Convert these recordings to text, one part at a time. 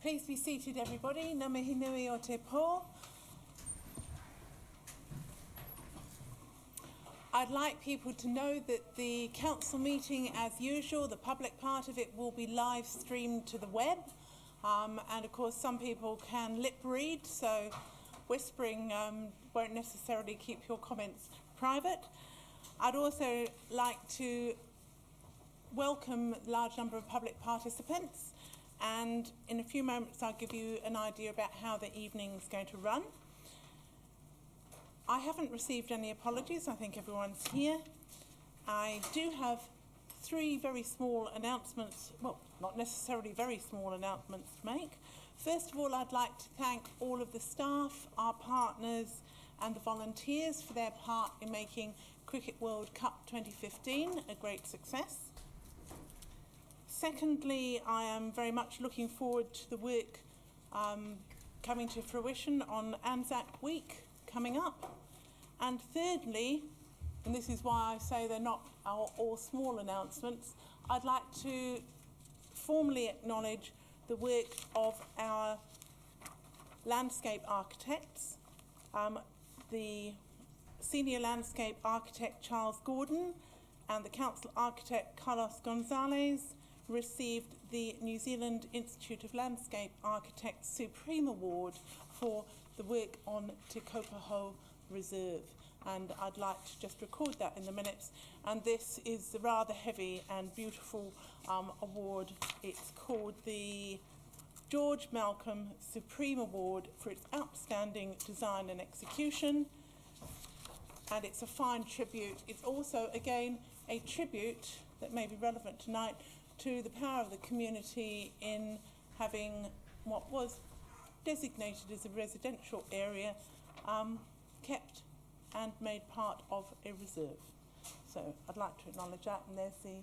Please be seated, everybody. Ngā mihi nui o te pō. I'd like people to know that the council meeting, as usual, the public part of it will be live streamed to the web. And of course, some people can lip read, so whispering won't necessarily keep your comments private. I'd also like to welcome a large number of public participants. And in a few moments, I'll give you an idea about how the evening's going to run. I haven't received any apologies. I think everyone's here. I do have three very small announcements, well, not necessarily very small announcements to make. First of all, I'd like to thank all of the staff, our partners, and the volunteers for their part in making Cricket World Cup 2015 a great success. Secondly, I am very much looking forward to the work coming to fruition on Anzac Week coming up. And thirdly, and this is why I say they're not all small announcements, I'd like to formally acknowledge the work of our landscape architects. The senior landscape architect Charles Gordon and the council architect Carlos Gonzalez received the New Zealand Institute of Landscape Architects Supreme Award for the work on Takapu Reserve. And I'd like to just record that in the minutes. And this is the rather heavy and beautiful award. It's called the George Malcolm Supreme Award for its outstanding design and execution. And it's a fine tribute. It's also, again, a tribute that may be relevant tonight to the power of the community in having what was designated as a residential area kept and made part of a reserve. So I'd like to acknowledge that, and there's the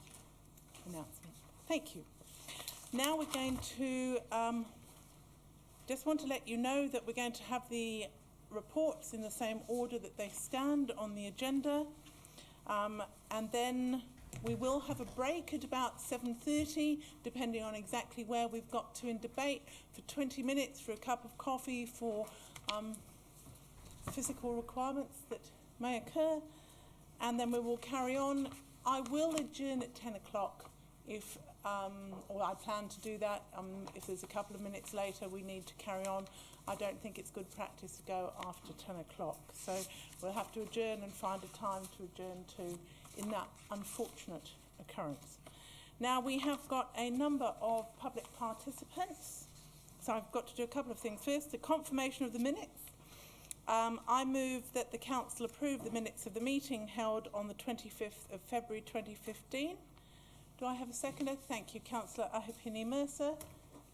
announcement. Thank you. Now we're going to, just want to let you know that we're going to have the reports in the same order that they stand on the agenda, and then we will have a break at about 7:30, depending on exactly where we've got to in debate, for 20 minutes for a cup of coffee, for physical requirements that may occur, and then we will carry on. I will adjourn at 10 o'clock if, or I plan to do that. If there's a couple of minutes later we need to carry on, I don't think it's good practice to go after 10 o'clock. So we'll have to adjourn and find a time to adjourn to in that unfortunate occurrence. Now we have got a number of public participants, so I've got to do a couple of things. First, the confirmation of the minutes. I move that the council approve the minutes of the meeting held on the 25th of February 2015. Do I have a seconder? Thank you, Councillor Ahipene-Mercer.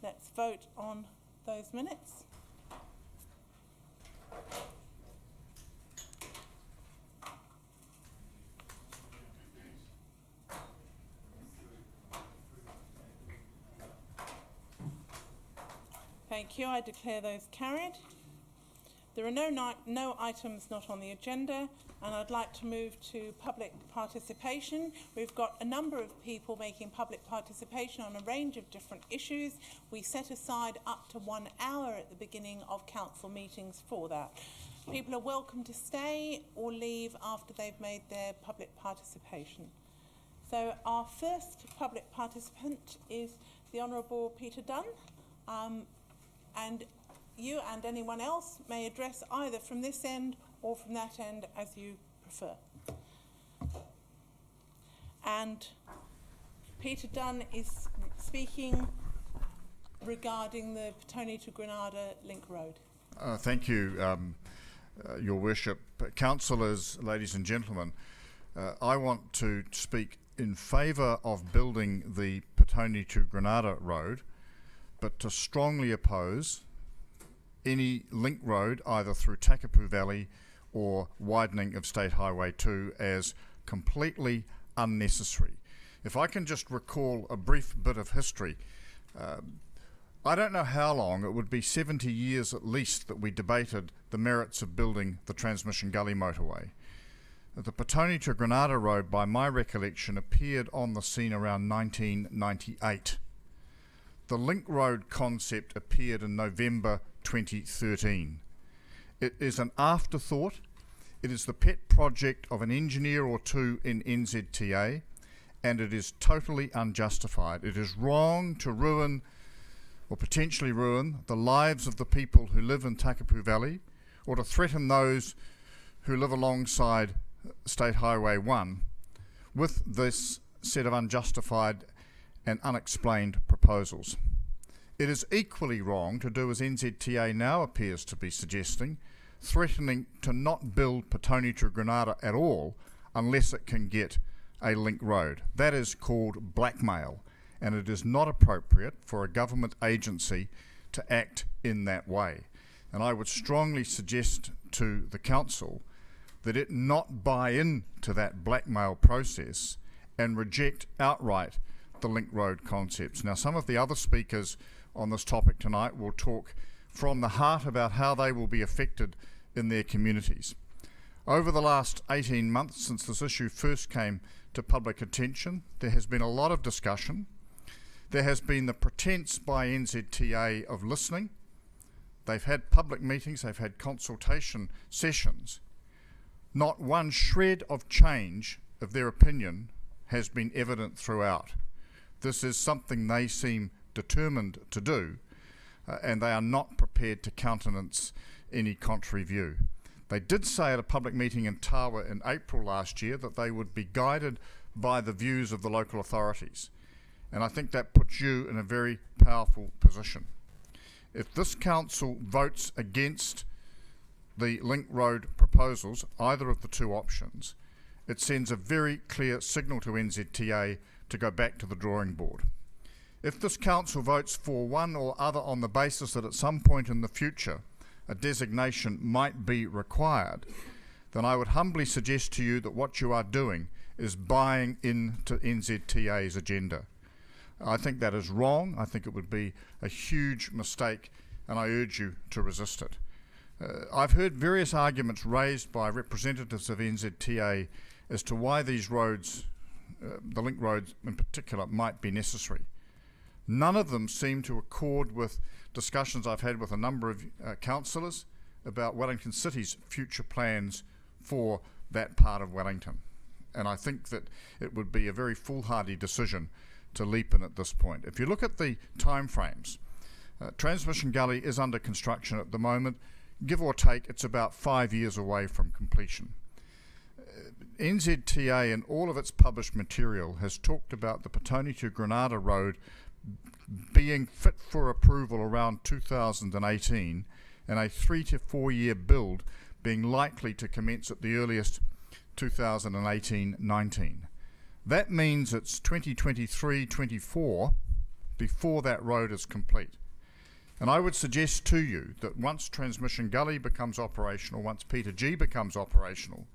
Let's vote on those minutes. Thank you. I declare those carried. There are no items not on the agenda, and I'd like to move to public participation. We've got a number of people making public participation on a range of different issues. We set aside up to 1 hour at the beginning of council meetings for that. People are welcome to stay or leave after they've made their public participation. So our first public participant is the Honourable Peter Dunn, and you and anyone else may address either from this end or from that end as you prefer. And Peter Dunn is speaking regarding the Petone to Granada Link Road. Thank you, Your Worship. Councillors, ladies and gentlemen, I want to speak in favour of building the Petone to Granada Road, but to strongly oppose any link road either through Takapu Valley or widening of State Highway 2 as completely unnecessary. If I can just recall a brief bit of history, I don't know how long, it would be 70 years at least, that we debated the merits of building the Transmission Gully motorway. The Petone to Granada Road, by my recollection, appeared on the scene around 1998. The link road concept appeared in November 2013. It is an afterthought. It is the pet project of an engineer or two in NZTA, and it is totally unjustified. It is wrong to ruin, or potentially ruin, the lives of the people who live in Takapu Valley, or to threaten those who live alongside State Highway 1 with this set of unjustified and unexplained proposals. It is equally wrong to do as NZTA now appears to be suggesting, threatening to not build Petone to Granada at all unless it can get a link road. That is called blackmail, and it is not appropriate for a government agency to act in that way. And I would strongly suggest to the council that it not buy into that blackmail process and reject outright the link road concepts. Now, some of the other speakers on this topic tonight will talk from the heart about how they will be affected in their communities. Over the last 18 months since this issue first came to public attention, there has been a lot of discussion. There has been the pretense by NZTA of listening. They've had public meetings, they've had consultation sessions. Not one shred of change of their opinion has been evident throughout. This is something they seem determined to do, and they are not prepared to countenance any contrary view. They did say at a public meeting in Tawa in April last year that they would be guided by the views of the local authorities, and I think that puts you in a very powerful position. If this council votes against the link road proposals, either of the two options, it sends a very clear signal to NZTA to go back to the drawing board. If this council votes for one or other on the basis that at some point in the future a designation might be required, then I would humbly suggest to you that what you are doing is buying into NZTA's agenda. I think that is wrong. I think it would be a huge mistake, and I urge you to resist it. I've heard various arguments raised by representatives of NZTA as to why these roads, the link roads in particular, might be necessary. None of them seem to accord with discussions I've had with a number of councillors about Wellington City's future plans for that part of Wellington. And I think that it would be a very foolhardy decision to leap in at this point. If you look at the timeframes, Transmission Gully is under construction at the moment. Give or take, it's about 5 years away from completion. NZTA in all of its published material has talked about the Petone to Granada Road being fit for approval around 2018 and a 3 to 4 year build being likely to commence at the earliest 2018-19. That means it's 2023-24 before that road is complete. And I would suggest to you that once Transmission Gully becomes operational, once Peter G becomes operational,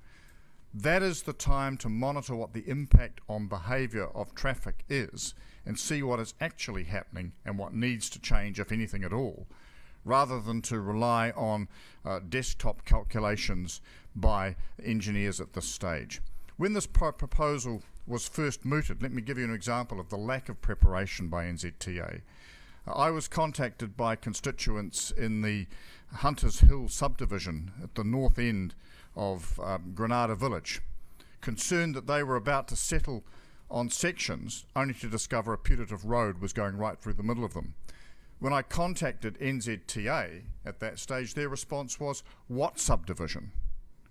that is the time to monitor what the impact on behaviour of traffic is and see what is actually happening and what needs to change, if anything at all, rather than to rely on desktop calculations by engineers at this stage. When this proposal was first mooted, let me give you an example of the lack of preparation by NZTA. I was contacted by constituents in the Hunters Hill subdivision at the north end of Granada Village, concerned that they were about to settle on sections only to discover a putative road was going right through the middle of them. When I contacted NZTA at that stage, their response was, "What subdivision?"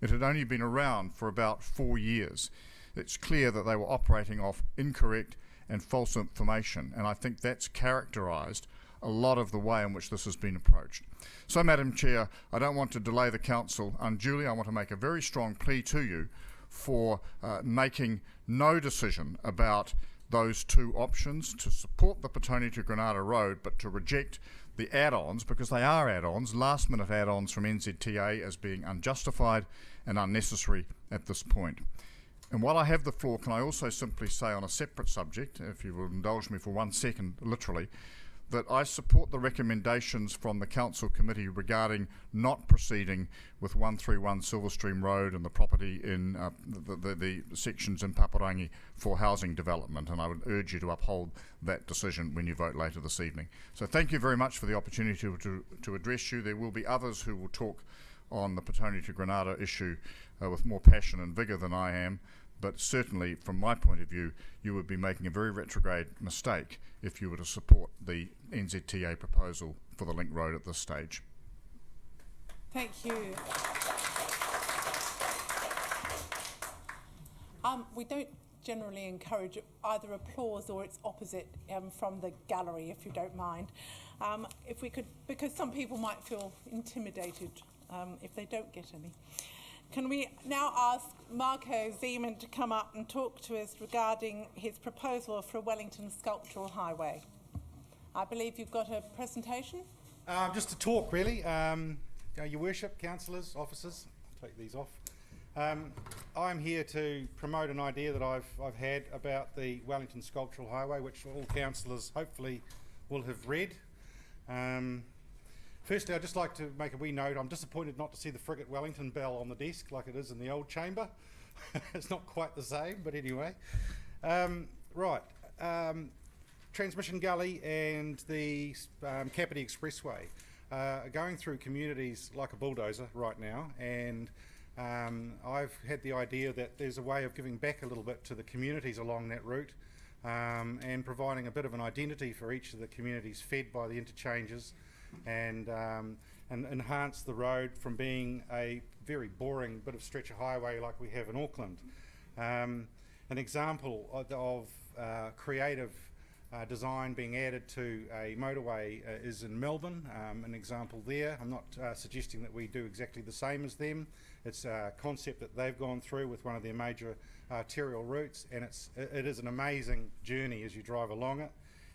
It had only been around for about 4 years. It's clear that they were operating off incorrect and false information, and I think that's characterised a lot of the way in which this has been approached. So, Madam Chair, I don't want to delay the Council unduly. I want to make a very strong plea to you for making no decision about those two options, to support the Petone to Granada Road, but to reject the add-ons, because they are add-ons, last-minute add-ons from NZTA, as being unjustified and unnecessary at this point. And while I have the floor, can I also simply say on a separate subject, if you will indulge me for 1 second, literally, that I support the recommendations from the Council Committee regarding not proceeding with 131 Silverstream Road and the property in the sections in Paparangi for housing development, and I would urge you to uphold that decision when you vote later this evening. So thank you very much for the opportunity to address you. There will be others who will talk on the Petone to Granada issue with more passion and vigour than I am, but certainly from my point of view you would be making a very retrograde mistake if you were to support the NZTA proposal for the Link Road at this stage. Thank you. We don't generally encourage either applause or its opposite from the gallery, if you don't mind. If we could, because some people might feel intimidated if they don't get any. Can we now ask Marco Zeman to come up and talk to us regarding his proposal for a Wellington sculptural highway? I believe you've got a presentation. Just to talk, really. Your Worship, councillors, officers, I'll take these off. I'm here to promote an idea that I've had about the Wellington sculptural highway, which all councillors hopefully will have read. Firstly, I'd just like to make a wee note. I'm disappointed not to see the frigate Wellington bell on the desk like it is in the old chamber. It's not quite the same, but anyway. Transmission Gully and the Kapiti Expressway are going through communities like a bulldozer right now, and I've had the idea that there's a way of giving back a little bit to the communities along that route and providing a bit of an identity for each of the communities fed by the interchanges, and enhance the road from being a very boring bit of stretch of highway like we have in Auckland. An example of creative design being added to a motorway is in Melbourne. An example there. I'm not suggesting that we do exactly the same as them. It's a concept that they've gone through with one of their major arterial routes, and it is an amazing journey as you drive along it.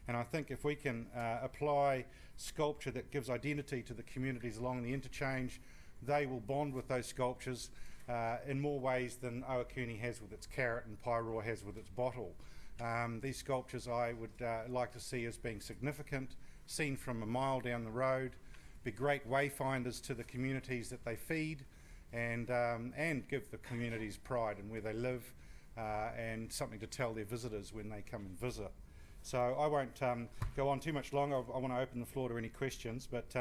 And I think if we can apply sculpture that gives identity to the communities along the interchange, they will bond with those sculptures in more ways than Ohakuni has with its carrot and Paeroa has with its bottle. These sculptures I would like to see as being significant, seen from a mile down the road, be great wayfinders to the communities that they feed, and give the communities pride in where they live and something to tell their visitors when they come and visit. So I won't go on too much longer. I want to open the floor to any questions. But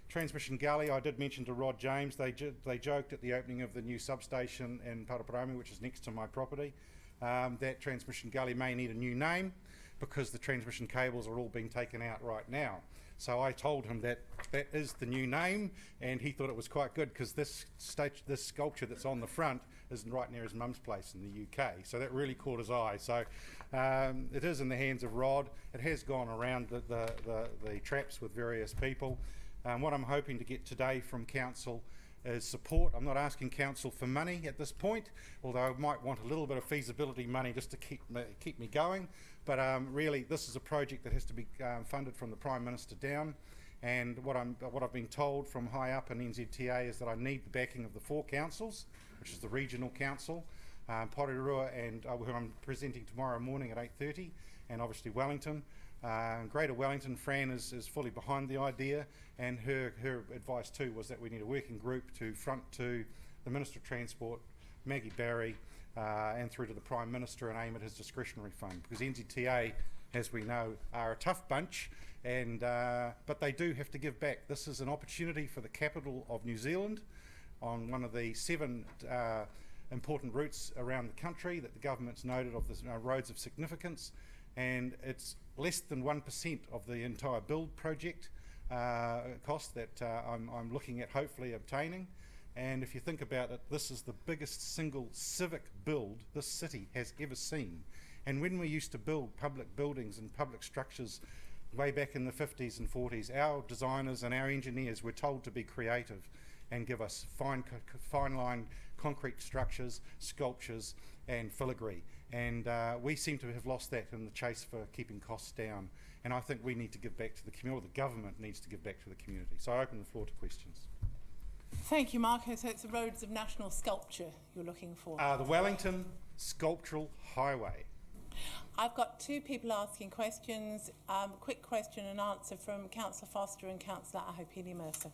Transmission Gully, I did mention to Rod James, they joked at the opening of the new substation in Paraparaumu, which is next to my property, that Transmission Gully may need a new name because the transmission cables are all being taken out right now. So I told him that is the new name, and he thought it was quite good because this sculpture that's on the front is right near his mum's place in the UK. So that really caught his eye. So it is in the hands of Rod. It has gone around the traps with various people. What I'm hoping to get today from Council is support. I'm not asking Council for money at this point, although I might want a little bit of feasibility money just to keep me going. But really, this is a project that has to be funded from the Prime Minister down. And what I've been told from high up in NZTA is that I need the backing of the 4 councils, which is the Regional Council, Porirua, and who I'm presenting tomorrow morning at 8:30, and obviously Wellington. Greater Wellington, Fran is fully behind the idea, and her advice too was that we need a working group to front to the Minister of Transport, Maggie Barry, and through to the Prime Minister, and aim at his discretionary fund, because NZTA, as we know, are a tough bunch, and but they do have to give back. This is an opportunity for the capital of New Zealand on one of the 7 important routes around the country that the government's noted of the roads of significance, and it's less than 1% of the entire build project cost that I'm looking at hopefully obtaining. And if you think about it, this is the biggest single civic build this city has ever seen. And when we used to build public buildings and public structures way back in the 50s and 40s, our designers and our engineers were told to be creative and give us fine line concrete structures, sculptures and filigree. And we seem to have lost that in the chase for keeping costs down. And I think we need to give back to the community, or the government needs to give back to the community. So I open the floor to questions. Thank you, Marco. So it's the roads of national sculpture you're looking for? The Wellington Sculptural Highway. I've got two people asking questions. Quick question and answer from Councillor Foster and Councillor Ahipene-Mercer.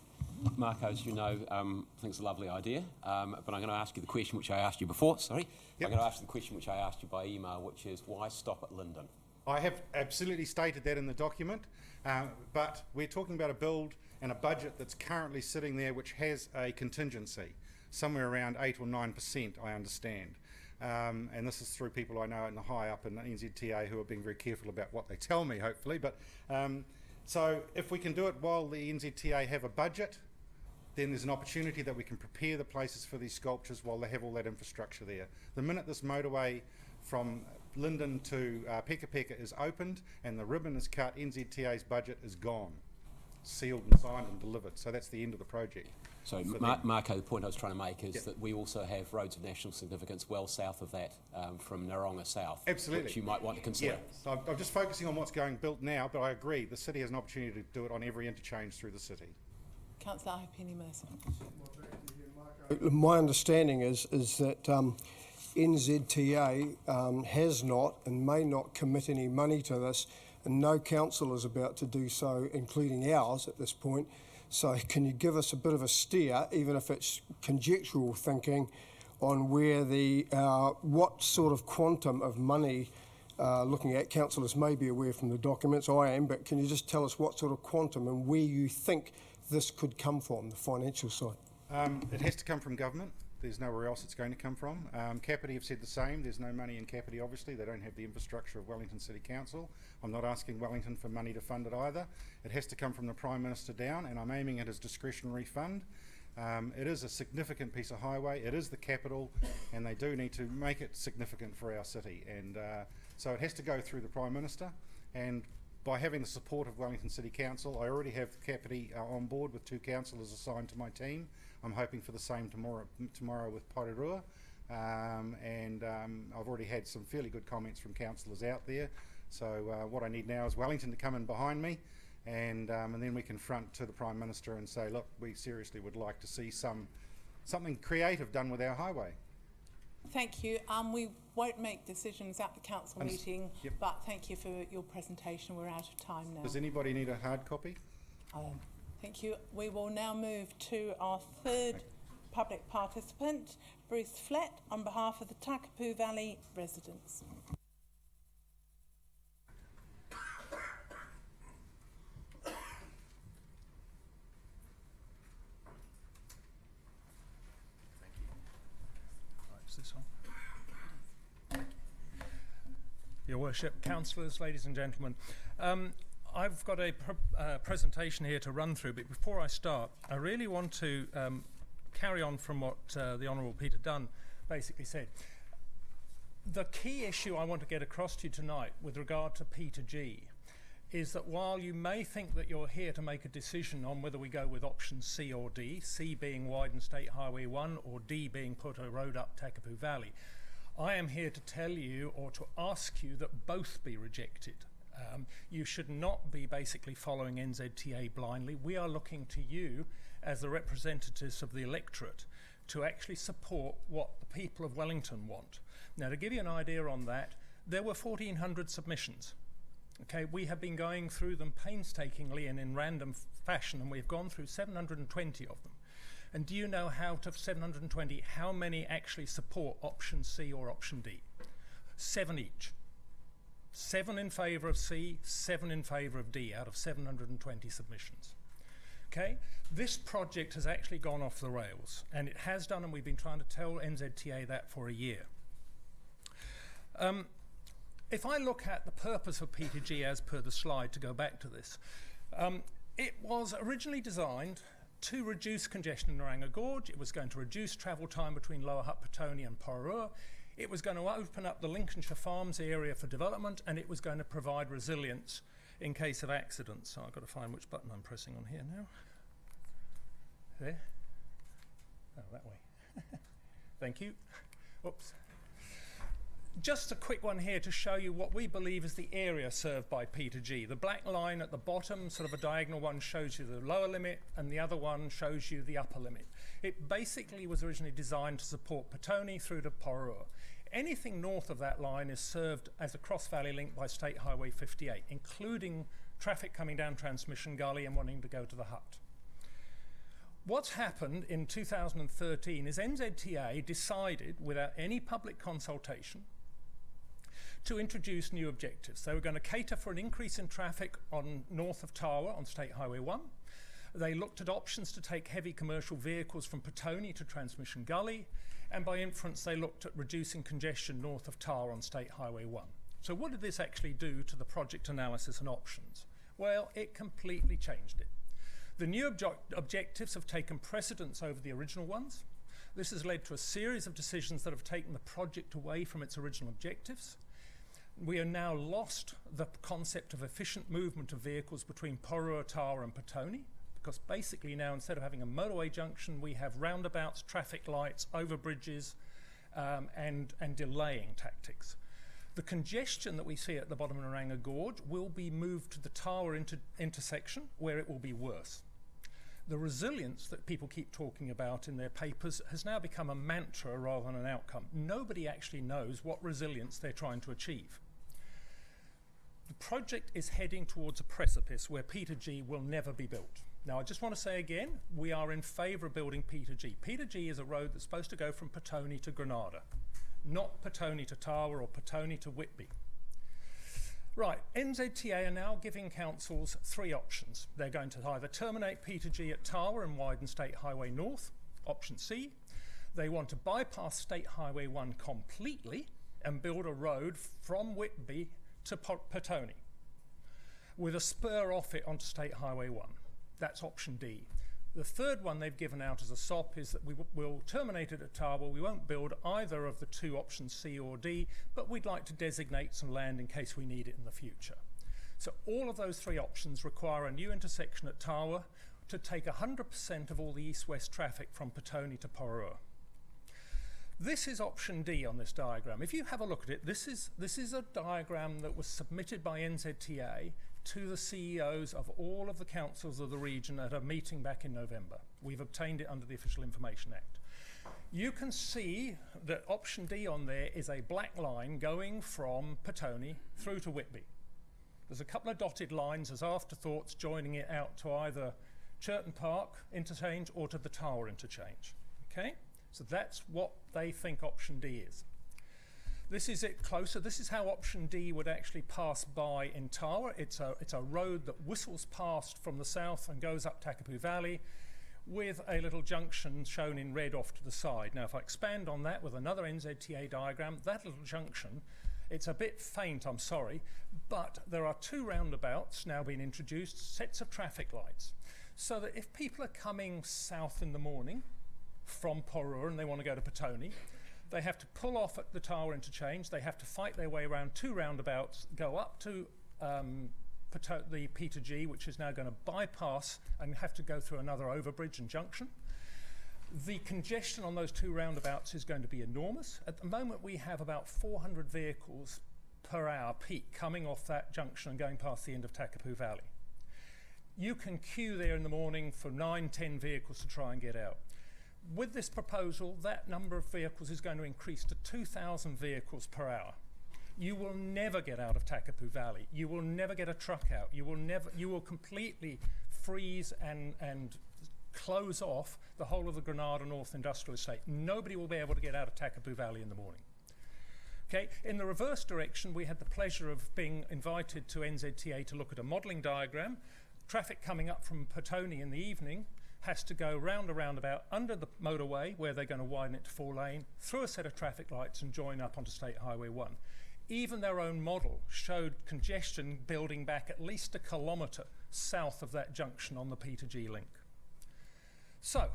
Marco, as you know, I think it's a lovely idea, but I'm going to ask you the question which I asked you before, sorry. Yep. I'm going to ask you the question which I asked you by email, which is why stop at Linden? I have absolutely stated that in the document, but we're talking about a build and a budget that's currently sitting there which has a contingency, somewhere around 8 or 9%, I understand. And this is through people I know in the high up in the NZTA who are being very careful about what they tell me, hopefully. But so if we can do it while the NZTA have a budget, then there's an opportunity that we can prepare the places for these sculptures while they have all that infrastructure there. The minute this motorway from Linden to Peka Peka is opened and the ribbon is cut, NZTA's budget is gone, sealed and signed and delivered. So that's the end of the project. So, Marco, the point I was trying to make is that we also have roads of national significance well south of that, from Naronga south. Absolutely. Which you might want to consider. Yeah, so I'm just focusing on what's going built now, but I agree, the city has an opportunity to do it on every interchange through the city. Councillor Ahipene-Mercer. My understanding is that NZTA has not and may not commit any money to this, and no council is about to do so, including ours at this point. So can you give us a bit of a steer, even if it's conjectural thinking, on where the what sort of quantum of money, looking at, councillors may be aware from the documents, I am, but can you just tell us what sort of quantum and where you think this could come from, the financial side? It has to come from government. There's nowhere else it's going to come from. Kapiti have said the same. There's no money in Kapiti, obviously. They don't have the infrastructure of Wellington City Council. I'm not asking Wellington for money to fund it either. It has to come from the Prime Minister down, and I'm aiming it as discretionary fund. It is a significant piece of highway. It is the capital, and they do need to make it significant for our city. And so it has to go through the Prime Minister. And by having the support of Wellington City Council, I already have Kapiti on board with 2 councillors assigned to my team. I'm hoping for the same tomorrow with Porirua. I've already had some fairly good comments from councillors out there. So what I need now is Wellington to come in behind me, and then we can front to the Prime Minister and say, look, we seriously would like to see something creative done with our highway. Thank you. We won't make decisions at the council meeting, but thank you for your presentation. We're out of time now. Does anybody need a hard copy? Thank you. We will now move to our third public participant, Bruce Flett, on behalf of the Takapu Valley residents. Your Worship, councillors, ladies and gentlemen, I've got a presentation here to run through, but before I start, I really want to carry on from what the Honourable Peter Dunn basically said. The key issue I want to get across to you tonight with regard to P2G is that while you may think that you're here to make a decision on whether we go with option C or D, C being widen State Highway 1 or D being put a road up Takapu Valley, I am here to tell you or to ask you that both be rejected. You should not be basically following NZTA blindly. We are looking to you as the representatives of the electorate to actually support what the people of Wellington want. Now, to give you an idea on that, there were 1,400 submissions. Okay, we have been going through them painstakingly and in random fashion, and we've gone through 720 of them. And do you know out of 720, how many actually support option C or option D? 7 each. 7 in favour of C, 7 in favour of D out of 720 submissions. Okay, this project has actually gone off the rails, and it has done, and we've been trying to tell NZTA that for a year. If I look at the purpose of P2G as per the slide, to go back to this, it was originally designed to reduce congestion in Naranga Gorge. It was going to reduce travel time between Lower Hutt Petone and Porirua. It was going to open up the Lincolnshire Farms area for development, and it was going to provide resilience in case of accidents. So I've got to find which button I'm pressing on here now. There. Oh, that way. Thank you. Oops. Just a quick one here to show you what we believe is the area served by P2G. The black line at the bottom, sort of a diagonal one, shows you the lower limit, and the other one shows you the upper limit. It basically was originally designed to support Petone through to Porirua. Anything north of that line is served as a cross-valley link by State Highway 58, including traffic coming down Transmission Gully and wanting to go to the Hut. What's happened in 2013 is NZTA decided, without any public consultation, to introduce new objectives. They were going to cater for an increase in traffic on north of Tawa on State Highway 1. They looked at options to take heavy commercial vehicles from Petone to Transmission Gully, and by inference they looked at reducing congestion north of Tawa on State Highway 1. So what did this actually do to the project analysis and options? Well, it completely changed it. The new objectives have taken precedence over the original ones. This has led to a series of decisions that have taken the project away from its original objectives. We have now lost the concept of efficient movement of vehicles between Porua, Tawa and Petone, because basically now instead of having a motorway junction, we have roundabouts, traffic lights, overbridges and delaying tactics. The congestion that we see at the bottom of Naranga Gorge will be moved to the Tawa intersection where it will be worse. The resilience that people keep talking about in their papers has now become a mantra rather than an outcome. Nobody actually knows what resilience they're trying to achieve. The project is heading towards a precipice where Peter G will never be built. Now, I just want to say again, we are in favour of building Peter G. Peter G is a road that's supposed to go from Petone to Granada, not Petone to Tawa or Petone to Whitby. Right, NZTA are now giving councils three options. They're going to either terminate Peter G at Tawa and widen State Highway North, option C. They want to bypass State Highway 1 completely and build a road from Whitby to Petone with a spur off it onto State Highway 1. That's option D. The third one they've given out as a SOP is that we will terminate it at Tawa. We won't build either of the two options C or D, but we'd like to designate some land in case we need it in the future. So all of those three options require a new intersection at Tawa to take 100% of all the east-west traffic from Petone to Porua. This is option D on this diagram. If you have a look at it, this is a diagram that was submitted by NZTA to the CEOs of all of the councils of the region at a meeting back in November. We've obtained it under the Official Information Act. You can see that option D on there is a black line going from Petone through to Whitby. There's a couple of dotted lines as afterthoughts joining it out to either Churton Park interchange or to the Tawa interchange. Okay? So that's what they think option D is. This is it closer. This is how option D would actually pass by in Tawa. It's a road that whistles past from the south and goes up Takapu Valley with a little junction shown in red off to the side. Now, if I expand on that with another NZTA diagram, that little junction, it's a bit faint, I'm sorry, but there are two roundabouts now being introduced, sets of traffic lights, so that if people are coming south in the morning from Porua and they want to go to Petone, they have to pull off at the Tawa interchange, they have to fight their way around two roundabouts, go up to the Peter G, which is now going to bypass and have to go through another overbridge and junction. The congestion on those two roundabouts is going to be enormous. At the moment we have about 400 vehicles per hour peak coming off that junction and going past the end of Takapu Valley. You can queue there in the morning for 9-10 vehicles to try and get out. With this proposal, that number of vehicles is going to increase to 2,000 vehicles per hour. You will never get out of Takapu Valley. You will never get a truck out. You will completely freeze and close off the whole of the Granada North Industrial Estate. Nobody will be able to get out of Takapu Valley in the morning. Okay, in the reverse direction, we had the pleasure of being invited to NZTA to look at a modelling diagram. Traffic coming up from Petone in the evening has to go round a roundabout under the motorway where they're going to widen it to 4-lane, through a set of traffic lights and join up onto State Highway 1. Even their own model showed congestion building back at least 1 kilometre south of that junction on the Peter G link. So,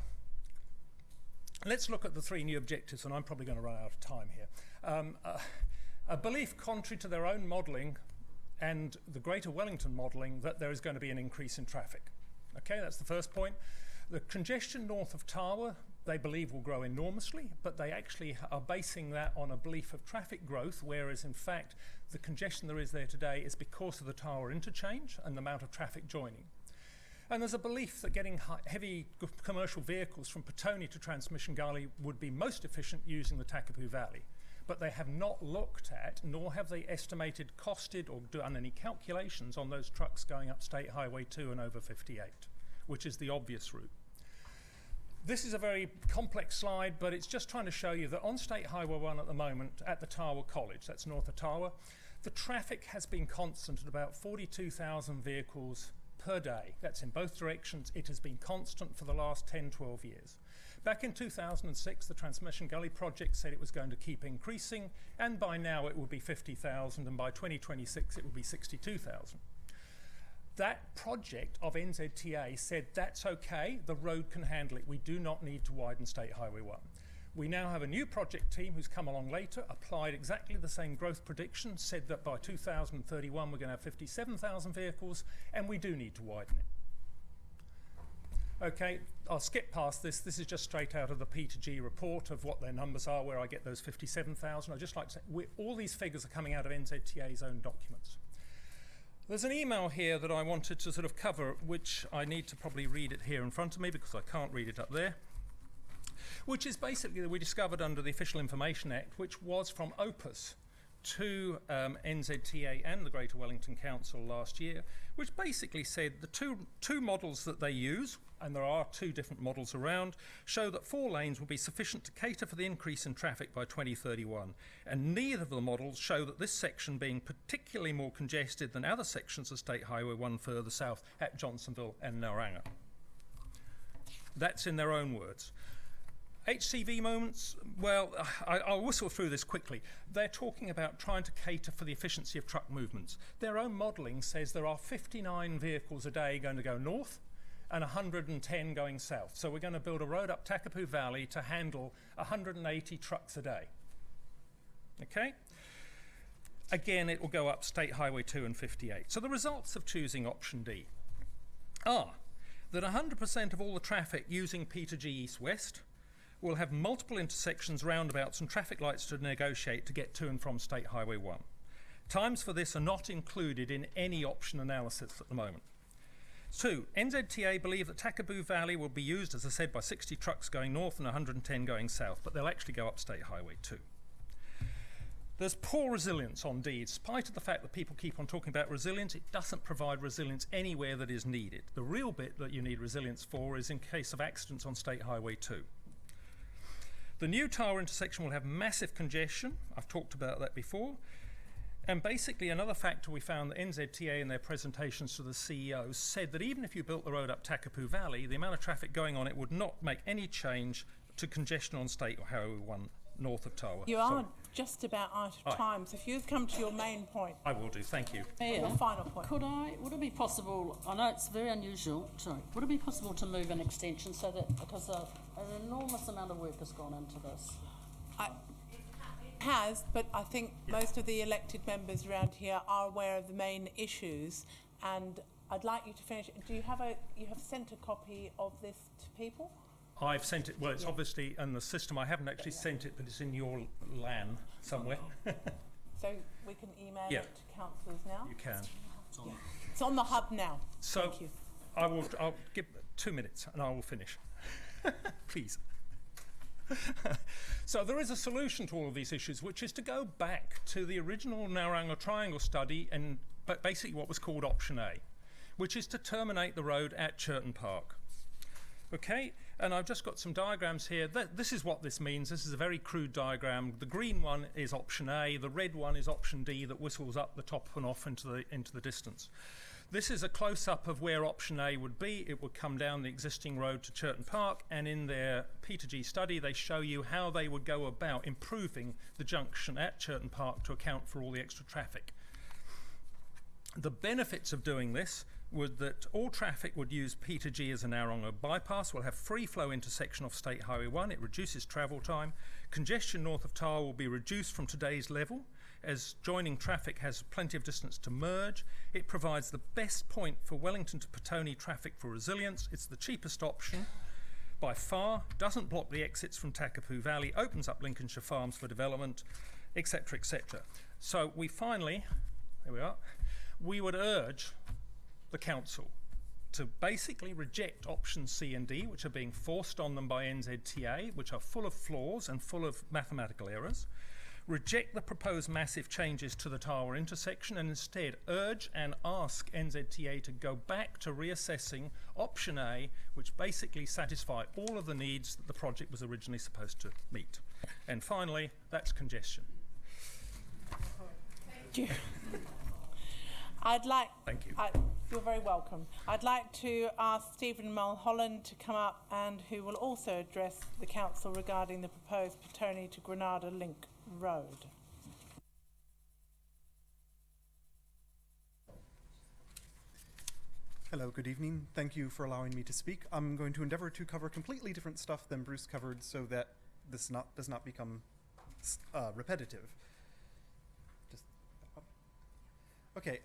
let's look at the three new objectives, and I'm probably going to run out of time here. A belief contrary to their own modelling and the Greater Wellington modelling that there is going to be an increase in traffic. Okay, that's the first point. The congestion north of Tawa, they believe will grow enormously, but they actually are basing that on a belief of traffic growth, whereas in fact the congestion there is there today is because of the Tawa interchange and the amount of traffic joining. And there's a belief that getting heavy commercial vehicles from Petone to Transmission Gully would be most efficient using the Takapu Valley. but they have not looked at, nor have they estimated, costed, or done any calculations on those trucks going up State Highway 2 and over 58, which is the obvious route. This is a very complex slide, but it's just trying to show you that on State Highway 1 at the moment, at the Tawa College, that's north of Tawa, the traffic has been constant at about 42,000 vehicles per day. That's in both directions. It has been constant for the last 10, 12 years. Back in 2006, the Transmission Gully project said it was going to keep increasing, and by now it will be 50,000, and by 2026 it will be 62,000. That project of NZTA said that's okay, the road can handle it. We do not need to widen State Highway 1. We now have a new project team who's come along later, applied exactly the same growth prediction, said that by 2031 we're going to have 57,000 vehicles, and we do need to widen it. Okay, I'll skip past this. This is just straight out of the P2G report of what their numbers are, where I get those 57,000. I'd just like to say, all these figures are coming out of NZTA's own documents. There's an email here that I wanted to sort of cover, which I need to probably read it here in front of me because I can't read it up there, which is basically that we discovered under the Official Information Act, which was from Opus to NZTA and the Greater Wellington Council last year, which basically said the two models that they use, and there are two different models around, show that 4 lanes will be sufficient to cater for the increase in traffic by 2031. And neither of the models show that this section being particularly more congested than other sections of State Highway 1 further south at Johnsonville and Naranga. That's in their own words. HCV moments, well, I'll whistle through this quickly. They're talking about trying to cater for the efficiency of truck movements. Their own modelling says there are 59 vehicles a day going to go north and 110 going south. So we're going to build a road up Takapu Valley to handle 180 trucks a day. Okay? Again, it will go up State Highway 2 and 58. So the results of choosing option D are that 100% of all the traffic using P2G east-west will have multiple intersections, roundabouts and traffic lights to negotiate to get to and from State Highway 1. Times for this are not included in any option analysis at the moment. 2, NZTA believe that Takapu Valley will be used, as I said, by 60 trucks going north and 110 going south, but they'll actually go up State Highway 2. There's poor resilience on D. In spite of the fact that people keep on talking about resilience, it doesn't provide resilience anywhere that is needed. The real bit that you need resilience for is in case of accidents on State Highway 2. The new Tawa intersection will have massive congestion. I've talked about that before. And basically another factor we found that NZTA in their presentations to the CEOs said that even if you built the road up Takapu Valley, the amount of traffic going on it would not make any change to congestion on State Highway 1 north of Tawa. You are just about out of time, so if you've come to your main point. I will do, thank you. Your final point. Would it be possible, I know it's very unusual, would it be possible to move an extension so that, because an enormous amount of work has gone into this? It has, but I think most of the elected members around here are aware of the main issues, and I'd like you to finish. Do you have sent a copy of this to people? I've sent it, well, it's obviously in the system. I haven't actually sent it, but it's in your LAN somewhere. So we can email it to councillors now? You can. It's on the hub now. So thank you. I'll give 2 minutes and I will finish. Please. So there is a solution to all of these issues, which is to go back to the original Naranga Triangle study and basically what was called option A, which is to terminate the road at Churton Park. Okay, and I've just got some diagrams here. This is what this means. This is a very crude diagram. The green one is option A, the red one is option D that whistles up the top and off into the distance. This is a close-up of where option A would be. It would come down the existing road to Churton Park, and in their P2G study they show you how they would go about improving the junction at Churton Park to account for all the extra traffic. The benefits of doing this were that all traffic would use P2G as an Naranga bypass. We'll have free flow intersection off State Highway 1. It reduces travel time. Congestion north of Tawa will be reduced from today's level as joining traffic has plenty of distance to merge. It provides the best point for Wellington to Petone traffic for resilience. It's the cheapest option by far, doesn't block the exits from Takapu Valley, opens up Lincolnshire Farms for development, etc., etc. So we finally, there we are, we would urge the council to basically reject options C and D, which are being forced on them by NZTA, which are full of flaws and full of mathematical errors. reject the proposed massive changes to the Tawa intersection and instead urge and ask NZTA to go back to reassessing option A, which basically satisfy all of the needs that the project was originally supposed to meet. And finally, that's congestion. Thank you. Thank you. You're very welcome. I'd like to ask Stephen Mulholland to come up, and who will also address the council regarding the proposed Petone to Granada Link Road. Hello, good evening. Thank you for allowing me to speak. I'm going to endeavour to cover completely different stuff than Bruce covered so that this does not become repetitive. Okay,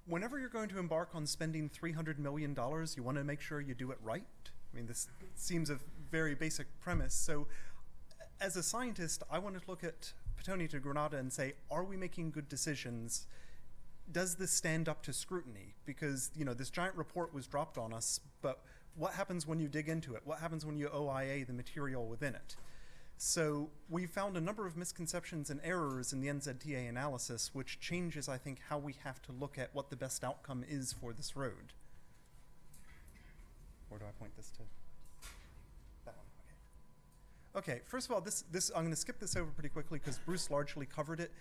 whenever you're going to embark on spending $300 million, you want to make sure you do it right. I mean, this seems a very basic premise. So as a scientist, I want to look at Petone to Granada and say, are we making good decisions? Does this stand up to scrutiny? Because, you know, this giant report was dropped on us, but what happens when you dig into it? What happens when you OIA the material within it? So we found a number of misconceptions and errors in the NZTA analysis, which changes, I think, how we have to look at what the best outcome is for this road. Where do I point this to? That one, okay. Okay, first of all, this I'm going to skip this over pretty quickly because Bruce largely covered it.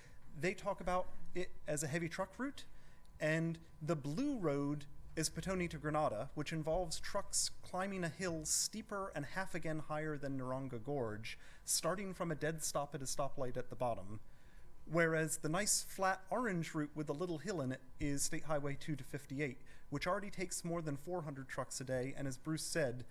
They talk about it as a heavy truck route, and the blue road is Petone to Granada, which involves trucks climbing a hill steeper and half again higher than Naranga Gorge, starting from a dead stop at a stoplight at the bottom. Whereas the nice flat orange route with a little hill in it is State Highway 2 to 58, which already takes more than 400 trucks a day, and as Bruce said,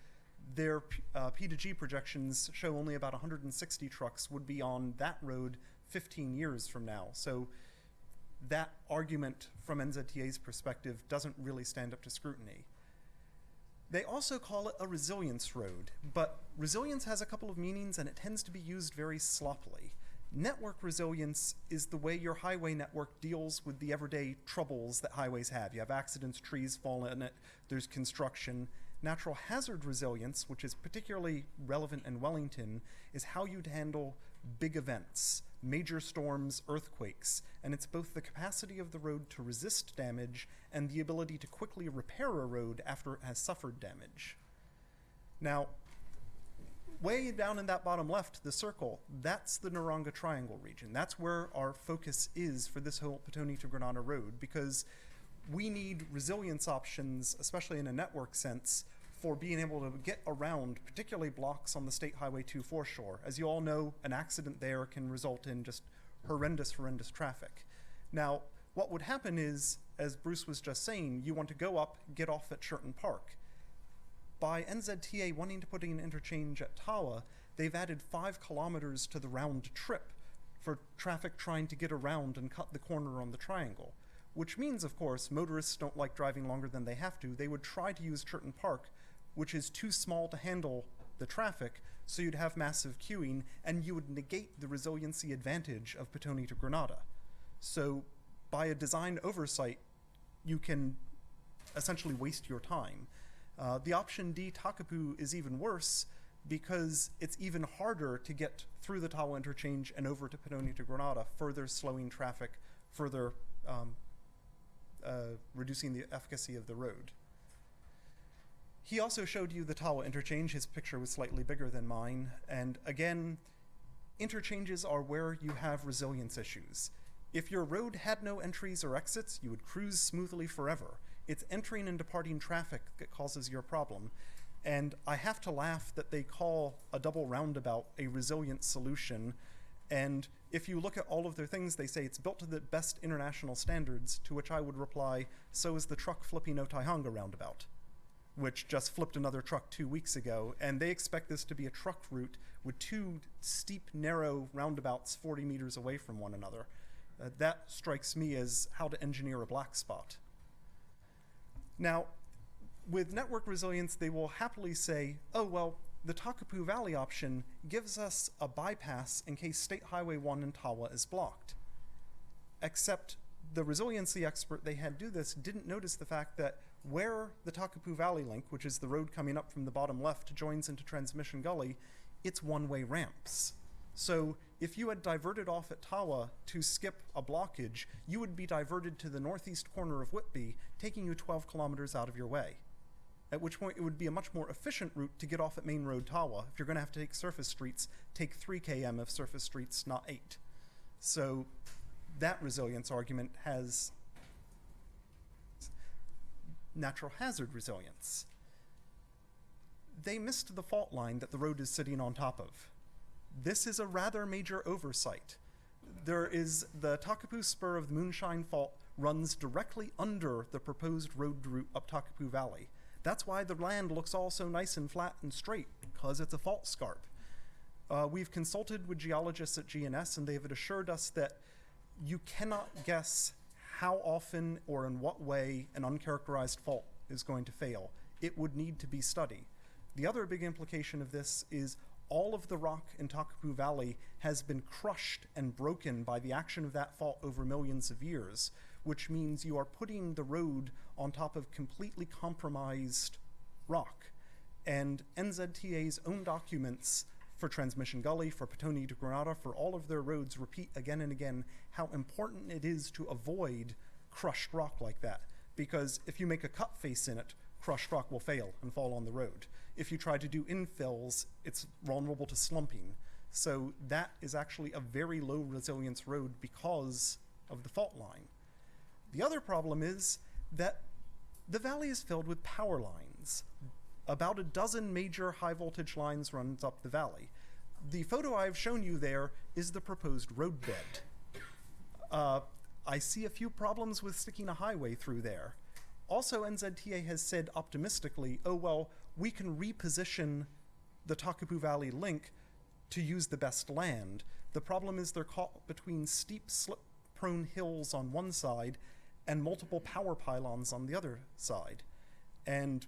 their P2G projections show only about 160 trucks would be on that road 15 years from now. So that argument from NZTA's perspective doesn't really stand up to scrutiny. They also call it a resilience road, but resilience has a couple of meanings and it tends to be used very sloppily. Network resilience is the way your highway network deals with the everyday troubles that highways have. You have accidents, trees fall in it, there's construction. Natural hazard resilience, which is particularly relevant in Wellington, is how you'd handle big events, major storms, earthquakes, and it's both the capacity of the road to resist damage and the ability to quickly repair a road after it has suffered damage. Now, way down in that bottom left, the circle, that's the Naranga Triangle region. That's where our focus is for this whole Petone to Granada road, because we need resilience options, especially in a network sense, for being able to get around, particularly blocks on the State Highway 2 foreshore. As you all know, an accident there can result in just horrendous traffic. Now, what would happen is, as Bruce was just saying, you want to go up, get off at Sherton Park. By NZTA wanting to put in an interchange at Tawa, they've added 5 kilometers to the round trip for traffic trying to get around and cut the corner on the triangle. Which means, of course, motorists don't like driving longer than they have to. They would try to use Sherton Park, which is too small to handle the traffic, so you'd have massive queuing, and you would negate the resiliency advantage of Petone to Granada. So by a design oversight, you can essentially waste your time. The option D, Takapu, is even worse because it's even harder to get through the Tawa interchange and over to Petone to Granada, further slowing traffic, further reducing the efficacy of the road. He also showed you the Tawa interchange. His picture was slightly bigger than mine. And again, interchanges are where you have resilience issues. If your road had no entries or exits, you would cruise smoothly forever. It's entering and departing traffic that causes your problem. And I have to laugh that they call a double roundabout a resilient solution. And if you look at all of their things, they say it's built to the best international standards, to which I would reply, so is the truck flipping Otaihanga roundabout, which just flipped another truck 2 weeks ago, and they expect this to be a truck route with 2 steep, narrow roundabouts 40 meters away from one another. That strikes me as how to engineer a black spot. Now, with network resilience, they will happily say, oh, well, the Takapu Valley option gives us a bypass in case State Highway 1 in Tawa is blocked. Except the resiliency expert they had do this didn't notice the fact that where the Takapu Valley link, which is the road coming up from the bottom left, joins into Transmission Gully, it's one-way ramps. So if you had diverted off at Tawa to skip a blockage, you would be diverted to the northeast corner of Whitby, taking you 12 kilometers out of your way. At which point it would be a much more efficient route to get off at Main Road Tawa. If you're going to have to take surface streets, take 3 km of surface streets, not 8. So that resilience argument has natural hazard resilience. They missed the fault line that the road is sitting on top of. This is a rather major oversight. There is the Takapu Spur of the Moonshine Fault runs directly under the proposed road route up Takapu Valley. That's why the land looks all so nice and flat and straight, because it's a fault scarp. We've consulted with geologists at GNS, and they've assured us that you cannot guess how often or in what way an uncharacterized fault is going to fail. It would need to be studied. The other big implication of this is all of the rock in Takapu Valley has been crushed and broken by the action of that fault over millions of years, which means you are putting the road on top of completely compromised rock. And NZTA's own documents for Transmission Gully, for Petone to Granada, for all of their roads repeat again and again how important it is to avoid crushed rock like that. Because if you make a cut face in it, crushed rock will fail and fall on the road. If you try to do infills, it's vulnerable to slumping. So that is actually a very low resilience road because of the fault line. The other problem is that the valley is filled with power lines. About a dozen major high voltage lines runs up the valley. The photo I've shown you there is the proposed road bed. I see a few problems with sticking a highway through there. Also, NZTA has said optimistically, oh well, we can reposition the Takapu Valley link to use the best land. The problem is they're caught between steep slip-prone hills on one side and multiple power pylons on the other side. And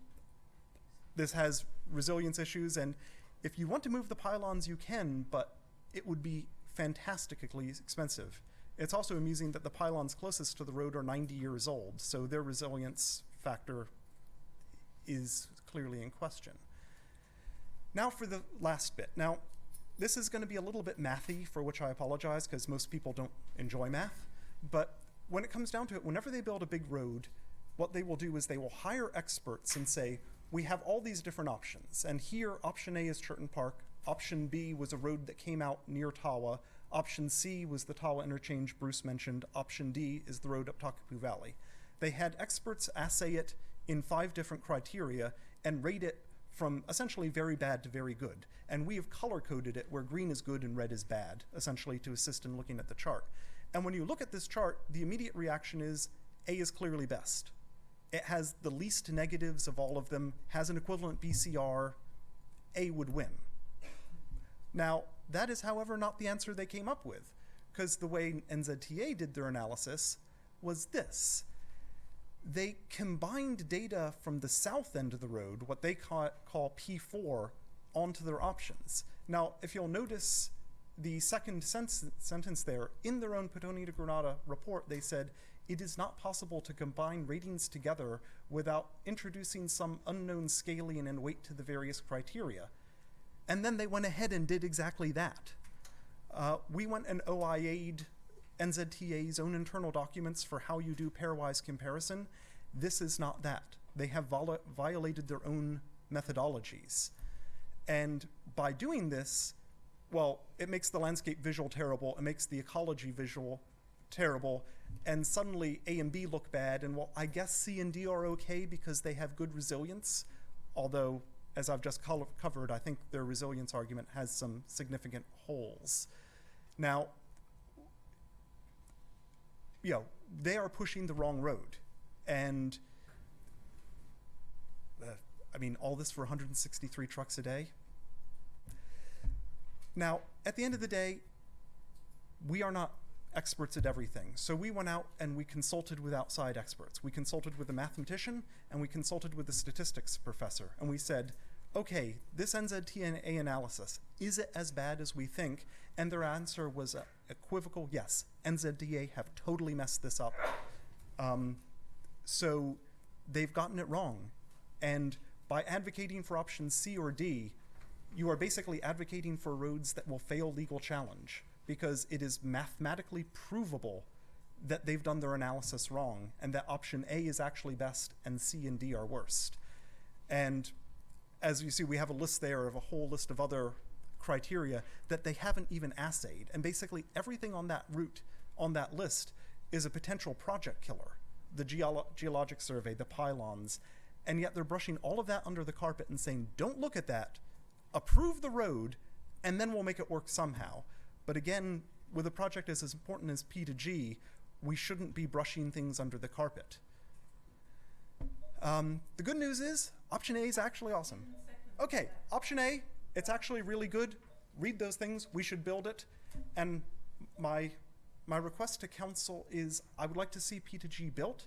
this has resilience issues, and if you want to move the pylons, you can, but it would be fantastically expensive. It's also amusing that the pylons closest to the road are 90 years old, so their resilience factor is clearly in question. Now for the last bit. Now, this is going to be a little bit mathy, for which I apologize, because most people don't enjoy math, but when it comes down to it, whenever they build a big road, what they will do is they will hire experts and say, we have all these different options, and here option A is Churton Park, option B was a road that came out near Tawa, option C was the Tawa interchange Bruce mentioned, option D is the road up Takapu Valley. They had experts assay it in 5 different criteria and rate it from essentially very bad to very good. And we have color-coded it where green is good and red is bad, essentially to assist in looking at the chart. And when you look at this chart, the immediate reaction is A is clearly best. It has the least negatives of all of them, has an equivalent BCR, A would win. Now, that is, however, not the answer they came up with, because the way NZTA did their analysis was this. They combined data from the south end of the road, what they call P4, onto their options. Now, if you'll notice the second sentence there, in their own Petone to Granada report, they said, it is not possible to combine ratings together without introducing some unknown scaling and weight to the various criteria. And then they went ahead and did exactly that. We went and OIA'd NZTA's own internal documents for how you do pairwise comparison. This is not that. They have violated their own methodologies. And by doing this, well, it makes the landscape visual terrible, it makes the ecology visual terrible, and suddenly A and B look bad, and well, I guess C and D are okay because they have good resilience, although, as I've just covered, I think their resilience argument has some significant holes. Now, you know, they are pushing the wrong road, and I mean, all this for 163 trucks a day. Now, at the end of the day, we are not experts at everything. So we went out and we consulted with outside experts. We consulted with a mathematician and we consulted with a statistics professor. And we said, okay, this NZTA analysis, is it as bad as we think? And their answer was equivocal, yes. NZTA have totally messed this up. So they've gotten it wrong. And by advocating for option C or D, you are basically advocating for roads that will fail legal challenge because it is mathematically provable that they've done their analysis wrong and that option A is actually best and C and D are worst. And as you see, we have a list there of a whole list of other criteria that they haven't even assayed. And basically everything on that route, on that list, is a potential project killer. The geologic survey, the pylons, and yet they're brushing all of that under the carpet and saying, don't look at that, approve the road, and then we'll make it work somehow. But again, with a project as important as P2G, we shouldn't be brushing things under the carpet. The good news is, option A is actually awesome. Okay, option A, it's actually really good. Read those things, we should build it. And my request to council is I would like to see P2G built.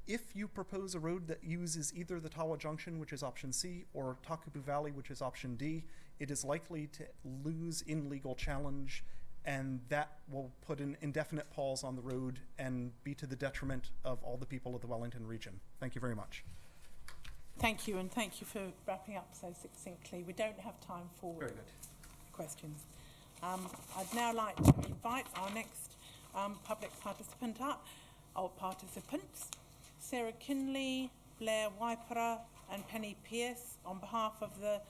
If you propose a road that uses either the Tawa Junction, which is option C, or Takapu Valley, which is option D, it is likely to lose in legal challenge, and that will put an indefinite pause on the road and be to the detriment of all the people of the Wellington region. Thank you very much. Thank you, and thank you for wrapping up so succinctly. We don't have time for Very good. questions. I'd now like to invite our next public participant up, or participants, Sarah Kinley, Blair Waipara and Penny Pierce on behalf of the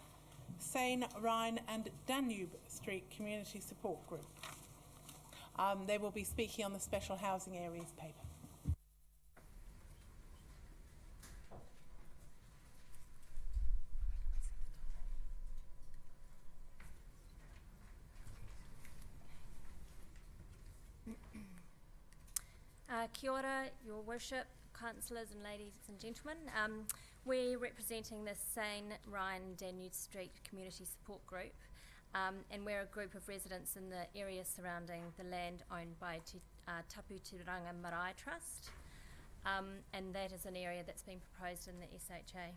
Seine, Rhine and Danube Street Community Support Group. They will be speaking on the Special Housing Areas paper. Kia ora, Your Worship, councillors and ladies and gentlemen. We're representing the Seine, Rhine, Danube Street Community Support Group, and we're a group of residents in the area surrounding the land owned by Tapu Tiranga Marae Trust, and that is an area that's been proposed in the SHA.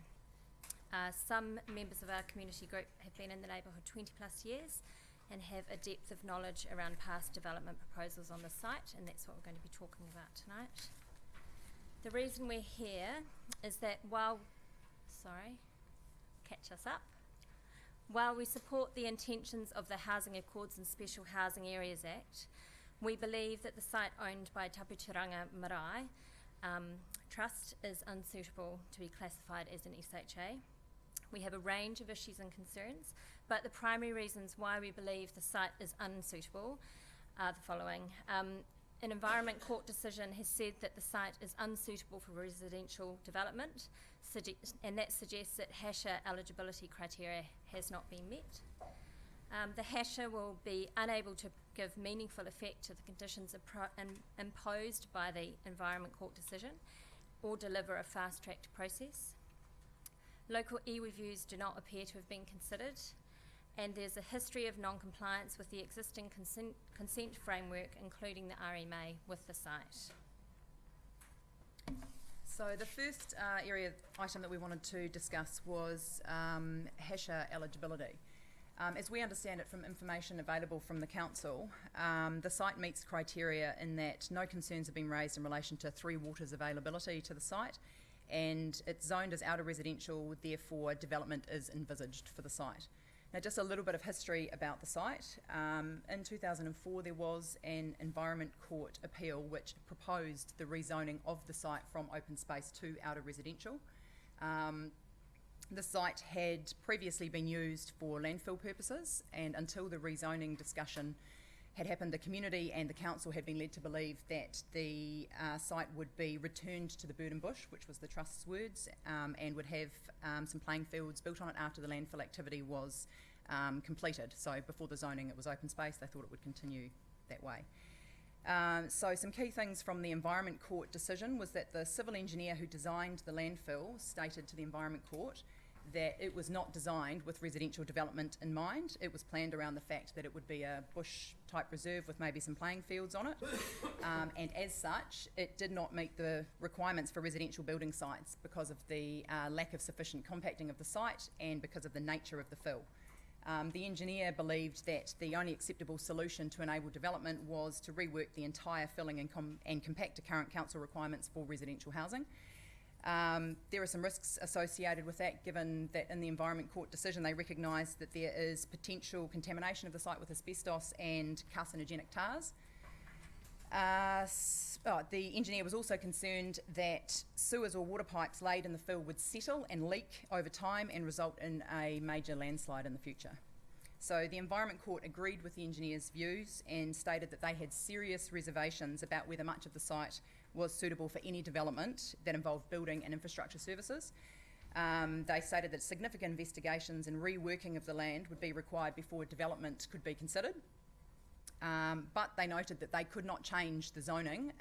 Some members of our community group have been in the neighbourhood 20 plus years and have a depth of knowledge around past development proposals on the site, and that's what we're going to be talking about tonight. The reason we're here is that while we support the intentions of the Housing Accords and Special Housing Areas Act, we believe that the site owned by Tapu Tiranga Marae Trust is unsuitable to be classified as an SHA. We have a range of issues and concerns, but the primary reasons why we believe the site is unsuitable are the following. An Environment Court decision has said that the site is unsuitable for residential development, and that suggests that HASHA eligibility criteria has not been met. The HASHA will be unable to give meaningful effect to the conditions imposed by the Environment Court decision or deliver a fast-tracked process. Local e-reviews do not appear to have been considered, and there's a history of non-compliance with the existing consent framework, including the RMA, with the site. So the first item that we wanted to discuss was HASHA eligibility. As we understand it from information available from the council, the site meets criteria in that no concerns have been raised in relation to Three Waters availability to the site, and it's zoned as outer residential, therefore development is envisaged for the site. Now, just a little bit of history about the site. In 2004, there was an Environment Court appeal which proposed the rezoning of the site from open space to outer residential. The site had previously been used for landfill purposes, and until the rezoning discussion had happened, the community and the council had been led to believe that the site would be returned to the bird and bush, which was the Trust's words, and would have some playing fields built on it after the landfill activity was completed. So before the zoning it was open space, they thought it would continue that way. So some key things from the Environment Court decision was that the civil engineer who designed the landfill stated to the Environment Court that it was not designed with residential development in mind. It was planned around the fact that it would be a bush type reserve with maybe some playing fields on it, and as such it did not meet the requirements for residential building sites because of the lack of sufficient compacting of the site and because of the nature of the fill. The engineer believed that the only acceptable solution to enable development was to rework the entire filling and compact to current council requirements for residential housing. There are some risks associated with that, given that in the Environment Court decision they recognised that there is potential contamination of the site with asbestos and carcinogenic tars. The engineer was also concerned that sewers or water pipes laid in the fill would settle and leak over time and result in a major landslide in the future. So the Environment Court agreed with the engineer's views and stated that they had serious reservations about whether much of the site was suitable for any development that involved building and infrastructure services. They stated that significant investigations and reworking of the land would be required before development could be considered. But they noted that they could not change the zoning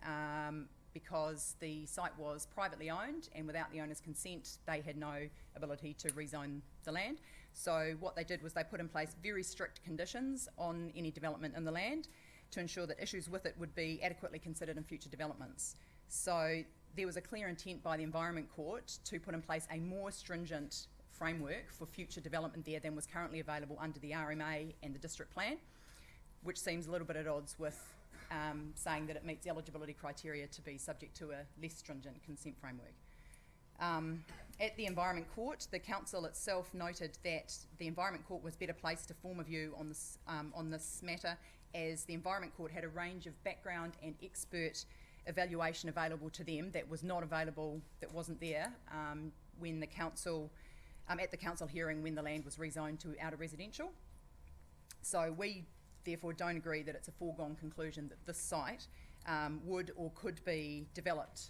because the site was privately owned, and without the owner's consent they had no ability to rezone the land. So what they did was they put in place very strict conditions on any development in the land to ensure that issues with it would be adequately considered in future developments. So there was a clear intent by the Environment Court to put in place a more stringent framework for future development there than was currently available under the RMA and the district plan, which seems a little bit at odds with saying that it meets eligibility criteria to be subject to a less stringent consent framework. At the Environment Court, the council itself noted that the Environment Court was better placed to form a view on this matter, as the Environment Court had a range of background and expert evaluation available to them that was not available, that wasn't there when the council, at the council hearing when the land was rezoned to outer residential. So we therefore don't agree that it's a foregone conclusion that this site would or could be developed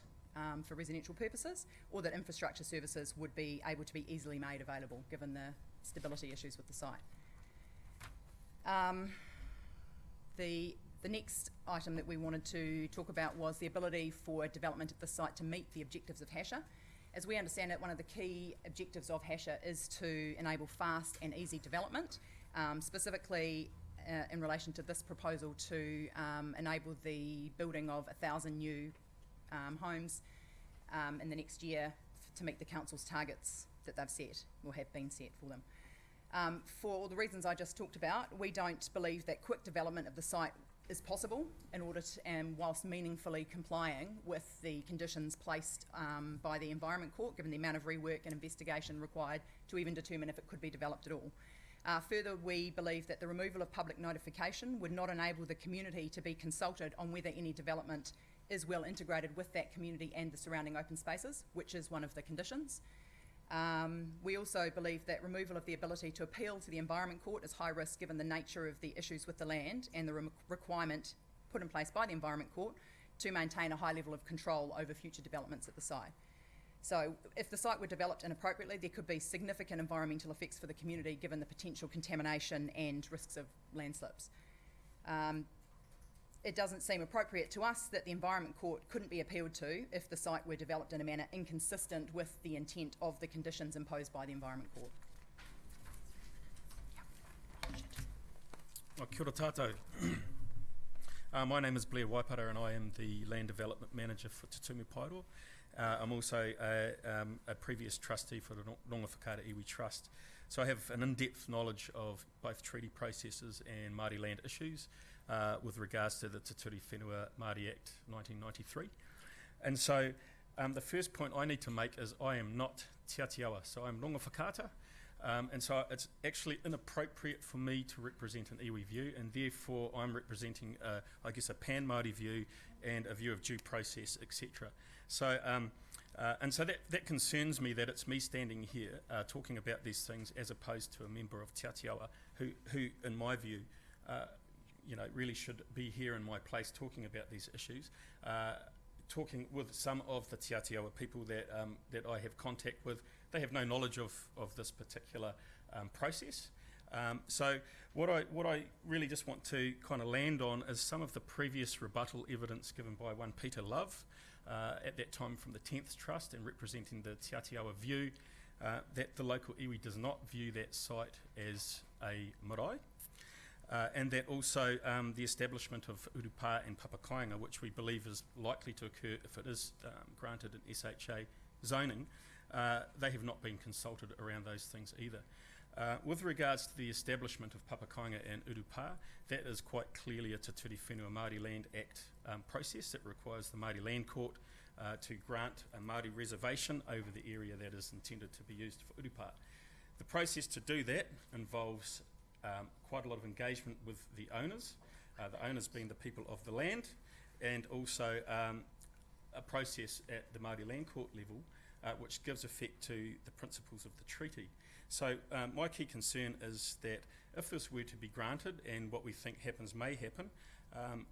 for residential purposes, or that infrastructure services would be able to be easily made available given the stability issues with the site. The next item that we wanted to talk about was the ability for development at the site to meet the objectives of HASHA. As we understand it, one of the key objectives of HASHA is to enable fast and easy development, specifically in relation to this proposal to enable the building of 1,000 new homes in the next year to meet the council's targets that they've set or have been set for them. For all the reasons I just talked about, we don't believe that quick development of the site is possible in order to, whilst meaningfully complying with the conditions placed by the Environment Court, given the amount of rework and investigation required to even determine if it could be developed at all. Further, we believe that the removal of public notification would not enable the community to be consulted on whether any development is well integrated with that community and the surrounding open spaces, which is one of the conditions. We also believe that removal of the ability to appeal to the Environment Court is high risk given the nature of the issues with the land and the requirement put in place by the Environment Court to maintain a high level of control over future developments at the site. So if the site were developed inappropriately, there could be significant environmental effects for the community given the potential contamination and risks of landslips. It doesn't seem appropriate to us that the Environment Court couldn't be appealed to if the site were developed in a manner inconsistent with the intent of the conditions imposed by the Environment Court. Kia ora tātou. My name is Blair Waipara and I am the Land Development Manager for Te Tumu Paeroa. I'm also a previous trustee for the Ronga Whakaara Iwi Trust. So I have an in-depth knowledge of both treaty processes and Māori land issues with regards to the Te Ture Whenua Māori Act 1993. And so the first point I need to make is I am not Te Atiawa, so I'm Ronga Whakaata. And so it's actually inappropriate for me to represent an iwi view, and therefore I'm representing, I guess, a pan-Māori view and a view of due process, etc. So, and so that concerns me that it's me standing here talking about these things as opposed to a member of Te Atiawa who in my view, really should be here in my place talking about these issues, talking with some of the Te Atiawa people that I have contact with. They have no knowledge of this particular process. So what I really just want to kind of land on is some of the previous rebuttal evidence given by one Peter Love, at that time from the 10th Trust and representing the Te Atiawa view, that the local iwi does not view that site as a marae. And that also the establishment of urupā and papakainga, which we believe is likely to occur if it is granted an SHA zoning, they have not been consulted around those things either. With regards to the establishment of papakainga and urupā, that is quite clearly a Te Ture Whenua Māori Land Act process that requires the Māori Land Court to grant a Māori reservation over the area that is intended to be used for urupa. The process to do that involves quite a lot of engagement with the owners being the people of the land, and also a process at the Māori Land Court level which gives effect to the principles of the treaty. So my key concern is that if this were to be granted, and what we think may happen,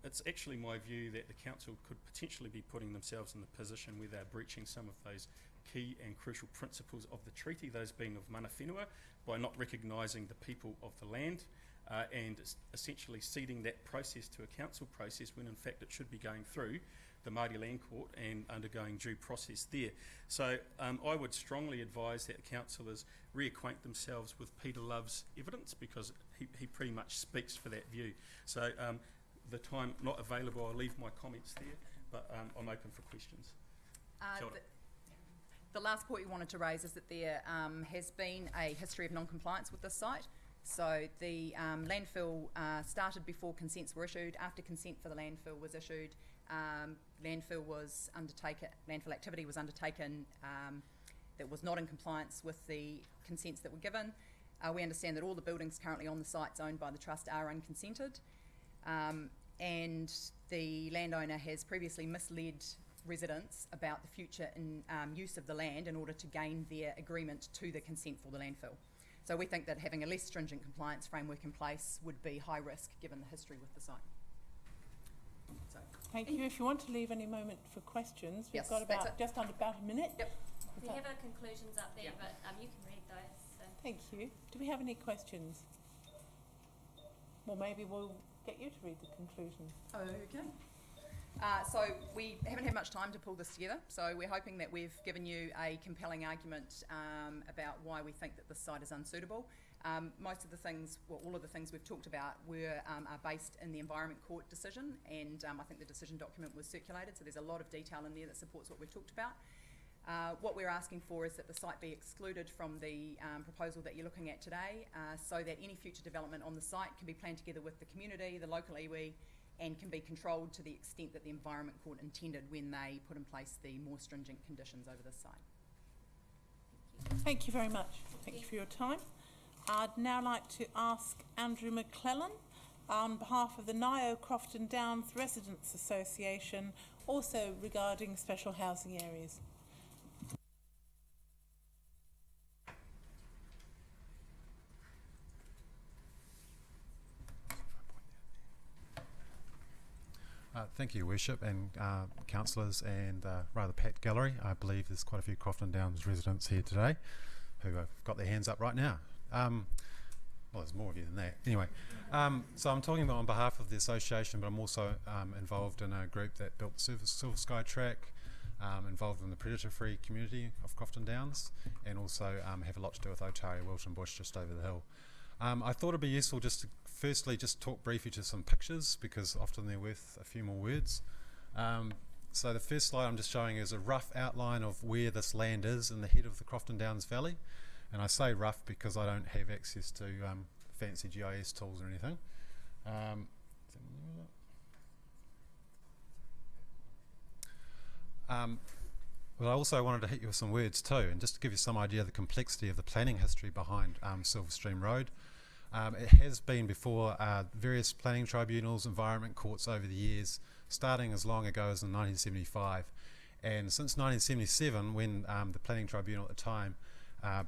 it's actually my view that the council could potentially be putting themselves in the position where they're breaching some of those key and crucial principles of the treaty, those being of mana whenua, by not recognising the people of the land and essentially ceding that process to a council process when in fact it should be going through the Māori Land Court and undergoing due process there. So I would strongly advise that councillors reacquaint themselves with Peter Love's evidence, because he pretty much speaks for that view. So the time not available, I'll leave my comments there, but I'm open for questions. The last point we wanted to raise is that there has been a history of non-compliance with this site. So the landfill started before consents were issued. After consent for the landfill was issued, landfill activity was undertaken that was not in compliance with the consents that were given. We understand that all the buildings currently on the sites owned by the Trust are unconsented, and the landowner has previously misled residents about the future use of the land in order to gain their agreement to the consent for the landfill. So we think that having a less stringent compliance framework in place would be high risk given the history with the site. So. Thank you. If you want to leave any moment for questions, we've Yes, got just under about a minute. Yep. We have our conclusions up there, but you can read those. So. Thank you. Do we have any questions? Well, maybe we'll get you to read the conclusions. Okay. So we haven't had much time to pull this together, so we're hoping that we've given you a compelling argument about why we think that this site is unsuitable. Most of the things, all of the things we've talked about are based in the Environment Court decision, and I think the decision document was circulated, so there's a lot of detail in there that supports what we've talked about. What we're asking for is that the site be excluded from the proposal that you're looking at today, so that any future development on the site can be planned together with the community, the local iwi, and can be controlled to the extent that the Environment Court intended when they put in place the more stringent conditions over this site. Thank you very much. Thank you for your time. I'd now like to ask Andrew McClellan, on behalf of the NIO Crofton Downs Residents Association, also regarding special housing areas. Thank you, Worship, and councillors, and rather packed gallery. I believe there's quite a few Crofton Downs residents here today who have got their hands up right now. Well, there's more of you than that. Anyway, so I'm talking on behalf of the association, but I'm also involved in a group that built the Silver Sky Track, involved in the predator-free community of Crofton Downs, and also have a lot to do with Otaria Wilton Bush just over the hill. I thought it'd be useful just to firstly just talk briefly to some pictures, because often they're worth a few more words. So the first slide I'm just showing is a rough outline of where this land is in the head of the Crofton Downs Valley. And I say rough because I don't have access to fancy GIS tools or anything. But I also wanted to hit you with some words too, and just to give you some idea of the complexity of the planning history behind Silver Stream Road. It has been before various planning tribunals, environment courts over the years, starting as long ago as in 1975. And since 1977, when the planning tribunal at the time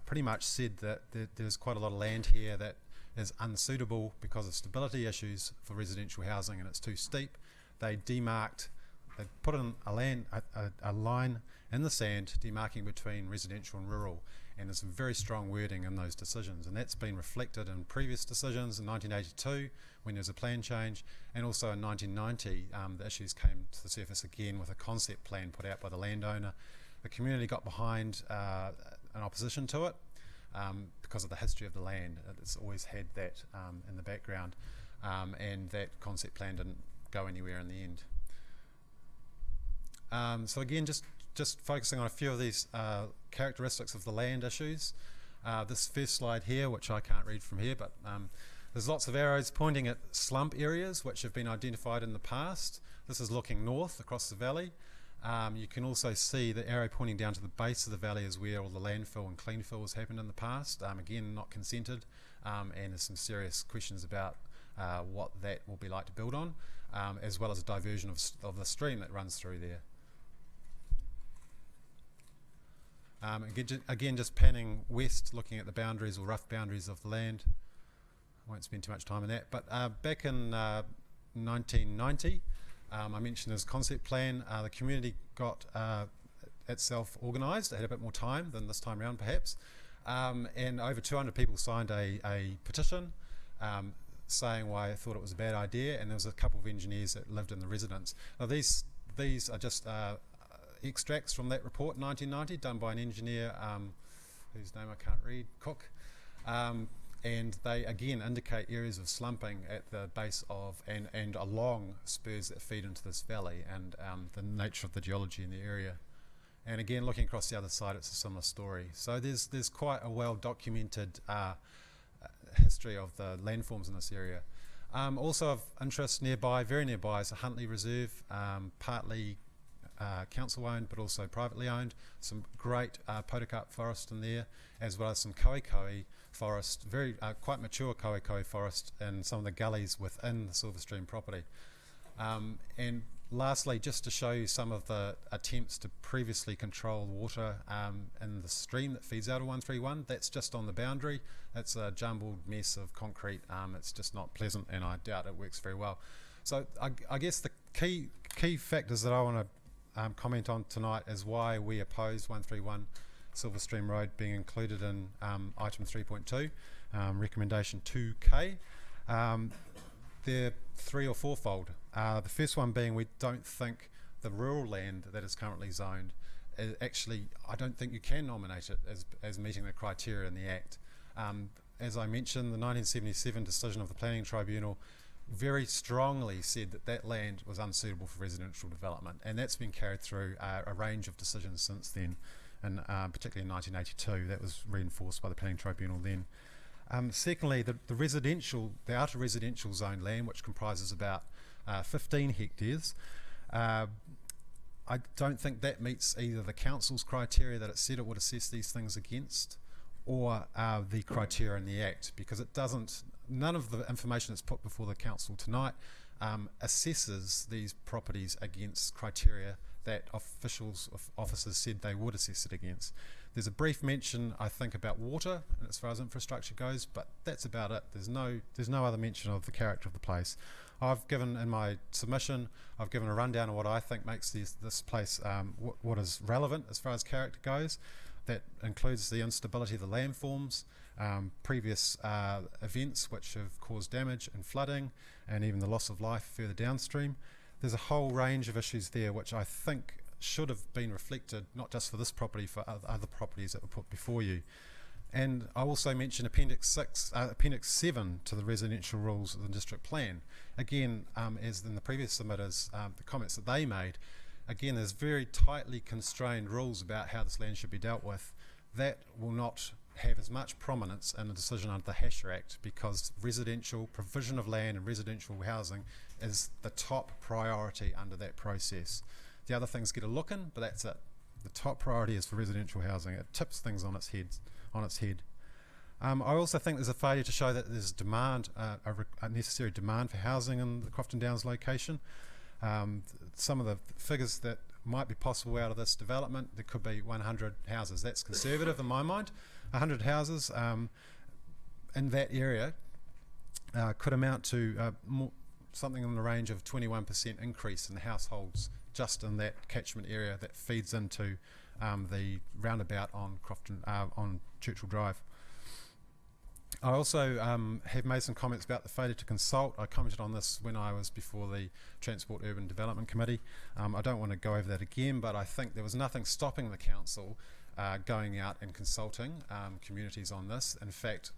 pretty much said that there's quite a lot of land here that is unsuitable because of stability issues for residential housing and it's too steep, they demarked, they put in a line in the sand demarking between residential and rural, and there's some very strong wording in those decisions, and that's been reflected in previous decisions in 1982 when there was a plan change, and also in 1990 the issues came to the surface again with a concept plan put out by the landowner. The community got behind an opposition to it because of the history of the land. It's always had that in the background, and that concept plan didn't go anywhere in the end. So again, just focusing on a few of these characteristics of the land issues. This first slide here, which I can't read from here, but there's lots of arrows pointing at slump areas which have been identified in the past. This is looking north across the valley. You can also see the arrow pointing down to the base of the valley is where all the landfill and clean fill has happened in the past. Again, not consented, and there's some serious questions about what that will be like to build on, as well as a diversion of the stream that runs through there. Again, just panning west, looking at the boundaries or rough boundaries of the land. I won't spend too much time on that, but back in 1990, I mentioned this concept plan. The community got itself organised. It had a bit more time than this time around, perhaps, and over 200 people signed a petition saying why I thought it was a bad idea, and there was a couple of engineers that lived in the residence. Now these are just extracts from that report in 1990, done by an engineer whose name I can't read, Cook. And they again indicate areas of slumping at the base of and along spurs that feed into this valley, and the nature of the geology in the area. And again, looking across the other side, it's a similar story. So there's quite a well documented history of the landforms in this area. Also of interest nearby, very nearby, is a Huntly Reserve, partly council owned but also privately owned. Some great podocarp forest in there, as well as some koe forest, very quite mature koe forest in some of the gullies within the Silverstream property. And lastly, just to show you some of the attempts to previously control water in the stream that feeds out of 131, that's just on the boundary. It's a jumbled mess of concrete. It's just not pleasant, and I doubt it works very well. So I guess the key factors that I want to comment on tonight is why we oppose 131 Silverstream Road being included in item 3.2, recommendation 2K. They're three or fourfold. The first one being we don't think the rural land that is currently zoned, actually, I don't think you can nominate it as meeting the criteria in the Act. As I mentioned, the 1977 decision of the Planning Tribunal very strongly said that that land was unsuitable for residential development, and that's been carried through a range of decisions since then, and particularly in 1982. That was reinforced by the Planning Tribunal then. Secondly, the outer residential zone land, which comprises about 15 hectares, I don't think that meets either the council's criteria that it said it would assess these things against, or the criteria in the Act, because it doesn't. None of the information that's put before the council tonight assesses these properties against criteria that officers said they would assess it against. There's a brief mention, I think, about water as far as infrastructure goes, but that's about it. There's no other mention of the character of the place. I've given, in my submission, I've given a rundown of what I think makes this place what is relevant as far as character goes. That includes the instability of the landforms, previous events which have caused damage and flooding, and even the loss of life further downstream. There's a whole range of issues there which I think should have been reflected, not just for this property, for other properties that were put before you. And I also mentioned Appendix 7 to the residential rules of the district plan. Again, as in the previous submitters, the comments that they made, again, there's very tightly constrained rules about how this land should be dealt with. That will not have as much prominence in a decision under the Hasher Act, because residential provision of land and residential housing is the top priority under that process. The other things get a look in, but that's it. The top priority is for residential housing. It tips things on its head. I also think there's a failure to show that there's demand, a necessary demand for housing in the Crofton Downs location. Some of the figures that might be possible out of this development, there could be 100 houses. That's conservative in my mind. 100 houses in that area could amount to something in the range of 21% increase in the households just in that catchment area that feeds into the roundabout on on Churchill Drive. I also have made some comments about the failure to consult. I commented on this when I was before the Transport Urban Development Committee. I don't want to go over that again, but I think there was nothing stopping the council going out and consulting communities on this. In fact,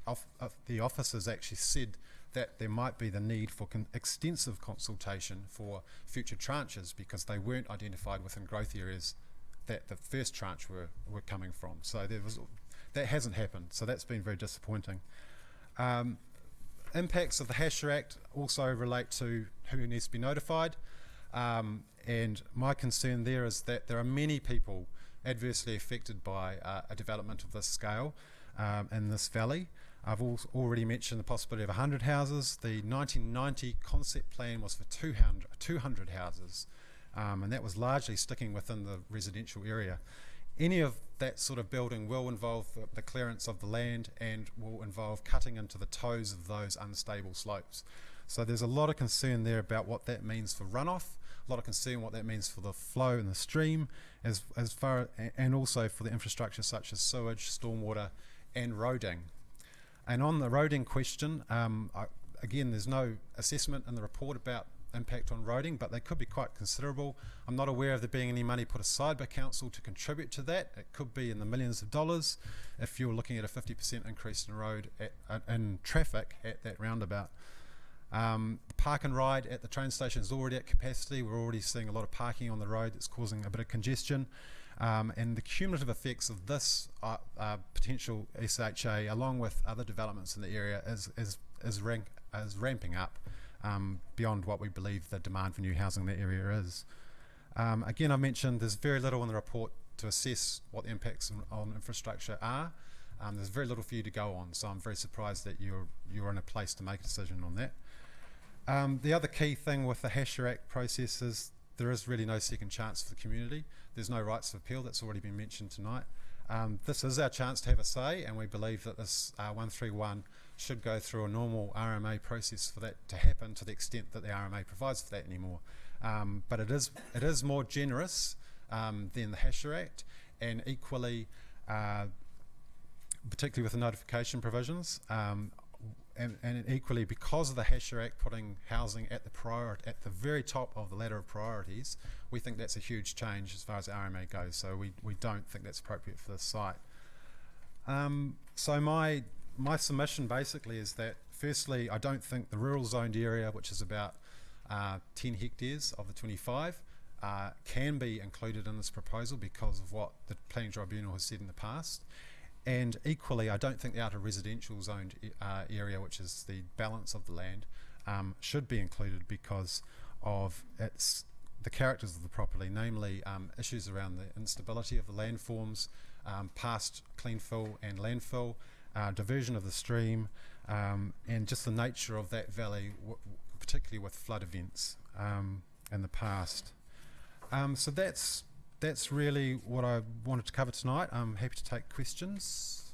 the officers actually said that there might be the need for extensive consultation for future tranches, because they weren't identified within growth areas that the first tranche were coming from. So that hasn't happened, so that's been very disappointing. Impacts of the Hasher Act also relate to who needs to be notified, and my concern there is that there are many people adversely affected by a development of this scale in this valley. I've already mentioned the possibility of 100 houses. The 1990 concept plan was for 200 houses, and that was largely sticking within the residential area. Any of that sort of building will involve the clearance of the land and will involve cutting into the toes of those unstable slopes. So there's a lot of concern there about what that means for runoff, a lot of concern what that means for the flow in the stream, and also for the infrastructure such as sewage, stormwater, and roading. And on the roading question, again, there's no assessment in the report about impact on roading, but they could be quite considerable. I'm not aware of there being any money put aside by council to contribute to that. It could be in the millions of dollars if you're looking at a 50% increase in traffic at that roundabout. The park and ride at the train station is already at capacity. We're already seeing a lot of parking on the road that's causing a bit of congestion. And the cumulative effects of this potential SHA, along with other developments in the area, is ramping up beyond what we believe the demand for new housing in that area is. Again, I mentioned there's very little in the report to assess what the impacts on infrastructure are. There's very little for you to go on, so I'm very surprised that you're in a place to make a decision on that. The other key thing with the HASHA Act process is there is really no second chance for the community. There's no rights of appeal. That's already been mentioned tonight. This is our chance to have a say, and we believe that this 131 should go through a normal RMA process for that to happen, to the extent that the RMA provides for that anymore. But it is more generous than the HASHA Act, and equally, particularly with the notification provisions, and equally because of the HASHA Act putting housing at the very top of the ladder of priorities, we think that's a huge change as far as RMA goes. So we don't think that's appropriate for this site. So my submission basically is that, firstly, I don't think the rural zoned area, which is about 10 hectares of the 25, can be included in this proposal because of what the Planning Tribunal has said in the past. And equally, I don't think the outer residential zoned area, which is the balance of the land, should be included because of the characters of the property, namely issues around the instability of the landforms, past clean fill and landfill, diversion of the stream, and just the nature of that valley, particularly with flood events in the past. So that's really what I wanted to cover tonight. I'm happy to take questions.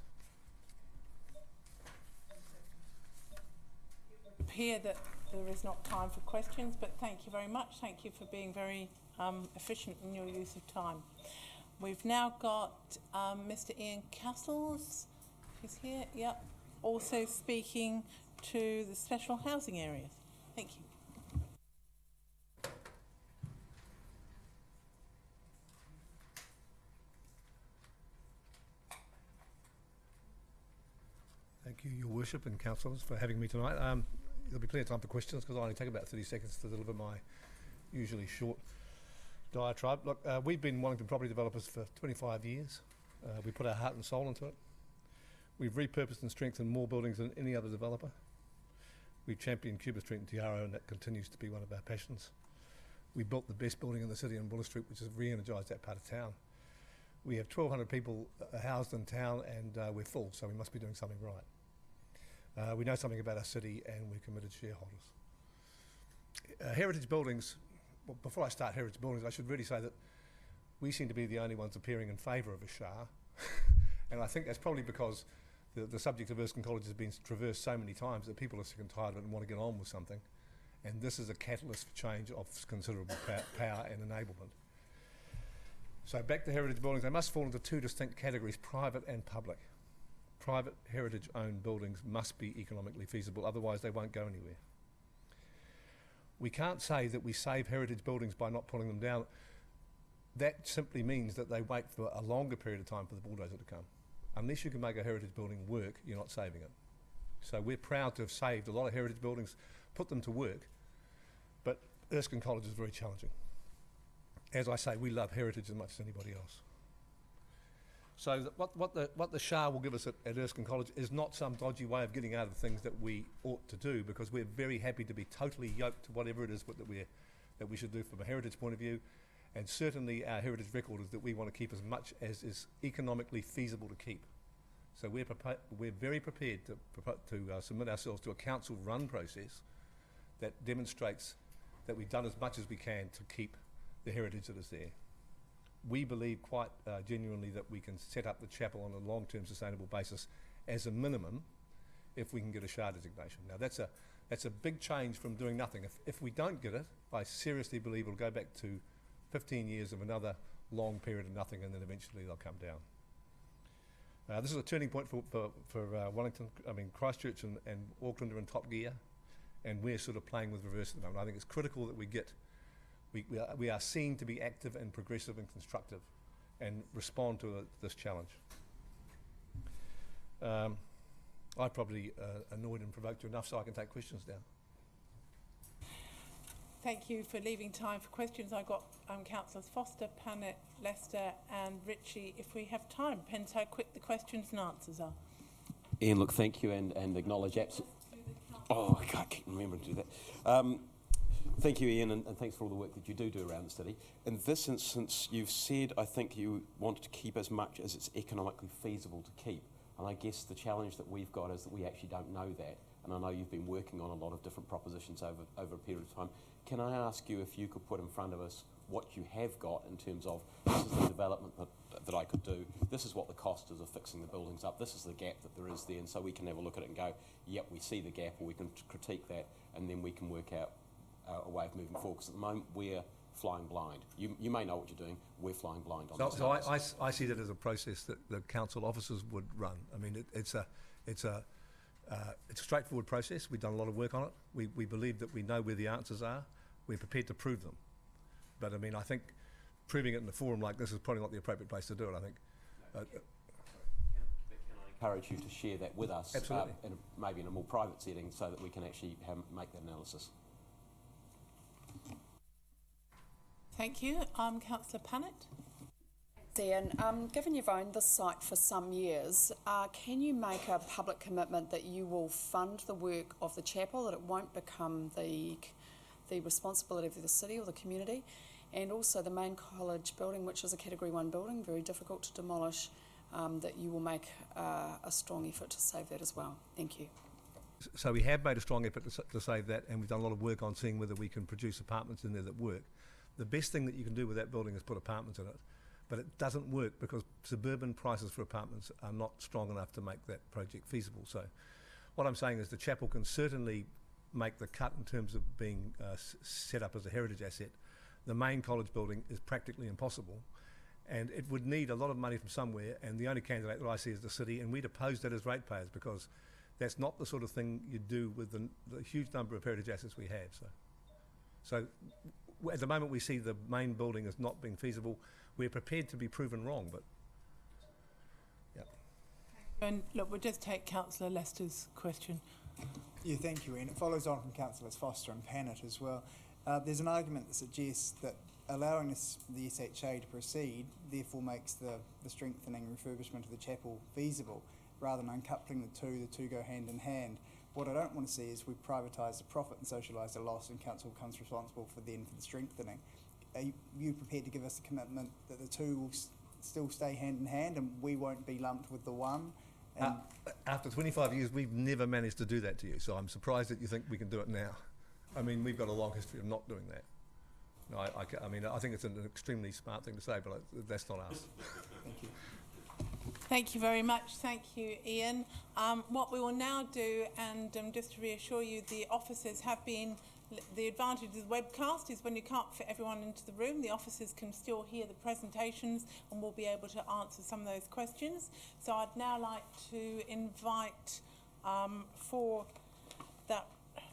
It appears that there is not time for questions, but thank you very much. Thank you for being very efficient in your use of time. We've now got Mr. Ian Castles, who's here, yep, also speaking to the special housing areas. Thank you. Thank you, Your Worship and councillors, for having me tonight. There'll be plenty of time for questions because I only take about 30 seconds to deliver my usually short diatribe. Look, we've been Wellington property developers for 25 years. We put our heart and soul into it. We've repurposed and strengthened more buildings than any other developer. We've championed Cuba Street and Tiaro, and that continues to be one of our passions. We built the best building in the city on Buller Street, which has re-energised that part of town. We have 1,200 people housed in town, and we're full, so we must be doing something right. We know something about our city, and we're committed shareholders. Heritage buildings, well, before I start heritage buildings, I should really say that we seem to be the only ones appearing in favour of a SHA, and I think that's probably because the subject of Erskine College has been traversed so many times that people are sick and tired of it and want to get on with something, and this is a catalyst for change of considerable power and enablement. So back to heritage buildings, they must fall into two distinct categories, private and public. Private heritage-owned buildings must be economically feasible, otherwise they won't go anywhere. We can't say that we save heritage buildings by not pulling them down. That simply means that they wait for a longer period of time for the bulldozer to come. Unless you can make a heritage building work, you're not saving it. So we're proud to have saved a lot of heritage buildings, put them to work, but Erskine College is very challenging. As I say, we love heritage as much as anybody else. So what the SHA will give us at Erskine College is not some dodgy way of getting out of things that we ought to do, because we're very happy to be totally yoked to whatever it is that we should do from a heritage point of view, and certainly our heritage record is that we want to keep as much as is economically feasible to keep. So we're very prepared to submit ourselves to a council-run process that demonstrates that we've done as much as we can to keep the heritage that is there. We believe quite genuinely that we can set up the chapel on a long-term sustainable basis as a minimum if we can get a SHA designation. Now that's a big change from doing nothing. If we don't get it, I seriously believe we'll go back to 15 years of another long period of nothing, and then eventually they'll come down. This is a turning point for Wellington. I mean, Christchurch and Auckland are in top gear, and we're sort of playing with reverse at the moment. I think it's critical that we are seen to be active and progressive and constructive and respond to this challenge. I've probably annoyed and provoked you enough so I can take questions now. Thank you for leaving time for questions. I got Councillors Foster, Pannett, Lester and Ritchie. If we have time, depends how quick the questions and answers are. Ian, look, thank you and acknowledge Oh, I can't remember to do that. Thank you, Ian, and thanks for all the work that you do around the city. In this instance, you've said, I think you want to keep as much as it's economically feasible to keep. And I guess the challenge that we've got is that we actually don't know that. And I know you've been working on a lot of different propositions over a period of time. Can I ask you if you could put in front of us what you have got in terms of, this is the development that I could do, this is what the cost is of fixing the buildings up, this is the gap that there is there, and so we can have a look at it and go, yep, we see the gap, or we can critique that, and then we can work out a way of moving forward. Because at the moment, we're flying blind. You may know what you're doing, we're flying blind on this. So I see that as a process that the council officers would run. I mean, it's a straightforward process. We've done a lot of work on it. We believe that we know where the answers are. We're prepared to prove them. But I mean, I think proving it in a forum like this is probably not the appropriate place to do it, I think. Can I encourage you to share that with us? Absolutely. Maybe in a more private setting so that we can actually make that analysis. Thank you. Councillor Pannett. Ian, given you've owned this site for some years, can you make a public commitment that you will fund the work of the chapel, that it won't become the responsibility of the city or the community, and also the main college building, which is a Category 1 building, very difficult to demolish, that you will make a strong effort to save that as well? Thank you. So we have made a strong effort to save that, and we've done a lot of work on seeing whether we can produce apartments in there that work. The best thing that you can do with that building is put apartments in it, but it doesn't work because suburban prices for apartments are not strong enough to make that project feasible. So what I'm saying is the chapel can certainly make the cut in terms of being set up as a heritage asset. The main college building is practically impossible, and it would need a lot of money from somewhere, and the only candidate that I see is the city, and we'd oppose that as ratepayers because that's not the sort of thing you do with the huge number of heritage assets we have. So at the moment we see the main building as not being feasible. We're prepared to be proven wrong, but yeah. And look, we'll just take Councillor Lester's question. Yeah, thank you, Ian. It follows on from Councillors Foster and Pannett as well. There's an argument that suggests that allowing the SHA to proceed therefore makes the strengthening refurbishment of the chapel feasible, rather than uncoupling the two go hand in hand. What I don't want to see is we privatise the profit and socialise the loss, and council becomes responsible for the strengthening. Are you prepared to give us a commitment that the two will still stay hand in hand and we won't be lumped with the one? After 25 years, we've never managed to do that to you, so I'm surprised that you think we can do it now. I mean, we've got a long history of not doing that. No, I mean, I think it's an extremely smart thing to say, but that's not us. Thank you. Thank you very much. Thank you, Ian. What we will now do, and just to reassure you, the officers have been, the advantage of the webcast is when you can't fit everyone into the room, the officers can still hear the presentations and will be able to answer some of those questions. So I'd now like to invite for that,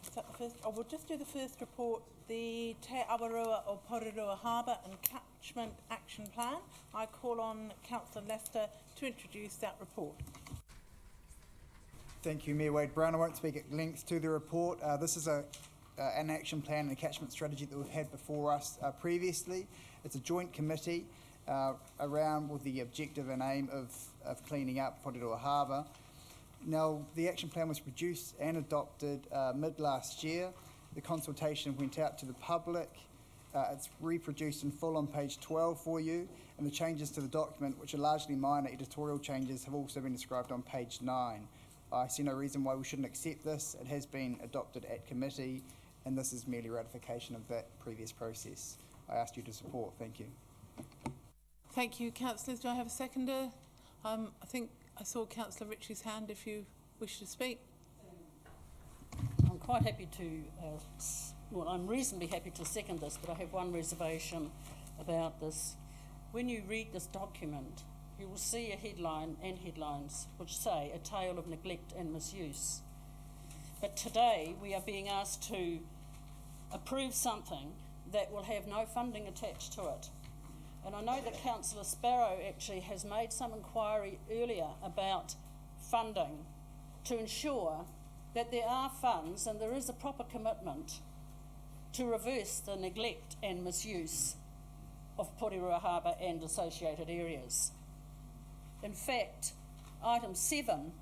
is that the first? Oh, we'll just do the first report, the Te Awarua o Porirua Harbour and Catchment Action Plan. I call on Councillor Lester to introduce that report. Thank you, Mayor Wade Brown. I won't speak at length to the report. This is an action plan and a catchment strategy that we've had before us previously. It's a joint committee around with the objective and aim of cleaning up Porirua Harbour. Now, the action plan was produced and adopted mid last year. The consultation went out to the public It's reproduced in full on page 12 for you, and the changes to the document, which are largely minor editorial changes, have also been described on page 9. I see no reason why we shouldn't accept this. It has been adopted at committee, and this is merely ratification of that previous process. I ask you to support. Thank you. Thank you, councillors. Do I have a seconder? I think I saw Councillor Ritchie's hand if you wish to speak. I'm quite happy to, well, I'm reasonably happy to second this, but I have one reservation about this. When you read this document, you will see a headline and headlines which say a tale of neglect and misuse. But today we are being asked to approve something that will have no funding attached to it. And I know that Councillor Sparrow actually has made some inquiry earlier about funding to ensure that there are funds and there is a proper commitment to reverse the neglect and misuse of Porirua Harbour and associated areas. In fact, item 7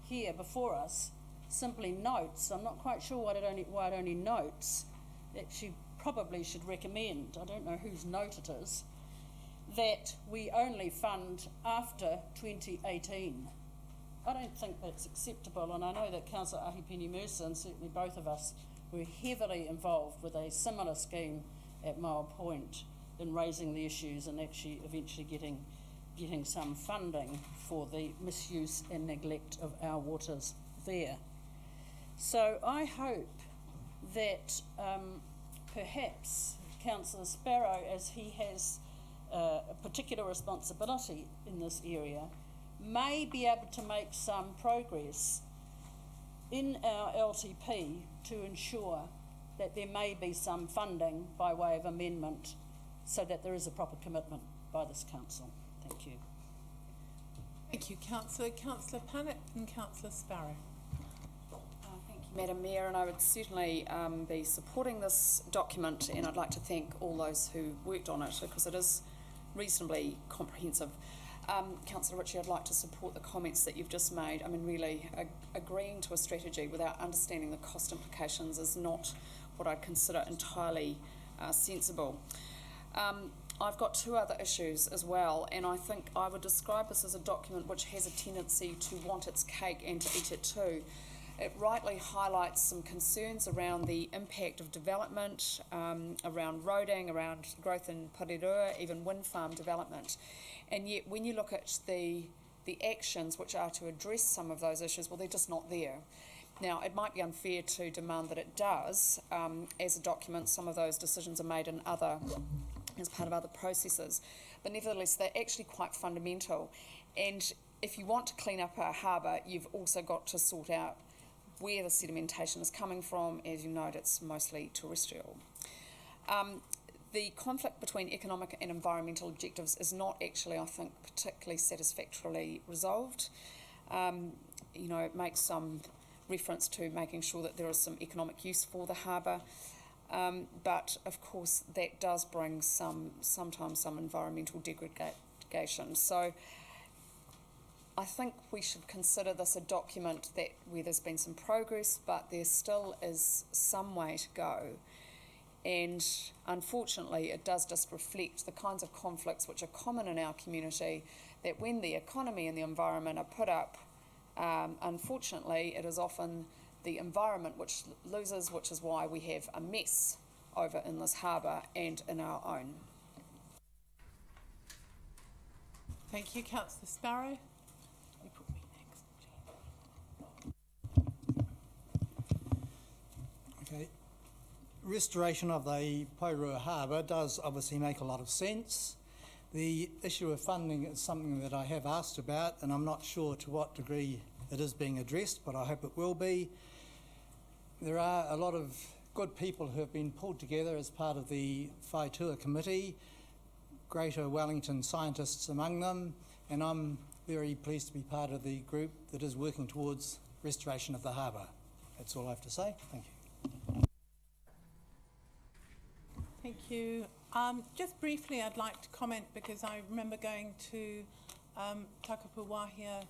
here before us simply notes, I'm not quite sure why it only notes, that she probably should recommend, I don't know whose note it is, that we only fund after 2018. I don't think that's acceptable, and I know that Councillor Ahipene-Mercer and certainly both of us were heavily involved with a similar scheme at Mile Point in raising the issues and actually eventually getting some funding for the misuse and neglect of our waters there. So I hope that perhaps Councillor Sparrow, as he has a particular responsibility in this area, may be able to make some progress in our LTP to ensure that there may be some funding by way of amendment so that there is a proper commitment by this council. Thank you. Thank you, Councillor. Councillor Pannett and Councillor Sparrow. Thank you, Madam Mayor, and I would certainly be supporting this document, and I'd like to thank all those who worked on it because it is reasonably comprehensive. Councillor Ritchie, I'd like to support the comments that you've just made. I mean, really, agreeing to a strategy without understanding the cost implications is not what I'd consider entirely sensible. I've got two other issues as well, and I think I would describe this as a document which has a tendency to want its cake and to eat it too. It rightly highlights some concerns around the impact of development, around roading, around growth in Porirua, even wind farm development. And yet when you look at the actions which are to address some of those issues, well, they're just not there. Now, it might be unfair to demand that it does. As a document, some of those decisions are made in as part of other processes. But nevertheless, they're actually quite fundamental. And if you want to clean up our harbour, you've also got to sort out where the sedimentation is coming from. As you note, it's mostly terrestrial. The conflict between economic and environmental objectives is not actually, I think, particularly satisfactorily resolved. You know, it makes some reference to making sure that there is some economic use for the harbour, but of course that does bring sometimes some environmental degradation. So I think we should consider this a document where there's been some progress, but there still is some way to go. And unfortunately, it does just reflect the kinds of conflicts which are common in our community, that when the economy and the environment are put up, unfortunately, it is often the environment which loses, which is why we have a mess over in this harbour and in our own. Thank you, Councillor Sparrow. Okay. Restoration of the Porirua Harbour does obviously make a lot of sense. The issue of funding is something that I have asked about, and I'm not sure to what degree it is being addressed, but I hope it will be. There are a lot of good people who have been pulled together as part of the Whaitua Committee, Greater Wellington scientists among them, and I'm very pleased to be part of the group that is working towards restoration of the harbour. That's all I have to say. Thank you. Thank you. Just briefly, I'd like to comment because I remember going to Takapu Valley a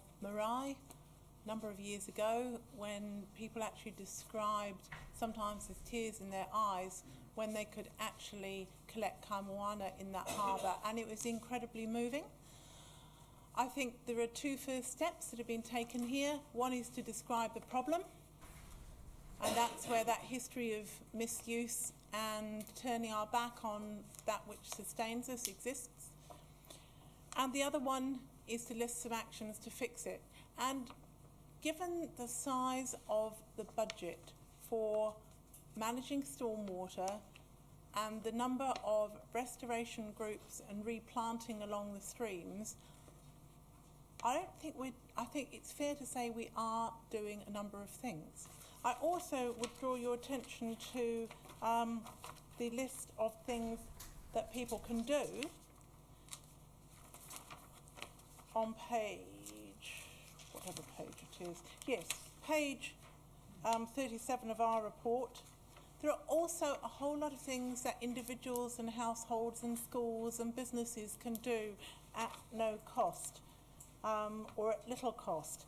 number of years ago when people actually described, sometimes with tears in their eyes, when they could actually collect kaimoana in that harbour, and it was incredibly moving. I think there are two first steps that have been taken here. One is to describe the problem, and that's where that history of misuse and turning our back on that which sustains us exists. And the other one is to list some actions to fix it. And given the size of the budget for managing stormwater and the number of restoration groups and replanting along the streams, I think it's fair to say we are doing a number of things. I also would draw your attention to the list of things that people can do on page, whatever page it is, yes, page 37 of our report. There are also a whole lot of things that individuals and households and schools and businesses can do at no cost. Or at little cost.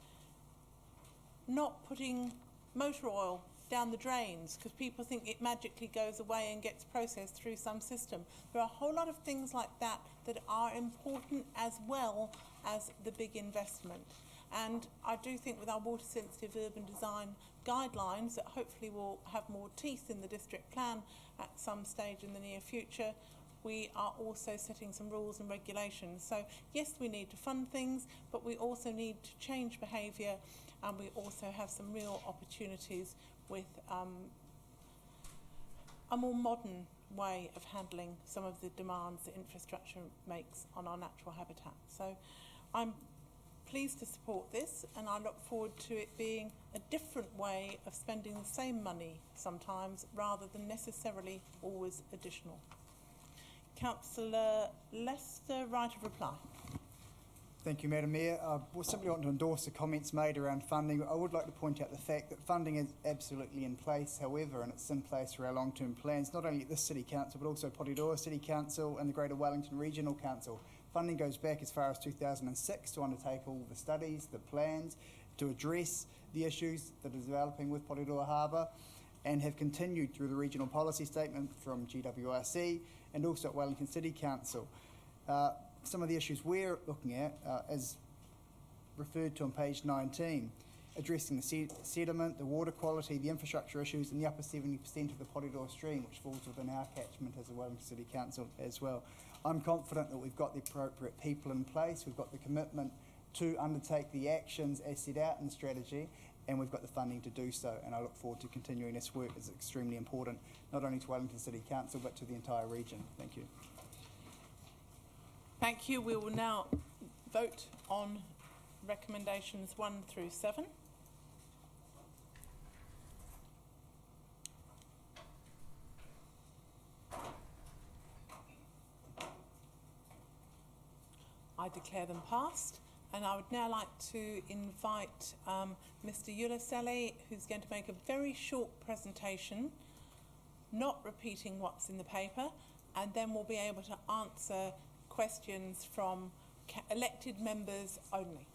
Not putting motor oil down the drains because people think it magically goes away and gets processed through some system. There are a whole lot of things like that that are important as well as the big investment. And I do think with our water sensitive urban design guidelines that hopefully will have more teeth in the district plan at some stage in the near future, we are also setting some rules and regulations. So yes, we need to fund things, but we also need to change behaviour, and we also have some real opportunities with a more modern way of handling some of the demands that infrastructure makes on our natural habitat. So I'm pleased to support this, and I look forward to it being a different way of spending the same money sometimes rather than necessarily always additional. Councillor Lester, right of reply. Thank you, Madam Mayor. I simply want to endorse the comments made around funding. I would like to point out the fact that funding is absolutely in place, however, and it's in place for our long-term plans, not only at this City Council, but also Porirua City Council and the Greater Wellington Regional Council. Funding goes back as far as 2006 to undertake all the studies, the plans, to address the issues that are developing with Porirua Harbour, and have continued through the regional policy statement from GWRC and also at Wellington City Council. Some of the issues we're looking at is referred to on page 19, addressing the sediment, the water quality, the infrastructure issues, and the upper 70% of the Porirua stream, which falls within our catchment as a Wellington City Council as well. I'm confident that we've got the appropriate people in place, we've got the commitment to undertake the actions as set out in the strategy, and we've got the funding to do so, and I look forward to continuing this work. It's extremely important, not only to Wellington City Council, but to the entire region. Thank you. Thank you. We will now vote on recommendations 1 through 7. I declare them passed. And I would now like to invite Mr. Ulasele, who's going to make a very short presentation, not repeating what's in the paper, and then we'll be able to answer questions from elected members only.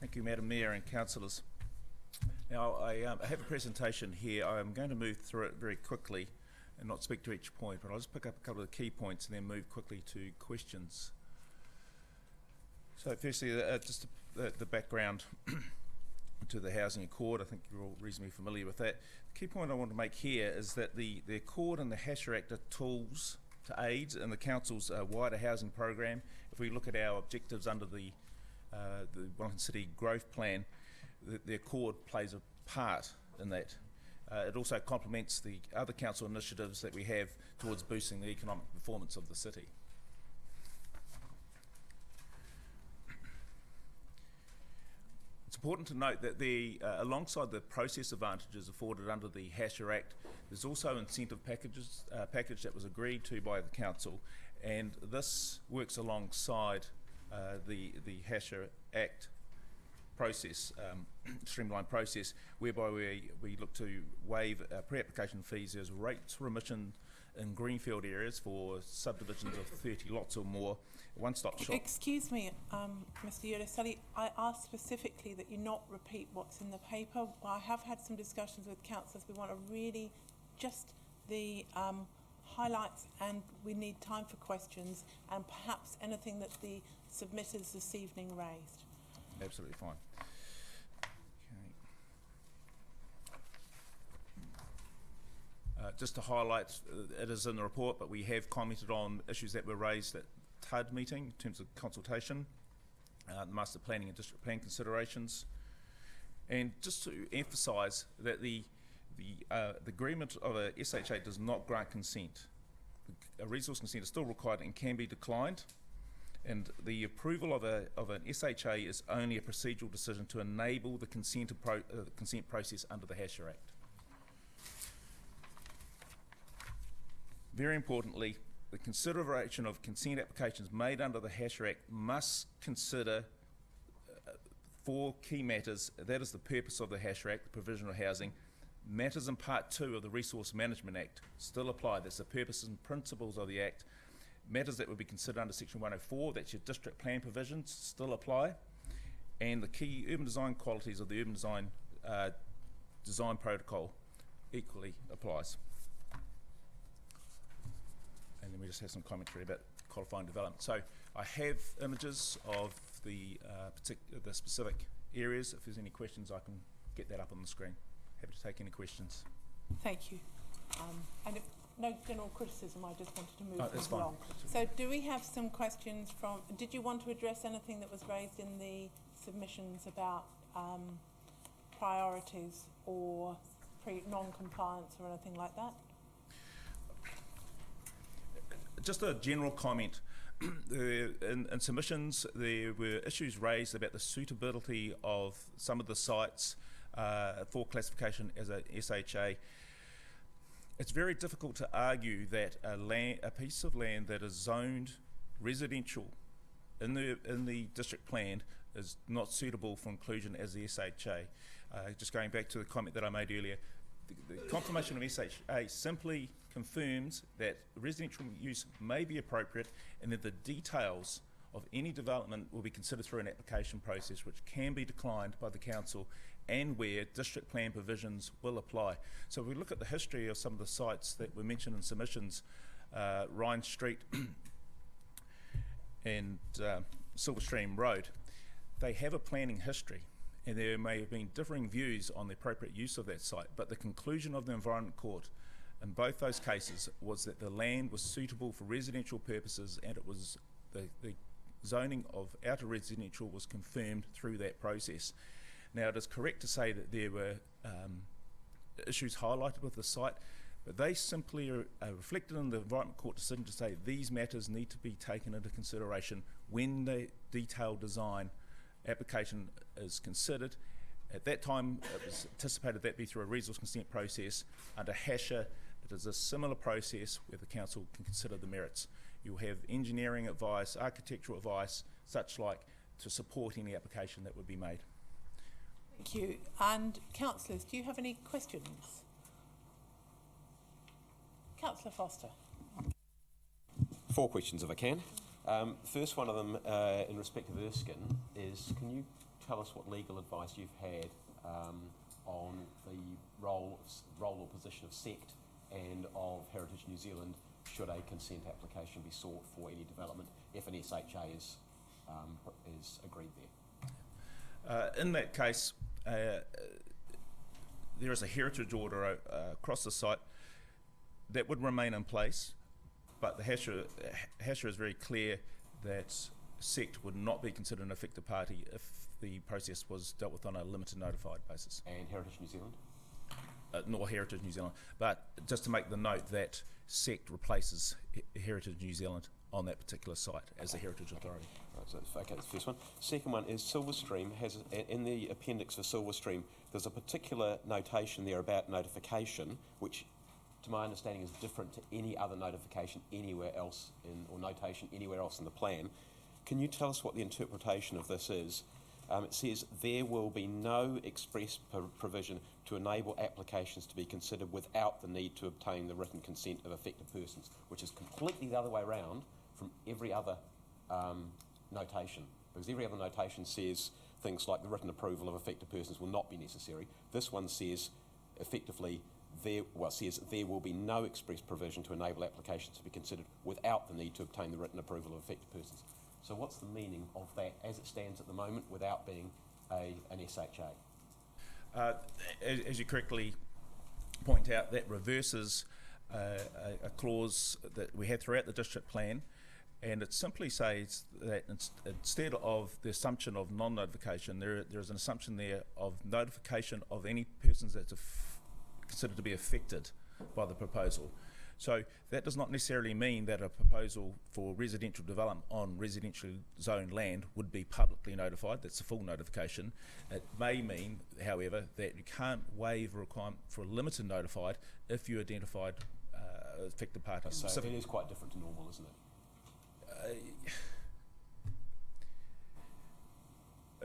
Thank you, Madam Mayor and councillors. Now, I have a presentation here. I'm going to move through it very quickly and not speak to each point, but I'll just pick up a couple of the key points and then move quickly to questions. So firstly, just the background to the Housing Accord. I think you're all reasonably familiar with that. The key point I want to make here is that the Accord and the HASHER Act are tools to aid in the Council's wider housing program. If we look at our objectives under the Wellington City Growth Plan, the Accord plays a part in that. It also complements the other council initiatives that we have towards boosting the economic performance of the city. It's important to note that alongside the process advantages afforded under the HASHER Act, there's also incentive package that was agreed to by the council, and this works alongside the HASHER Act process, streamlined process, whereby we look to waive pre-application fees as rates for emission in greenfield areas for subdivisions of 30 lots or more, one-stop shop. Excuse me, Mr. Urasali, I asked specifically that you not repeat what's in the paper. I have had some discussions with councillors. We want to really just the highlights, and we need time for questions and perhaps anything that the submitters this evening raised. Absolutely fine. Just to highlight, it is in the report, but we have commented on issues that were raised at TUD meeting in terms of consultation, master planning and district plan considerations, and just to emphasise that the agreement of a SHA does not grant consent. A resource consent is still required and can be declined, and the approval of an SHA is only a procedural decision to enable the consent process under the HASHER Act. Very importantly, the consideration of consent applications made under the HASHER Act must consider 4 key matters. That is the purpose of the HASHER Act, the provision of housing. Matters in Part 2 of the Resource Management Act still apply. That's the purposes and principles of the Act. Matters that would be considered under Section 104, that's your district plan provisions, still apply. And the key urban design qualities of the urban design design protocol equally applies. And then we just have some commentary about qualifying development. So I have images of the specific areas. If there's any questions, I can get that up on the screen. Happy to take any questions. Thank you. And if no general criticism, I just wanted to move that's things fine. along. So do we have some questions from, did you want to address anything that was raised in the submissions about priorities or non-compliance or anything like that? Just a general comment. In submissions, there were issues raised about the suitability of some of the sites for classification as a SHA. It's very difficult to argue that a piece of land that is zoned residential in the district plan is not suitable for inclusion as the SHA. Just going back to the comment that I made earlier, the confirmation of SHA simply confirms that residential use may be appropriate and that the details of any development will be considered through an application process which can be declined by the council and where district plan provisions will apply. So if we look at the history of some of the sites that were mentioned in submissions, Rhine Street and Silverstream Road, they have a planning history, and there may have been differing views on the appropriate use of that site, but the conclusion of the Environment Court in both those cases was that the land was suitable for residential purposes, and it was the zoning of outer residential was confirmed through that process. Now, it is correct to say that there were issues highlighted with the site, but they simply are reflected in the Environment Court decision to say these matters need to be taken into consideration when the detailed design application is considered. At that time, it was anticipated that be through a resource consent process. Under HASHER, it is a similar process where the council can consider the merits. You'll have engineering advice, architectural advice, such like, to support any application that would be made. Thank you. And councillors, do you have any questions? Councillor Foster. 4 questions if I can. First one of them, in respect of Erskine, is can you tell us what legal advice you've had on the role or position of SECT and of Heritage New Zealand should a consent application be sought for any development if an SHA is agreed there? In that case, there is a heritage order across the site that would remain in place, but the HASHER is very clear that SECT would not be considered an affected party if the process was dealt with on a limited notified basis. And Heritage New Zealand? nor Heritage New Zealand. But just to make the note that SECT replaces Heritage New Zealand on that particular site as the Heritage Authority. Right, so okay, that's the first one. Second one is Silverstream has, in the appendix for Silverstream, there's a particular notation there about notification, which to my understanding is different to any other notification anywhere else or notation anywhere else in the plan. Can you tell us what the interpretation of this is? It says there will be no express provision to enable applications to be considered without the need to obtain the written consent of affected persons, which is completely the other way around from every other notation, because every other notation says things like the written approval of affected persons will not be necessary. This one says effectively there will be no express provision to enable applications to be considered without the need to obtain the written approval of affected persons. So what's the meaning of that as it stands at the moment without being an SHA? As you correctly point out, that reverses a clause that we had throughout the district plan, and it simply says that instead of the assumption of non-notification, there is an assumption there of notification of any persons that's considered to be affected by the proposal. So that does not necessarily mean that a proposal for residential development on residential zone land would be publicly notified. That's a full notification. It may mean, however, that you can't waive a requirement for limited notified if you identified affected parties. So it is quite different to normal, isn't it?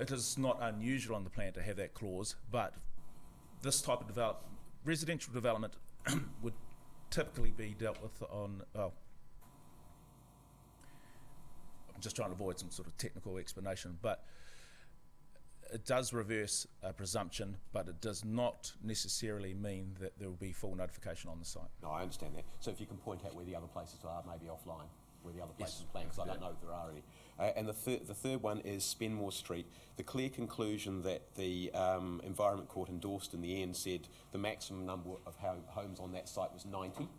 It is not unusual on the plan to have that clause, but this type of residential development would typically be dealt with on, I'm just trying to avoid some sort of technical explanation, but it does reverse a presumption, but it does not necessarily mean that there will be full notification on the site. No, I understand that. So if you can point out where the other places are, maybe offline, where the other places are playing, because I don't know if there are any. And the third one is Spenmore Street. The clear conclusion that the Environment Court endorsed in the end said the maximum number of homes on that site was 90.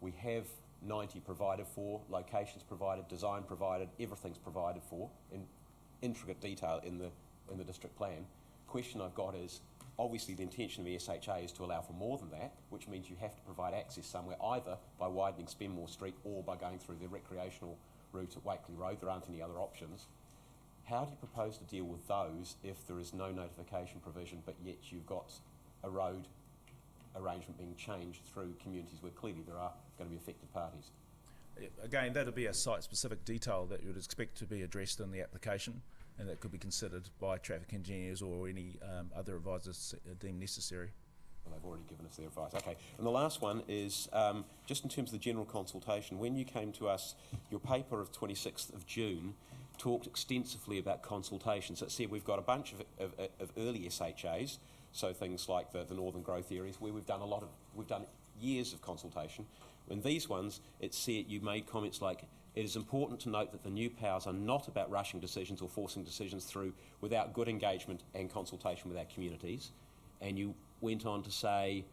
We have 90 provided for, locations provided, design provided, everything's provided for in intricate detail in the district plan. Question I've got is, obviously the intention of the SHA is to allow for more than that, which means you have to provide access somewhere, either by widening Spenmore Street or by going through the recreational route at Wakeley Road. There aren't any other options. How do you propose to deal with those if there is no notification provision, but yet you've got a road arrangement being changed through communities where clearly there are going to be affected parties? Again, that would be a site-specific detail that you would expect to be addressed in the application, and that could be considered by traffic engineers or any other advisors deemed necessary. Well, they've already given us their advice. Okay, and the last one is just in terms of the general consultation. When you came to us, your paper of 26th of June talked extensively about consultations. It said we've got a bunch of early SHAs, so things like the northern growth areas, where we've done years of consultation. In these ones, it said you made comments like, it is important to note that the new powers are not about rushing decisions or forcing decisions through without good engagement and consultation with our communities. And you went on to say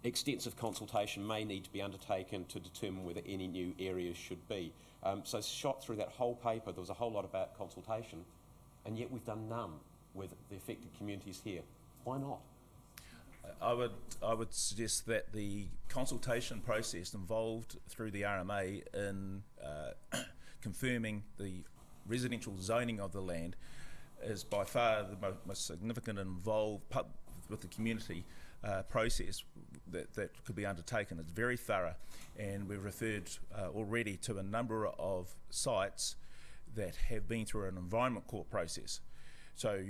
extensive consultation may need to be undertaken to determine whether any new areas should be. So shot through that whole paper, there was a whole lot about consultation, and yet we've done none with the affected communities here. Why not? I would suggest that the consultation process involved through the RMA in confirming the residential zoning of the land is by far the most significant and involved with the community process that could be undertaken. It's very thorough, and we've referred already to a number of sites that have been through an Environment Court process. So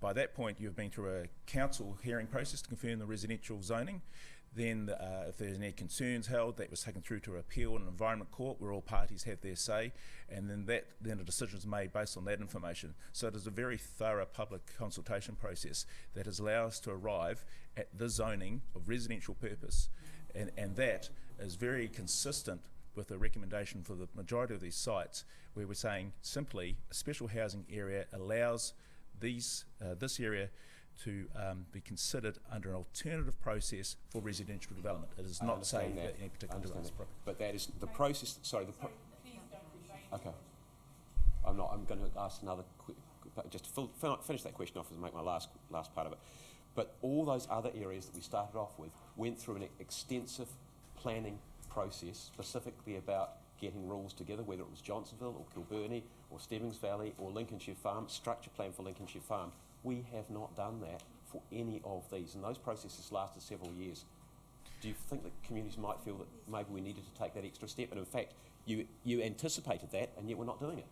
by that point, you've been through a council hearing process to confirm the residential zoning. Then if there's any concerns held, that was taken through to appeal in an Environment Court where all parties have their say, and then a decision is made based on that information. So it is a very thorough public consultation process that has allowed us to arrive at the zoning of residential purpose, and that is very consistent with the recommendation for the majority of these sites, where we're saying simply a special housing area allows this area to be considered under an alternative process for residential development. It is not saying that any particular development. But that is the process. Sorry. Okay. I'm going to ask another quick. Just to finish that question off and make my last part of it. But all those other areas that we started off with went through an extensive planning process, specifically about getting rules together, whether it was Johnsonville or Kilbirnie or Stebbings Valley or Lincolnshire Farm, structure plan for Lincolnshire Farm. We have not done that for any of these, and those processes lasted several years. Do you think that communities might feel that maybe we needed to take that extra step? And in fact, you anticipated that, and yet we're not doing it.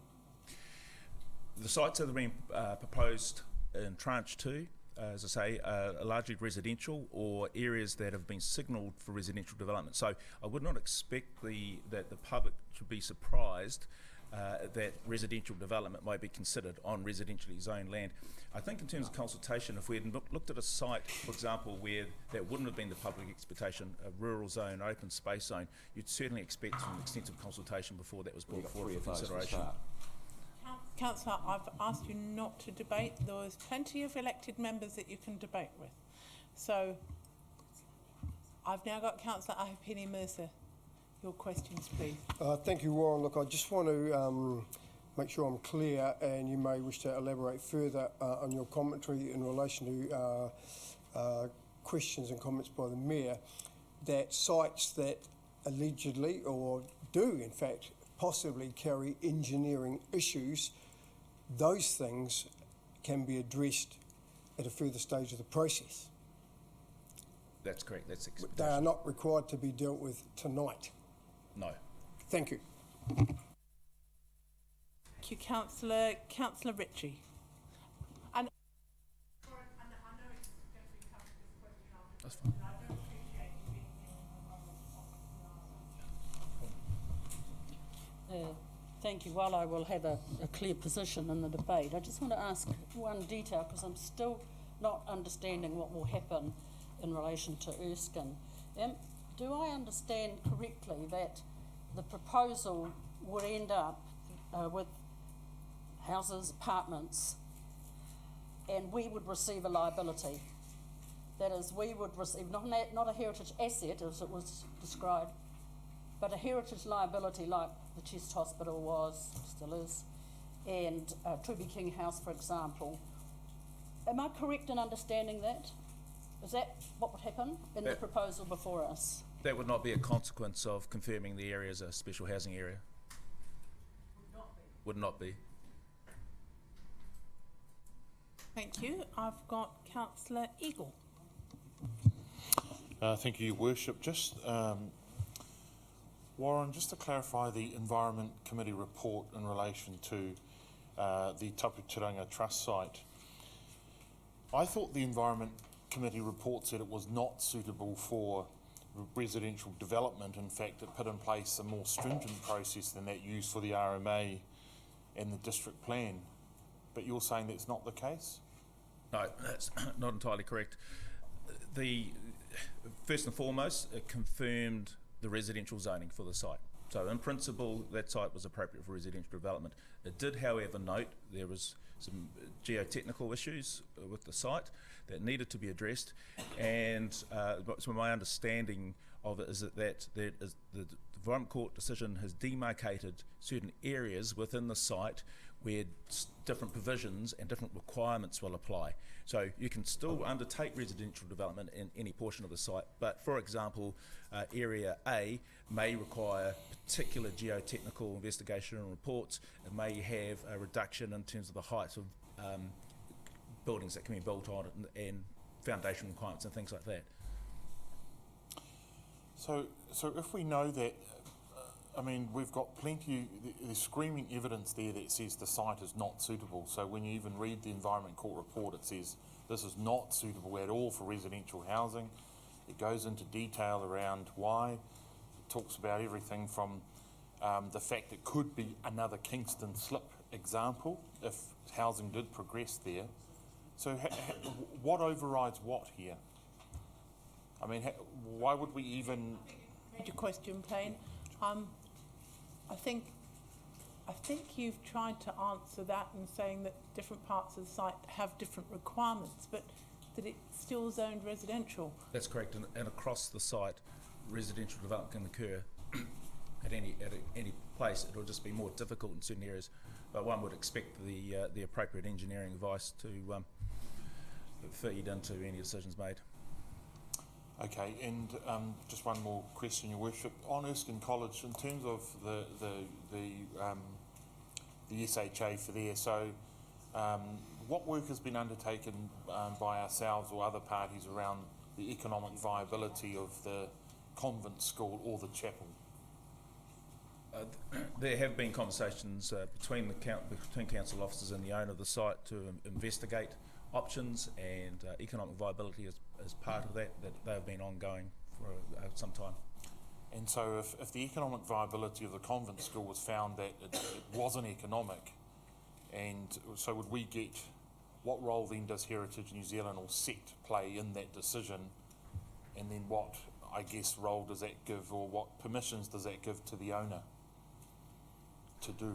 The sites that have been proposed in Tranche 2, as I say, are largely residential or areas that have been signalled for residential development. So I would not expect that the public should be surprised that residential development might be considered on residentially zoned land. I think in terms of consultation, if we had looked at a site, for example, where that wouldn't have been the public expectation, a rural zone, open space zone, you'd certainly expect some extensive consultation before that was brought forward for consideration. Councillor, I've asked you not to debate. There's plenty of elected members that you can debate with. So I've now got Councillor Ahipene-Mercer. Your questions, please. Thank you, Warren. Look, I just want to make sure I'm clear, and you may wish to elaborate further on your commentary in relation to questions and comments by the Mayor, that sites that allegedly, or do in fact, possibly carry engineering issues, those things can be addressed at a further stage of the process. That's correct. That's expectation. They are not required to be dealt with tonight. No. Thank you. Thank you, Councillor. Councillor Ritchie. And That's fine. Thank you. While I will have a clear position in the debate, I just want to ask one detail, because I'm still not understanding what will happen in relation to Erskine. Do I understand correctly that the proposal would end up with houses, apartments, and we would receive a liability? That is, we would receive not a heritage asset, as it was described, but a heritage liability like the Chest Hospital was, still is, and Truby King House, for example. Am I correct in understanding that? Is that what would happen in the proposal before us? That would not be a consequence of confirming the area as a special housing area. Would not be. thank you. I've got Councillor Eagle. Thank you, Your Worship. Just Warren, just to clarify the Environment Committee report in relation to the Taputiranga Trust site. I thought the Environment Committee report said it was not suitable for residential development. In fact, it put in place a more stringent process than that used for the RMA and the district plan. But you're saying that's not the case? No, that's not entirely correct. First and foremost, it confirmed the residential zoning for the site. So in principle, that site was appropriate for residential development. It did, however, note there was some geotechnical issues with the site that needed to be addressed, and so my understanding of it is that the Environment Court decision has demarcated certain areas within the site where different provisions and different requirements will apply. So you can still undertake residential development in any portion of the site, but for example, Area A may require particular geotechnical investigation and reports. It may have a reduction in terms of the heights of buildings that can be built on it and foundation requirements and things like that. So if we know that, I mean, we've got plenty, there's screaming evidence there that says the site is not suitable. So when you even read the Environment Court report, it says this is not suitable at all for residential housing. It goes into detail around why. It talks about everything from the fact it could be another Kingston slip example if housing did progress there. So what overrides what here? I mean, why would we even... Read your question, plain. I think you've tried to answer that in saying that different parts of the site have different requirements, but that it's still zoned residential. That's correct, and across the site, residential development can occur at any place. It'll just be more difficult in certain areas, but one would expect the appropriate engineering advice to feed into any decisions made. Okay, and just one more question, Your Worship. On Erskine College, in terms of the SHA for there, so what work has been undertaken by ourselves or other parties around the economic viability of the convent school or the chapel? There have been conversations between council officers and the owner of the site to investigate options, and economic viability as part of that they have been ongoing for some time. And so if the economic viability of the convent school was found that it wasn't economic, and so would we get, what role then does Heritage New Zealand or SET play in that decision, and then what, I guess, role does that give, or what permissions does that give to the owner to do?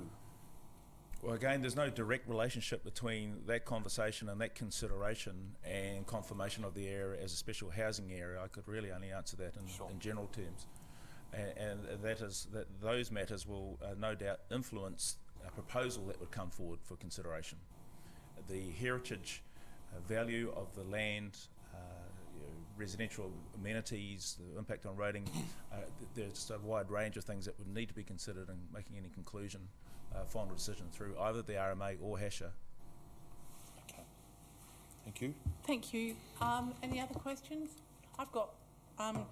Well, again, there's no direct relationship between that conversation and that consideration and confirmation of the area as a special housing area. I could really only answer that in general terms. And that is that those matters will no doubt influence a proposal that would come forward for consideration. The heritage value of the land, residential amenities, the impact on rating, there's just a wide range of things that would need to be considered in making any conclusion, final decision through either the RMA or HASHA. Okay. Thank you. Thank you. Any other questions? I've got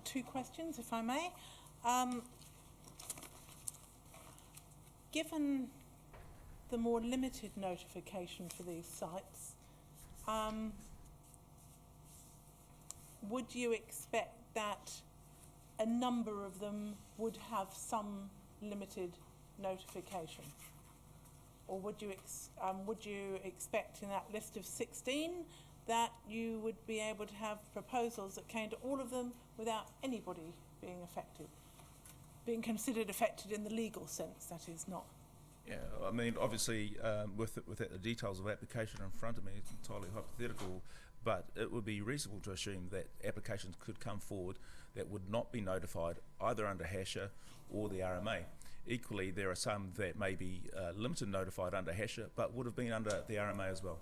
2 questions, if I may. Given the more limited notification for these sites, would you expect that a number of them would have some limited notification? Or would you expect in that list of 16 that you would be able to have proposals that came to all of them without anybody being affected? Being considered affected in the legal sense, that is, not. Yeah, I mean, obviously, without the details of application in front of me, it's entirely hypothetical, but it would be reasonable to assume that applications could come forward that would not be notified either under HASHA or the RMA. Equally, there are some that may be limited notified under HASHA, but would have been under the RMA as well.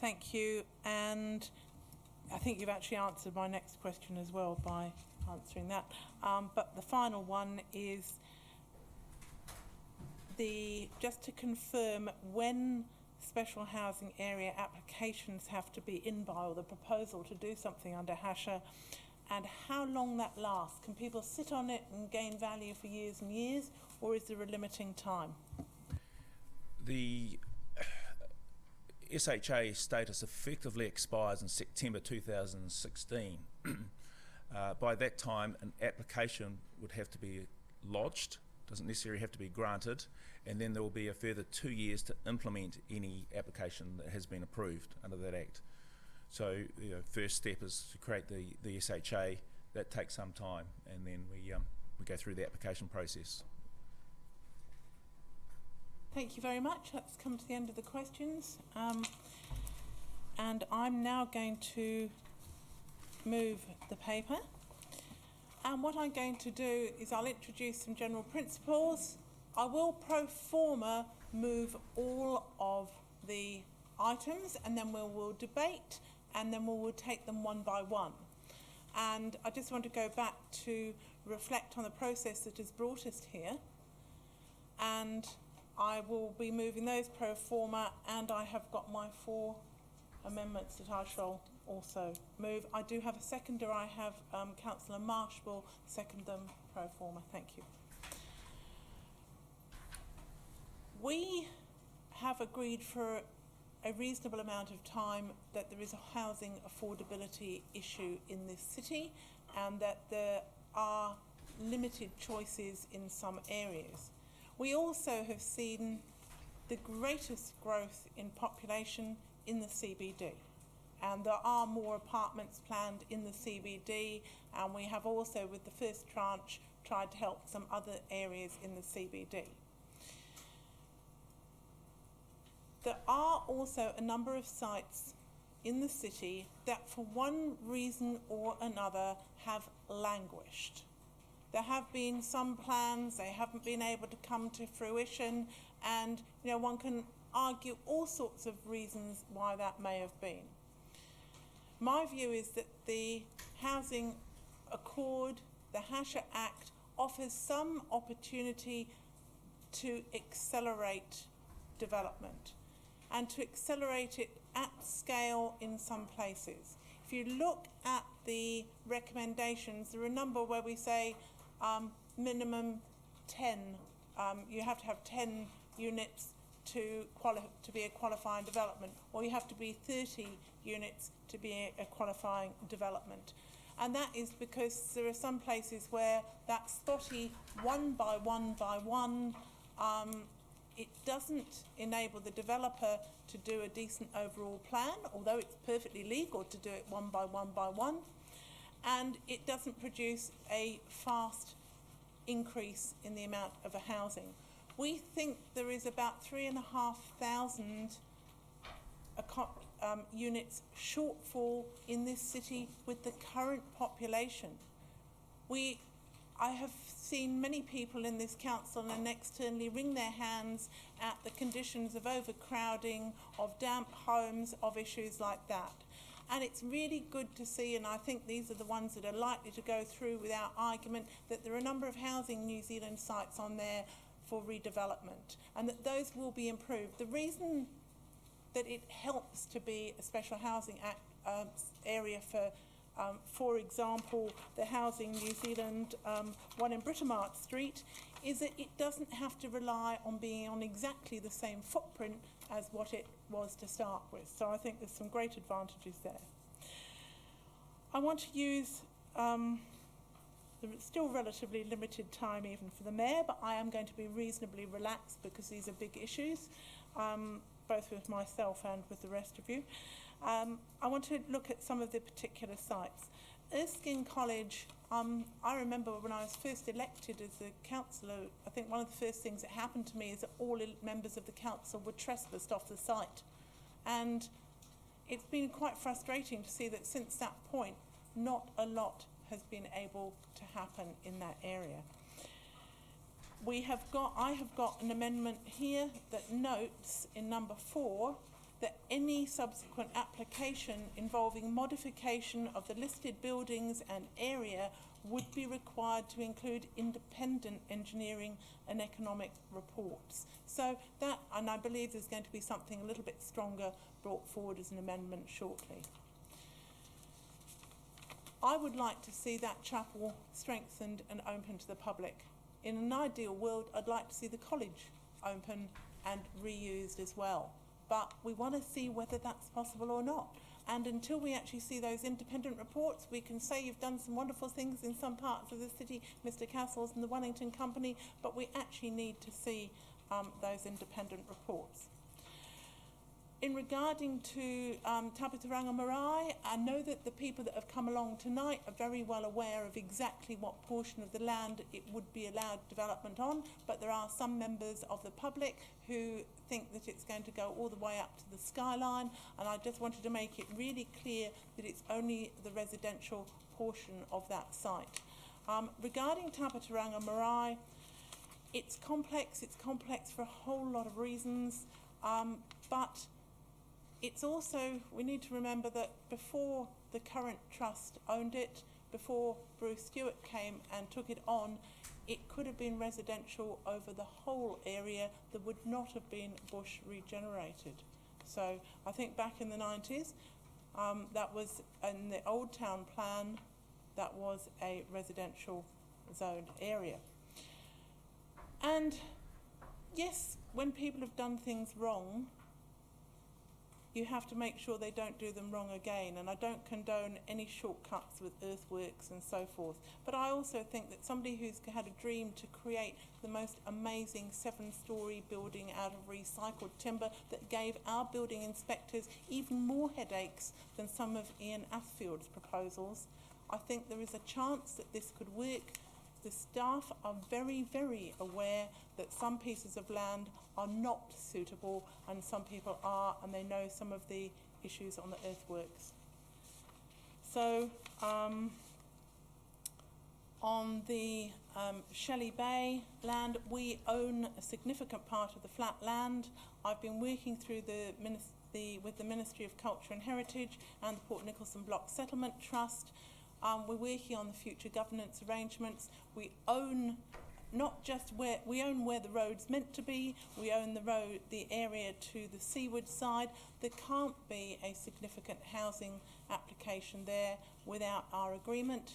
Thank you, and I think you've actually answered my next question as well by answering that. But the final one is just to confirm when special housing area applications have to be in by, or the proposal to do something under HASHA, and how long that lasts. Can people sit on it and gain value for years and years, or is there a limiting time? The SHA status effectively expires in September 2016. By that time, an application would have to be lodged, doesn't necessarily have to be granted, and then there will be a further 2 years to implement any application that has been approved under that Act. So the first step is to create the SHA. That takes some time, and then we go through the application process. Thank you very much. That's come to the end of the questions. And I'm now going to move the paper. And what I'm going to do is I'll introduce some general principles. I will pro forma move all of the items, and then we'll debate, and then we'll take them one by one. And I just want to go back to reflect on the process that has brought us here. And I will be moving those pro forma, and I have got my 4 amendments that I shall also move. I do have a seconder. I have Councillor Marsh will second them pro forma. Thank you. We have agreed for a reasonable amount of time that there is a housing affordability issue in this city, and that there are limited choices in some areas. We also have seen the greatest growth in population in the CBD, and there are more apartments planned in the CBD, and we have also, with the first tranche, tried to help some other areas in the CBD. There are also a number of sites in the city that for one reason or another have languished. There have been some plans, they haven't been able to come to fruition, and one can argue all sorts of reasons why that may have been. My view is that the Housing Accord, the HASHA Act, offers some opportunity to accelerate development and to accelerate it at scale in some places. If you look at the recommendations, there are a number where we say minimum 10. You have to have 10 units to be a qualifying development, or you have to be 30 units to be a qualifying development. And that is because there are some places where that spotty 1 by 1 by 1, it doesn't enable the developer to do a decent overall plan, although it's perfectly legal to do it 1 by 1 by 1, and it doesn't produce a fast increase in the amount of a housing. We think there is about 3,500 units shortfall in this city with the current population. I have seen many people in this council and externally wring their hands at the conditions of overcrowding, of damp homes, of issues like that. And it's really good to see, and I think these are the ones that are likely to go through without argument, that there are a number of Housing New Zealand sites on there for redevelopment, and that those will be improved. The reason that it helps to be a special housing area for example, the Housing New Zealand one in Britomart Street, is that it doesn't have to rely on being on exactly the same footprint as what it was to start with. So I think there's some great advantages there. I want to use the still relatively limited time even for the Mayor, but I am going to be reasonably relaxed because these are big issues, both with myself and with the rest of you. I want to look at some of the particular sites. Erskine College, I remember when I was first elected as a councillor, I think one of the first things that happened to me is that all members of the council were trespassed off the site. And it's been quite frustrating to see that since that point, not a lot has been able to happen in that area. I have got an amendment here that notes in number 4 that any subsequent application involving modification of the listed buildings and area would be required to include independent engineering and economic reports. So that, and I believe there's going to be something a little bit stronger brought forward as an amendment shortly. I would like to see that chapel strengthened and open to the public. In an ideal world, I'd like to see the college open and reused as well. But we want to see whether that's possible or not. And until we actually see those independent reports, we can say you've done some wonderful things in some parts of the city, Mr. Castles and the Wellington Company, but we actually need to see those independent reports. In regarding to Tapaturanga Marae, I know that the people that have come along tonight are very well aware of exactly what portion of the land it would be allowed development on, but there are some members of the public who think that it's going to go all the way up to the skyline, and I just wanted to make it really clear that it's only the residential portion of that site. Regarding Tapaturanga Marae, it's complex for a whole lot of reasons, but it's also, we need to remember that before the current trust owned it, before Bruce Stewart came and took it on, it could have been residential over the whole area. There would not have been bush regenerated. So I think back in the 90s, that was in the Old Town plan, that was a residential zoned area. And yes, when people have done things wrong, you have to make sure they don't do them wrong again, and I don't condone any shortcuts with earthworks and so forth, but I also think that somebody who's had a dream to create the most amazing 7-storey building out of recycled timber that gave our building inspectors even more headaches than some of Ian Athfield's proposals, I think there is a chance that this could work. The staff are very, very aware that some pieces of land are not suitable and some people are, and they know some of the issues on the earthworks. So on the Shelley Bay land, we own a significant part of the flat land. I've been working through with the Ministry of Culture and Heritage and the Port Nicholson Block Settlement Trust. We're working on the future governance arrangements. We own not just where the road's meant to be, we own the area to the seaward side. There can't be a significant housing application there without our agreement.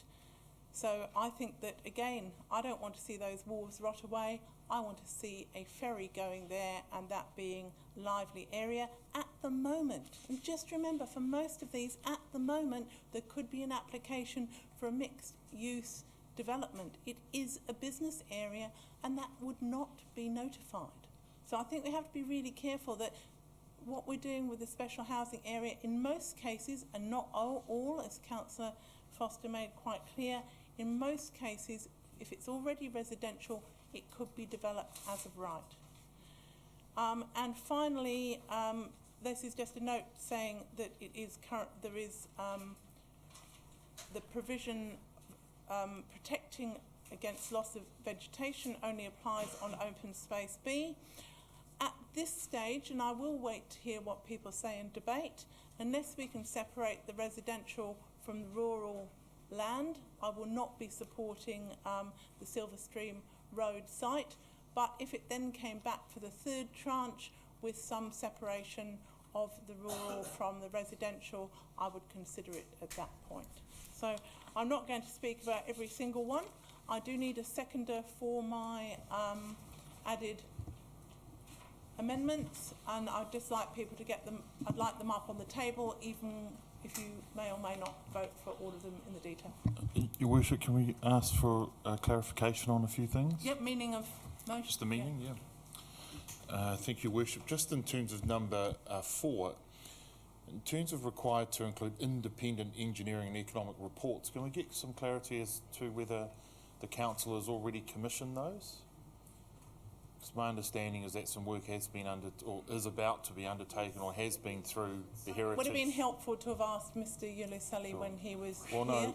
So I think that, again, I don't want to see those wharves rot away. I want to see a ferry going there and that being lively area at the moment. And just remember, for most of these, at the moment, there could be an application for a mixed use development. It is a business area and that would not be notified. So I think we have to be really careful that what we're doing with the special housing area in most cases, and not all, as Councillor Foster made quite clear, in most cases, if it's already residential, it could be developed as of right. And finally, this is just a note saying that there is the provision protecting against loss of vegetation only applies on open space B. At this stage, and I will wait to hear what people say in debate, unless we can separate the residential from the rural land, I will not be supporting the Silverstream Road site. But if it then came back for the third tranche with some separation of the rural from the residential, I would consider it at that point. So I'm not going to speak about every single one. I do need a seconder for my added amendments, and I'd just like people to get them, I'd like them up on the table, even if you may or may not vote for all of them in the detail. Your Worship, can we ask for clarification on a few things? Yep, meaning of motion. Just the meaning, yeah. Thank you, Worship. Just in terms of number 4, in terms of required to include independent engineering and economic reports, can we get some clarity as to whether the council has already commissioned those? Because my understanding is that some work has been or is about to be undertaken or has been through the heritage. Would have been helpful to have asked Mr. Yulusali when he was well, here.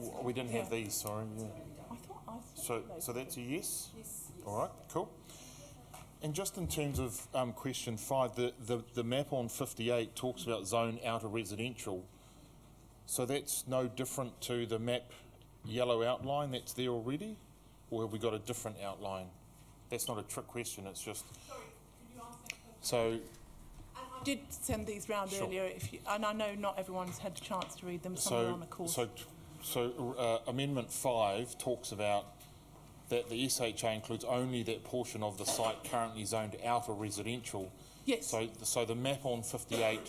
No, we didn't have these, sorry. Yeah. I thought I saw So that's a yes? Yes. All right, cool. And just in terms of question 5, the map on 58 talks about zone outer residential. So that's no different to the map yellow outline that's there already? Or have we got a different outline? That's not a trick question, it's just... Sorry, could you ask that question? So... I did send these round earlier, and I know not everyone's had a chance to read them, some are on the course. So Amendment 5 talks about that the SHA includes only that portion of the site currently zoned outer residential. Yes. So the map on 58...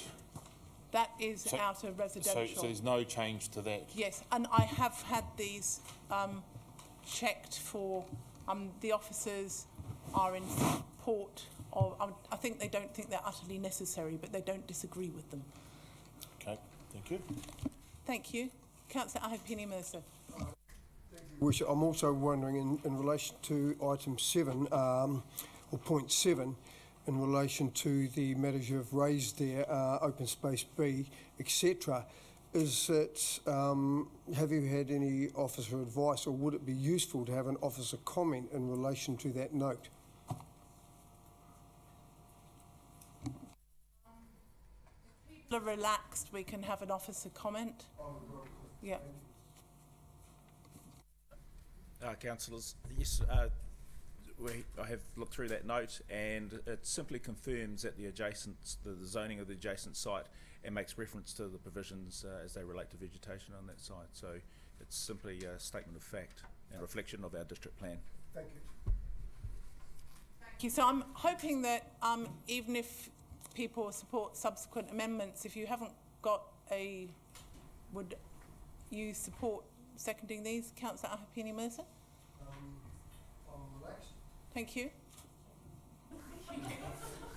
That is outer residential. So there's no change to that? Yes, and I have had these checked for... the officers are in support of... I think they don't think they're utterly necessary, but they don't disagree with them. Okay, thank you. Thank you. Councillor Ahipene-Mercer. Worship, I'm also wondering in relation to item 7, or point 7, in relation to the matters you've raised there, open space B, etc. Is it, have you had any officer advice, or would it be useful to have an officer comment in relation to that note? If people are relaxed, we can have an officer comment. Yeah. Councillors, yes, I have looked through that note, and it simply confirms that the zoning of the adjacent site, and makes reference to the provisions as they relate to vegetation on that site. So it's simply a statement of fact and a reflection of our district plan. Thank you. Thank you. So I'm hoping that even if people support subsequent amendments, if you haven't got would you support seconding these, Councillor Ahipene-Mercer? I'm relaxed. Thank you.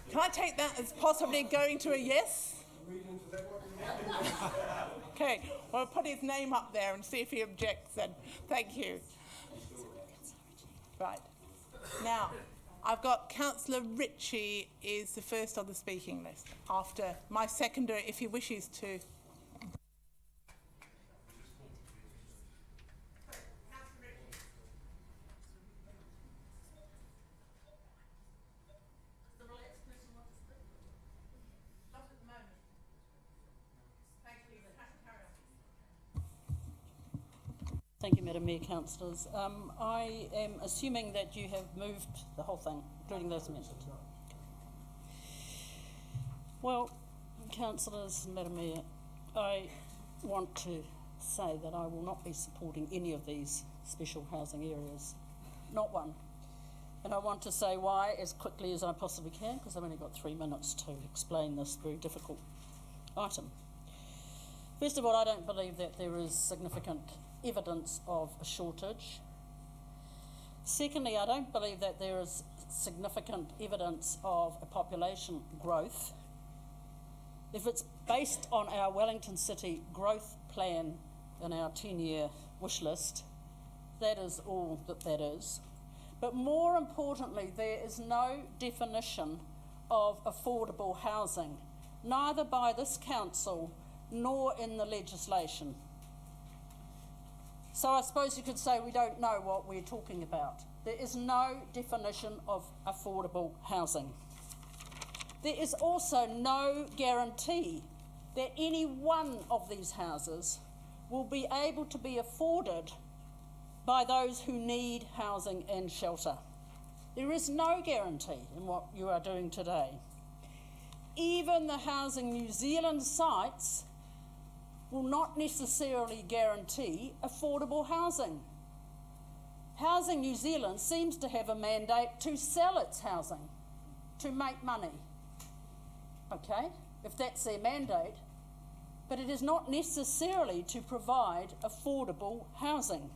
Can I take that as possibly going to a yes? Okay, well, I'll put his name up there and see if he objects then. Thank you. Right. Now, I've got Councillor Ritchie is the first on the speaking list, after my seconder, if he wishes to. Thank you, Madam Mayor, councillors. I am assuming that you have moved the whole thing, including those amendments. Well, councillors, Madam Mayor, I want to say that I will not be supporting any of these special housing areas. Not one. And I want to say why as quickly as I possibly can, because I've only got 3 minutes to explain this very difficult item. First of all, I don't believe that there is significant evidence of a shortage. Secondly, I don't believe that there is significant evidence of a population growth. If it's based on our Wellington City growth plan and our 10-year wish list, that is all that that is. But more importantly, there is no definition of affordable housing, neither by this council nor in the legislation. So I suppose you could say we don't know what we're talking about. There is no definition of affordable housing. There is also no guarantee that any one of these houses will be able to be afforded by those who need housing and shelter. There is no guarantee in what you are doing today. Even the Housing New Zealand sites will not necessarily guarantee affordable housing. Housing New Zealand seems to have a mandate to sell its housing, to make money. Okay, if that's their mandate, but it is not necessarily to provide affordable housing.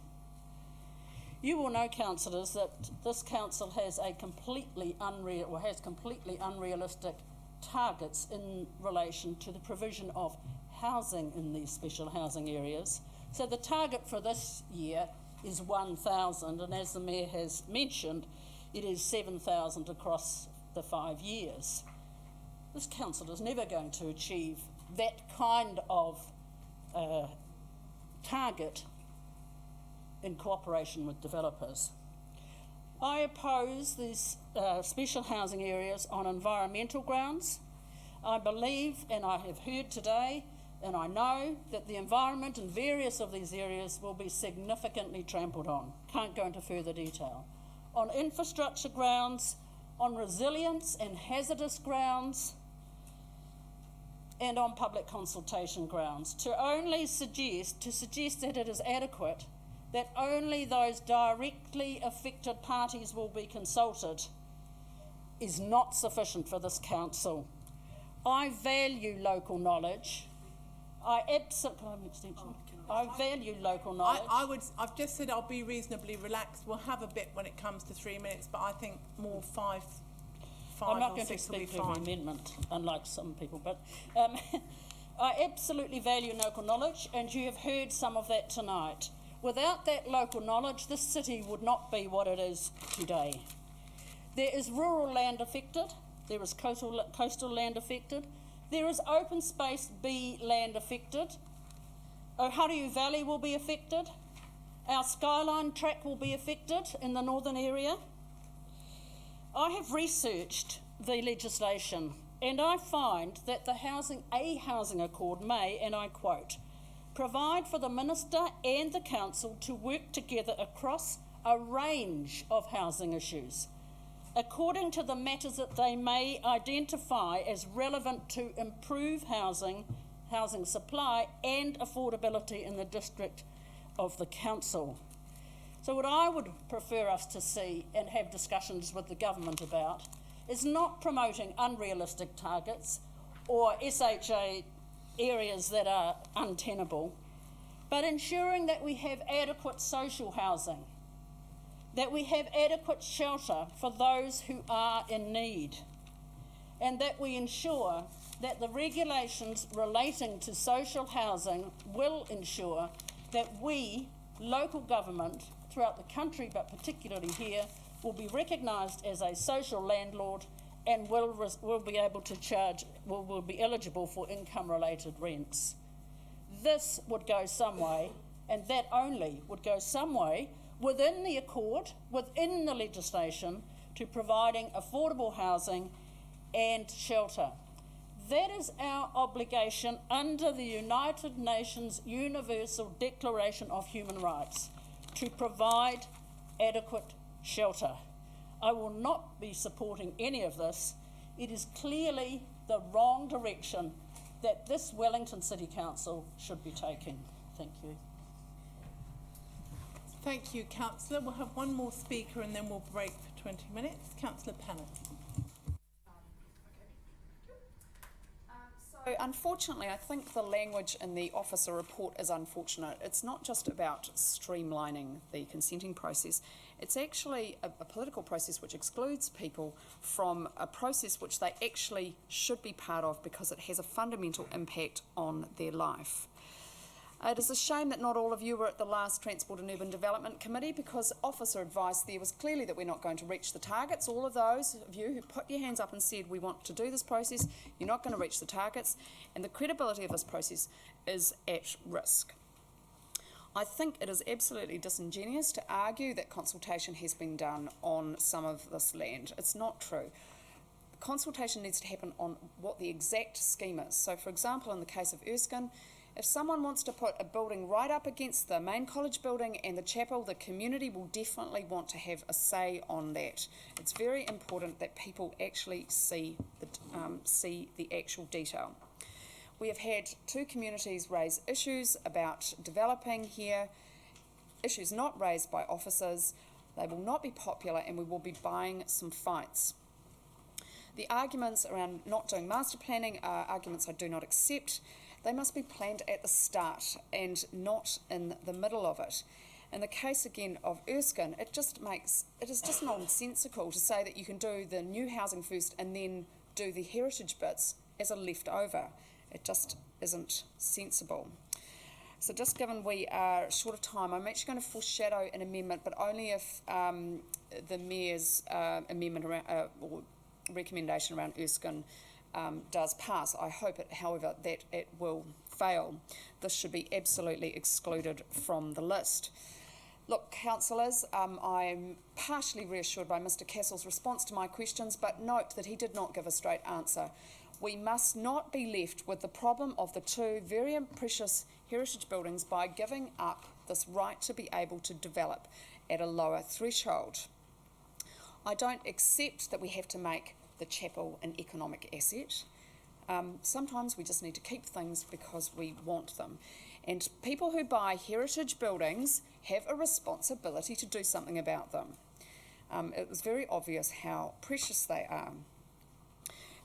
You will know, councillors, that this council has completely unrealistic targets in relation to the provision of housing in these special housing areas. So the target for this year is 1,000, and as the Mayor has mentioned, it is 7,000 across the 5 years. This council is never going to achieve that kind of target in cooperation with developers. I oppose these special housing areas on environmental grounds. I believe, and I have heard today, and I know that the environment in various of these areas will be significantly trampled on. Can't go into further detail. On infrastructure grounds, on resilience and hazardous grounds, and on public consultation grounds. To suggest that it is adequate, that only those directly affected parties will be consulted, is not sufficient for this council. I value local knowledge. I value local knowledge. I've just said I'll be reasonably relaxed. We'll have a bit when it comes to 3 minutes, but I think more five I'm not or going to six will be speak to fine. an amendment, unlike some people, but I absolutely value local knowledge, and you have heard some of that tonight. Without that local knowledge, this city would not be what it is today. There is rural land affected, there is coastal land affected, there is open space B land affected, Ohariu Valley will be affected, our Skyline track will be affected in the northern area. I have researched the legislation, and I find that the housing accord may, and I quote, provide for the Minister and the Council to work together across a range of housing issues, according to the matters that they may identify as relevant to improve housing supply and affordability in the district of the Council. So what I would prefer us to see and have discussions with the government about is not promoting unrealistic targets or SHA areas that are untenable, but ensuring that we have adequate social housing, that we have adequate shelter for those who are in need, and that we ensure that the regulations relating to social housing will ensure that we, local government, throughout the country, but particularly here, will be recognised as a social landlord and will be able to charge, will be eligible for income-related rents. This would go some way, and that only would go some way within the accord, within the legislation, to providing affordable housing and shelter. That is our obligation under the United Nations Universal Declaration of Human Rights. to provide adequate shelter. I will not be supporting any of this. It is clearly the wrong direction that this Wellington City Council should be taking. Thank you. Thank you, Councillor. We'll have one more speaker and then we'll break for 20 minutes. Councillor Pannett. So unfortunately, I think the language in the officer report is unfortunate. It's not just about streamlining the consenting process. It's actually a political process which excludes people from a process which they actually should be part of because it has a fundamental impact on their life. It is a shame that not all of you were at the last Transport and Urban Development Committee because officer advice there was clearly that we're not going to reach the targets. All of those of you who put your hands up and said we want to do this process, you're not going to reach the targets, and the credibility of this process is at risk. I think it is absolutely disingenuous to argue that consultation has been done on some of this land. It's not true. Consultation needs to happen on what the exact scheme is. So, for example, in the case of Erskine, if someone wants to put a building right up against the main college building and the chapel, the community will definitely want to have a say on that. It's very important that people actually see the actual detail. We have had two communities raise issues about developing here, issues not raised by officers. They will not be popular and we will be buying some fights. The arguments around not doing master planning are arguments I do not accept. They must be planned at the start and not in the middle of it. In the case again of Erskine, it is just nonsensical to say that you can do the new housing first and then do the heritage bits as a leftover. It just isn't sensible. So just given we are short of time, I'm actually going to foreshadow an amendment, but only if the Mayor's amendment around, or recommendation around Erskine does pass. I hope, however, that it will fail. This should be absolutely excluded from the list. Look, councillors, I'm partially reassured by Mr Castle's response to my questions, but note that he did not give a straight answer. We must not be left with the problem of the two very precious heritage buildings by giving up this right to be able to develop at a lower threshold. I don't accept that we have to make the chapel an economic asset. Sometimes we just need to keep things because we want them. And people who buy heritage buildings have a responsibility to do something about them. It was very obvious how precious they are.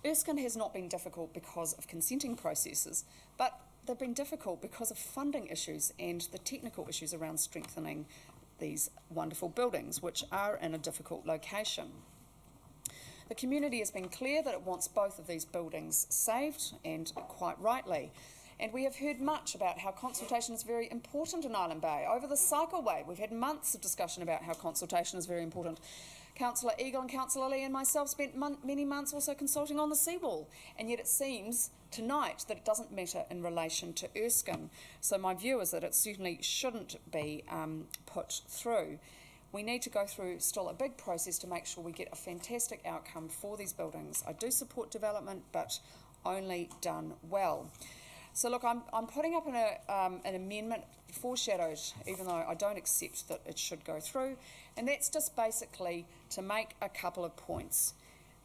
Erskine has not been difficult because of consenting processes, but they've been difficult because of funding issues and the technical issues around strengthening these wonderful buildings, which are in a difficult location. The community has been clear that it wants both of these buildings saved, and quite rightly. And we have heard much about how consultation is very important in Island Bay. Over the cycleway, we've had months of discussion about how consultation is very important. Councillor Eagle and Councillor Lee and myself spent many months also consulting on the seawall, and yet it seems tonight that it doesn't matter in relation to Erskine. So my view is that it certainly shouldn't be put through. We need to go through still a big process to make sure we get a fantastic outcome for these buildings. I do support development, but only done well. So look, I'm putting up an amendment foreshadowed, even though I don't accept that it should go through, and that's just basically to make a couple of points.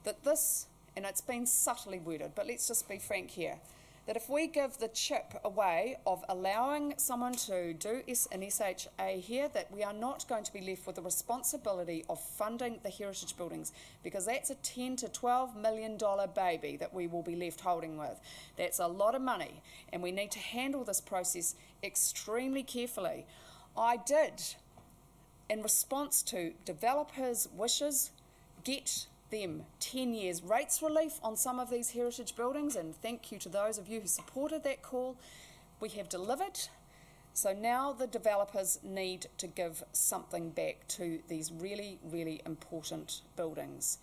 That this, and it's been subtly worded, but let's just be frank here, that if we give the chip away of allowing someone to do an SHA here, that we are not going to be left with the responsibility of funding the heritage buildings, because that's a $10 to $12 million baby that we will be left holding with. That's a lot of money, and we need to handle this process extremely carefully. I did, in response to developers' wishes, get them 10 years rates relief on some of these heritage buildings, and thank you to those of you who supported that call. We have delivered, so now the developers need to give something back to these really, really important buildings.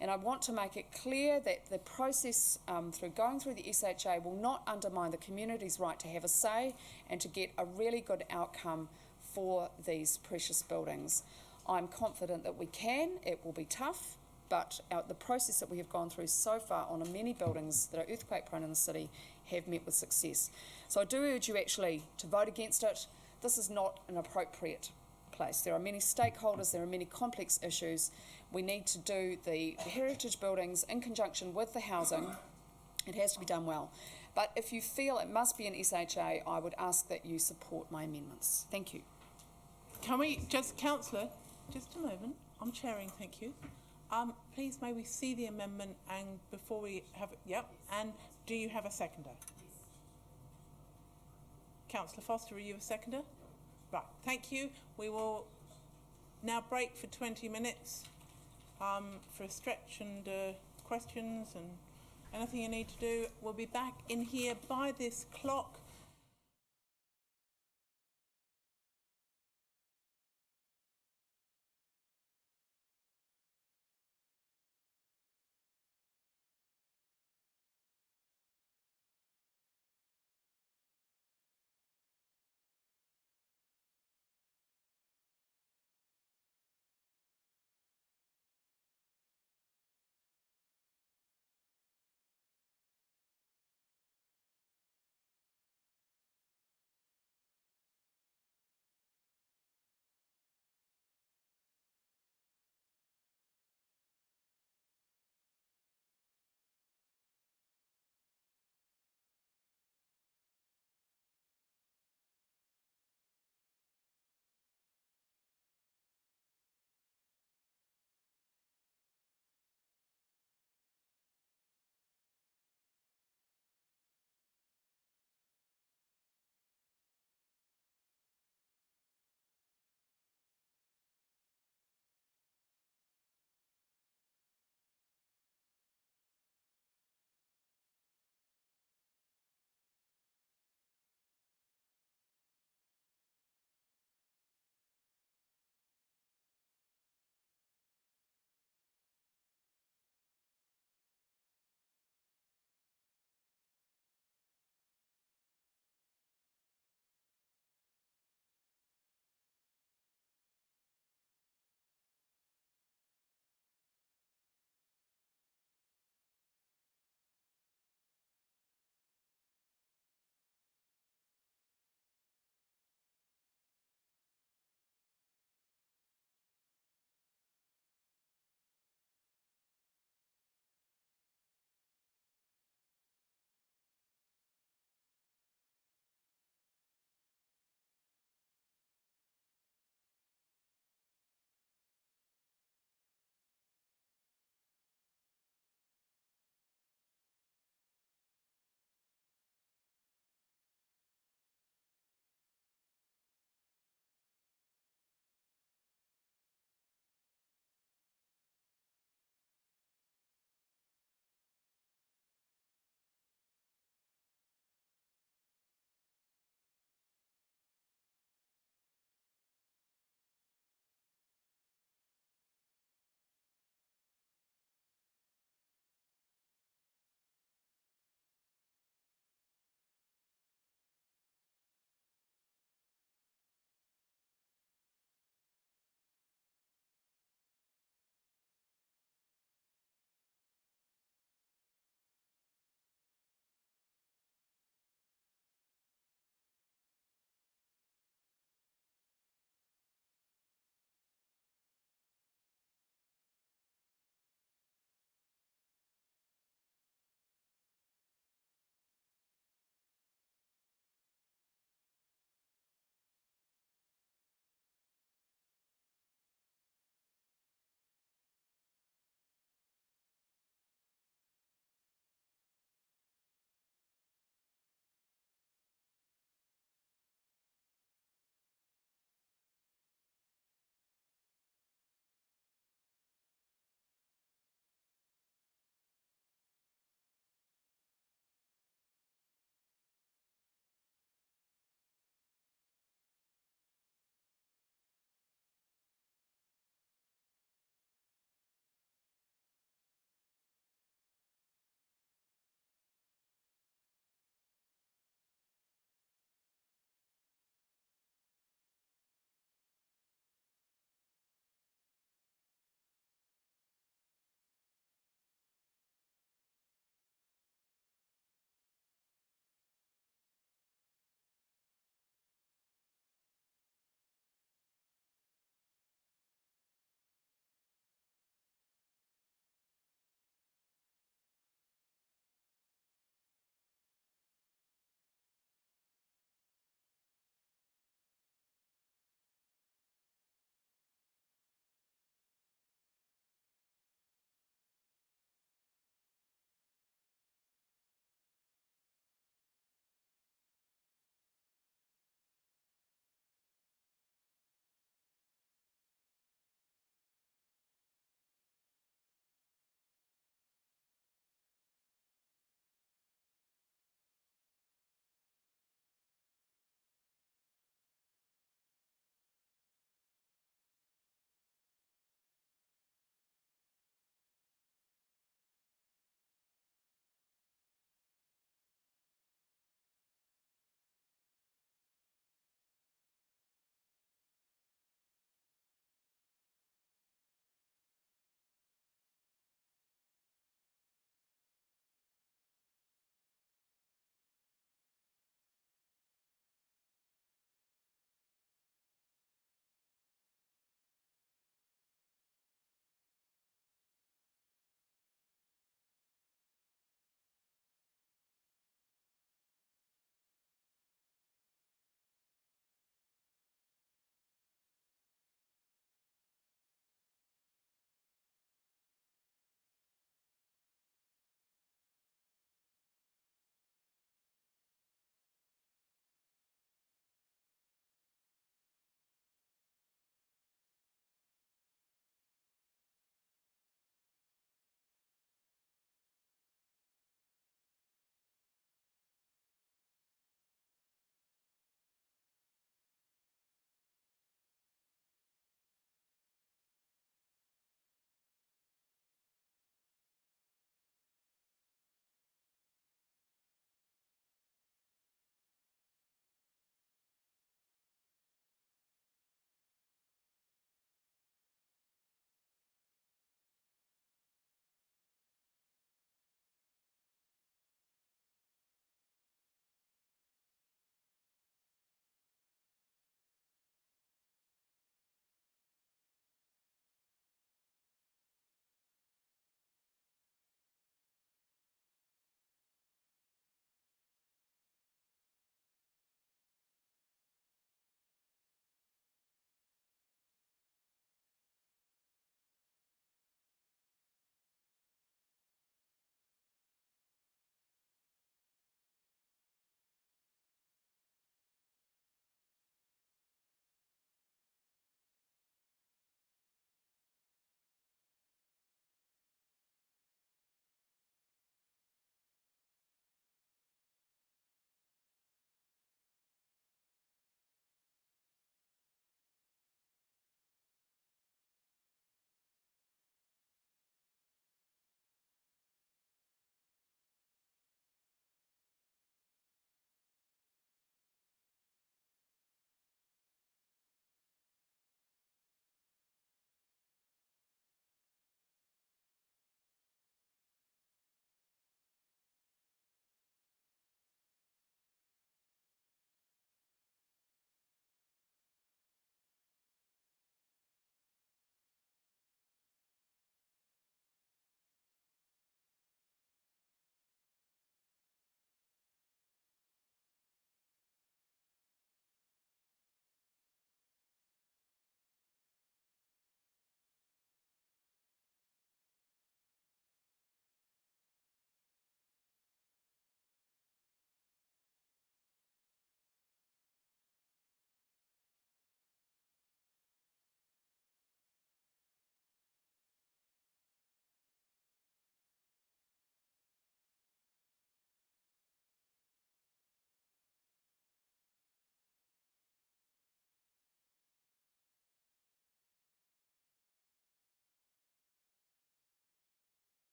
And I want to make it clear that the process through going through the SHA will not undermine the community's right to have a say and to get a really good outcome for these precious buildings. I'm confident that we can. It will be tough, but the process that we have gone through so far on many buildings that are earthquake prone in the city have met with success. So I do urge you actually to vote against it. This is not an appropriate place. There are many stakeholders, there are many complex issues. We need to do the heritage buildings in conjunction with the housing. It has to be done well. But if you feel it must be an SHA, I would ask that you support my amendments. Thank you. Can we just, Councillor, just a moment. I'm chairing, thank you. Please may we see the amendment, and before we have it, yep, and do you have a seconder? Councillor Foster, are you a seconder? Right, thank you. We will now break for 20 minutes for a stretch and questions and anything you need to do. We'll be back in here by this clock.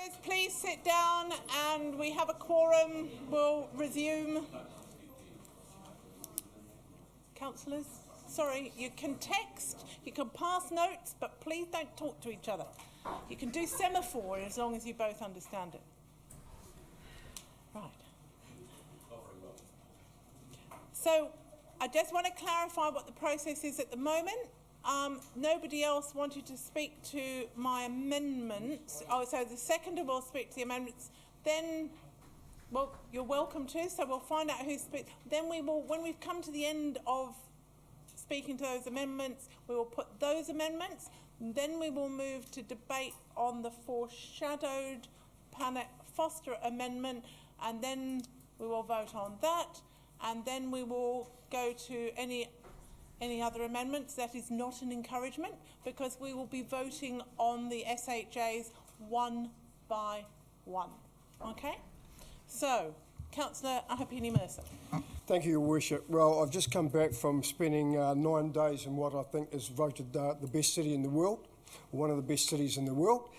Councillors, please sit down and we have a quorum. We'll resume. Councillors, sorry, you can text, you can pass notes, but please don't talk to each other. You can do semaphore as long as you both understand it. Right. So I just want to clarify what the process is at the moment. Nobody else wanted to speak to my amendments. Oh, so the seconder will speak to the amendments. Then, well, you're welcome to, so we'll find out who speaks. Then we will, when we've come to the end of speaking to those amendments, we will put those amendments. Then we will move to debate on the foreshadowed Panet Foster amendment, and then we will vote on that, and then we will go to any other amendments. That is not an encouragement, because we will be voting on the SHAs one by one. Okay? So, Councillor Ahipene-Mercer. Thank you, Your Worship. Well, I've just come back from spending 9 days in what I think is voted the best city in the world, one of the best cities in the world.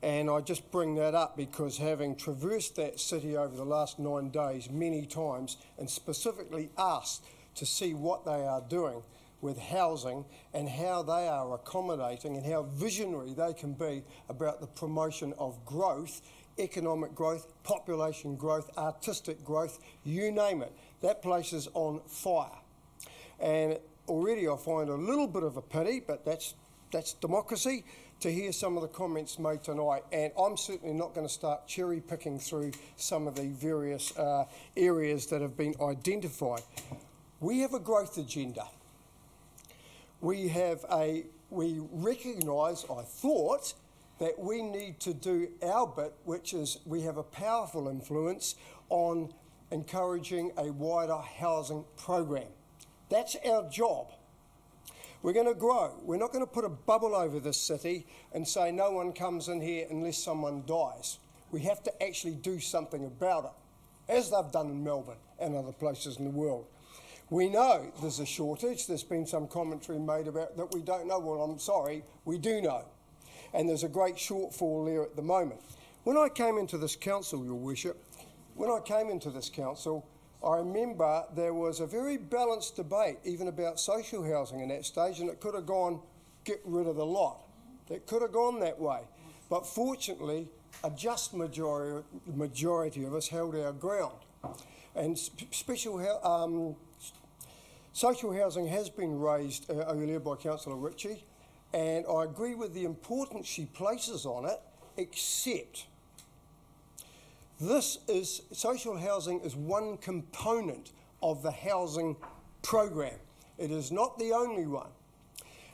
And I just bring that up because having traversed that city over the last 9 days many times and specifically asked to see what they are doing with housing and how they are accommodating and how visionary they can be about the promotion of growth, economic growth, population growth, artistic growth, you name it. That place is on fire. And already I find a little bit of a pity, but that's democracy, to hear some of the comments made tonight. And I'm certainly not going to start cherry picking through some of the various areas that have been identified. We have a growth agenda. We recognise, I thought, that we need to do our bit, which is we have a powerful influence on encouraging a wider housing program. That's our job. We're going to grow. We're not going to put a bubble over this city and say no one comes in here unless someone dies. We have to actually do something about it, as they've done in Melbourne and other places in the world. We know there's a shortage. There's been some commentary made about that we don't know. Well, I'm sorry, we do know. And there's a great shortfall there at the moment. When I came into this council, Your Worship, I remember there was a very balanced debate, even about social housing in that stage, and it could have gone, get rid of the lot. It could have gone that way. But fortunately, a just majority of us held our ground. And social housing has been raised earlier by Councillor Ritchie, and I agree with the importance she places on it, except social housing is one component of the housing program. It is not the only one.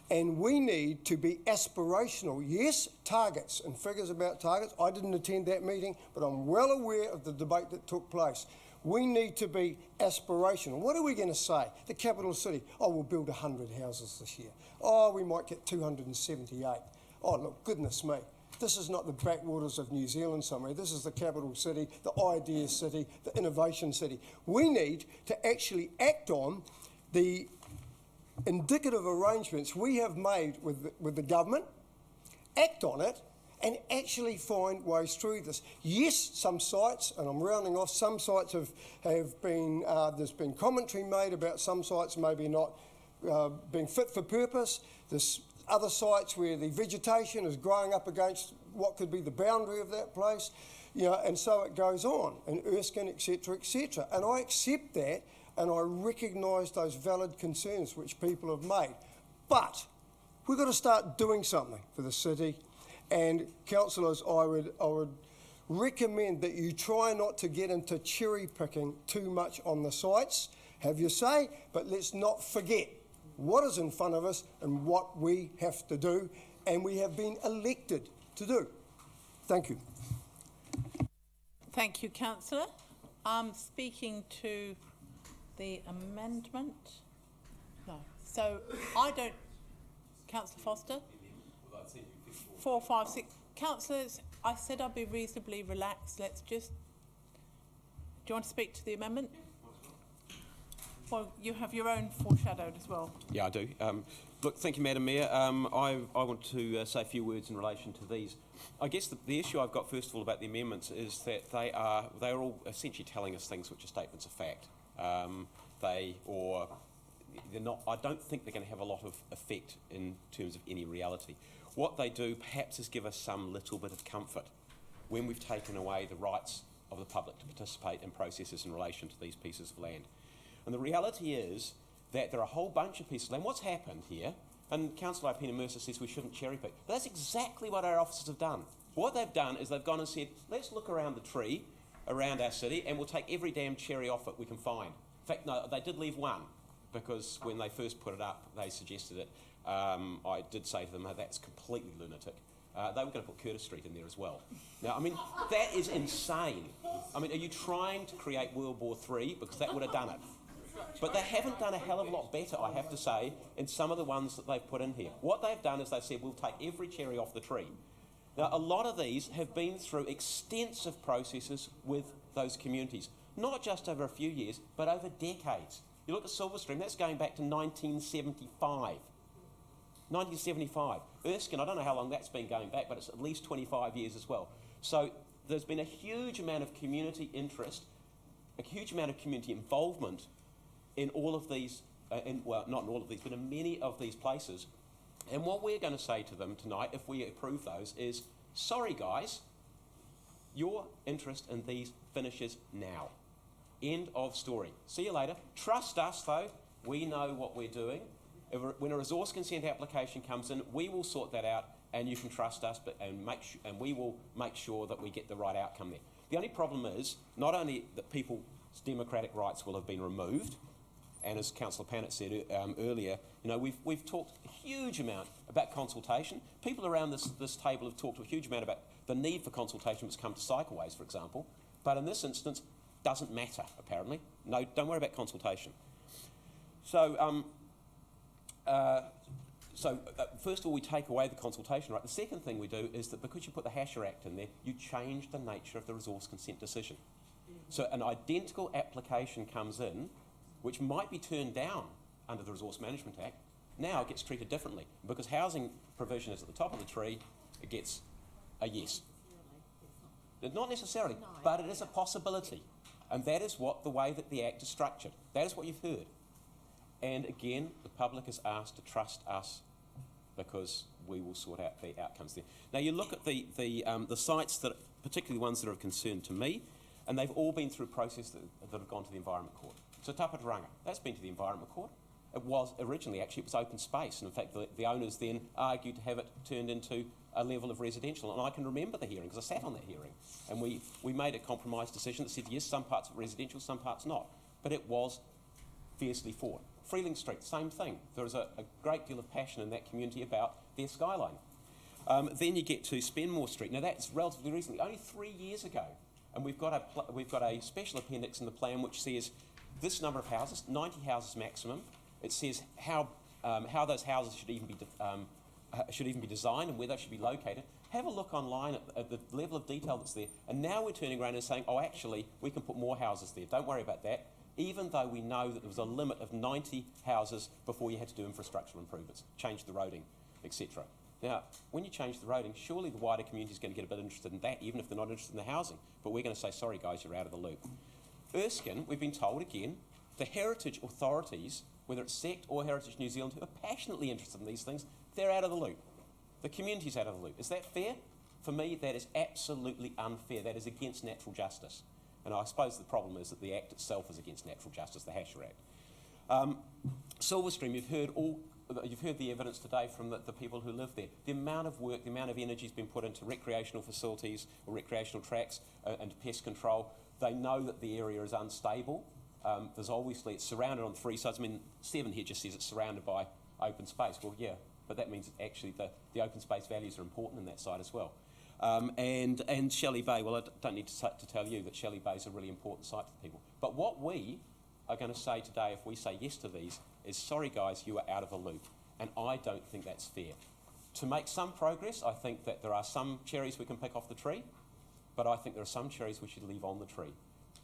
And we need to be aspirational. Yes, targets and figures about targets. I didn't attend that meeting, but I'm well aware of the debate that took place. We need to be aspirational. What are we going to say? The capital city, oh, we'll build 100 houses this year. Oh, we might get 278. Oh, look, goodness me. This is not the backwaters of New Zealand somewhere. This is the capital city, the idea city, the innovation city. We need to actually act on the indicative arrangements we have made with the government, act on it, and actually find ways through this. Yes, some sites, and I'm rounding off, some sites have been, there's been commentary made about some sites maybe not being fit for purpose. There's other sites where the vegetation is growing up against what could be the boundary of that place, you know, and so it goes on, and Erskine, etc., etc. And I accept that, and I recognise those valid concerns which people have made. But we've got to start doing something for the city. And councillors, I would recommend that you try not to get into cherry picking too much on the sites. Have your say, but let's not forget what is in front of us and what we have to do, and we have been elected to do. Thank you. Thank you, Councillor. Speaking to the amendment. No. So I don't. Councillor Foster. 4, 5, 6. Councillors, I said I'd be reasonably relaxed. Let's just... Do you want to speak to the amendment? Well, you have your own foreshadowed as well. Yeah, I do. Look, thank you, Madam Mayor. I want to say a few words in relation to these. I guess the issue I've got, first of all, about the amendments is that they are all essentially telling us things which are statements of fact. They're not. I don't think they're going to have a lot of effect in terms of any reality. What they do, perhaps, is give us some little bit of comfort when we've taken away the rights of the public to participate in processes in relation to these pieces of land. And the reality is that there are a whole bunch of pieces of land. What's happened here, and Councillor Ahipene-Mercer says we shouldn't cherry pick, but that's exactly what our officers have done. What they've done is they've gone and said, let's look around the tree, around our city, and we'll take every damn cherry off it we can find. In fact, no, they did leave one, because when they first put it up, they suggested it. I did say to them, oh, that's completely lunatic. They were going to put Curtis Street in there as well. Now, I mean, that is insane. I mean, are you trying to create World War III? Because that would have done it. But they haven't done a hell of a lot better, I have to say, in some of the ones that they've put in here. What they've done is they've said, we'll take every cherry off the tree. Now, a lot of these have been through extensive processes with those communities, not just over a few years, but over decades. You look at Silverstream, that's going back to 1975. 1975. Erskine, I don't know how long that's been going back, but it's at least 25 years as well. So there's been a huge amount of community interest, a huge amount of community involvement in all of these, well, not in all of these, but in many of these places. And what we're going to say to them tonight, if we approve those, is, sorry guys, your interest in these finishes now. End of story. See you later. Trust us though, we know what we're doing. When a resource consent application comes in, we will sort that out, and you can trust us, and we will make sure that we get the right outcome there. The only problem is, not only that people's democratic rights will have been removed, and as Councillor Pannett said earlier, you know, we've talked a huge amount about consultation. People around this table have talked a huge amount about the need for consultation that's come to cycleways, for example, but in this instance, doesn't matter, apparently. No, don't worry about consultation. So, first of all, we take away the consultation right. The second thing we do is that because you put the Hasher Act in there, you change the nature of the resource consent decision. So an identical application comes in, which might be turned down under the Resource Management Act, now it gets treated differently. Because housing provision is at the top of the tree, it gets a yes. Not necessarily, but it is a possibility. And that is the way that the Act is structured. That is what you've heard. And again, the public is asked to trust us because we will sort out the outcomes there. Now you look at the sites that, particularly the ones that are of concern to me, and they've all been through a process that have gone to the Environment Court. So Tapaturanga, that's been to the Environment Court. It was originally, actually, it was open space, and in fact the owners then argued to have it turned into a level of residential. And I can remember the hearing, because I sat on that hearing, and we made a compromise decision that said, yes, some parts are residential, some parts not. But it was fiercely fought. Freeling Street, same thing. There is a great deal of passion in that community about their skyline. Then you get to Spenmore Street. Now that's relatively recently, only 3 years ago, and we've got a special appendix in the plan which says this number of houses, 90 houses maximum. It says how those houses should even be designed and where they should be located. Have a look online at the level of detail that's there. And now we're turning around and saying, oh, actually, we can put more houses there. Don't worry about that. Even though we know that there was a limit of 90 houses before you had to do infrastructural improvements, change the roading, etc. Now, when you change the roading, surely the wider community is going to get a bit interested in that, even if they're not interested in the housing. But we're going to say, sorry guys, you're out of the loop. Erskine, we've been told again, the heritage authorities, whether it's SECT or Heritage New Zealand, who are passionately interested in these things, they're out of the loop. The community's out of the loop. Is that fair? For me, that is absolutely unfair. That is against natural justice. And I suppose the problem is that the Act itself is against natural justice, the Hasher Act. Silverstream, you've heard the evidence today from the people who live there. The amount of work, the amount of energy has been put into recreational facilities or recreational tracks and pest control. They know that the area is unstable. There's obviously, it's surrounded on 3 sides. I mean, 7 here just says it's surrounded by open space. Well, yeah, but that means actually the open space values are important in that side as well. And Shelley Bay, well, I don't need to tell you that Shelley Bay is a really important site for people. But what we are going to say today, if we say yes to these, is sorry guys, you are out of the loop. And I don't think that's fair. To make some progress, I think that there are some cherries we can pick off the tree, but I think there are some cherries we should leave on the tree.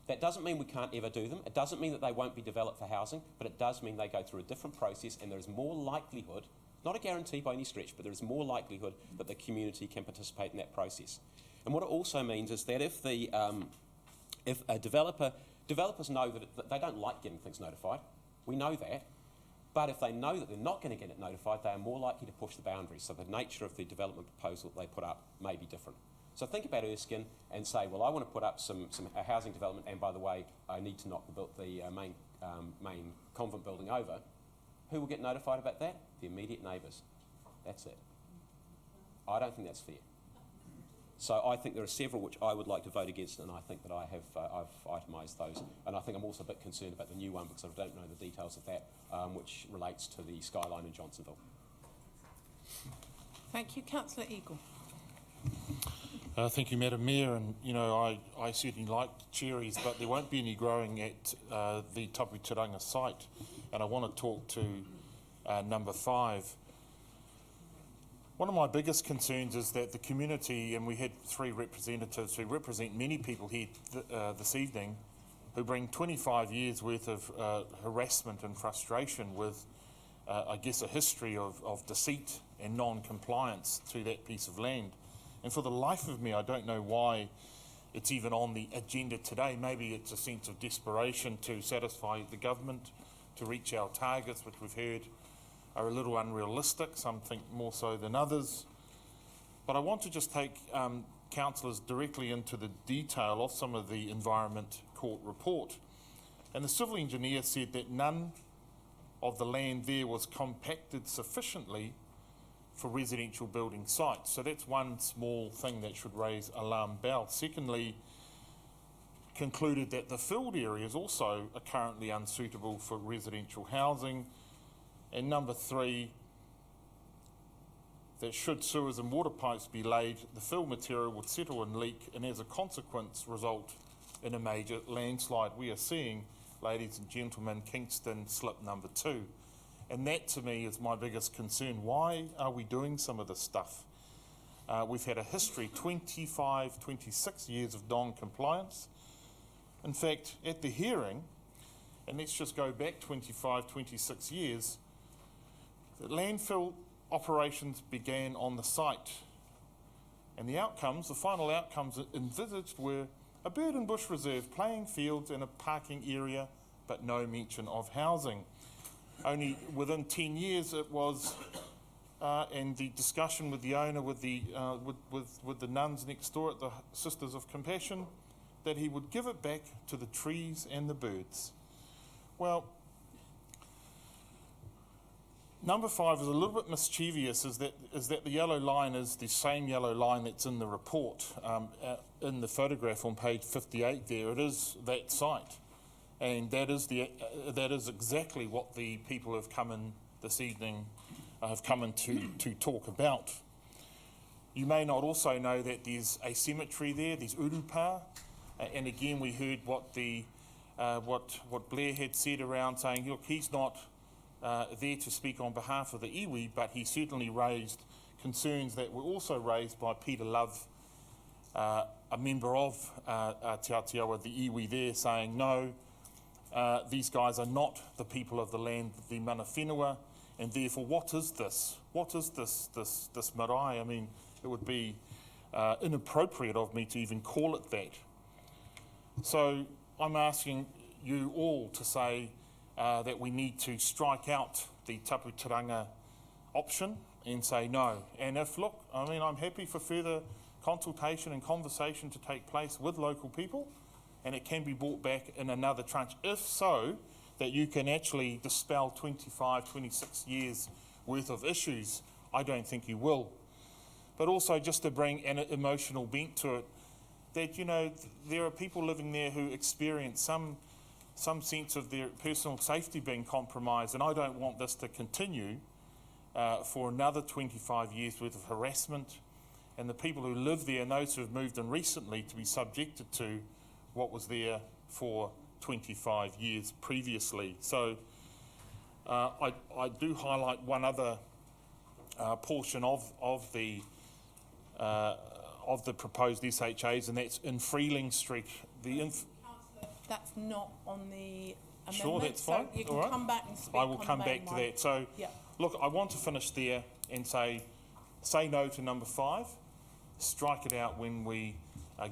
That doesn't mean we can't ever do them. It doesn't mean that they won't be developed for housing, but it does mean they go through a different process and there is more likelihood Not a guarantee by any stretch, but there is more likelihood that the community can participate in that process. And what it also means is that if a developers know that they don't like getting things notified, we know that, but if they know that they're not going to get it notified, they are more likely to push the boundaries. So the nature of the development proposal that they put up may be different. So think about Erskine and say, well, I want to put up some housing development, and by the way, I need to knock the main convent building over. Who will get notified about that? The immediate neighbours. That's it. I don't think that's fair. So I think there are several which I would like to vote against, and I think that I've itemised those. And I think I'm also a bit concerned about the new one because I don't know the details of that, which relates to the skyline in Johnsonville. Thank you. Councillor Eagle. Thank you, Madam Mayor. And, you know, I certainly like cherries, but there won't be any growing at the Taputiranga site. And I want to talk to number 5. One of my biggest concerns is that the community, and we had 3 representatives who represent many people here this evening, who bring 25 years worth of harassment and frustration with, I guess, a history of deceit and non-compliance to that piece of land. And for the life of me, I don't know why it's even on the agenda today. Maybe it's a sense of desperation to satisfy the government, to reach our targets, which we've heard are a little unrealistic, some think more so than others. But I want to just take councillors directly into the detail of some of the Environment Court report. And the civil engineer said that none of the land there was compacted sufficiently for residential building sites. So that's one small thing that should raise alarm bells. Secondly, concluded that the filled areas also are currently unsuitable for residential housing. And number 3, that should sewers and water pipes be laid, the fill material would settle and leak, and as a consequence result in a major landslide. We are seeing, ladies and gentlemen, Kingston slip number 2. And that to me is my biggest concern. Why are we doing some of this stuff? We've had a history, 25, 26 years of non-compliance. In fact, at the hearing, and let's just go back 25, 26 years, the landfill operations began on the site. And the outcomes, the final outcomes envisaged were a bird and bush reserve, playing fields and a parking area, but no mention of housing. Only within 10 years it was, and the discussion with the owner, with the nuns next door at the Sisters of Compassion, that he would give it back to the trees and the birds. Well, number 5 is a little bit mischievous, is that the yellow line is the same yellow line that's in the report, in the photograph on page 58 there. It is that site. And that is exactly what the people who have come in this evening have come in to talk about. You may not also know that there's a cemetery there, there's Urupa, and again we heard what Blair had said around saying, look, he's not there to speak on behalf of the iwi, but he certainly raised concerns that were also raised by Peter Love, a member of Te Atiawa, the iwi there, saying no, these guys are not the people of the land, the mana whenua, and therefore what is this? What is this marae? I mean, it would be inappropriate of me to even call it that. So I'm asking you all to say that we need to strike out the Taputiranga option and say no. And if, look, I mean, I'm happy for further consultation and conversation to take place with local people, and it can be brought back in another tranche. If so, that you can actually dispel 25, 26 years worth of issues, I don't think you will. But also just to bring an emotional bent to it, that, you know, there are people living there who experience some sense of their personal safety being compromised, and I don't want this to continue for another 25 years worth of harassment, and the people who live there and those who have moved in recently to be subjected to what was there for 25 years previously. So I do highlight one other portion of the proposed SHAs, and that's in Freeling Street. That's not on the amendment. Sure, that's fine. So you can all right. come back and speak. I will come back to that. So yeah. look, I want to finish there and say no to number 5, strike it out when we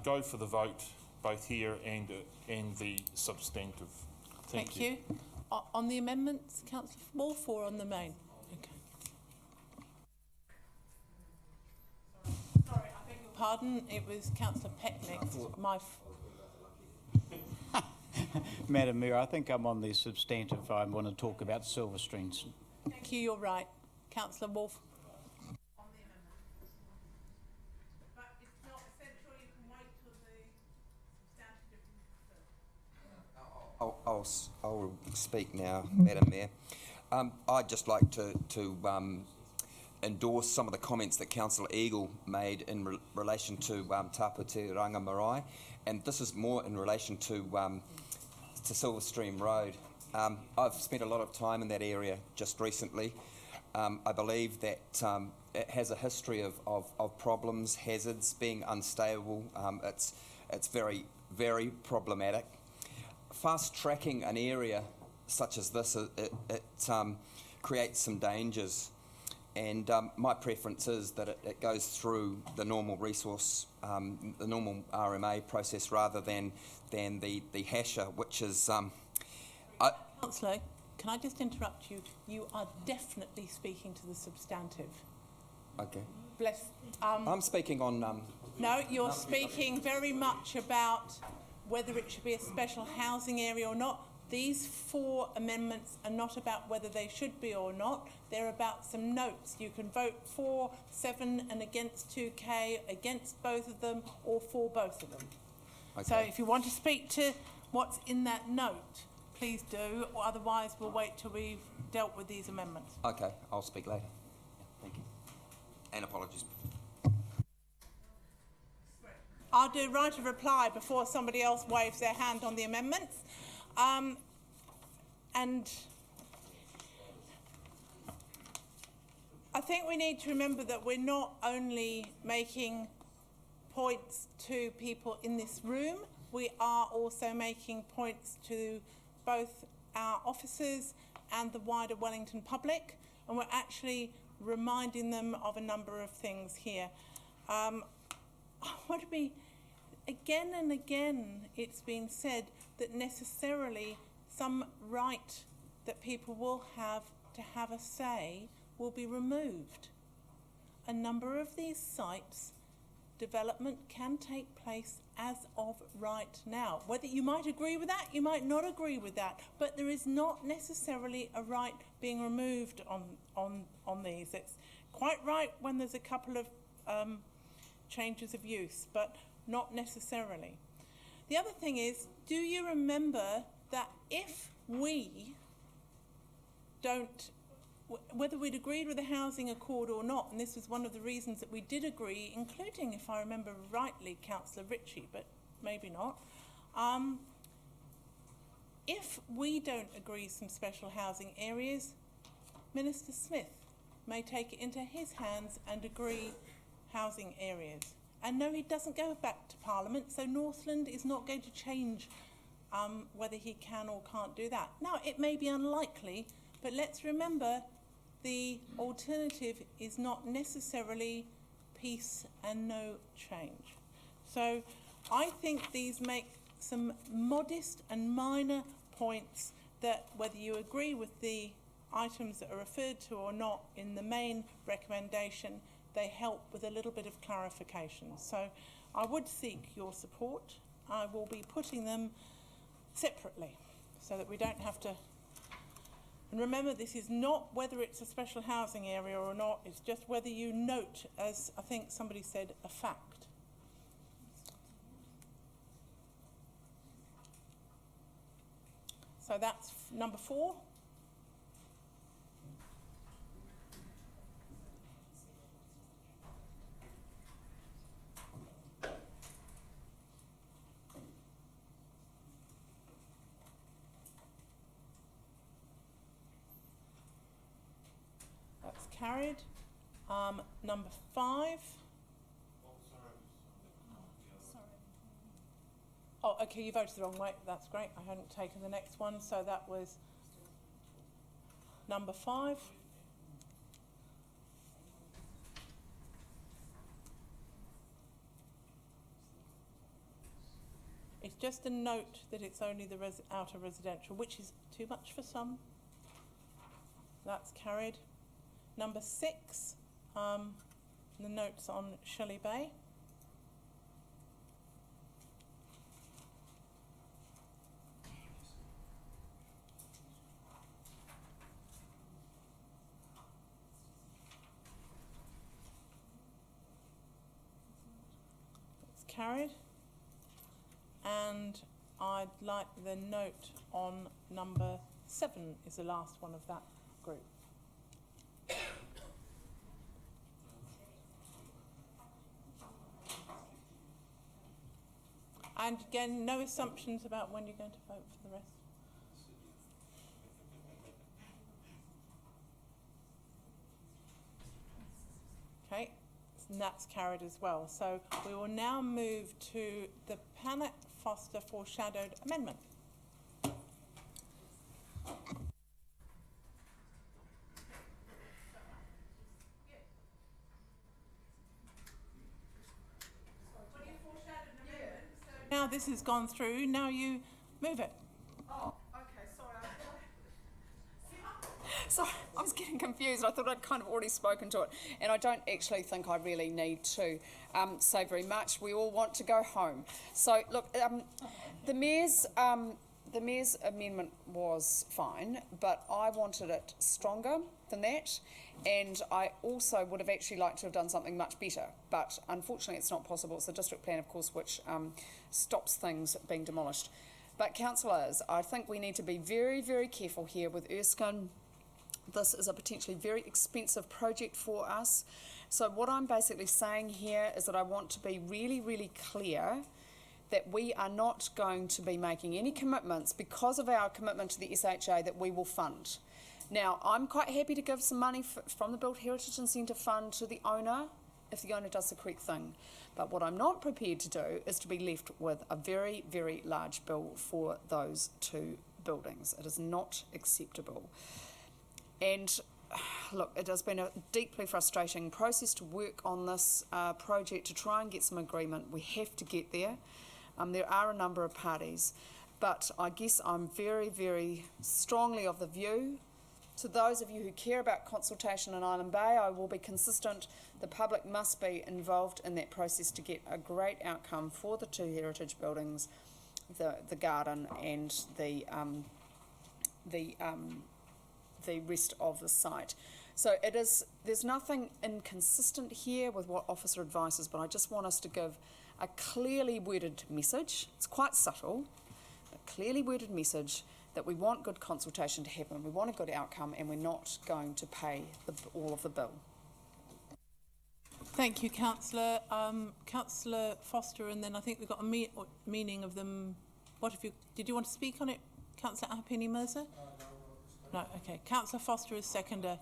go for the vote, both here and the substantive. Thank you. On the amendments, Councillor Wolf, or on the main? Okay. Sorry, I beg your pardon. It was Councillor Peck next. Madam Mayor, I think I'm on the substantive. I want to talk about Silver Streams. Thank you. You're right, Councillor Wolf. I'll speak now, Madam Mayor. I'd just like to endorse some of the comments that Councillor Eagle made in relation to Taputiranga Marae, and this is more in relation to Silver Stream Road. I've spent a lot of time in that area just recently. I believe that it has a history of problems, hazards, being unstable. It's very, very problematic. Fast-tracking an area such as this, it creates some dangers, and my preference is that it goes through the normal resource, the normal RMA process, rather than the HASHA, which is... Councillor, can I just interrupt you? You are definitely speaking to the substantive. Okay. Bless... I'm speaking on... No, you're speaking very much about whether it should be a special housing area or not. These 4 amendments are not about whether they should be or not. They're about some notes. You can vote for 7 and against 2K, against both of them, or for both of them. Okay. So if you want to speak to what's in that note, please do, or otherwise we'll wait till we've dealt with these amendments. Okay, I'll speak later. Thank you. And apologies. I'll do right of reply before somebody else waves their hand on the amendments. And I think we need to remember that we're not only making points to people in this room, we are also making points to both our officers and the wider Wellington public, and we're actually reminding them of a number of things here. I want to be... Again and again, it's been said that necessarily some right that people will have to have a say will be removed. A number of these sites, development can take place as of right now. Whether you might agree with that, you might not agree with that, but there is not necessarily a right being removed on these. It's quite right when there's a couple of changes of use, but not necessarily. The other thing is, do you remember that if we don't, whether we'd agreed with the housing accord or not, and this was one of the reasons that we did agree, including, if I remember rightly, Councillor Ritchie, but maybe not, if we don't agree some special housing areas, Minister Smith may take it into his hands and agree housing areas. And no, he doesn't go back to Parliament, so Northland is not going to change whether he can or can't do that. Now, it may be unlikely, but let's remember the alternative is not necessarily peace and no change. So I think these make some modest and minor points that whether you agree with the items that are referred to or not in the main recommendation, they help with a little bit of clarification. So I would seek your support. I will be putting them separately so that we don't have to... And remember, this is not whether it's a special housing area or not, it's just whether you note, as I think somebody said, a fact. So that's number 4. Carried. Number 5. Oh, okay, you voted the wrong way. That's great. I hadn't taken the next one, so that was number 5. with just a note that it's only the outer residential, which is too much for some. That's carried. Number 6, the notes on Shelley Bay. It's carried. And I'd like the note on number 7 is the last one of that group. And again, no assumptions about when you're going to vote for the rest. Okay, and that's carried as well. So we will now move to the Panet-Foster foreshadowed amendment. Now this has gone through, now you move it. Oh, okay, sorry. Sorry, I was getting confused. I thought I'd kind of already spoken to it, and I don't actually think I really need to say very much. We all want to go home. So, look, the Mayor's amendment was fine, but I wanted it stronger than that, and I also would have actually liked to have done something much better, but unfortunately it's not possible. It's the district plan, of course, which stops things being demolished. But councillors, I think we need to be very, very careful here with Erskine. This is a potentially very expensive project for us. So what I'm basically saying here is that I want to be really, really clear that we are not going to be making any commitments because of our commitment to the SHA that we will fund. Now, I'm quite happy to give some money from the Built Heritage Incentive Fund to the owner if the owner does the correct thing. But what I'm not prepared to do is to be left with a very, very large bill for those 2 buildings. It is not acceptable. And look, it has been a deeply frustrating process to work on this project to try and get some agreement. We have to get there. There are a number of parties, but I guess I'm very, very strongly of the view, to those of you who care about consultation in Island Bay, I will be consistent. The public must be involved in that process to get a great outcome for the 2 heritage buildings, the garden and the rest of the site. So there's nothing inconsistent here with what officer advice is, but I just want us to give a clearly worded message. It's quite subtle, a clearly worded message that we want good consultation to happen, we want a good outcome, and we're not going to pay all of the bill. Thank you, Councillor. Councillor Foster, and then I think we've got a meaning of them. Did you want to speak on it, Councillor Ahipene-Mercer? No, okay. Councillor Foster is seconder.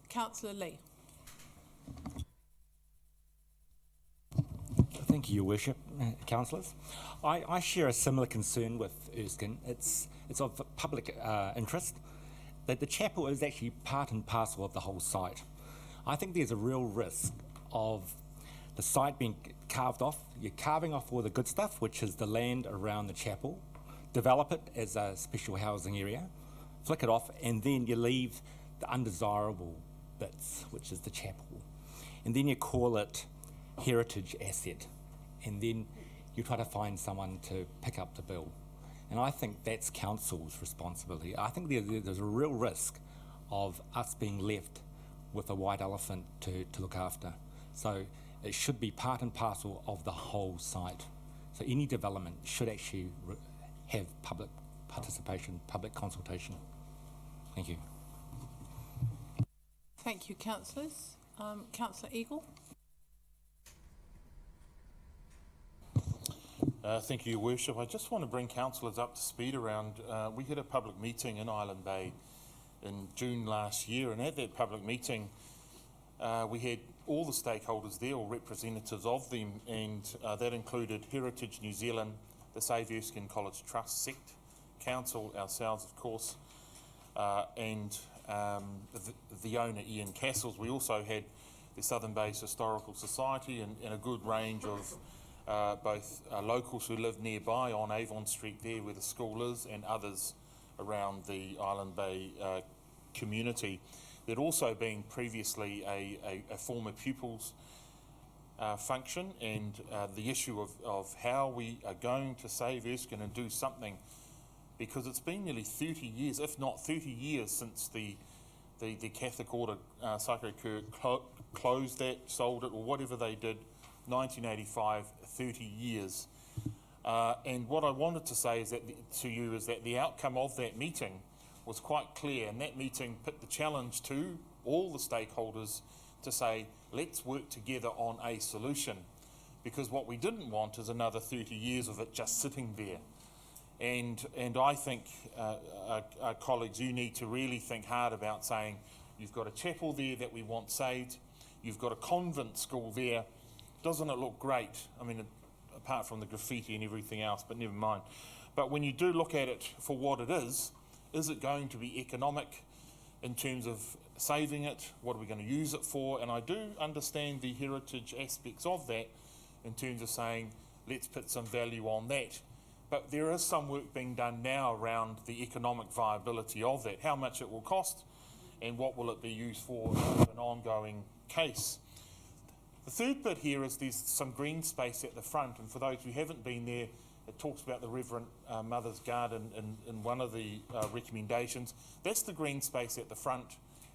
Councillor Lee. Thank you, Your Worship, councillors. I share a similar concern with Erskine. It's of public interest that the chapel is actually part and parcel of the whole site. I think there's a real risk of the site being carved off. You're carving off all the good stuff, which is the land around the chapel, develop it as a special housing area, flick it off, and then you leave the undesirable bits, which is the chapel. And then you call it heritage asset, and then you try to find someone to pick up the bill. And I think that's council's responsibility. I think there's a real risk of us being left with a white elephant to look after. So it should be part and parcel of the whole site. So any development should actually have public participation, public consultation. Thank you. Thank you, councillors. Councillor Eagle. Thank you, Your Worship. I just want to bring councillors up to speed around, we had a public meeting in Island Bay in June last year, and at that public meeting we had all the stakeholders there, or representatives of them, and that included Heritage New Zealand, the Save Erskine College Trust sect, council, ourselves of course, and the owner Ian Castles. We also had the Southern Bays Historical Society and a good range of both locals who live nearby on Avon Street there where the school is, and others around the Island Bay community. There'd also been previously a former pupils function, and the issue of how we are going to save Erskine and do something, because it's been nearly 30 years, if not 30 years, since the Catholic Order Sacré-Cœur closed that, sold it, or whatever they did, 1985, 30 years. And what I wanted to say is that to you is that the outcome of that meeting was quite clear, and that meeting put the challenge to all the stakeholders to say, let's work together on a solution, because what we didn't want is another 30 years of it just sitting there. And I think, colleagues, you need to really think hard about saying, you've got a chapel there that we want saved, you've got a convent school there. Doesn't it look great? I mean, apart from the graffiti and everything else, but never mind. But when you do look at it for what it is it going to be economic in terms of saving it? What are we going to use it for? And I do understand the heritage aspects of that in terms of saying, let's put some value on that. But there is some work being done now around the economic viability of that, how much it will cost and what will it be used for as an ongoing case. The third bit here is there's some green space at the front, and for those who haven't been there, it talks about the Reverend Mother's Garden in one of the recommendations. That's the green space at the front,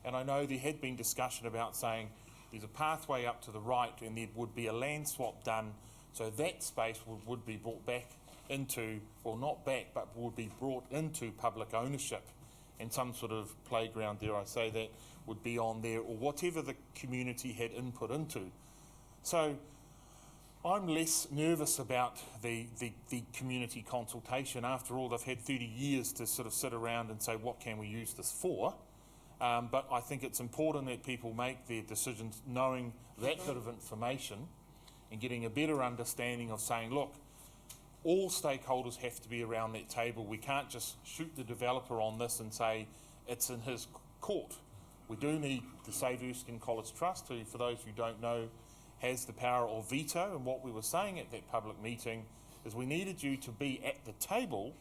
and I know there had been discussion about saying there's a pathway up to the right and there would be a land swap done, so that space would be brought back into, well, not back, but would be brought into public ownership, and some sort of playground, dare I say that, would be on there, or whatever the community had input into. So I'm less nervous about the community consultation. After all, they've had 30 years to sort of sit around and say, what can we use this for? But I think it's important that people make their decisions knowing that bit of information and getting a better understanding of saying, look, all stakeholders have to be around that table. We can't just shoot the developer on this and say it's in his court. We do need the Save Erskine College Trust, who, for those who don't know, has the power of veto. And what we were saying at that public meeting is we needed you to be at the table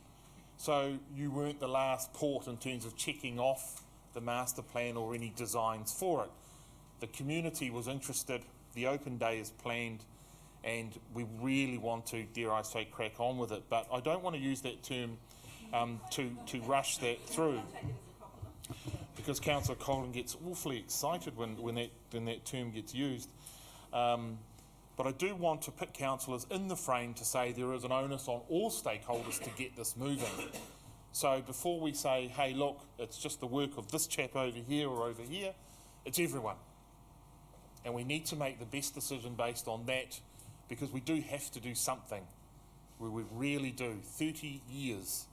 so you weren't the last port in terms of checking off the master plan or any designs for it. The community was interested, the open day is planned, and we really want to, dare I say, crack on with it. But I don't want to use that term to rush that through, because Councillor Colin gets awfully excited when that term gets used. But I do want to put councillors in the frame to say there is an onus on all stakeholders to get this moving. So before we say, hey, look, it's just the work of this chap over here or over here, it's everyone. And we need to make the best decision based on that, because we do have to do something. We really do. 30 years.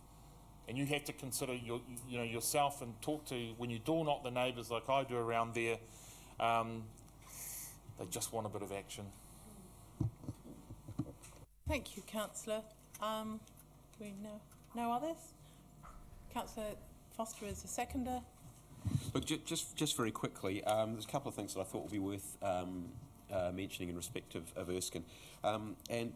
And you have to consider yourself and talk to, when you door knock the neighbours like I do around there, they just want a bit of action. Thank you, Councillor. We no others? Councillor Foster is a seconder. Look, just very quickly, there's a couple of things that I thought would be worth mentioning in respect of Erskine. And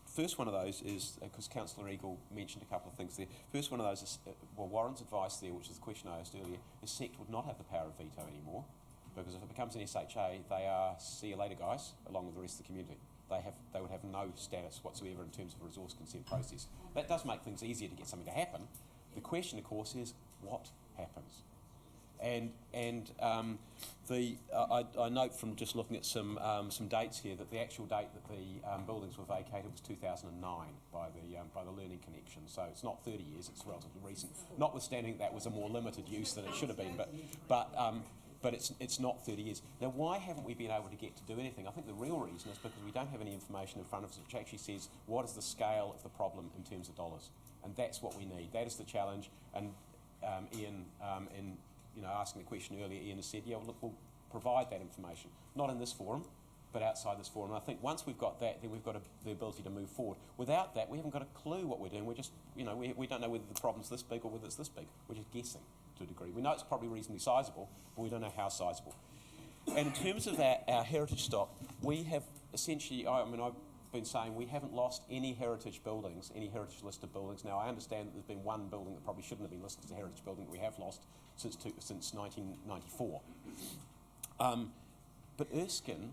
first one of those is, because Councillor Eagle mentioned a couple of things there, first one of those is, Warren's advice there, which is the question I asked earlier, is SECT would not have the power of veto anymore, because if it becomes an SHA, they are see you later guys, along with the rest of the community. They would have no status whatsoever in terms of a resource consent process. That does make things easier to get something to happen. The question, of course, is what happens? And I note from just looking at some dates here that the actual date that the buildings were vacated was 2009 by the Learning Connection. So it's not 30 years; it's relatively recent. Notwithstanding that was a more limited use than it should have been, but it's not 30 years. Now, why haven't we been able to get to do anything? I think the real reason is because we don't have any information in front of us which actually says what is the scale of the problem in terms of dollars, and that's what we need. That is the challenge. And Ian, in asking the question earlier, Ian has said, yeah, well, look, we'll provide that information, not in this forum, but outside this forum. And I think once we've got that, then we've got the ability to move forward. Without that, we haven't got a clue what we're doing. We're just, we don't know whether the problem's this big or whether it's this big. We're just guessing to a degree. We know it's probably reasonably sizable, but we don't know how sizable. And in terms of our heritage stock, we have essentially, been saying we haven't lost any heritage buildings, any heritage listed buildings. Now I understand that there's been one building that probably shouldn't have been listed as a heritage building that we have lost since 1994. But Erskine,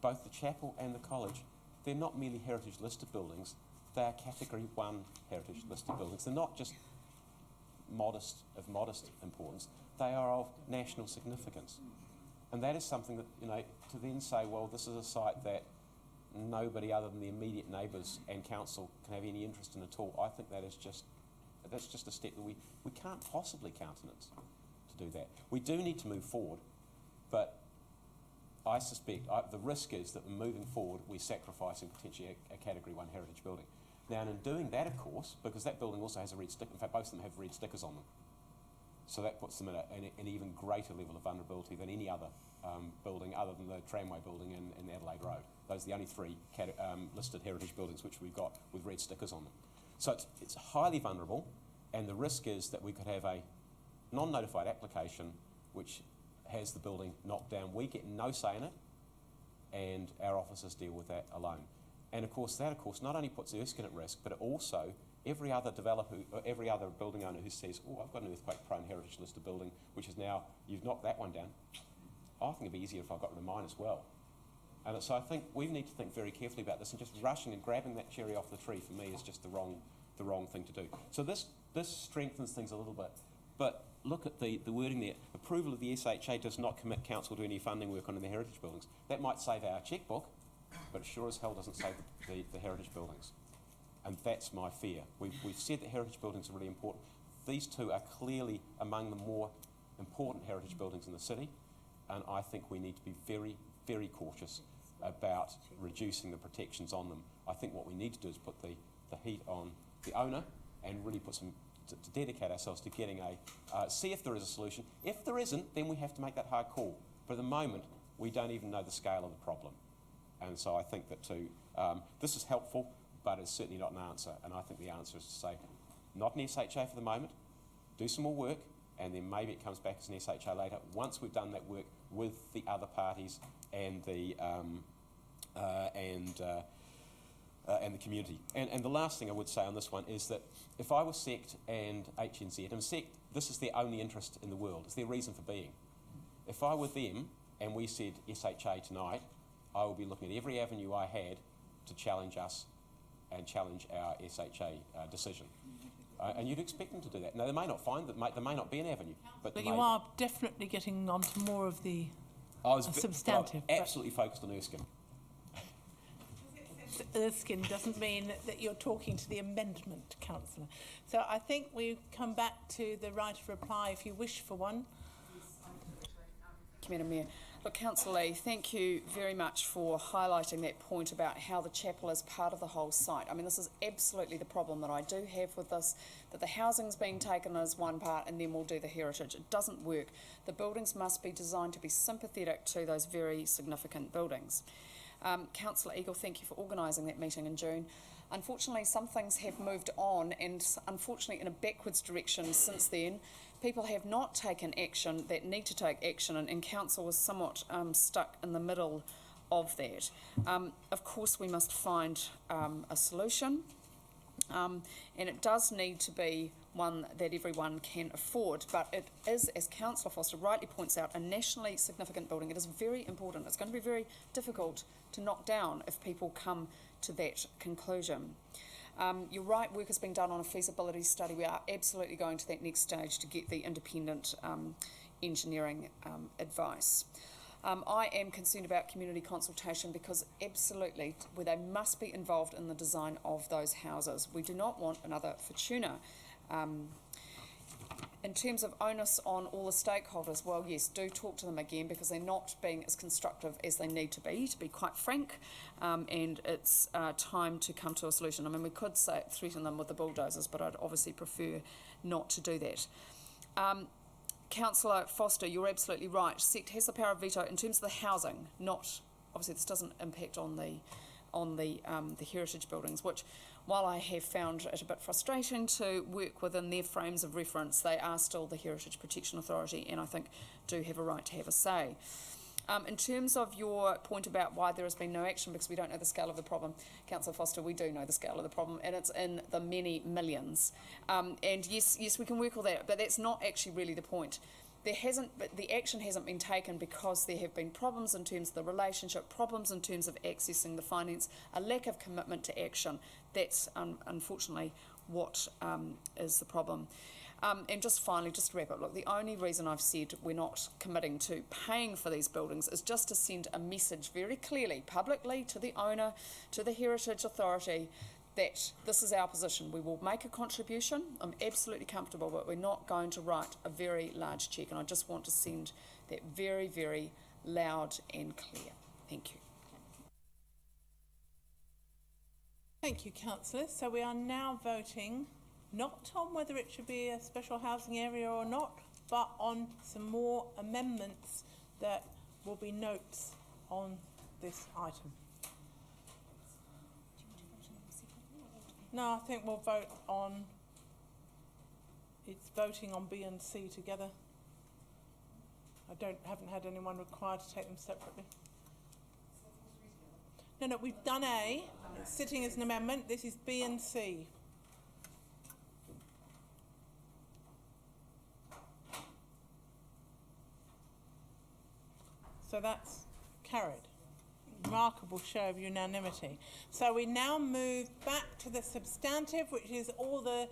both the chapel and the college, they're not merely heritage listed buildings, they are category 1 heritage listed buildings. They're not just modest importance, they are of national significance. And that is something that, you know, to then say, well, this is a site that nobody other than the immediate neighbours and council can have any interest in at all, I think that's just a step that we can't possibly countenance to do that. We do need to move forward, but I suspect the risk is that moving forward we're sacrificing potentially a category 1 heritage building. Now, and in doing that, of course, because that building also has a red sticker, in fact both of them have red stickers on them, so that puts them at an even greater level of vulnerability than any other building other than the tramway building in Adelaide Road. Those are the only 3 listed heritage buildings which we've got with red stickers on them. So it's highly vulnerable, and the risk is that we could have a non-notified application which has the building knocked down. We get no say in it, and our officers deal with that alone. And of course that not only puts Erskine at risk, but it also every other developer, or every other building owner who says, oh, I've got an earthquake-prone heritage listed building, which is now, you've knocked that one down. I think it'd be easier if I got rid of mine as well. And so I think we need to think very carefully about this, and just rushing and grabbing that cherry off the tree for me is just the wrong thing to do. So this strengthens things a little bit, but look at the wording there. Approval of the SHA does not commit council to any funding work on the heritage buildings. That might save our chequebook, but it sure as hell doesn't save the heritage buildings. And that's my fear. We've said that heritage buildings are really important. These 2 are clearly among the more important heritage buildings in the city, and I think we need to be very, very cautious about reducing the protections on them. I think what we need to do is put the heat on the owner and really put some to dedicate ourselves to getting see if there is a solution. If there isn't, then we have to make that hard call. But at the moment, we don't even know the scale of the problem. And so I think that this is helpful, but it's certainly not an answer. And I think the answer is to say, not an SHA for the moment, do some more work, and then maybe it comes back as an SHA later, once we've done that work with the other parties and the community. And the last thing I would say on this one is that if I was SECT and HNZ, and SECT, this is their only interest in the world, it's their reason for being. If I were them and we said SHA tonight, I would be looking at every avenue I had to challenge us and challenge our SHA decision. And you'd expect them to do that. Now, they may not find that, there may not be an avenue. But you are definitely getting onto more of the substantive. I was absolutely focused on Erskine. Erskine doesn't mean that you're talking to the amendment, Councillor. So I think we come back to the right of reply if you wish for one. Madam Mayor. Look, Councillor Lee, thank you very much for highlighting that point about how the chapel is part of the whole site. I mean, this is absolutely the problem that I do have with this, that the housing's being taken as one part and then we'll do the heritage. It doesn't work. The buildings must be designed to be sympathetic to those very significant buildings. Councillor Eagle, thank you for organising that meeting in June. Unfortunately, some things have moved on, and unfortunately in a backwards direction since then. People have not taken action that need to take action, and Council was somewhat stuck in the middle of that. Of course, we must find a solution, and it does need to be one that everyone can afford, but it is, as Councillor Foster rightly points out, a nationally significant building. It is very important. It's going to be very difficult to knock down if people come to that conclusion. You're right, work is being done on a feasibility study. We are absolutely going to that next stage to get the independent engineering advice. I am concerned about community consultation because absolutely they must be involved in the design of those houses. We do not want another Fortuna. In terms of onus on all the stakeholders, well, yes, do talk to them again because they're not being as constructive as they need to be quite frank, and it's time to come to a solution. I mean, we could say threaten them with the bulldozers, but I'd obviously prefer not to do that. Councillor Foster, you're absolutely right. SECT has the power of veto in terms of the housing, not, obviously this doesn't impact on the heritage buildings, which, while I have found it a bit frustrating to work within their frames of reference, they are still the Heritage Protection Authority and I think do have a right to have a say. In terms of your point about why there has been no action because we don't know the scale of the problem, Councillor Foster, we do know the scale of the problem, and it's in the many millions. And yes, we can work all that, but that's not actually really the point. But the action hasn't been taken because there have been problems in terms of the relationship, problems in terms of accessing the finance, a lack of commitment to action. That's unfortunately what is the problem. And just finally, just to wrap up, look, the only reason I've said we're not committing to paying for these buildings is just to send a message very clearly, publicly, to the owner, to the Heritage Authority, that this is our position. We will make a contribution. I'm absolutely comfortable, but we're not going to write a very large cheque. And I just want to send that very, very loud and clear. Thank you. Thank you, Councillor. So we are now voting not on whether it should be a special housing area or not, but on some more amendments that will be notes on this item. No, I think we'll vote on, it's voting on B and C together. I haven't had anyone required to take them separately. No, we've done A, it's sitting as an amendment. This is B and C. So that's carried. Remarkable show of unanimity. So we now move back to the substantive, which is all the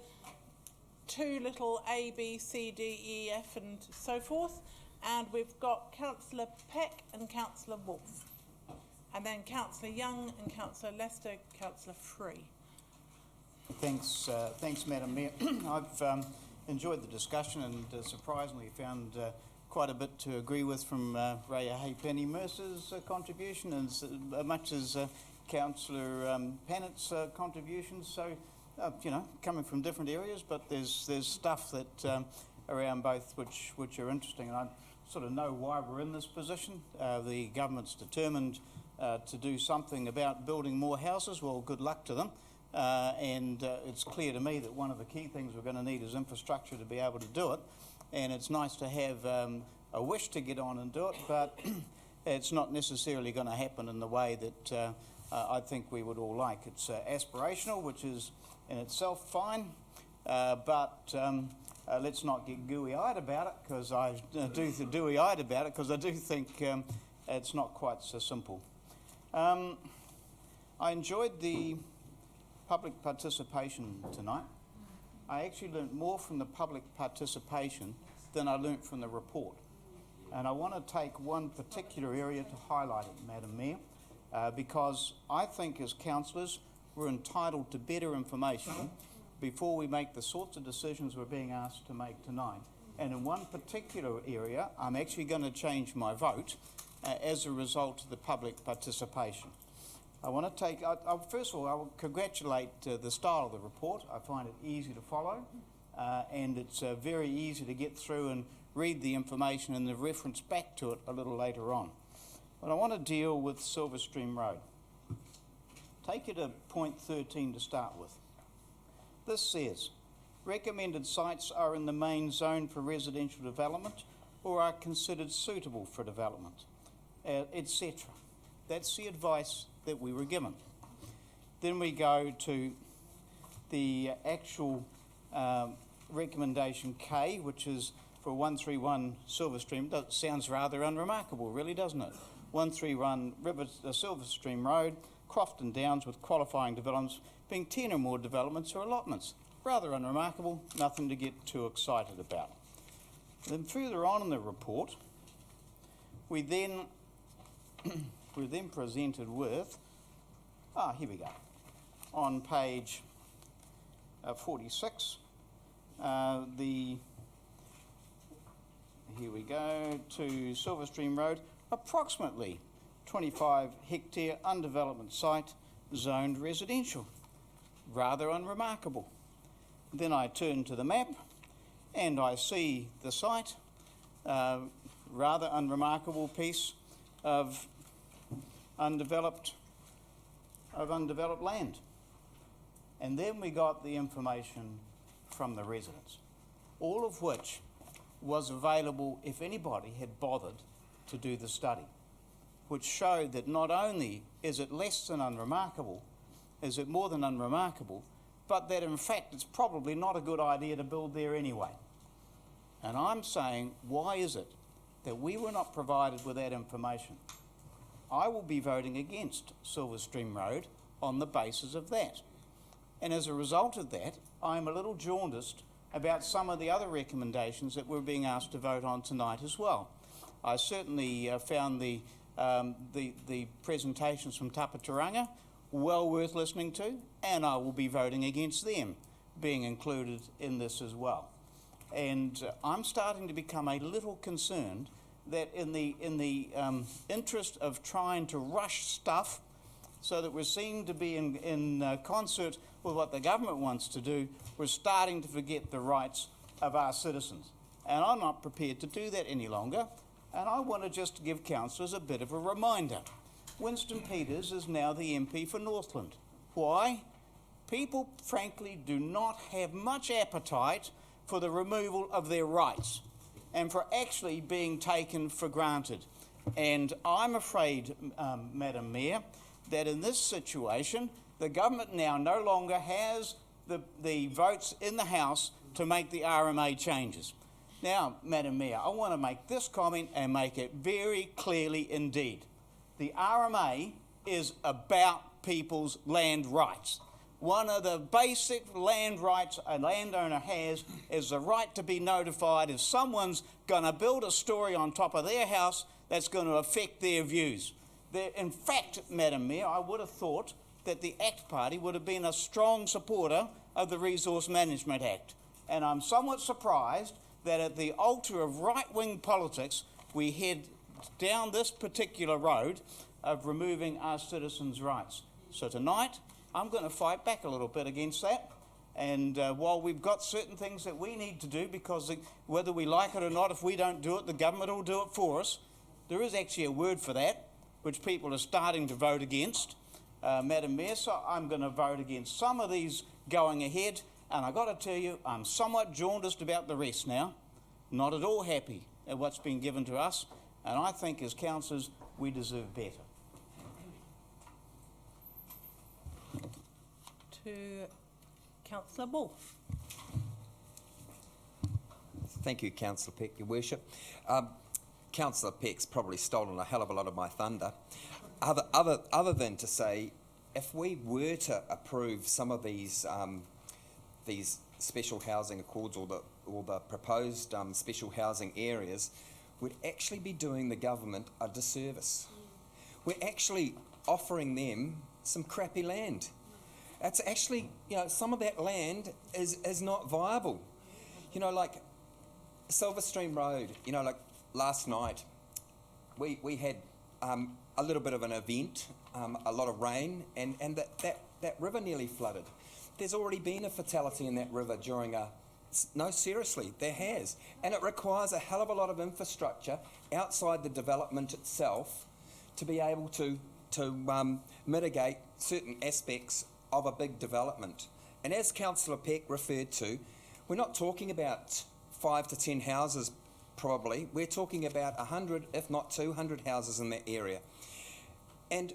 two little A, B, C, D, E, F and so forth. And we've got Councillor Peck and Councillor Wolfe. And then Councillor Young and Councillor Lester, Councillor Free. Thanks, Madam Mayor. I've enjoyed the discussion and surprisingly found quite a bit to agree with from Ray Ahipene-Mercer's contribution, as much as Councillor Pannett's contributions. So, coming from different areas, but there's stuff that around both which are interesting, and I sort of know why we're in this position. The government's determined to do something about building more houses. Well, good luck to them. And it's clear to me that one of the key things we're going to need is infrastructure to be able to do it. And it's nice to have a wish to get on and do it, but it's not necessarily going to happen in the way that I think we would all like. It's aspirational, which is in itself fine, but let's not get gooey-eyed about it, because I do think it's not quite so simple. I enjoyed the public participation tonight. I actually learnt more from the public participation than I learnt from the report. And I want to take one particular area to highlight it, Madam Mayor, because I think as councillors we're entitled to better information before we make the sorts of decisions we're being asked to make tonight. And in one particular area, I'm actually going to change my vote as a result of the public participation. I want to take, first of all, I will congratulate the style of the report. I find it easy to follow, and it's very easy to get through and read the information and the reference back to it a little later on. But I want to deal with Silverstream Road. Take you to point 13 to start with. This says, recommended sites are in the main zone for residential development or are considered suitable for development, etc. That's the advice that we were given. Then we go to the actual recommendation K, which is for 131 Silverstream. That sounds rather unremarkable, really, doesn't it? 131 Silverstream Road, Crofton Downs, with qualifying developments being 10 or more developments or allotments. Rather unremarkable, nothing to get too excited about. Then further on in the report, we then we're then presented with, here we go, on page 46, here we go, to Silverstream Road, approximately 25 hectare undevelopment site, zoned residential. Rather unremarkable. Then I turn to the map and I see the site, rather unremarkable piece of undeveloped land. And then we got the information from the residents, all of which was available if anybody had bothered to do the study. which show that not only is it less than unremarkable, is it more than unremarkable, but that in fact it's probably not a good idea to build there anyway. And I'm saying, why is it that we were not provided with that information? I will be voting against Silverstream Road on the basis of that. And as a result of that, I'm a little jaundiced about some of the other recommendations that we're being asked to vote on tonight as well. I certainly found the presentations from Tapaturanga well worth listening to, and I will be voting against them being included in this as well. And I'm starting to become a little concerned that in the interest of trying to rush stuff so that we're seen to be in concert with what the government wants to do, we're starting to forget the rights of our citizens. And I'm not prepared to do that any longer. And I want to just give councillors a bit of a reminder. Winston Peters is now the MP for Northland. Why? People, frankly, do not have much appetite for the removal of their rights and for actually being taken for granted. And I'm afraid, Madam Mayor, that in this situation, the government now no longer has the votes in the House to make the RMA changes. Now, Madam Mayor, I want to make this comment and make it very clearly indeed. The RMA is about people's land rights. One of the basic land rights a landowner has is the right to be notified if someone's going to build a story on top of their house that's going to affect their views. In fact, Madam Mayor, I would have thought that the ACT Party would have been a strong supporter of the Resource Management Act. And I'm somewhat surprised that at the altar of right-wing politics, we head down this particular road of removing our citizens' rights. So tonight, I'm going to fight back a little bit against that. And while we've got certain things that we need to do, because whether we like it or not, if we don't do it, the government will do it for us. There is actually a word for that, which people are starting to vote against. Madam Mayor, so I'm going to vote against some of these going ahead. And I've got to tell you, I'm somewhat jaundiced about the rest now. Not at all happy at what's been given to us. And I think as councillors, we deserve better. To Councillor Ball. Thank you, Councillor Peck, Your Worship. Councillor Peck's probably stolen a hell of a lot of my thunder. Other than to say, if we were to approve some of these special housing accords or the proposed special housing areas, we'd actually be doing the government a disservice. We're actually offering them some crappy land. It's actually, some of that land is not viable. Like Silverstream Road, like last night, we had a little bit of an event, a lot of rain, and that river nearly flooded. There's already been a fatality in that river during no, seriously, there has. And it requires a hell of a lot of infrastructure outside the development itself to be able to mitigate certain aspects of a big development. And as Councillor Peck referred to, we're not talking about 5 to 10 houses probably. We're talking about 100, if not 200 houses in that area. And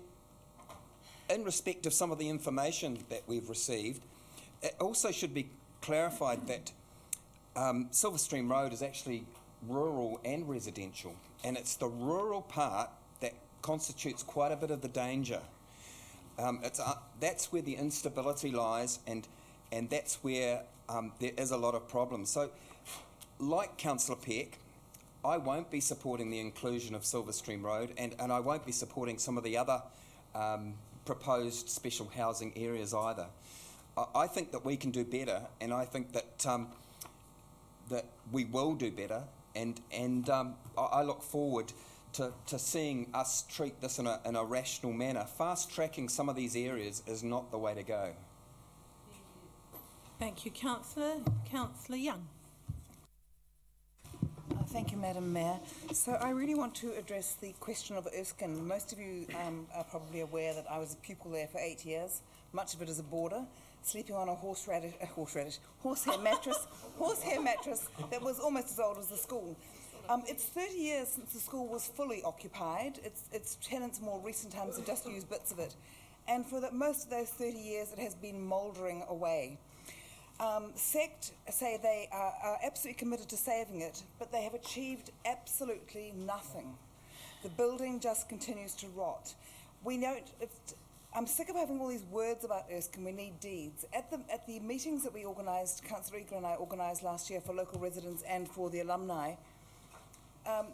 in respect of some of the information that we've received, it also should be clarified that Silverstream Road is actually rural and residential, and it's the rural part that constitutes quite a bit of the danger. That's where the instability lies, and that's where there is a lot of problems. So, like Councillor Peck, I won't be supporting the inclusion of Silverstream Road, and I won't be supporting some of the other proposed special housing areas either. I think that we can do better, and I think that that we will do better, and I look forward to seeing us treat this in a rational manner. Fast-tracking some of these areas is not the way to go. Thank you, Councillor. Councillor Young. Thank you, Madam Mayor. So I really want to address the question of Erskine. Most of you are probably aware that I was a pupil there for 8 years, much of it as a boarder, sleeping on a horsehair mattress that was almost as old as the school. It's 30 years since the school was fully occupied. Its tenants in more recent times have just used bits of it. And for most of those 30 years, it has been mouldering away. SECT say they are absolutely committed to saving it, but they have achieved absolutely nothing. The building just continues to rot. We know I'm sick of having all these words about Erskine. We need deeds. At the meetings that we organised, Councillor Eagle and I organised last year for local residents and for the alumni,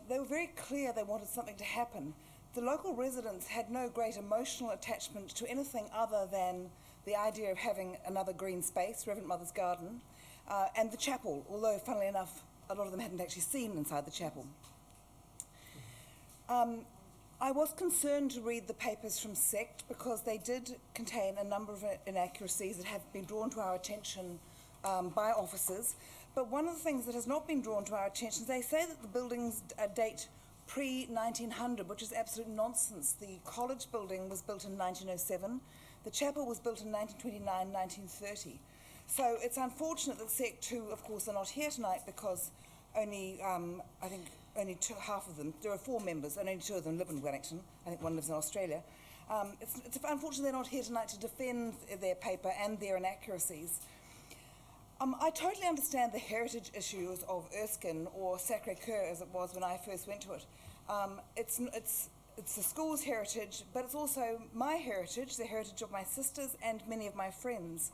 they were very clear they wanted something to happen. The local residents had no great emotional attachment to anything other than the idea of having another green space, Reverend Mother's Garden, and the chapel, although, funnily enough, a lot of them hadn't actually seen inside the chapel. I was concerned to read the papers from SECT because they did contain a number of inaccuracies that have been drawn to our attention by officers. But one of the things that has not been drawn to our attention is they say that the buildings date pre-1900, which is absolute nonsense. The college building was built in 1907. The chapel was built in 1929, 1930. So it's unfortunate that SECT, who of course are not here tonight because only, I think, only half of them, there are 4 members, and only 2 of them live in Wellington. I think one lives in Australia. It's unfortunate they're not here tonight to defend their paper and their inaccuracies. I totally understand the heritage issues of Erskine, or Sacré-Cœur as it was when I first went to it. It's the school's heritage, but it's also my heritage, the heritage of my sisters and many of my friends.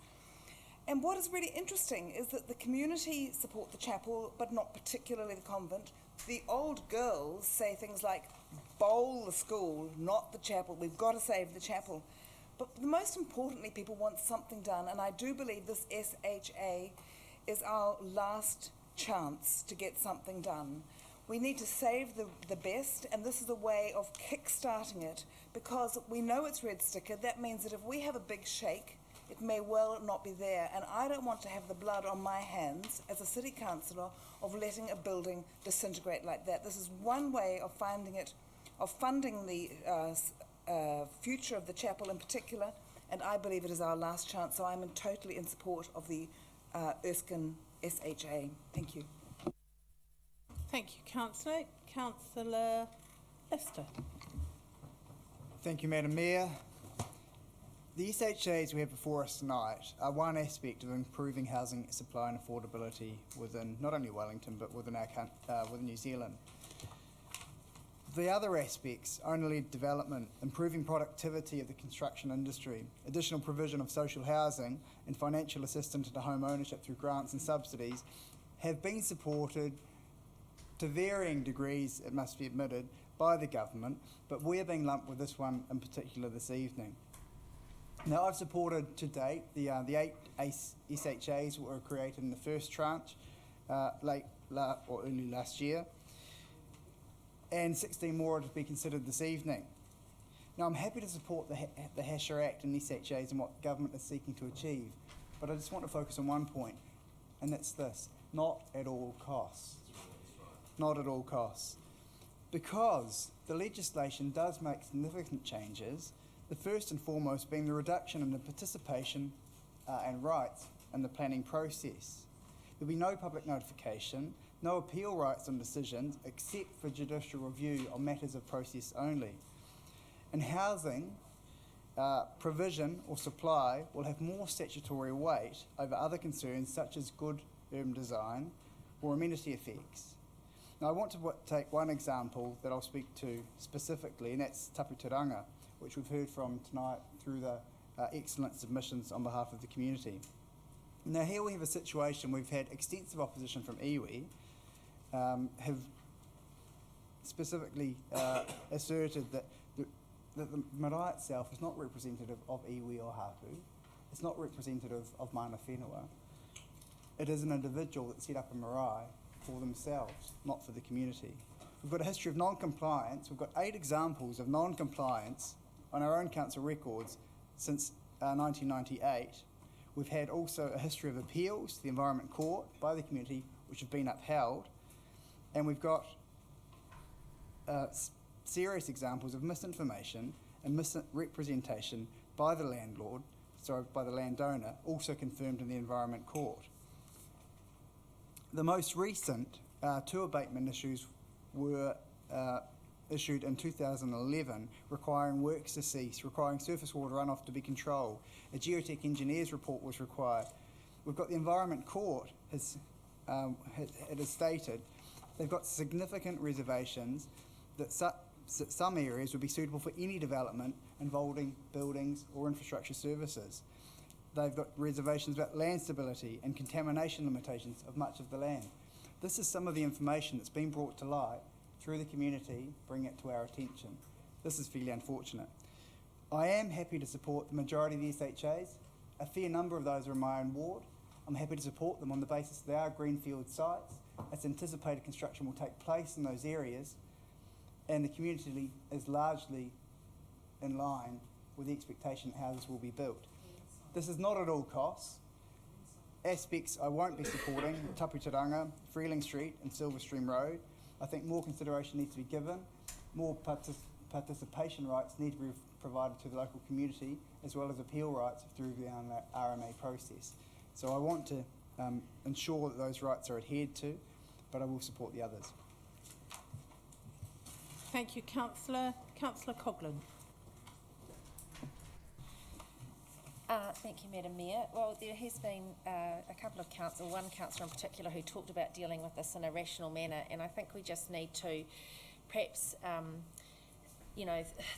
And what is really interesting is that the community support the chapel, but not particularly the convent. The old girls say things like, bowl the school, not the chapel. We've got to save the chapel. But most importantly, people want something done, and I do believe this SHA is our last chance to get something done. We need to save the best, and this is a way of kick-starting it, because we know it's red sticker. That means that if we have a big shake, it may well not be there, and I don't want to have the blood on my hands as a city councillor of letting a building disintegrate like that. This is one way of funding the future of the chapel in particular, and I believe it is our last chance, so I'm totally in support of the Erskine SHA. Thank you. Thank you, Councillor. Councillor Lester. Thank you, Madam Mayor. The SHAs we have before us tonight are one aspect of improving housing supply and affordability within not only Wellington but within New Zealand. The other aspects, owner-led development, improving productivity of the construction industry, additional provision of social housing and financial assistance to home ownership through grants and subsidies, have been supported to varying degrees, it must be admitted, by the government, but we're being lumped with this one in particular this evening. Now, I've supported to date the 8 SHAs that were created in the first tranche early last year, and 16 more to be considered this evening. Now, I'm happy to support the Hasher Act and SHAs and what the government is seeking to achieve, but I just want to focus on one point, and that's this: not at all costs. Not at all costs. Because the legislation does make significant changes, the first and foremost being the reduction in the participation and rights in the planning process. There'll be no public notification, no appeal rights on decisions except for judicial review on matters of process only. In housing, provision or supply will have more statutory weight over other concerns such as good urban design or amenity effects. Now, I want to take one example that I'll speak to specifically, and that's Taputiranga, which we've heard from tonight through the excellent submissions on behalf of the community. Now, here we have a situation we've had extensive opposition from iwi, have specifically asserted that the marae itself is not representative of iwi or hapu. It's not representative of mana whenua. It is an individual that set up a marae for themselves, not for the community. We've got a history of non-compliance. We've got 8 examples of non-compliance on our own council records since 1998. We've had also a history of appeals to the Environment Court by the community, which have been upheld. And we've got serious examples of misinformation and misrepresentation by the landowner, also confirmed in the Environment Court. The most recent 2 abatement issues were issued in 2011 requiring works to cease, requiring surface water runoff to be controlled. A geotech engineer's report was required. We've got the Environment Court it has stated they've got significant reservations that some areas would be suitable for any development involving buildings or infrastructure services. They've got reservations about land stability and contamination limitations of much of the land. This is some of the information that's been brought to light through the community, bring it to our attention. This is fairly unfortunate. I am happy to support the majority of the SHAs. A fair number of those are in my own ward. I'm happy to support them on the basis that they are greenfield sites. It's anticipated construction will take place in those areas, and the community is largely in line with the expectation that houses will be built. This is not at all costs. Aspects I won't be supporting, Taputiranga, Freeling Street and Silverstream Road. I think more consideration needs to be given. More participation rights need to be provided to the local community, as well as appeal rights through the RMA process. So I want to ensure that those rights are adhered to, but I will support the others. Thank you, Councillor. Councillor Coghlan. Thank you, Madam Mayor. Well, there has been a couple of one councillor in particular who talked about dealing with this in a rational manner, and I think we just need to perhaps,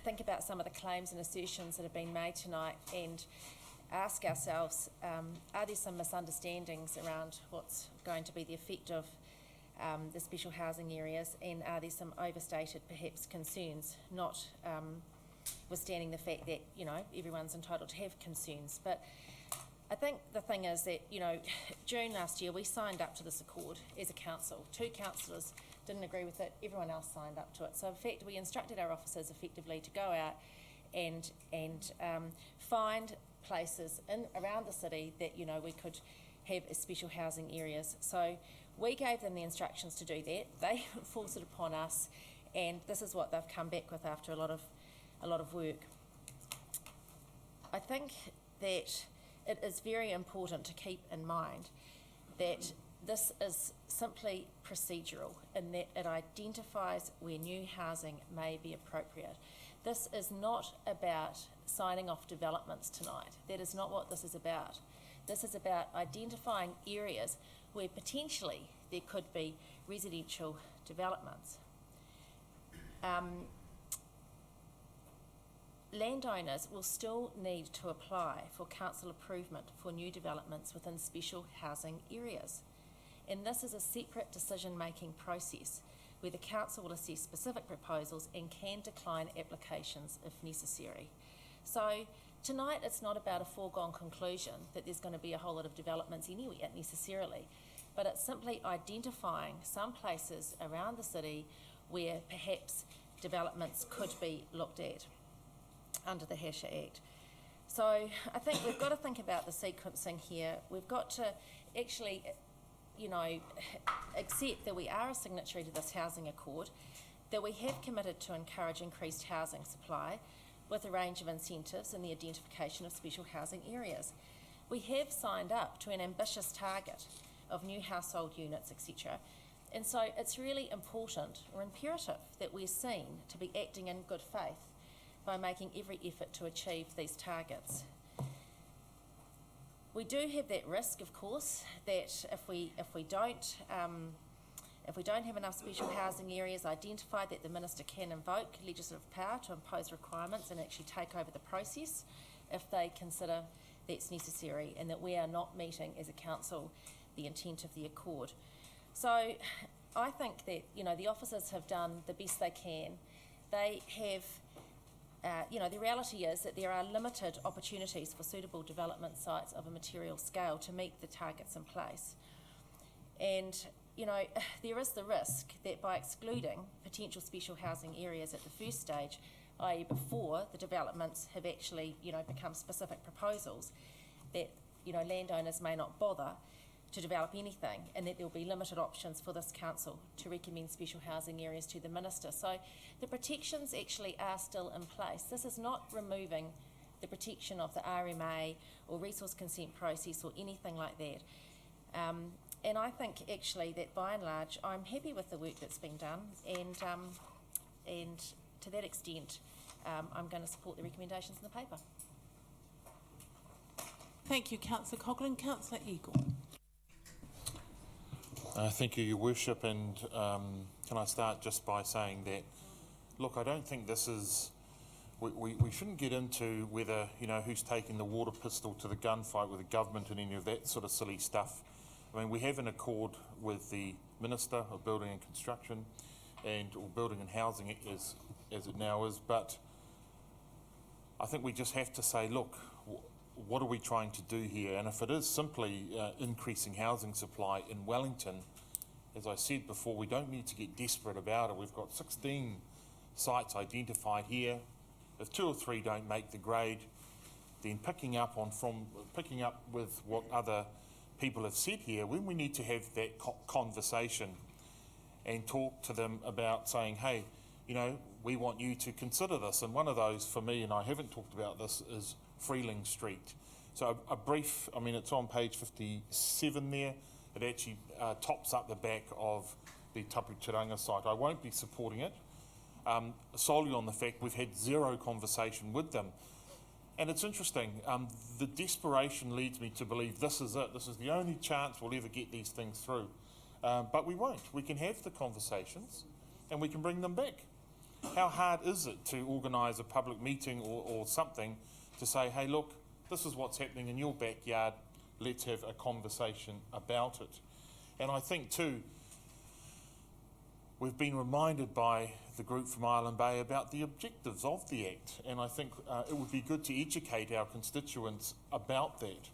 think about some of the claims and assertions that have been made tonight and ask ourselves, are there some misunderstandings around what's going to be the effect of the special housing areas, and are there some overstated perhaps concerns, not withstanding the fact that, everyone's entitled to have concerns. But I think the thing is that, June last year we signed up to this accord as a council. 2 councillors didn't agree with it, everyone else signed up to it. So in fact we instructed our officers effectively to go out and find places around the city that, we could have as special housing areas. So we gave them the instructions to do that. They forced it upon us, and this is what they've come back with after a lot of work. I think that it is very important to keep in mind that this is simply procedural in that it identifies where new housing may be appropriate. This is not about signing off developments tonight. That is not what this is about. This is about identifying areas where potentially there could be residential developments. Landowners will still need to apply for council approval for new developments within special housing areas. And this is a separate decision-making process where the council will assess specific proposals and can decline applications if necessary. So tonight it's not about a foregone conclusion that there's going to be a whole lot of developments anywhere necessarily, but it's simply identifying some places around the city where perhaps developments could be looked at under the HESHA Act. So I think we've got to think about the sequencing here. We've got to actually, accept that we are a signatory to this housing accord, that we have committed to encourage increased housing supply with a range of incentives and the identification of special housing areas. We have signed up to an ambitious target of new household units, etc. And so it's really important or imperative that we're seen to be acting in good faith by making every effort to achieve these targets. We do have that risk, of course, that if we don't have enough special housing areas identified, that the Minister can invoke legislative power to impose requirements and actually take over the process if they consider that's necessary, and that we are not meeting as a council the intent of the accord. So I think that the officers have done the best they can. They have the reality is that there are limited opportunities for suitable development sites of a material scale to meet the targets in place. And, there is the risk that by excluding potential special housing areas at the first stage, i.e. before the developments have actually, become specific proposals, that, landowners may not bother to develop anything, and that there will be limited options for this council to recommend special housing areas to the Minister. So the protections actually are still in place. This is not removing the protection of the RMA or resource consent process or anything like that. And I think actually that by and large, I'm happy with the work that's been done, and to that extent, I'm going to support the recommendations in the paper. Thank you, Councillor Coghlan. Councillor Eagle. Thank you, Your Worship, and can I start just by saying that, look, I don't think this is, we shouldn't get into whether, you know, who's taking the water pistol to the gunfight with the government and any of that sort of silly stuff. I mean, we have an accord with the Minister of Building and Construction, or Building and Housing as it now is, but I think we just have to say, look, what are we trying to do here? And if it is simply increasing housing supply in Wellington, as I said before, we don't need to get desperate about it. We've got 16 sites identified here. If 2 or 3 don't make the grade, then picking up with what other people have said here, when we need to have that conversation and talk to them about saying, hey, you know, we want you to consider this. And one of those for me, and I haven't talked about this, is Freeling Street. So a brief, I mean, it's on page 57 there. It actually tops up the back of the Taputiranga site. I won't be supporting it, solely on the fact we've had 0 conversation with them. And it's interesting, the desperation leads me to believe this is it. This is the only chance we'll ever get these things through. But we won't. We can have the conversations and we can bring them back. How hard is it to organise a public meeting or something to say, hey, look, this is what's happening in your backyard, let's have a conversation about it. And I think too, we've been reminded by the group from Island Bay about the objectives of the Act, and I think it would be good to educate our constituents about that.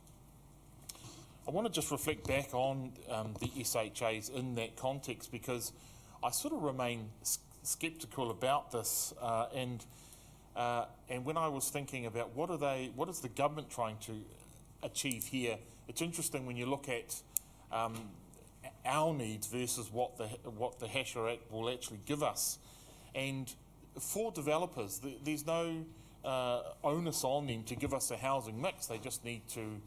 I want to just reflect back on the SHAs in that context, because I sort of remain sceptical about this, and when I was thinking about what is the government trying to achieve here, it's interesting when you look at our needs versus what the Hasher Act will actually give us. And for developers, there's no onus on them to give us a housing mix. They just need to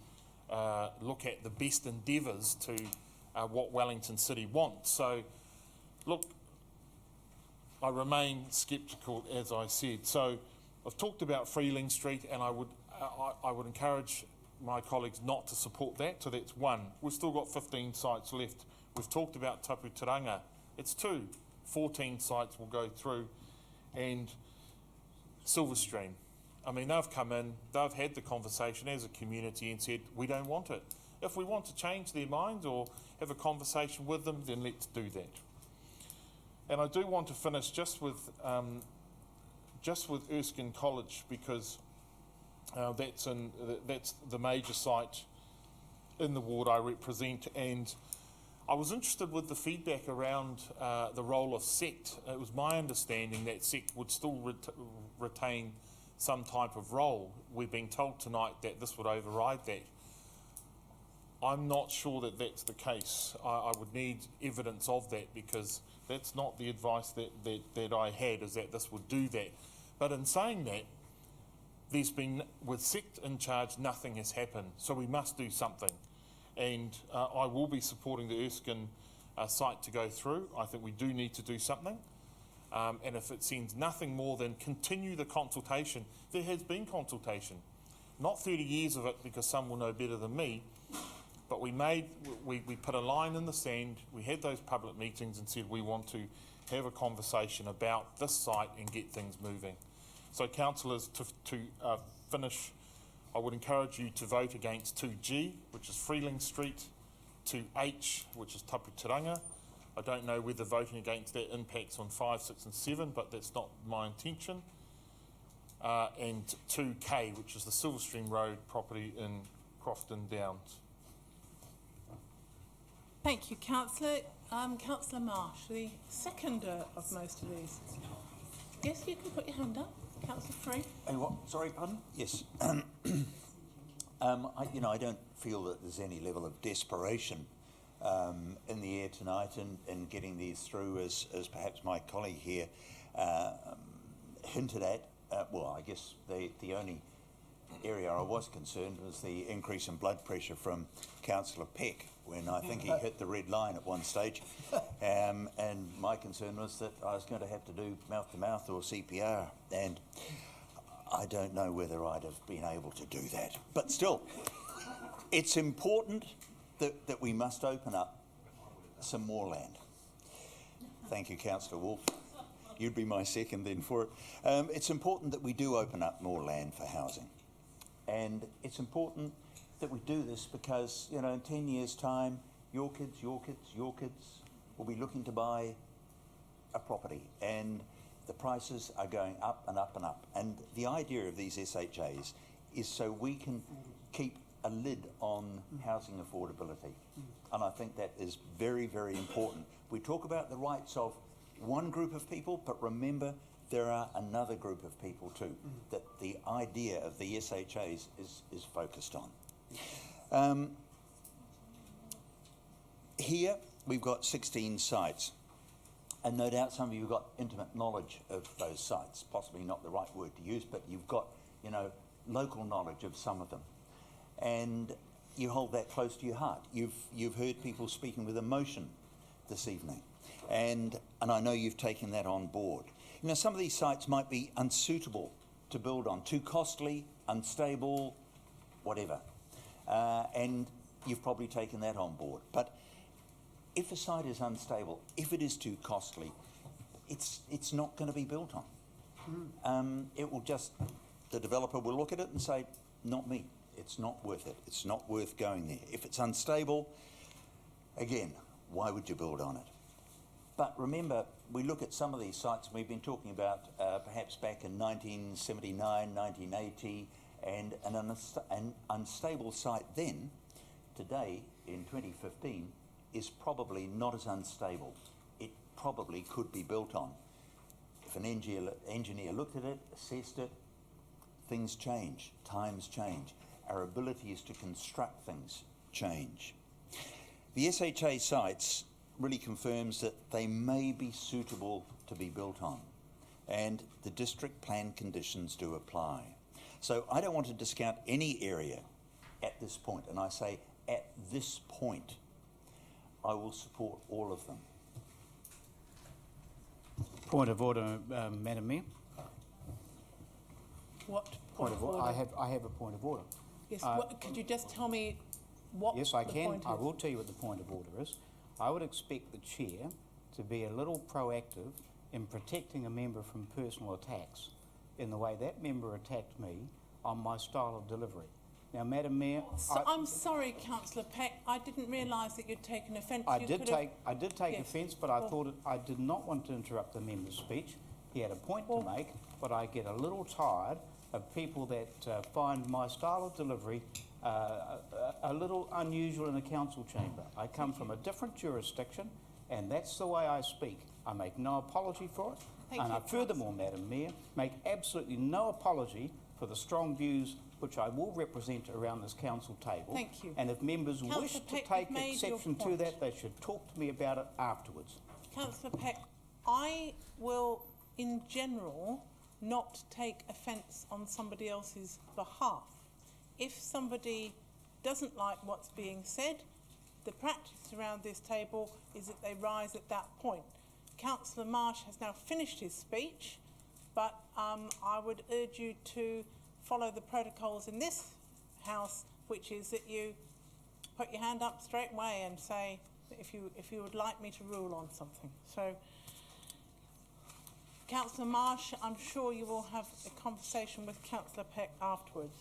look at the best endeavours to what Wellington City wants. So, look, I remain sceptical, as I said. So, I've talked about Freeling Street, and I would encourage my colleagues not to support that. So that's 1. We've still got 15 sites left. We've talked about Taputiranga. It's 2. 14 sites will go through, and Silverstream. I mean, they've come in, they've had the conversation as a community and said, we don't want it. If we want to change their minds or have a conversation with them, then let's do that. And I do want to finish just with Erskine College, because that's the major site in the ward I represent, and I was interested with the feedback around the role of SECT. It was my understanding that SECT would still retain some type of role. We're being told tonight that this would override that. I'm not sure that that's the case. I would need evidence of that, because that's not the advice that I had, is that this would do that. But in saying that, there's been, with SECT in charge, nothing has happened. So we must do something. And I will be supporting the Erskine site to go through. I think we do need to do something. And if it seems nothing more than continue the consultation, there has been consultation. Not 30 years of it, because some will know better than me, but we put a line in the sand, we had those public meetings and said we want to have a conversation about this site and get things moving. So councillors, to finish, I would encourage you to vote against 2G, which is Freeling Street, 2H, which is Taputiranga. I don't know whether voting against that impacts on 5, 6 and 7, but that's not my intention. And 2K, which is the Silverstream Road property in Crofton Downs. Thank you, Councillor. Councillor Marsh, the seconder of most of these. Yes, you can put your hand up. Councillor Free. What? Sorry, pardon? Yes. I don't feel that there's any level of desperation in the air tonight in getting these through, as perhaps my colleague here hinted at. Well, I guess the only area I was concerned was the increase in blood pressure from Councillor Peck when I think he hit the red line at one stage. And my concern was that I was going to have to do mouth-to-mouth or CPR. And I don't know whether I'd have been able to do that. But still, it's important that we must open up some more land. Thank you, Councillor Wolfe. You'd be my second then for it. It's important that we do open up more land for housing. And it's important that we do this because, you know, in 10 years' time, your kids will be looking to buy a property, and the prices are going up and up and up. And the idea of these SHAs is so we can keep a lid on housing affordability. And I think that is very, very important. We talk about the rights of one group of people, but remember there are another group of people too that the idea of the SHAs is focused on. Here we've got 16 sites, and no doubt some of you have got intimate knowledge of those sites, possibly not the right word to use, but you've got, you know, local knowledge of some of them, and you hold that close to your heart. You've heard people speaking with emotion this evening, and I know you've taken that on board. You know, some of these sites might be unsuitable to build on, too costly, unstable, whatever, and you've probably taken that on board. But if a site is unstable, if it is too costly, it's not going to be built on. It will just, the developer will look at it and say, not me, it's not worth it, it's not worth going there. If it's unstable, again, why would you build on it? But remember, we look at some of these sites, and we've been talking about perhaps back in 1979, 1980, and an unstable site then, today in 2015, is probably not as unstable. It probably could be built on. If an engineer looked at it, assessed it, things change, times change. Our abilities to construct things change. The SHA sites really confirms that they may be suitable to be built on, and the district plan conditions do apply. So I don't want to discount any area at this point, and I say at this point, I will support all of them. Point of order, Madam Mayor. What point of order? I have a point of order. Yes, could you just tell me what Yes, I the can. point I is? will tell you what the point of order is. I would expect the chair to be a little proactive in protecting a member from personal attacks in the way that member attacked me on my style of delivery. Now, Madam Mayor, I'm sorry, Councillor Peck. I didn't realise that you'd taken offence. I did take Yes. offence, but I thought I did not want to interrupt the member's speech. He had a point to make, but I get a little tired of people that find my style of delivery a little unusual in a council chamber. I come from a different jurisdiction, and that's the way I speak. I make no apology for it, and I furthermore, Madam Mayor, make absolutely no apology for the strong views which I will represent around this council table. Thank you. And if members Councillor wish to Peck, take you've made your exception to point. that, they should talk to me about it afterwards. Councillor Peck, I will, in general, not take offence on somebody else's behalf. If somebody doesn't like what's being said, the practice around this table is that they rise at that point. Councillor Marsh has now finished his speech, but I would urge you to follow the protocols in this House, which is that you put your hand up straight away and say if you would like me to rule on something. So, Councillor Marsh, I'm sure you will have a conversation with Councillor Peck afterwards.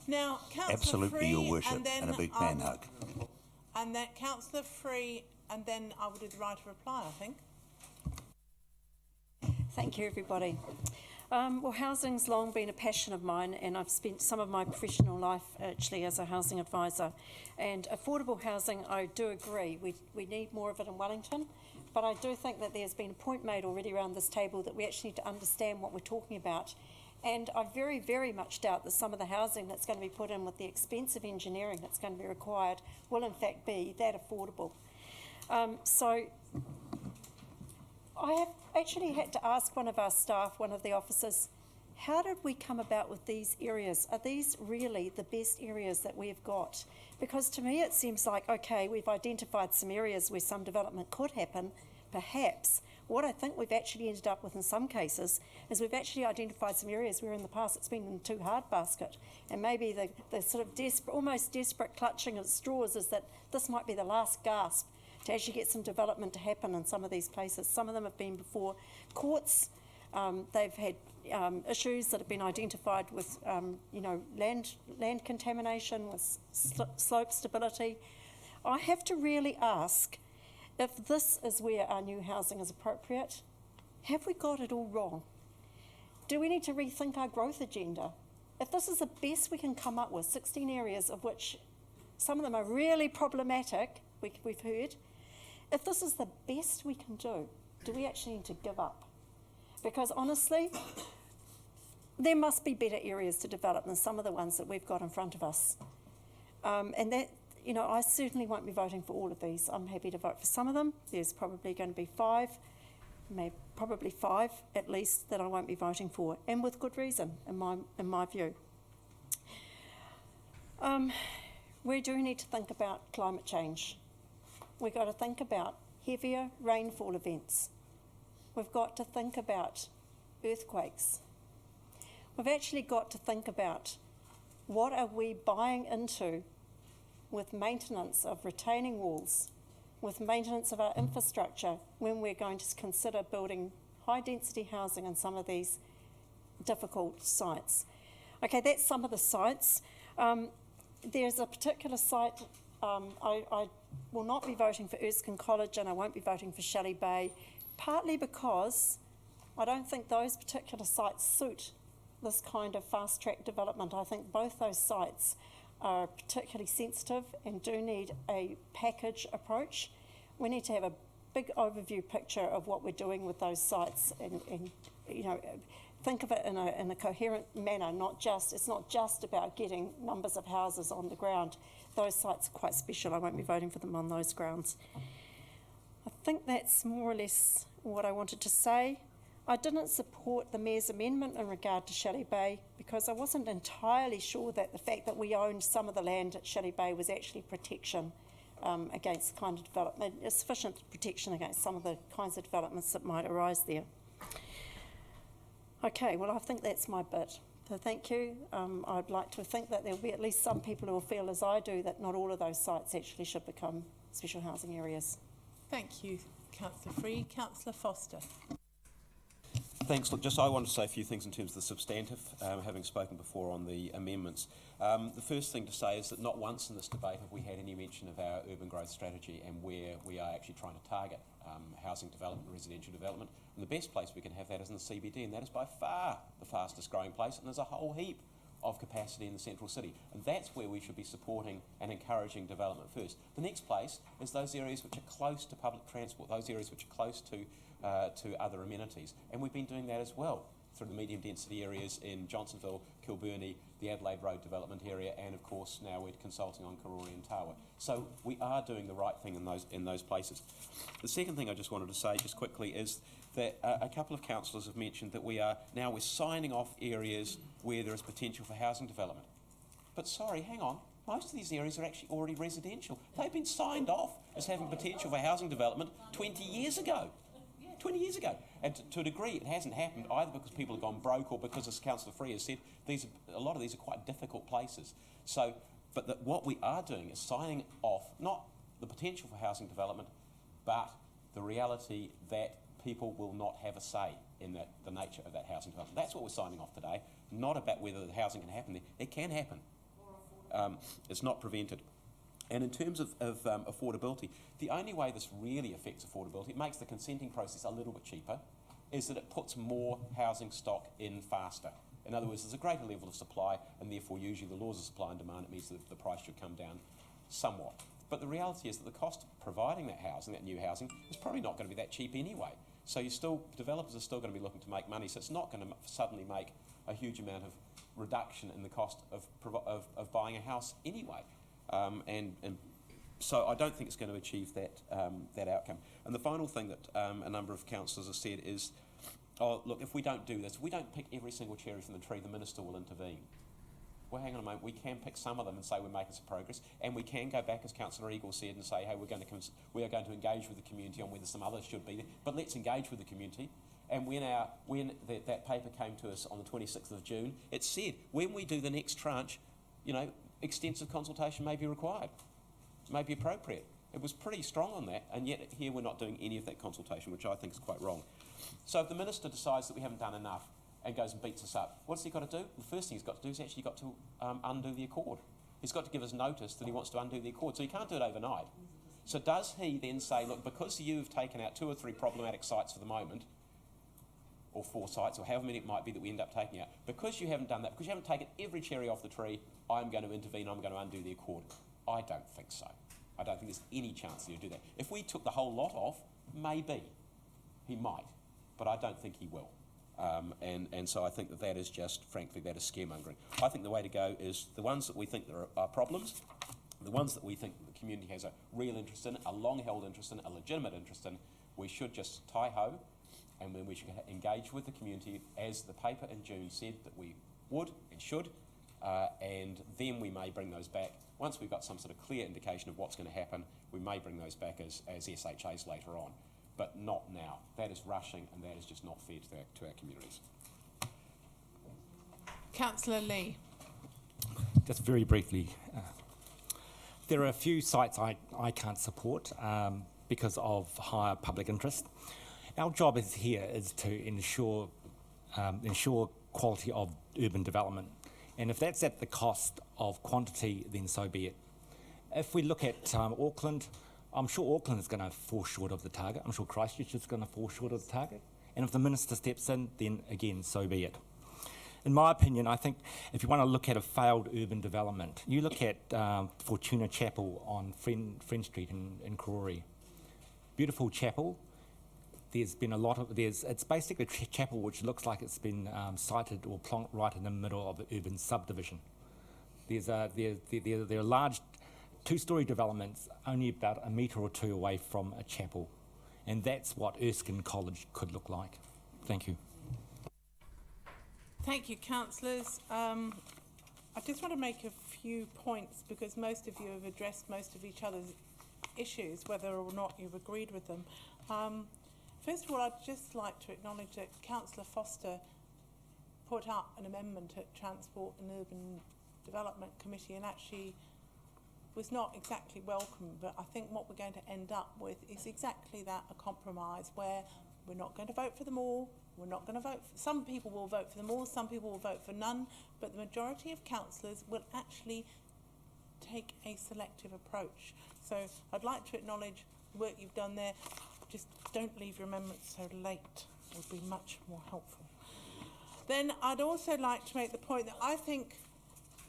Now, Councillor Absolutely, Free, Your Worship, and then and a big man hug. And then Councillor Free, and then I will do the right of reply, I think. Thank you, everybody. Well, housing's long been a passion of mine, and I've spent some of my professional life actually as a housing advisor. And affordable housing, I do agree, we need more of it in Wellington, but I do think that there's been a point made already around this table that we actually need to understand what we're talking about. And I very, very much doubt that some of the housing that's going to be put in with the expensive engineering that's going to be required will in fact be that affordable. So I have actually had to ask one of our staff, one of the officers, how did we come about with these areas? Are these really the best areas that we've got? Because to me it seems like, okay, we've identified some areas where some development could happen, perhaps. What I think we've actually ended up with in some cases is we've actually identified some areas where in the past it's been in too hard basket, and maybe the sort of almost desperate clutching at straws is that this might be the last gasp to actually get some development to happen in some of these places. Some of them have been before courts. They've had issues that have been identified with, land contamination, with slope stability. I have to really ask, if this is where our new housing is appropriate, have we got it all wrong? Do we need to rethink our growth agenda? If this is the best we can come up with, 16 areas of which some of them are really problematic, we've heard, if this is the best we can do we actually need to give up? Because honestly, there must be better areas to develop than some of the ones that we've got in front of us. And that, I certainly won't be voting for all of these. I'm happy to vote for some of them. There's probably going to be probably five at least, that I won't be voting for, and with good reason, in my view. We do need to think about climate change. We've got to think about heavier rainfall events. We've got to think about earthquakes. We've actually got to think about what are we buying into with maintenance of retaining walls, with maintenance of our infrastructure, when we're going to consider building high-density housing in some of these difficult sites. Okay, that's some of the sites. There's a particular site, I will not be voting for Erskine College, and I won't be voting for Shelley Bay, partly because I don't think those particular sites suit this kind of fast-track development. I think both those sites are particularly sensitive and do need a package approach. We need to have a big overview picture of what we're doing with those sites, and think of it in a coherent manner. It's not just about getting numbers of houses on the ground. Those sites are quite special. I won't be voting for them on those grounds. I think that's more or less what I wanted to say. I didn't support the Mayor's amendment in regard to Shelley Bay because I wasn't entirely sure that the fact that we owned some of the land at Shelley Bay was actually protection against the kind of development, sufficient protection against some of the kinds of developments that might arise there. Okay, well, I think that's my bit. So thank you. I'd like to think that there'll be at least some people who will feel as I do that not all of those sites actually should become special housing areas. Thank you, Councillor Free. Councillor Foster. Thanks. Look, I want to say a few things in terms of the substantive, having spoken before on the amendments. The first thing to say is that not once in this debate have we had any mention of our urban growth strategy and where we are actually trying to target housing development, residential development. And the best place we can have that is in the CBD, and that is by far the fastest growing place, and there's a whole heap of capacity in the central city. And that's where we should be supporting and encouraging development first. The next place is those areas which are close to public transport, those areas which are close to other amenities. And we've been doing that as well through the medium density areas in Johnsonville, Kilburnie, the Adelaide Road development area, and of course now we're consulting on Karori and Tawa. So we are doing the right thing in those places. The second thing I just wanted to say just quickly is that a couple of councillors have mentioned that we're signing off areas where there is potential for housing development. But sorry, hang on. Most of these areas are actually already residential. They've been signed off as having potential for housing development 20 years ago. 20 years ago. And to a degree it hasn't happened either because people have gone broke or because, as Councillor Free has said, a lot of these are quite difficult places. So, but what we are doing is signing off not the potential for housing development, but the reality that people will not have a say in the nature of that housing development. That's what we're signing off today, not about whether the housing can happen there. It can happen. It's not prevented. And in terms of affordability, the only way this really affects affordability, it makes the consenting process a little bit cheaper, is that it puts more housing stock in faster. In other words, there's a greater level of supply, and therefore usually the laws of supply and demand, it means that the price should come down somewhat. But the reality is that the cost of providing that housing, that new housing, is probably not going to be that cheap anyway. So developers are still going to be looking to make money, so it's not going to suddenly make a huge amount of reduction in the cost of buying a house anyway. And so I don't think it's going to achieve that outcome. And the final thing that a number of councillors have said is oh, look, if we don't do this, if we don't pick every single cherry from the tree, the minister will intervene. Well, hang on a moment, we can pick some of them and say we're making some progress, and we can go back, as Councillor Eagle said, and say, hey, we are going to engage with the community on whether some others should be there, but let's engage with the community. And when that paper came to us on the 26th of June, it said, when we do the next tranche, you know, extensive consultation may be required, may be appropriate. It was pretty strong on that, and yet here we're not doing any of that consultation, which I think is quite wrong. So if the minister decides that we haven't done enough and goes and beats us up, what's he got to do? The first thing he's got to do is actually got to undo the accord. He's got to give us notice that he wants to undo the accord, so he can't do it overnight. So does he then say, look, because you've taken out 2 or 3 problematic sites for the moment, or 4 sites, or however many it might be that we end up taking out, because you haven't done that, because you haven't taken every cherry off the tree, I'm going to intervene, I'm going to undo the accord. I don't think so. I don't think there's any chance that he'll do that. If we took the whole lot off, maybe he might, but I don't think he will. And so I think that is just, frankly, that is scaremongering. I think the way to go is the ones that we think there are problems, the ones that we think the community has a real interest in, a long-held interest in, a legitimate interest in, we should just tie-ho, and then we should engage with the community as the paper in June said that we would and should, and then we may bring those back. Once we've got some sort of clear indication of what's going to happen, we may bring those back as SHAs later on, but not now. That is rushing, and that is just not fair to our communities. Councillor Lee. Just very briefly, there are a few sites I can't support because of higher public interest. Our job is to ensure quality of urban development. And if that's at the cost of quantity, then so be it. If we look at Auckland, I'm sure Auckland is going to fall short of the target. I'm sure Christchurch is going to fall short of the target. And if the minister steps in, then again, so be it. In my opinion, I think if you want to look at a failed urban development, you look at Fortuna Chapel on Friend Street in Karori. Beautiful chapel. There's been a lot of, it's basically a chapel which looks like it's been sited or plonked right in the middle of an urban subdivision. There are large 2-storey developments only about 1 metre or 2 away from a chapel. And that's what Erskine College could look like. Thank you. Thank you, councillors. I just want to make a few points because most of you have addressed most of each other's issues, whether or not you've agreed with them. First of all, I'd just like to acknowledge that Councillor Foster put up an amendment at Transport and Urban Development Committee and actually was not exactly welcome, but I think what we're going to end up with is exactly that, a compromise where we're not going to vote for them all, we're not going to vote for, some people will vote for them all, some people will vote for none, but the majority of councillors will actually take a selective approach. So I'd like to acknowledge the work you've done there. Just don't leave your amendments so late. It would be much more helpful. Then I'd also like to make the point that I think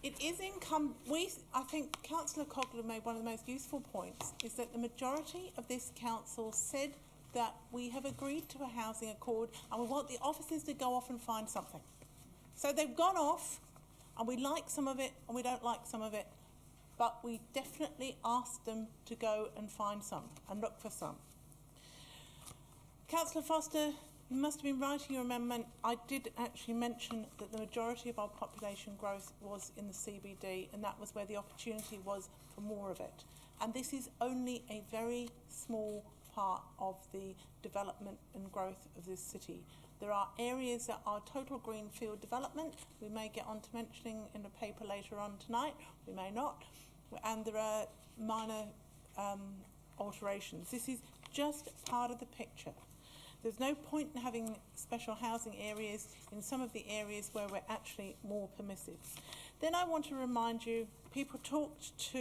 it is I think Councillor Cogler made one of the most useful points, is that the majority of this council said that we have agreed to a housing accord and we want the officers to go off and find something. So they've gone off and we like some of it and we don't like some of it, but we definitely asked them to go and find some and look for some. Councillor Foster, you must have been writing your amendment. I did actually mention that the majority of our population growth was in the CBD, and that was where the opportunity was for more of it. And this is only a very small part of the development and growth of this city. There are areas that are total greenfield development. We may get on to mentioning in the paper later on tonight, we may not. And there are minor alterations. This is just part of the picture. There's no point in having special housing areas in some of the areas where we're actually more permissive. Then I want to remind you, people talked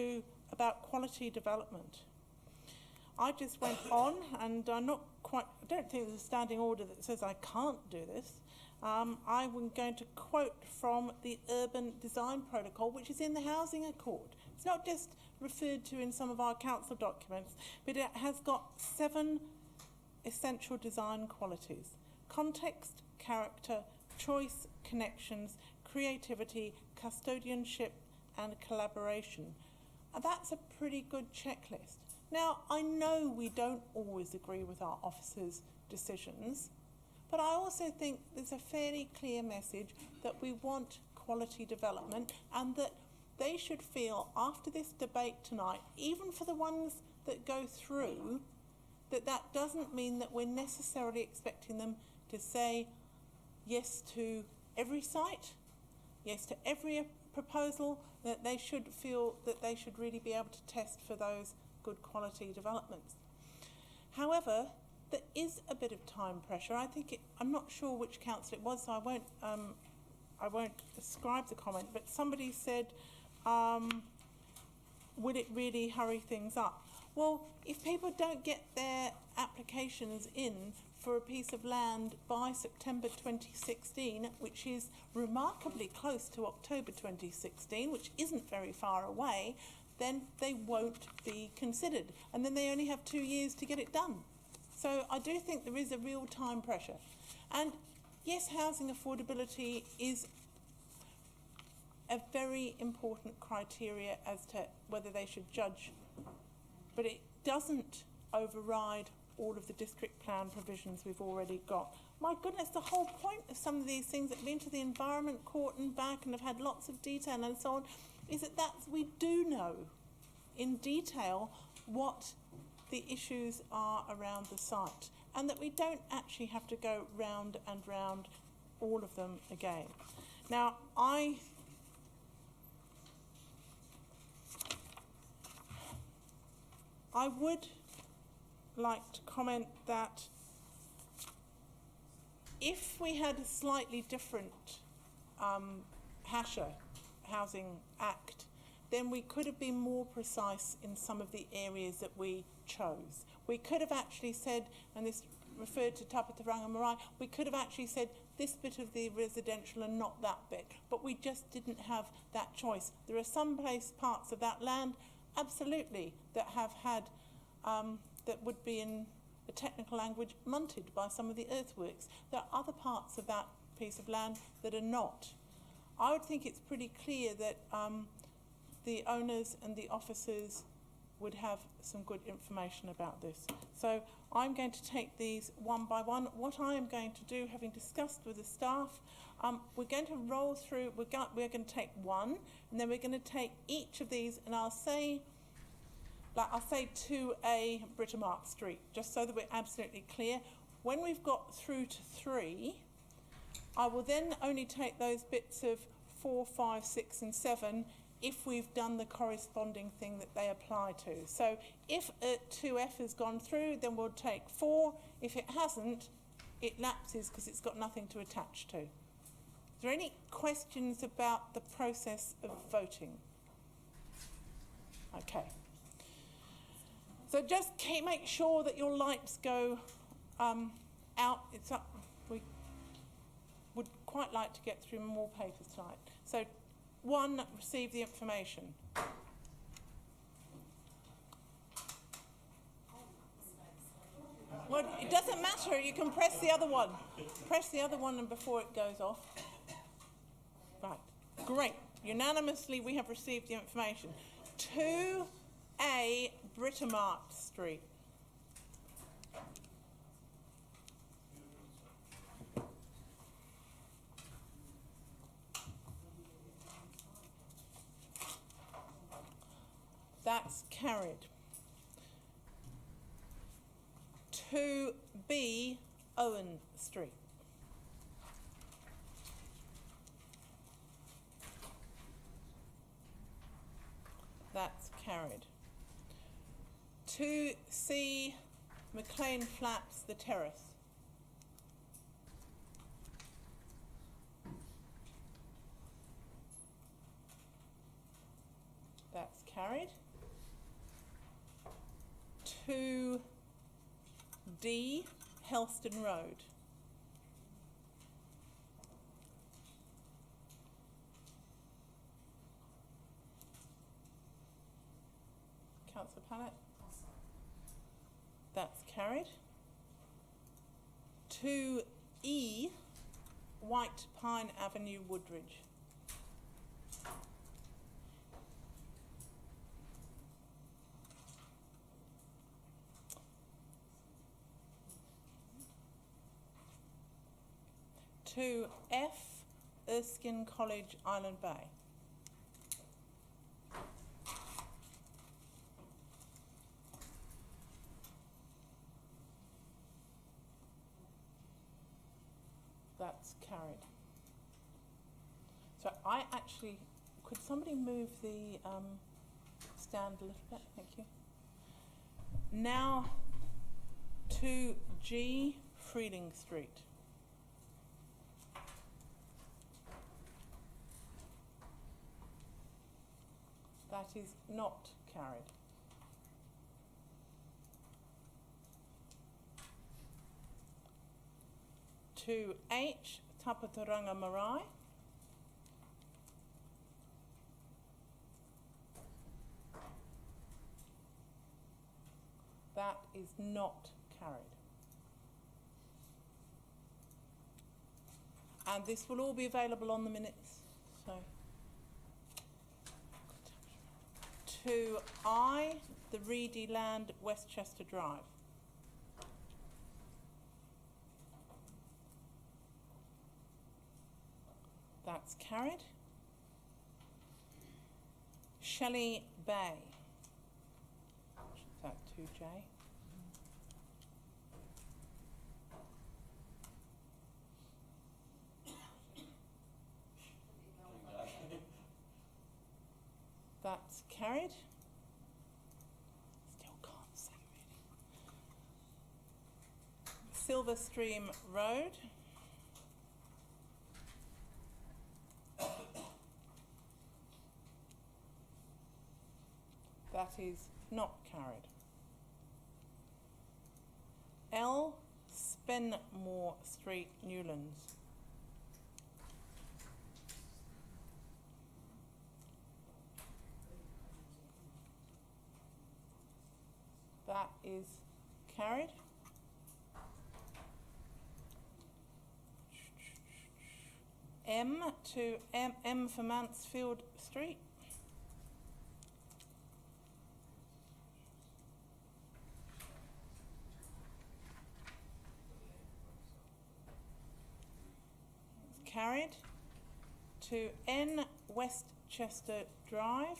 about quality development. I just went on, and I don't think there's a standing order that says I can't do this. I'm going to quote from the Urban Design Protocol, which is in the Housing Accord. It's not just referred to in some of our council documents, but it has got 7 essential design qualities: context, character, choice, connections, creativity, custodianship, and collaboration. And that's a pretty good checklist. Now, I know we don't always agree with our officers' decisions, But I also think there's a fairly clear message that we want quality development, and that they should feel after this debate tonight, even for the ones that go through, that that doesn't mean that we're necessarily expecting them to say yes to every site, yes to every proposal, that they should feel that they should really be able to test for those good quality developments. However, there is a bit of time pressure. I'm not sure which council it was, so I won't ascribe the comment, but somebody said, will it really hurry things up? Well, if people don't get their applications in for a piece of land by September 2016, which is remarkably close to October 2016, which isn't very far away, then they won't be considered. And then they only have 2 years to get it done. So I do think there is a real time pressure. And yes, housing affordability is a very important criteria as to whether they should judge, but it doesn't override all of the district plan provisions we've already got. My goodness, the whole point of some of these things that have been to the Environment Court and back and have had lots of detail and so on, is that we do know in detail what the issues are around the site, and that we don't actually have to go round and round all of them again. Now, I would like to comment that if we had a slightly different HASHA, Housing Act, then we could have been more precise in some of the areas that we chose. We could have actually said, and this referred to Takapu Valley, we could have actually said this bit of the residential and not that bit, but we just didn't have that choice. There are some parts of that land, absolutely, that have had, that would be in a technical language, munted by some of the earthworks. There are other parts of that piece of land that are not. I would think it's pretty clear that the owners and the officers would have some good information about this. So I'm going to take these one by one. What I am going to do, having discussed with the staff, we're going to roll through, we're going to take one, and then we're going to take each of these, and I'll say 2A Britomart Street, just so that we're absolutely clear. When we've got through to 3, I will then only take those bits of 4, 5, 6 and 7 if we've done the corresponding thing that they apply to. So if 2F has gone through, then we'll take 4. If it hasn't, it lapses because it's got nothing to attach to. Is there any questions about the process of voting? Okay. So just make sure that your lights go out. It's up. We would quite like to get through more papers tonight. So 1, receive the information. Well, it doesn't matter. You can press the other one. Press the other one and before it goes off. Right. Great. Unanimously, we have received the information. 2A Britomart Street. That's carried. 2B Owen Street. That's carried. 2C McLean Flats, the Terrace. That's carried. 2D Helston Road. Councillor Pannett? That's carried. 2E White Pine Avenue, Woodridge. 2F, Erskine College, Island Bay. That's carried. So I actually, could somebody move the stand a little bit? Thank you. Now 2G, Freeling Street. That is not carried. To H, Tapaturanga Marae. That is not carried. And this will all be available on the minutes. So, to I, the Reedy Land, Westchester Drive. That's carried. Shelley Bay. Is that 2J? That's carried. Still can't say really. Silver Stream Road. That is not carried. L, Spenmore Street, Newlands. That is carried. M to M for Mansfield Street. Carried. To N, Westchester Drive.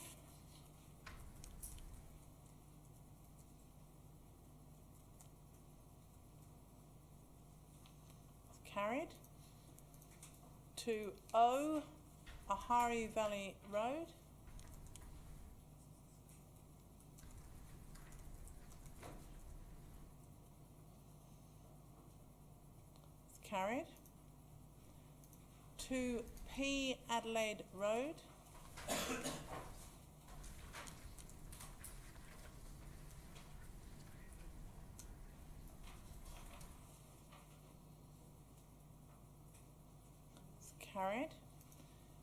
Carried. To O, Ahipene Valley Road. It's carried. To P, Adelaide Road. Carried.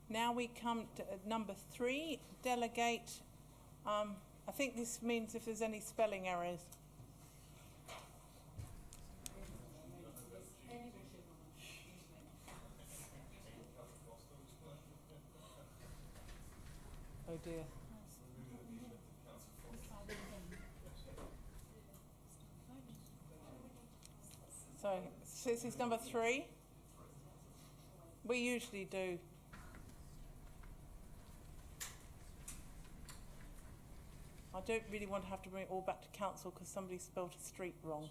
Now we come to number 3, delegate. I think this means if there's any spelling errors. Oh dear. So this is number 3. We usually do. I don't really want to have to bring it all back to council because somebody spelled a street wrong.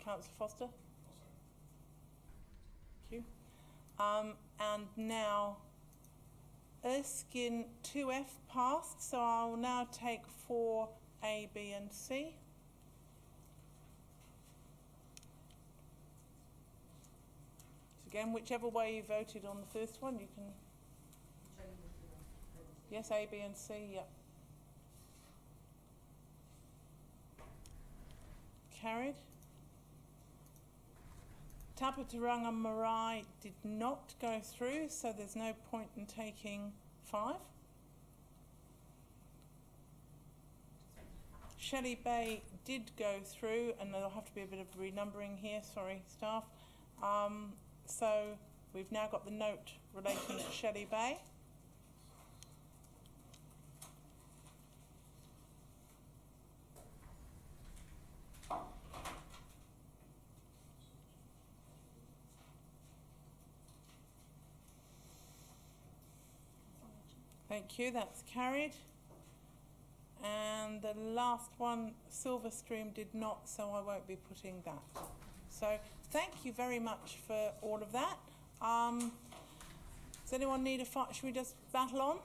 Councillor Foster? Thank you. And now Erskine 2F passed, so I will now take 4A, B and C. Again, whichever way you voted on the first one, you can. Yes, A, B, and C. Yep. Carried. Tapaturanga Marae did not go through, so there's no point in taking 5. Shelley Bay did go through, and there'll have to be a bit of renumbering here. Sorry, staff. So we've now got the note relating to Shelley Bay. Thank you, that's carried. And the last one, Silverstream did not, so I won't be putting that. So thank you very much for all of that. Does anyone need a fight? Should we just battle on?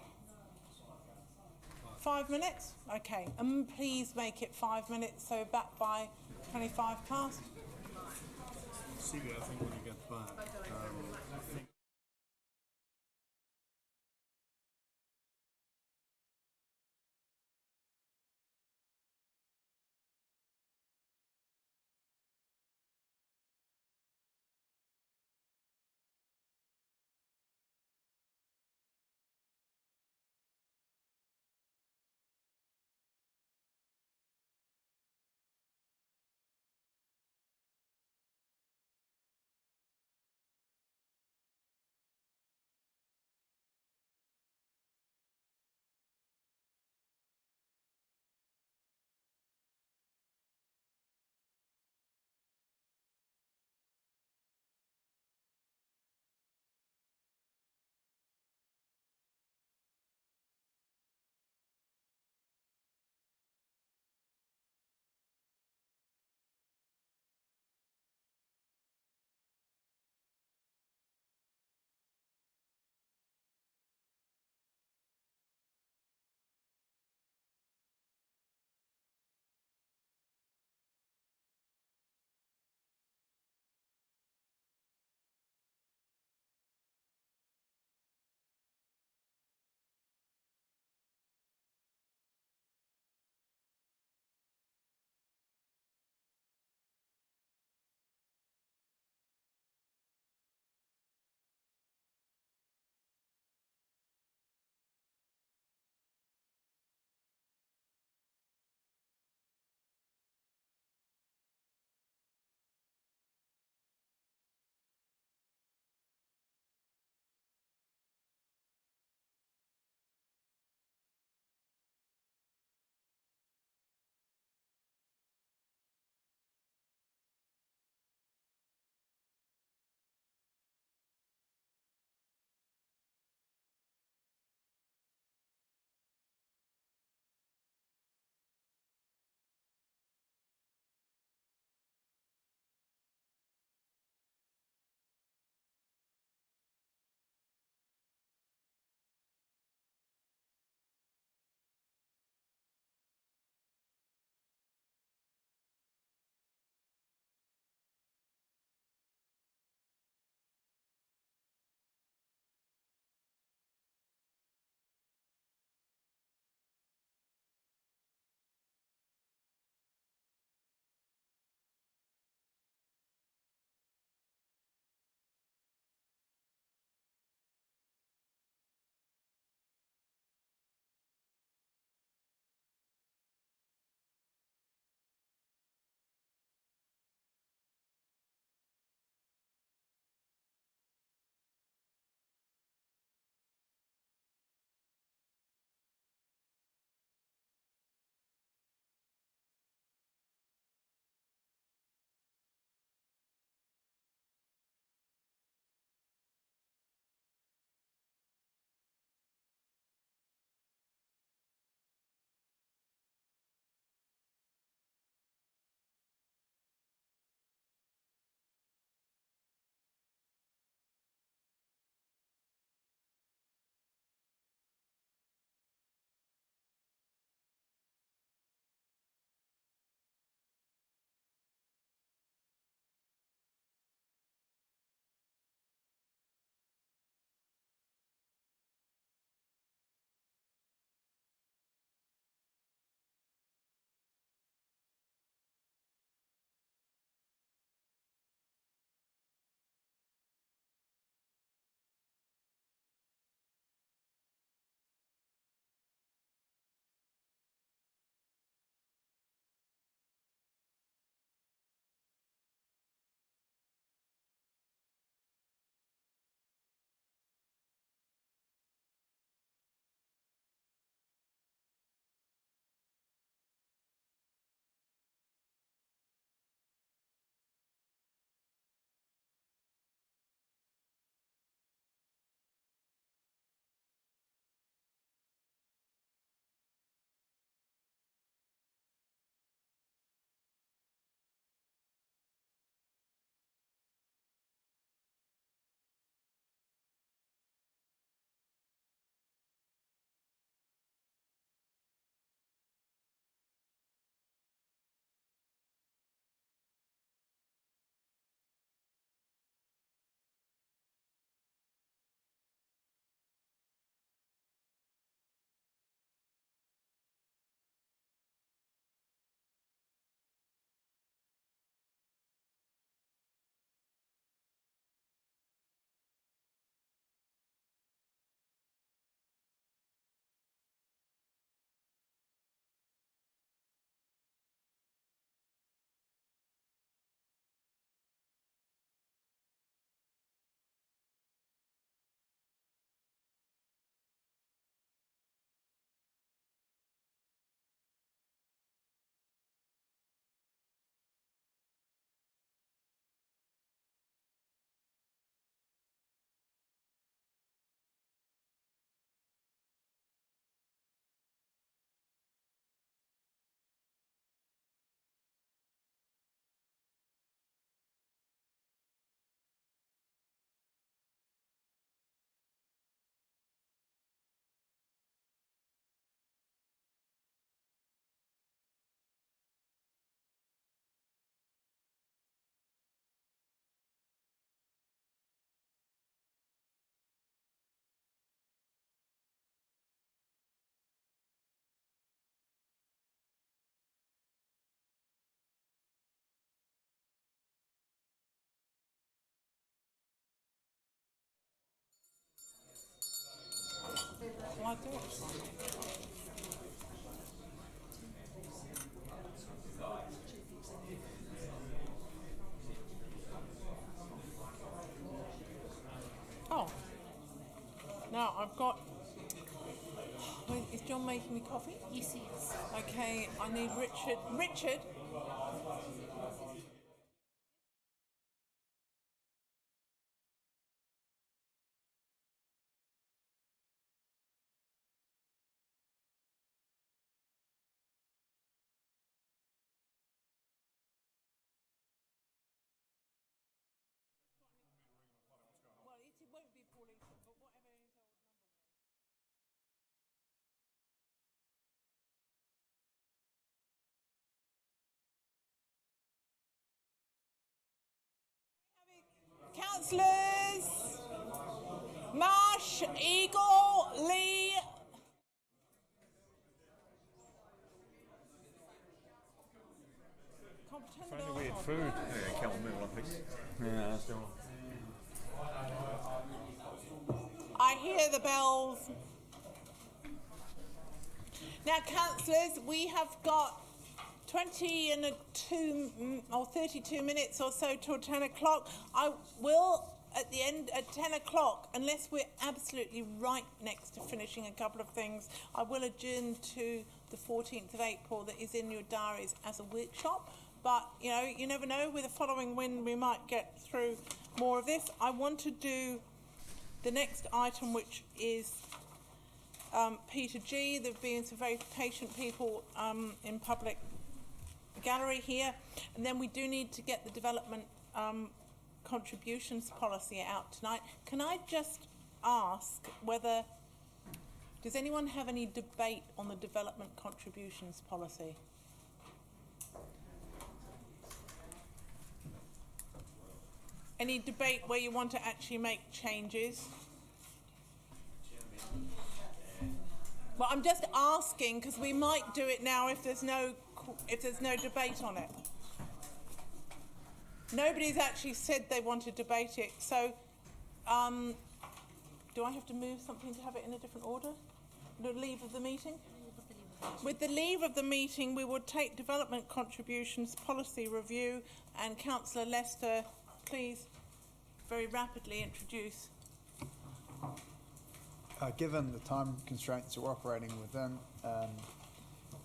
5 minutes? Okay, and please make it 5 minutes, so back by 25 past. Sylvia, I think when you get back, I think I do it? Oh. Now I've got. Wait, is John making me coffee? Yes, he is. Okay, I need Richard. Richard? Well, it won't be Pauline, but whatever his old number was. Councillors, Marsh, Eagle, Lee. If only we had food. Yeah, come on, move along, please. Yeah, that's the one. I hear the bells. Now, councillors, we have got 32 minutes or so till 10 o'clock. I will, at the end, at 10 o'clock, unless we're absolutely right next to finishing a couple of things, I will adjourn to the 14th of April that is in your diaries as a workshop. But, you know, you never know, with the following wind we might get through more of this. I want to do the next item, which is Peter G. There have been some very patient people in public gallery here, and then we do need to get the development contributions policy out tonight. Can I just ask whether, does anyone have any debate on the development contributions policy? Any debate where you want to actually make changes? Well, I'm just asking because we might do it now if there's no debate on it. Nobody's actually said they want to debate it, so do I have to move something to have it in a different order? The leave of the meeting? With the leave of the meeting, we will take development contributions policy review, and Councillor Lester, please very rapidly introduce. Given the time constraints that we're operating within,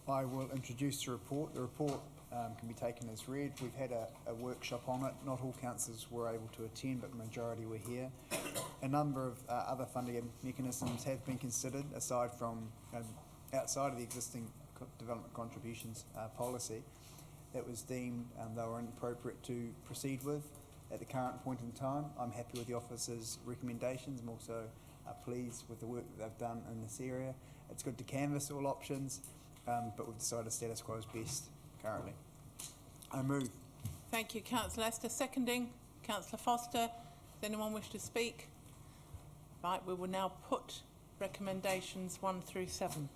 I will introduce the report. The report can be taken as read. We've had a workshop on it. Not all councillors were able to attend, but the majority were here. A number of other funding mechanisms have been considered aside from outside of the existing development contributions policy that was deemed they were inappropriate to proceed with at the current point in time. I'm happy with the officer's recommendations. I'm also pleased with the work that they've done in this area. It's good to canvass all options, but we've decided status quo is best currently. I move. Thank you, Councillor Lester. Seconding, Councillor Foster. Does anyone wish to speak? Right, we will now put recommendations 1 through 7.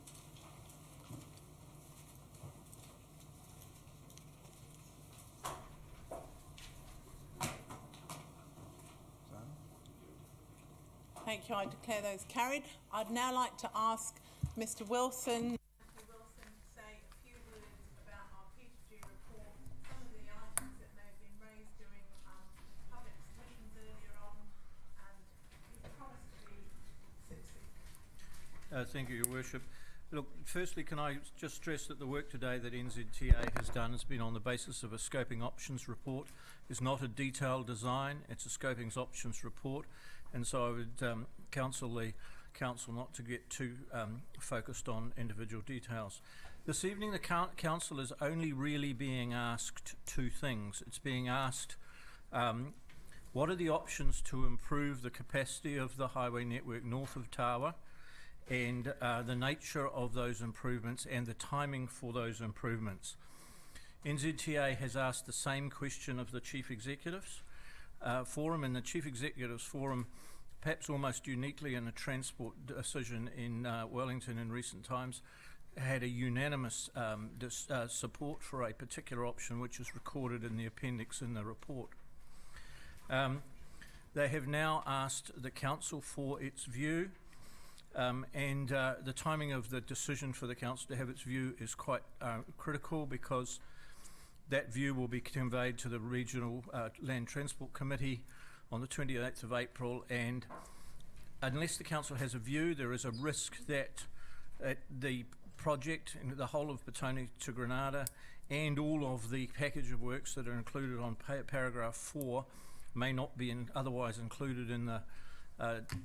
Thank you. I declare those carried. I'd now like to ask Mr. Wilson to say a few words about our P2G report, some of the items that may have been raised during public submissions earlier on, and you promised to be succinct. Thank you, Your Worship. Look, firstly, can I just stress that the work today that NZTA has done has been on the basis of a scoping options report. It's not a detailed design, it's a scoping options report, and so I would counsel the Council not to get too focused on individual details. This evening the Council is only really being asked two things. It's being asked what are the options to improve the capacity of the highway network north of Tawa, and the nature of those improvements and the timing for those improvements. NZTA has asked the same question of the Chief Executives Forum, and the Chief Executives Forum, perhaps almost uniquely in a transport decision in Wellington in recent times, had a unanimous support for a particular option which is recorded in the appendix in the report. They have now asked the Council for its view and the timing of the decision for the council to have its view is quite critical, because that view will be conveyed to the Regional Land Transport Committee on the 28th of April, and unless the council has a view, there is a risk that the project, the whole of Petone to Granada, and all of the package of works that are included on paragraph 4 may not be otherwise included in the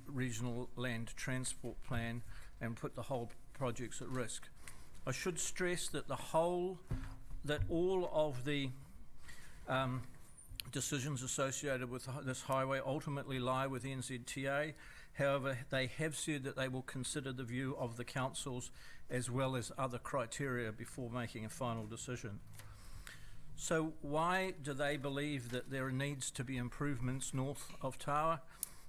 Regional Land Transport Plan, and put the whole projects at risk. I should stress that all of the decisions associated with this highway ultimately lie with NZTA. However, they have said that they will consider the view of the councils as well as other criteria before making a final decision. So why do they believe that there needs to be improvements north of Tawa?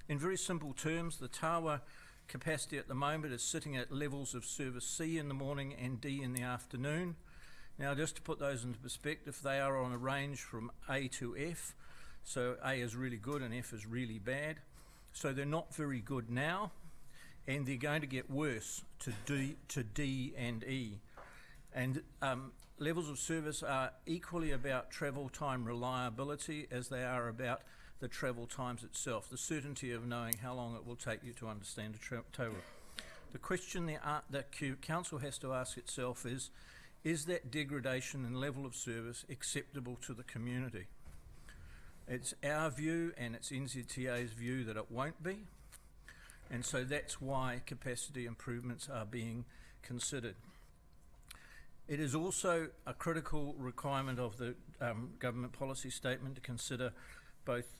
In very simple terms, the Tawa capacity at the moment is sitting at levels of service C in the morning and D in the afternoon. Now, just to put those into perspective, they are on a range from A to F. So A is really good and F is really bad. So they're not very good now, and they're going to get worse to D and E. And levels of service are equally about travel time reliability as they are about the travel times itself, the certainty of knowing how long it will take you to understand a tow route. The question that council has to ask itself is that degradation in level of service acceptable to the community? It's our view and it's NZTA's view that it won't be, and so that's why capacity improvements are being considered. It is also a critical requirement of the government policy statement to consider both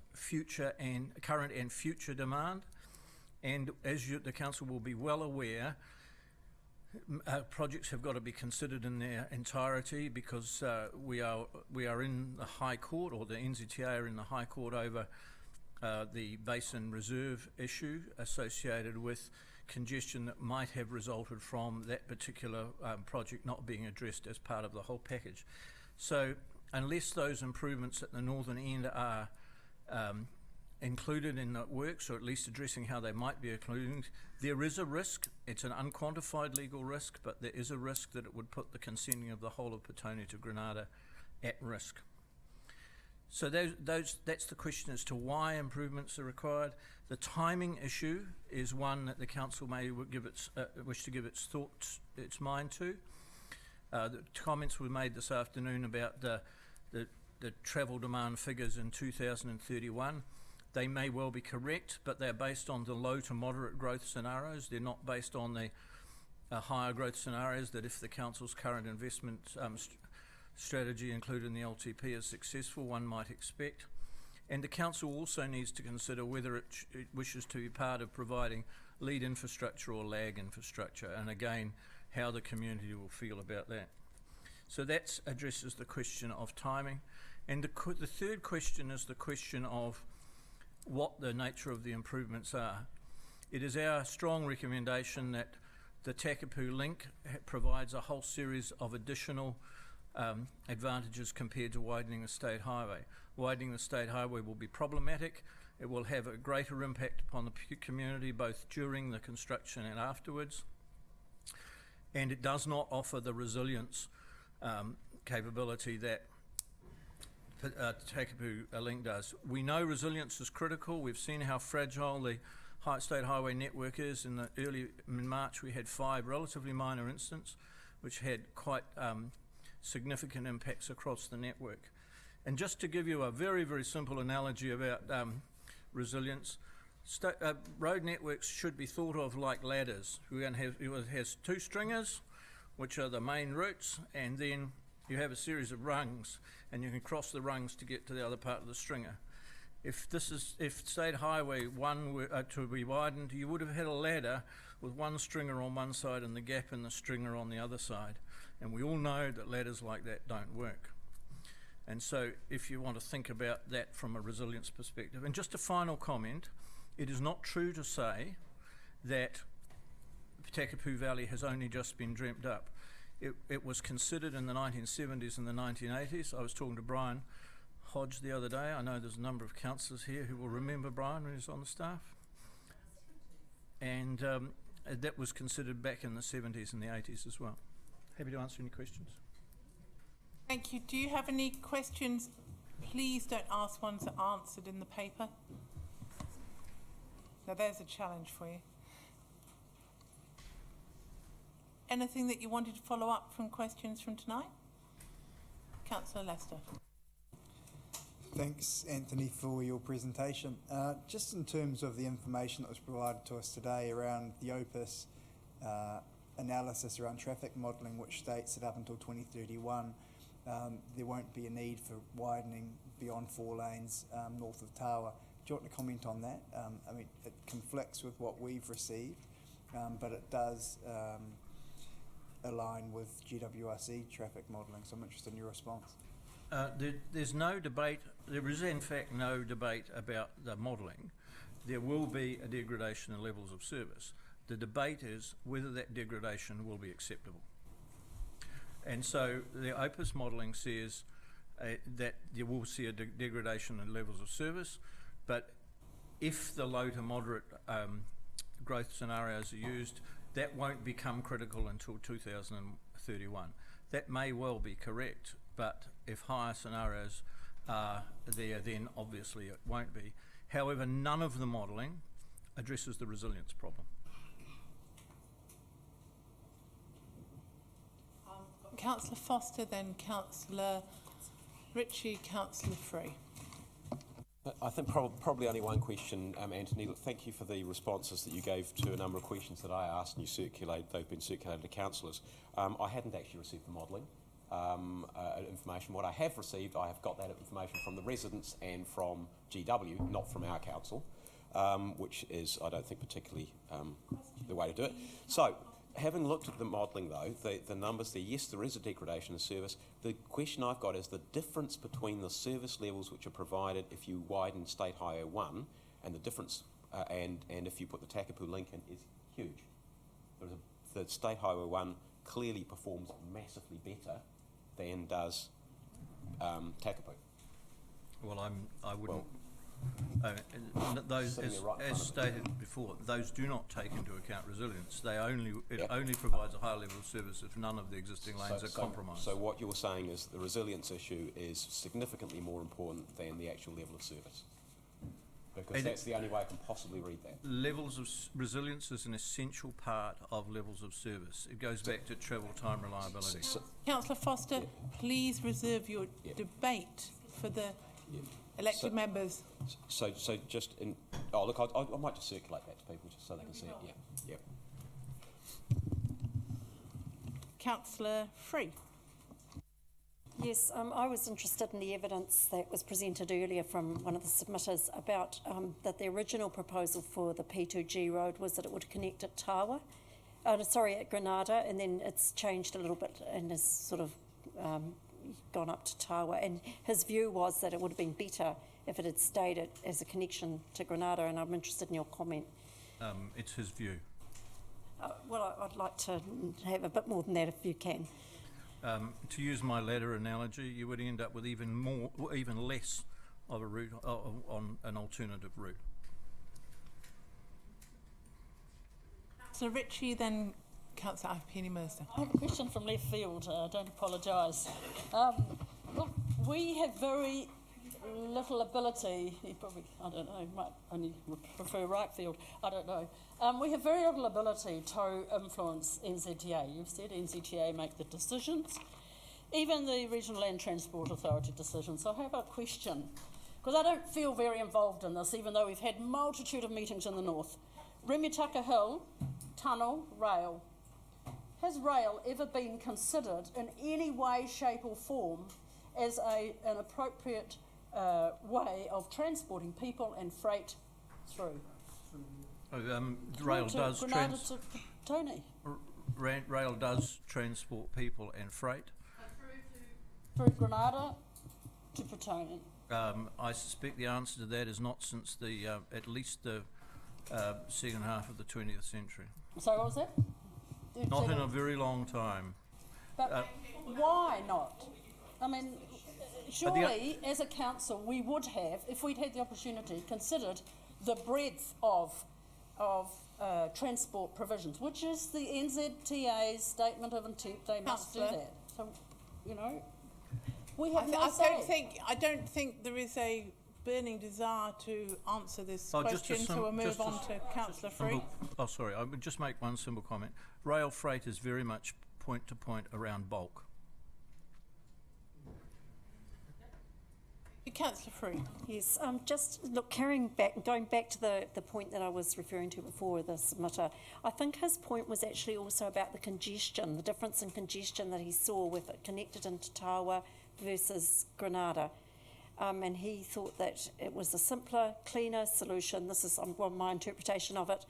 current and future demand, and as the council will be well aware, projects have got to be considered in their entirety, because we are in the High Court, or the NZTA are in the High Court over the Basin Reserve issue associated with congestion that might have resulted from that particular project not being addressed as part of the whole package. So unless those improvements at the northern end are included in the works, or at least addressing how they might be included, there is a risk. It's an unquantified legal risk, but there is a risk that it would put the consenting of the whole of Petone to Granada at risk. So that's the question as to why improvements are required. The timing issue is one that the council may wish to give its mind to. The comments were made this afternoon about the travel demand figures in 2031. They may well be correct, but they're based on the low to moderate growth scenarios. They're not based on the higher growth scenarios that, if the council's current investment strategy included in the LTP is successful, one might expect. And the council also needs to consider whether it wishes to be part of providing lead infrastructure or lag infrastructure, and again, how the community will feel about that. So that addresses the question of timing. And the third question is the question of what the nature of the improvements are. It is our strong recommendation that the Takapu link provides a whole series of additional advantages compared to widening the state highway. Widening the state highway will be problematic. It will have a greater impact upon the community both during the construction and afterwards. And it does not offer the resilience capability that Takapu link does. We know resilience is critical. We've seen how fragile the state highway network is. In March we had 5 relatively minor incidents which had quite significant impacts across the network. And just to give you a very, very simple analogy about resilience, road networks should be thought of like ladders. It has 2 stringers, which are the main routes, and then you have a series of rungs, and you can cross the rungs to get to the other part of the stringer. If State Highway 1 were to be widened, you would have had a ladder with 1 stringer on one side and the gap in the stringer on the other side. And we all know that ladders like that don't work. And so if you want to think about that from a resilience perspective. And just a final comment, it is not true to say that Takapu Valley has only just been dreamt up. It was considered in the 1970s and the 1980s. I was talking to Brian Hodge the other day. I know there's a number of councillors here who will remember Brian when he was on the staff. And that was considered back in the 70s and the 80s as well. Happy to answer any questions. Thank you. Do you have any questions? Please don't ask ones that are answered in the paper. Now there's a challenge for you. Anything that you wanted to follow up from questions from tonight? Councillor Lester. Thanks, Anthony, for your presentation. Just in terms of the information that was provided to us today around the OPIS analysis around traffic modelling, which states that up until 2031 there won't be a need for widening beyond 4 lanes north of Tawa. Do you want to comment on that? I mean, it conflicts with what we've received, but it does align with GWRC traffic modelling, so I'm interested in your response. There's no debate, there is in fact no debate about the modelling. There will be a degradation in levels of service. The debate is whether that degradation will be acceptable. And so the OPIS modelling says that you will see a degradation in levels of service, but if the low to moderate growth scenarios are used, that won't become critical until 2031. That may well be correct, but if higher scenarios are there, then obviously it won't be. However, none of the modelling addresses the resilience problem. Councillor Foster, then Councillor Ritchie, Councillor Free. I think probably only one question, Anthony. Look, thank you for the responses that you gave to a number of questions that I asked, and they've been circulated to councillors. I hadn't actually received the modelling information. What I have received, I have got that information from the residents and from GW, not from our council, which is, I don't think, particularly the way to do it. So, having looked at the modelling though, the numbers there, yes, there is a degradation of service. The question I've got is the difference between the service levels which are provided if you widen State Highway 1 and the difference, and if you put the Takapu link in, is huge. The State Highway 1 clearly performs massively better than does Takapu. Well, I wouldn't. Those, as stated before, those do not take into account resilience. It only provides a high level of service if none of the existing lanes are compromised. So what you're saying is the resilience issue is significantly more important than the actual level of service, because that's the only way I can possibly read that. Levels of resilience is an essential part of levels of service. It goes back to travel time reliability. Councillor Foster, please reserve your debate for the elected members. So just in, oh look, I might just circulate that to people just so they can see it. Yeah. Councillor Free. Yes, I was interested in the evidence that was presented earlier from one of the submitters about that the original proposal for the P2G road was that it would connect at Tawa, at Granada, and then it's changed a little bit and has sort of gone up to Tawa, and his view was that it would have been better if it had stayed as a connection to Granada, and I'm interested in your comment. It's his view. Well, I'd like to have a bit more than that if you can. To use my ladder analogy, you would end up with even less of a route on an alternative route. So Ritchie, then Councillor Ahipene-Mercer. I have a question from left field. Don't apologise. Look, we have very little ability. You probably, I don't know, might only prefer right field. I don't know. We have very little ability to influence NZTA. You've said NZTA make the decisions, even the Regional Land Transport Authority decisions. So I have a question, because I don't feel very involved in this, even though we've had multitude of meetings in the north. Remitaka Hill, tunnel, rail. Has rail ever been considered in any way, shape or form as an appropriate way of transporting people and freight through? Rail does Granada to Tony. Rail does transport people and freight. Through Granada to Petone. I suspect the answer to that is not since the at least the second half of the 20th century. So what was that? Not in a very long time. But why not? I mean, surely as a council we would have, if we'd had the opportunity, considered the breadth of transport provisions, which is the NZTA's statement of intent. They must do Councillor. that. So, you know, we have no say. I don't think there is a burning desire to answer this Oh, question, so we'll move on to Councillor Free. Oh, sorry, I would just make one simple comment. Rail freight is very much point to point around bulk. Councillor Free. Yes, just look, going back to the point that I was referring to before, the submitter, I think his point was actually also about the congestion, the difference in congestion that he saw with it connected into Tawa versus Granada. And he thought that it was a simpler, cleaner solution. This is my interpretation of it,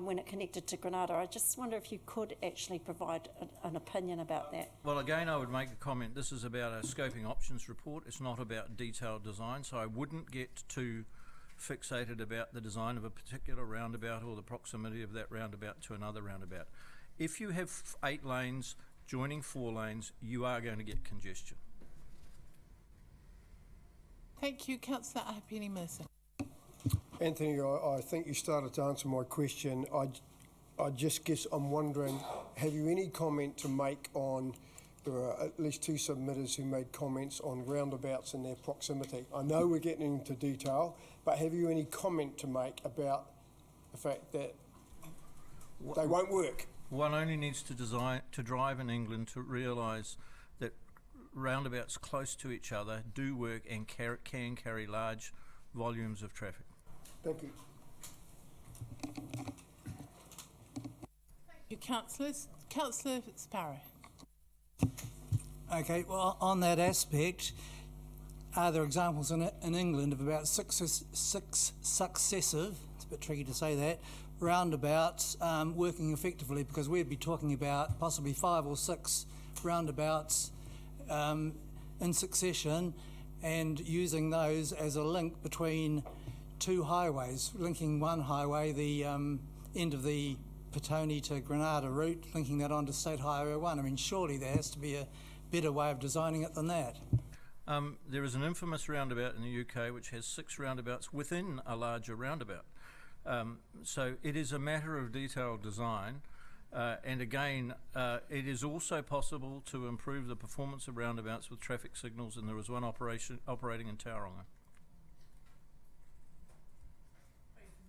when it connected to Granada. I just wonder if you could actually provide an opinion about that. Well, again, I would make a comment. This is about a scoping options report. It's not about detailed design, so I wouldn't get too fixated about the design of a particular roundabout or the proximity of that roundabout to another roundabout. If you have 8 lanes joining 4 lanes, you are going to get congestion. Thank you, Councillor Ahipene-Mercer. Anthony, I think you started to answer my question. I just guess I'm wondering, have you any comment to make on, there are at least 2 submitters who made comments on roundabouts and their proximity. I know we're getting into detail, but have you any comment to make about the fact that they won't work? One only needs to drive in England to realise that roundabouts close to each other do work and can carry large volumes of traffic. Thank you. Thank you, councillors. Councillor Sparrow. Okay, well, on that aspect, are there examples in England of about six successive, it's a bit tricky to say that, roundabouts working effectively? Because we'd be talking about possibly 5 or 6 roundabouts in succession and using those as a link between 2 highways, linking one highway, the end of the Petone to Granada route, linking that onto State Highway 1. I mean, surely there has to be a better way of designing it than that. There is an infamous roundabout in the UK which has 6 roundabouts within a larger roundabout. So it is a matter of detailed design. And again, it is also possible to improve the performance of roundabouts with traffic signals, and there is one operating in Tauranga.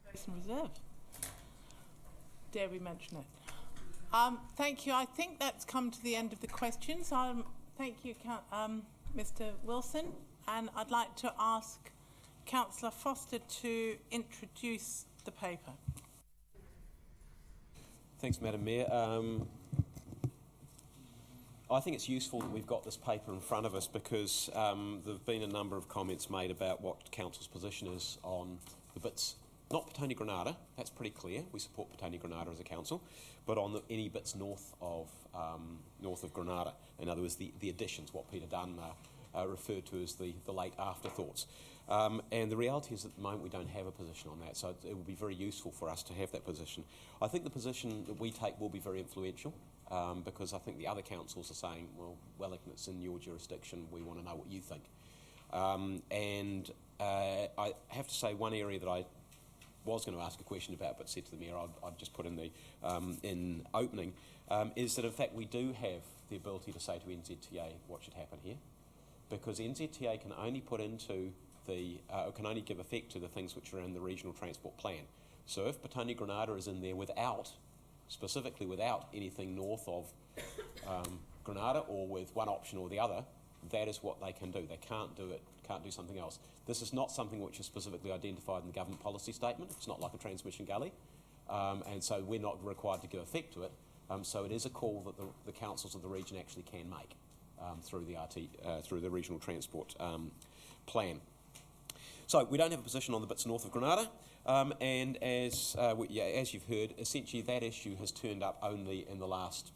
Basin Reserve. Dare we mention it? Thank you. I think that's come to the end of the questions. Thank you, Mr. Wilson, and I'd like to ask Councillor Foster to introduce the paper. Thanks, Madam Mayor. I think it's useful that we've got this paper in front of us because there have been a number of comments made about what Council's position is on the bits, not Petone Granada, that's pretty clear, we support Petone Granada as a council, but on any bits north of Granada, in other words, the additions, what Peter Dunn referred to as the late afterthoughts. And the reality is at the moment we don't have a position on that, so it will be very useful for us to have that position. I think the position that we take will be very influential because I think the other councils are saying, well, Wellington, it's in your jurisdiction, we want to know what you think. And I have to say one area that I was going to ask a question about but said to the Mayor I'd just put in the in opening is that in fact we do have the ability to say to NZTA what should happen here, because NZTA can only put into can only give effect to the things which are in the regional transport plan. So if Petone Granada is in there specifically without anything north of Granada or with one option or the other, that is what they can do. They can't do something else. This is not something which is specifically identified in the government policy statement. It's not like a transmission gully, and so we're not required to give effect to it. So it is a call that the councils of the region actually can make through the regional transport plan. So we don't have a position on the bits north of Granada, and as you've heard, essentially that issue has turned up only in the last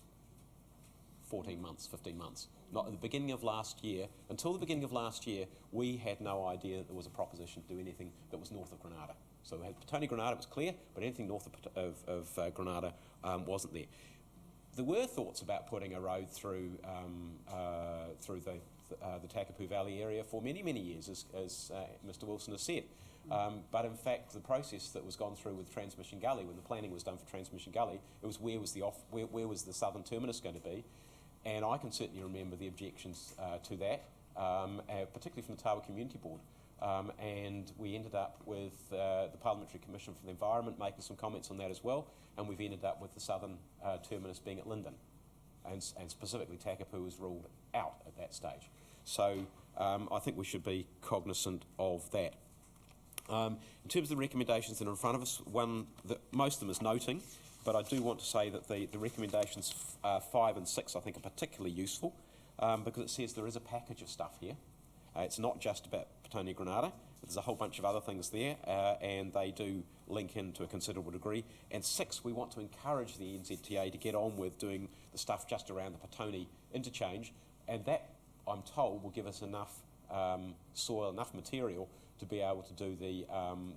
14 months, 15 months. Not at the beginning of last year. Until the beginning of last year, we had no idea that there was a proposition to do anything that was north of Granada. So we had Petone Granada, was clear, but anything north of Granada wasn't there. There were thoughts about putting a road through the Takapu Valley area for many, many years, as Mr. Wilson has said. But in fact, the process that was gone through with Transmission Gully, when the planning was done for Transmission Gully, it was where was the southern terminus going to be, and I can certainly remember the objections to that, particularly from the Tawa Community Board. And we ended up with the Parliamentary Commission for the Environment making some comments on that as well, and we've ended up with the southern terminus being at Linden, and specifically Takapu was ruled out at that stage. So I think we should be cognisant of that. In terms of the recommendations that are in front of us, one that most of them is noting, but I do want to say that the recommendations 5 and 6 I think are particularly useful because it says there is a package of stuff here. It's not just about Petonia Granada, there's a whole bunch of other things there, and they do link in to a considerable degree. And 6, we want to encourage the NZTA to get on with doing the stuff just around the Petonia interchange, and that, I'm told, will give us enough soil, enough material to be able to do the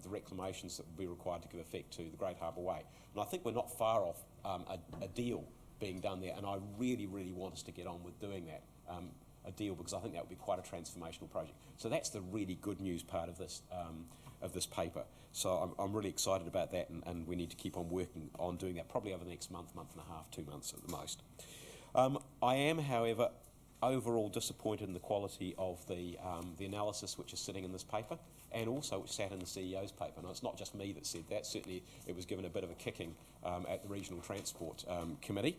reclamations that will be required to give effect to the Great Harbour Way. And I think we're not far off a deal being done there, and I really, really want us to get on with doing that. A deal, because I think that would be quite a transformational project. So that's the really good news part of this paper. So I'm really excited about that, and we need to keep on working on doing that, probably over the next month, month and a half, 2 months at the most. I am, however, overall disappointed in the quality of the analysis which is sitting in this paper, and also which sat in the CEO's paper. Now, it's not just me that said that. Certainly it was given a bit of a kicking at the Regional Transport Committee,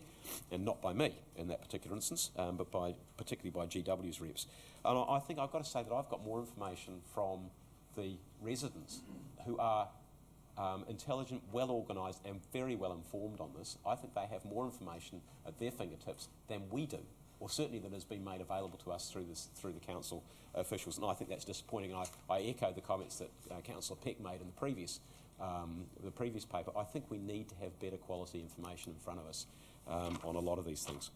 and not by me in that particular instance, but particularly by GW's reps. And I think I've got to say that I've got more information from the residents who are intelligent, well organised and very well informed on this. I think they have more information at their fingertips than we do, or certainly that has been made available to us through the council officials, and I think that's disappointing. I echo the comments that Councillor Peck made in the previous paper. I think we need to have better quality information in front of us on a lot of these things.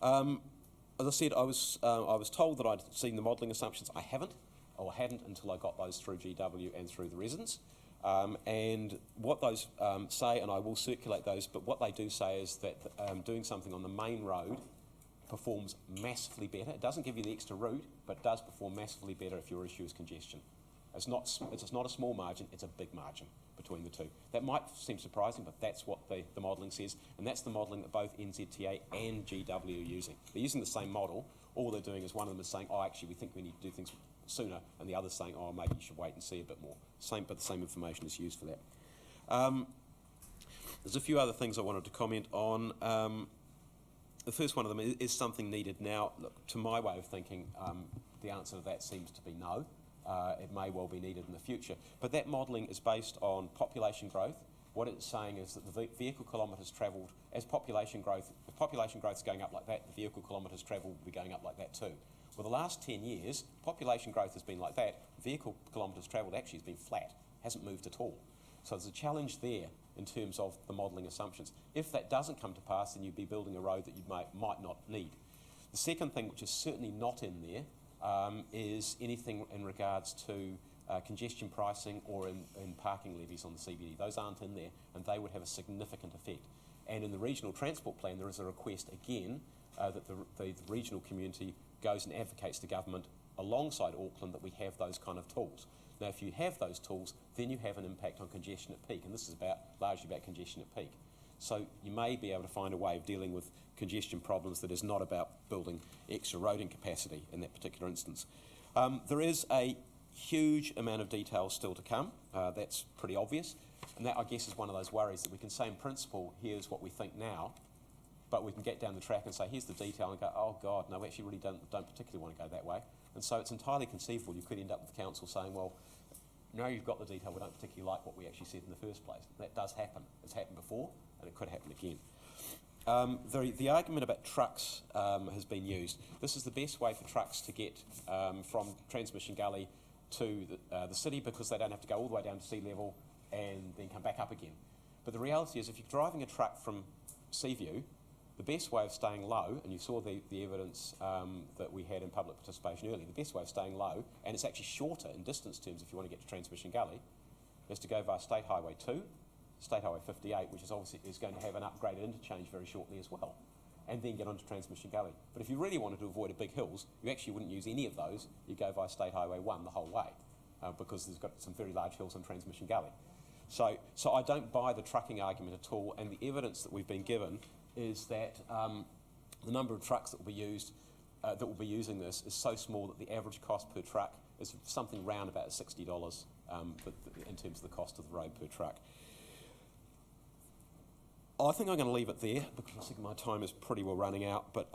As I said, I was told that I'd seen the modelling assumptions. I haven't, or hadn't until I got those through GW and through the residents. And what those say, and I will circulate those, but what they do say is that doing something on the main road performs massively better. It doesn't give you the extra route, but it does perform massively better if your issue is congestion. It's not a small margin, it's a big margin between the two. That might seem surprising, but that's what the modelling says, and that's the modelling that both NZTA and GW are using. They're using the same model. All they're doing is one of them is saying, oh, actually, we think we need to do things sooner, and the other's saying, oh, maybe you should wait and see a bit more. But the same information is used for that. There's a few other things I wanted to comment on. The first one of them is something needed now. Look, to my way of thinking, the answer to that seems to be no. It may well be needed in the future. But that modelling is based on population growth. What it's saying is that the vehicle kilometres travelled, as population growth, if population growth is going up like that, the vehicle kilometres travelled will be going up like that too. Well, the last 10 years, population growth has been like that. Vehicle kilometres travelled actually has been flat, hasn't moved at all. So there's a challenge there in terms of the modelling assumptions. If that doesn't come to pass, then you'd be building a road that you might not need. The second thing, which is certainly not in there, is anything in regards to congestion pricing or in parking levies on the CBD. Those aren't in there, and they would have a significant effect. And in the regional transport plan, there is a request again that the regional community goes and advocates to government alongside Auckland that we have those kind of tools. Now, if you have those tools, then you have an impact on congestion at peak, and this is largely about congestion at peak. So you may be able to find a way of dealing with congestion problems that is not about building extra roading capacity in that particular instance. There is a huge amount of detail still to come. That's pretty obvious, and that, I guess, is one of those worries that we can say in principle, here's what we think now, but we can get down the track and say, here's the detail, and go, oh God, no, we actually really don't particularly want to go that way. And so it's entirely conceivable you could end up with the council saying, well, now you've got the detail, we don't particularly like what we actually said in the first place. That does happen. It's happened before, and it could happen again. The argument about trucks has been used. This is the best way for trucks to get from Transmission Gully to the city, because they don't have to go all the way down to sea level and then come back up again. But the reality is, if you're driving a truck from Seaview, the best way of staying low, and you saw the evidence that we had in public participation earlier, the best way of staying low, and it's actually shorter in distance terms if you want to get to Transmission Gully, is to go via State Highway 2, State Highway 58, which is obviously going to have an upgraded interchange very shortly as well, and then get onto Transmission Gully. But if you really wanted to avoid big hills, you actually wouldn't use any of those. You go via State Highway 1 the whole way. because there's got some very large hills in Transmission Gully. So I don't buy the trucking argument at all, and the evidence that we've been given is that the number of trucks that will be used, that will be using this is so small that the average cost per truck is something round about $60 in terms of the cost of the road per truck. I think I'm going to leave it there because I think my time is pretty well running out, but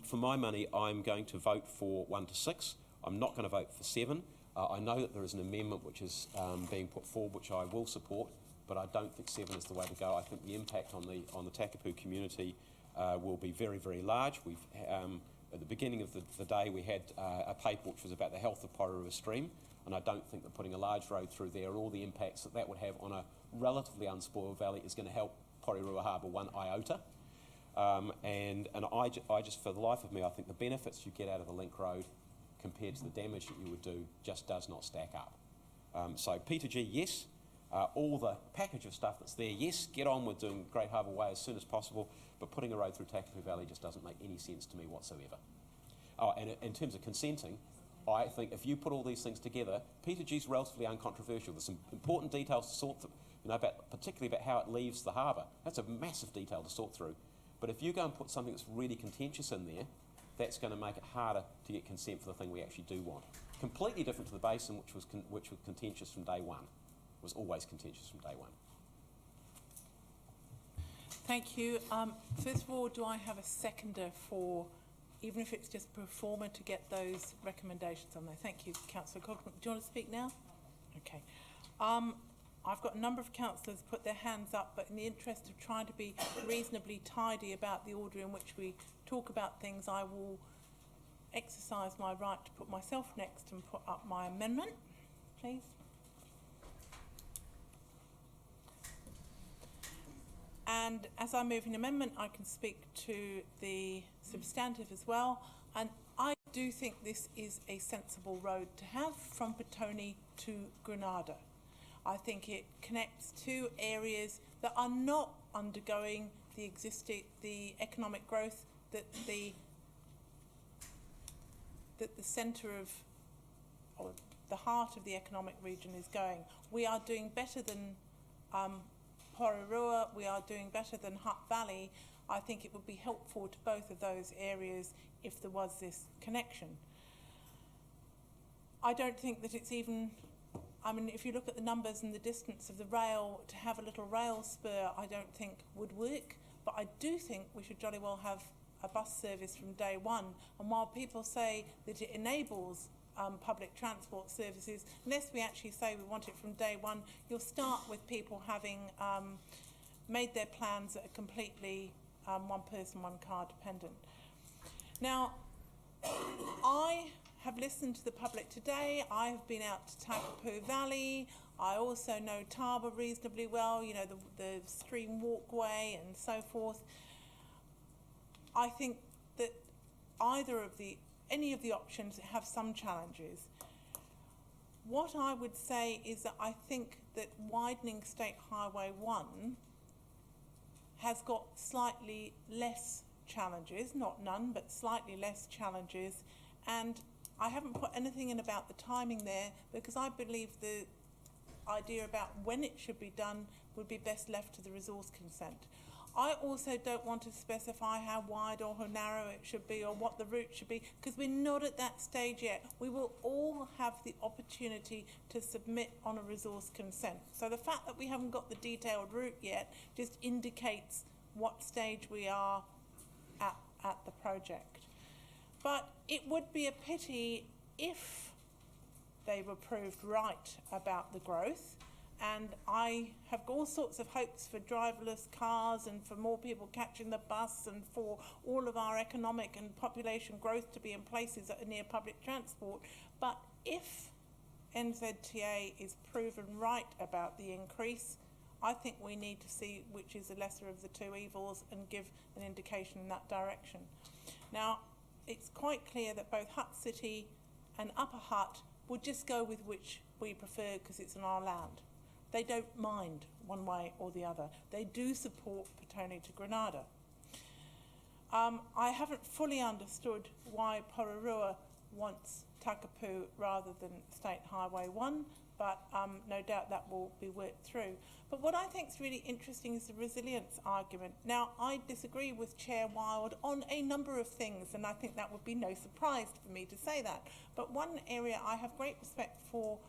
for my money, I'm going to vote for 1 to 6. I'm not going to vote for 7. I know that there is an amendment which is being put forward, which I will support, but I don't think 7 is the way to go. I think the impact on the Takapu community will be very, very large. We've at the beginning of the day, we had a paper which was about the health of Porirua Stream, and I don't think that putting a large road through there, all the impacts that would have on a relatively unspoiled valley, is going to help Porirua Harbour one iota. And I just, for the life of me, I think the benefits you get out of the link road compared to the damage that you would do just does not stack up. So P2G, yes. All the package of stuff that's there, yes, get on with doing Great Harbour Way as soon as possible, but putting a road through Takapu Valley just doesn't make any sense to me whatsoever. Oh, and in terms of consenting, I think if you put all these things together, P2G is relatively uncontroversial. There's some important details to sort through, particularly about how it leaves the harbour. That's a massive detail to sort through. But if you go and put something that's really contentious in there, that's going to make it harder to get consent for the thing we actually do want. Completely different to the basin, which was contentious from day one. Was always contentious from day one. Thank you. First of all, do I have a seconder for, even if it's just pro forma, to get those recommendations on there? Thank you, Councillor Cogman. Do you want to speak now? Okay. I've got a number of councillors put their hands up, but in the interest of trying to be reasonably tidy about the order in which we talk about things, I will exercise my right to put myself next and put up my amendment, please. And as I move an amendment, I can speak to the substantive as well. And I do think this is a sensible road to have from Petone to Granada. I think it connects two areas that are not undergoing the economic growth that the centre of, or the heart of the economic region is going. We are doing better than Porirua, we are doing better than Hutt Valley. I think it would be helpful to both of those areas if there was this connection. I don't think that it's even, I mean, if you look at the numbers and the distance of the rail, to have a little rail spur, I don't think would work. But I do think we should jolly well have a bus service from day one. And while people say that it enables public transport services, unless we actually say we want it from day one, you'll start with people having made their plans that are completely one person, one car dependent. Now, I have listened to the public today. I have been out to Takapu Valley. I also know Taba reasonably well, you know, the stream walkway and so forth. I think that any of the options have some challenges. What I would say is that I think that widening State Highway 1 has got slightly less challenges, not none, but slightly less challenges. And I haven't put anything in about the timing there because I believe the idea about when it should be done would be best left to the resource consent. I also don't want to specify how wide or how narrow it should be or what the route should be because we're not at that stage yet. We will all have the opportunity to submit on a resource consent. So the fact that we haven't got the detailed route yet just indicates what stage we are at the project. But it would be a pity if they were proved right about the growth. And I have all sorts of hopes for driverless cars and for more people catching the bus and for all of our economic and population growth to be in places that are near public transport. But if NZTA is proven right about the increase, I think we need to see which is the lesser of the two evils and give an indication in that direction. Now, it's quite clear that both Hutt City and Upper Hutt will just go with which we prefer because it's on our land. They don't mind one way or the other. They do support Petone to Granada. I haven't fully understood why Porirua wants Takapu rather than State Highway 1, but no doubt that will be worked through. But what I think is really interesting is the resilience argument. Now, I disagree with Chair Wilde on a number of things, and I think that would be no surprise for me to say that. But one area I have great respect for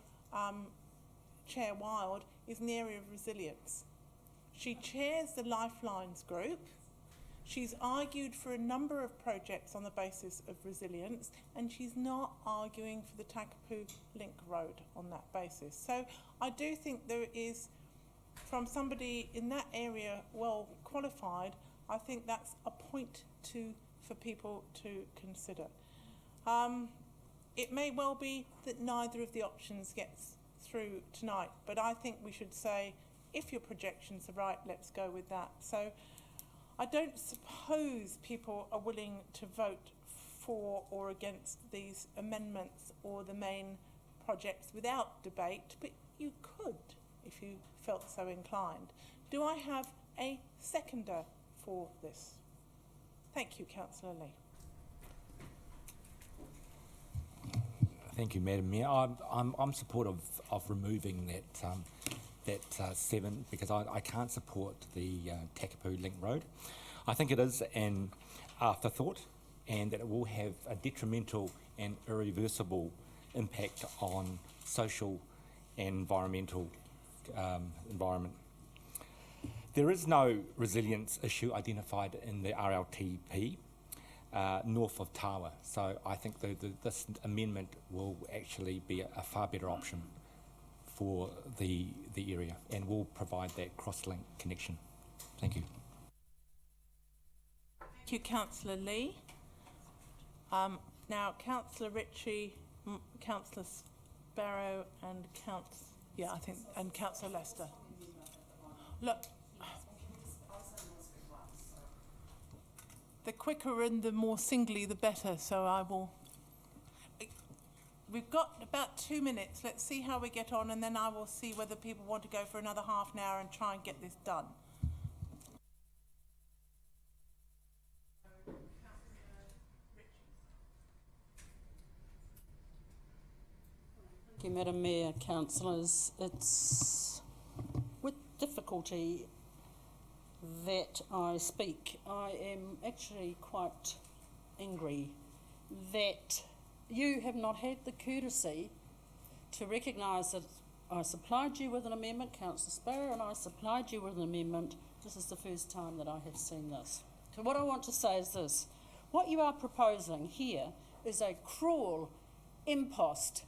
Chair Wilde is in the area of resilience. She chairs the Lifelines group. She's argued for a number of projects on the basis of resilience, and she's not arguing for the Takapu Link Road on that basis. So I do think there is, from somebody in that area well qualified, I think that's a point for people to consider. It may well be that neither of the options gets through tonight, but I think we should say, if your projections are right, let's go with that. So I don't suppose people are willing to vote for or against these amendments or the main projects without debate, but you could if you felt so inclined. Do I have a seconder for this? Thank you, Councillor Lee. Thank you, Madam Mayor. I'm supportive of removing that 7 because I can't support the Takapu Link Road. I think it is an afterthought and that it will have a detrimental and irreversible impact on social and environmental environment. There is no resilience issue identified in the RLTP north of Tawa, so I think this amendment will actually be a far better option for the area and will provide that cross-link connection. Thank you. Thank you, Councillor Lee. Now, Councillor Ritchie, Councillor Sparrow, and Councillor Lester. Look, the quicker and the more singly, the better. So I will. We've got about 2 minutes. Let's see how we get on, and then I will see whether people want to go for another half an hour and try and get this done. Thank you, Madam Mayor, councillors. It's with difficulty that I speak. I am actually quite angry that you have not had the courtesy to recognise that I supplied you with an amendment, Councillor Sparrow, and I supplied you with an amendment. This is the first time that I have seen this. So what I want to say is this. What you are proposing here is a cruel impost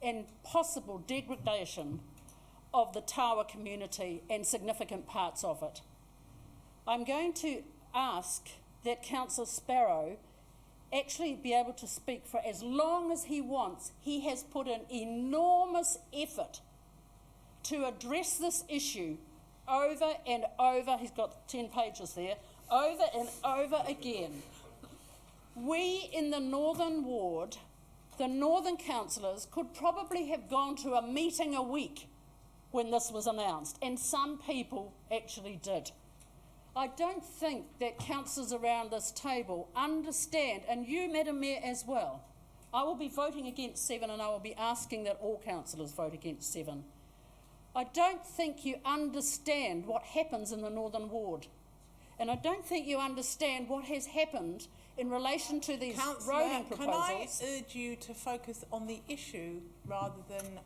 and possible degradation of the Tawa community and significant parts of it. I'm going to ask that Councillor Sparrow actually be able to speak for as long as he wants. He has put an enormous effort to address this issue over and over. He's got 10 pages there, over and over again. We in the Northern Ward, the Northern councillors, could probably have gone to a meeting a week when this was announced, and some people actually did. I don't think that councillors around this table understand, and you, Madam Mayor, as well. I will be voting against 7, and I will be asking that all councillors vote against 7. I don't think you understand what happens in the Northern Ward, and I don't think you understand what has happened in relation to these roading proposals. Can I urge you to focus on the issue rather than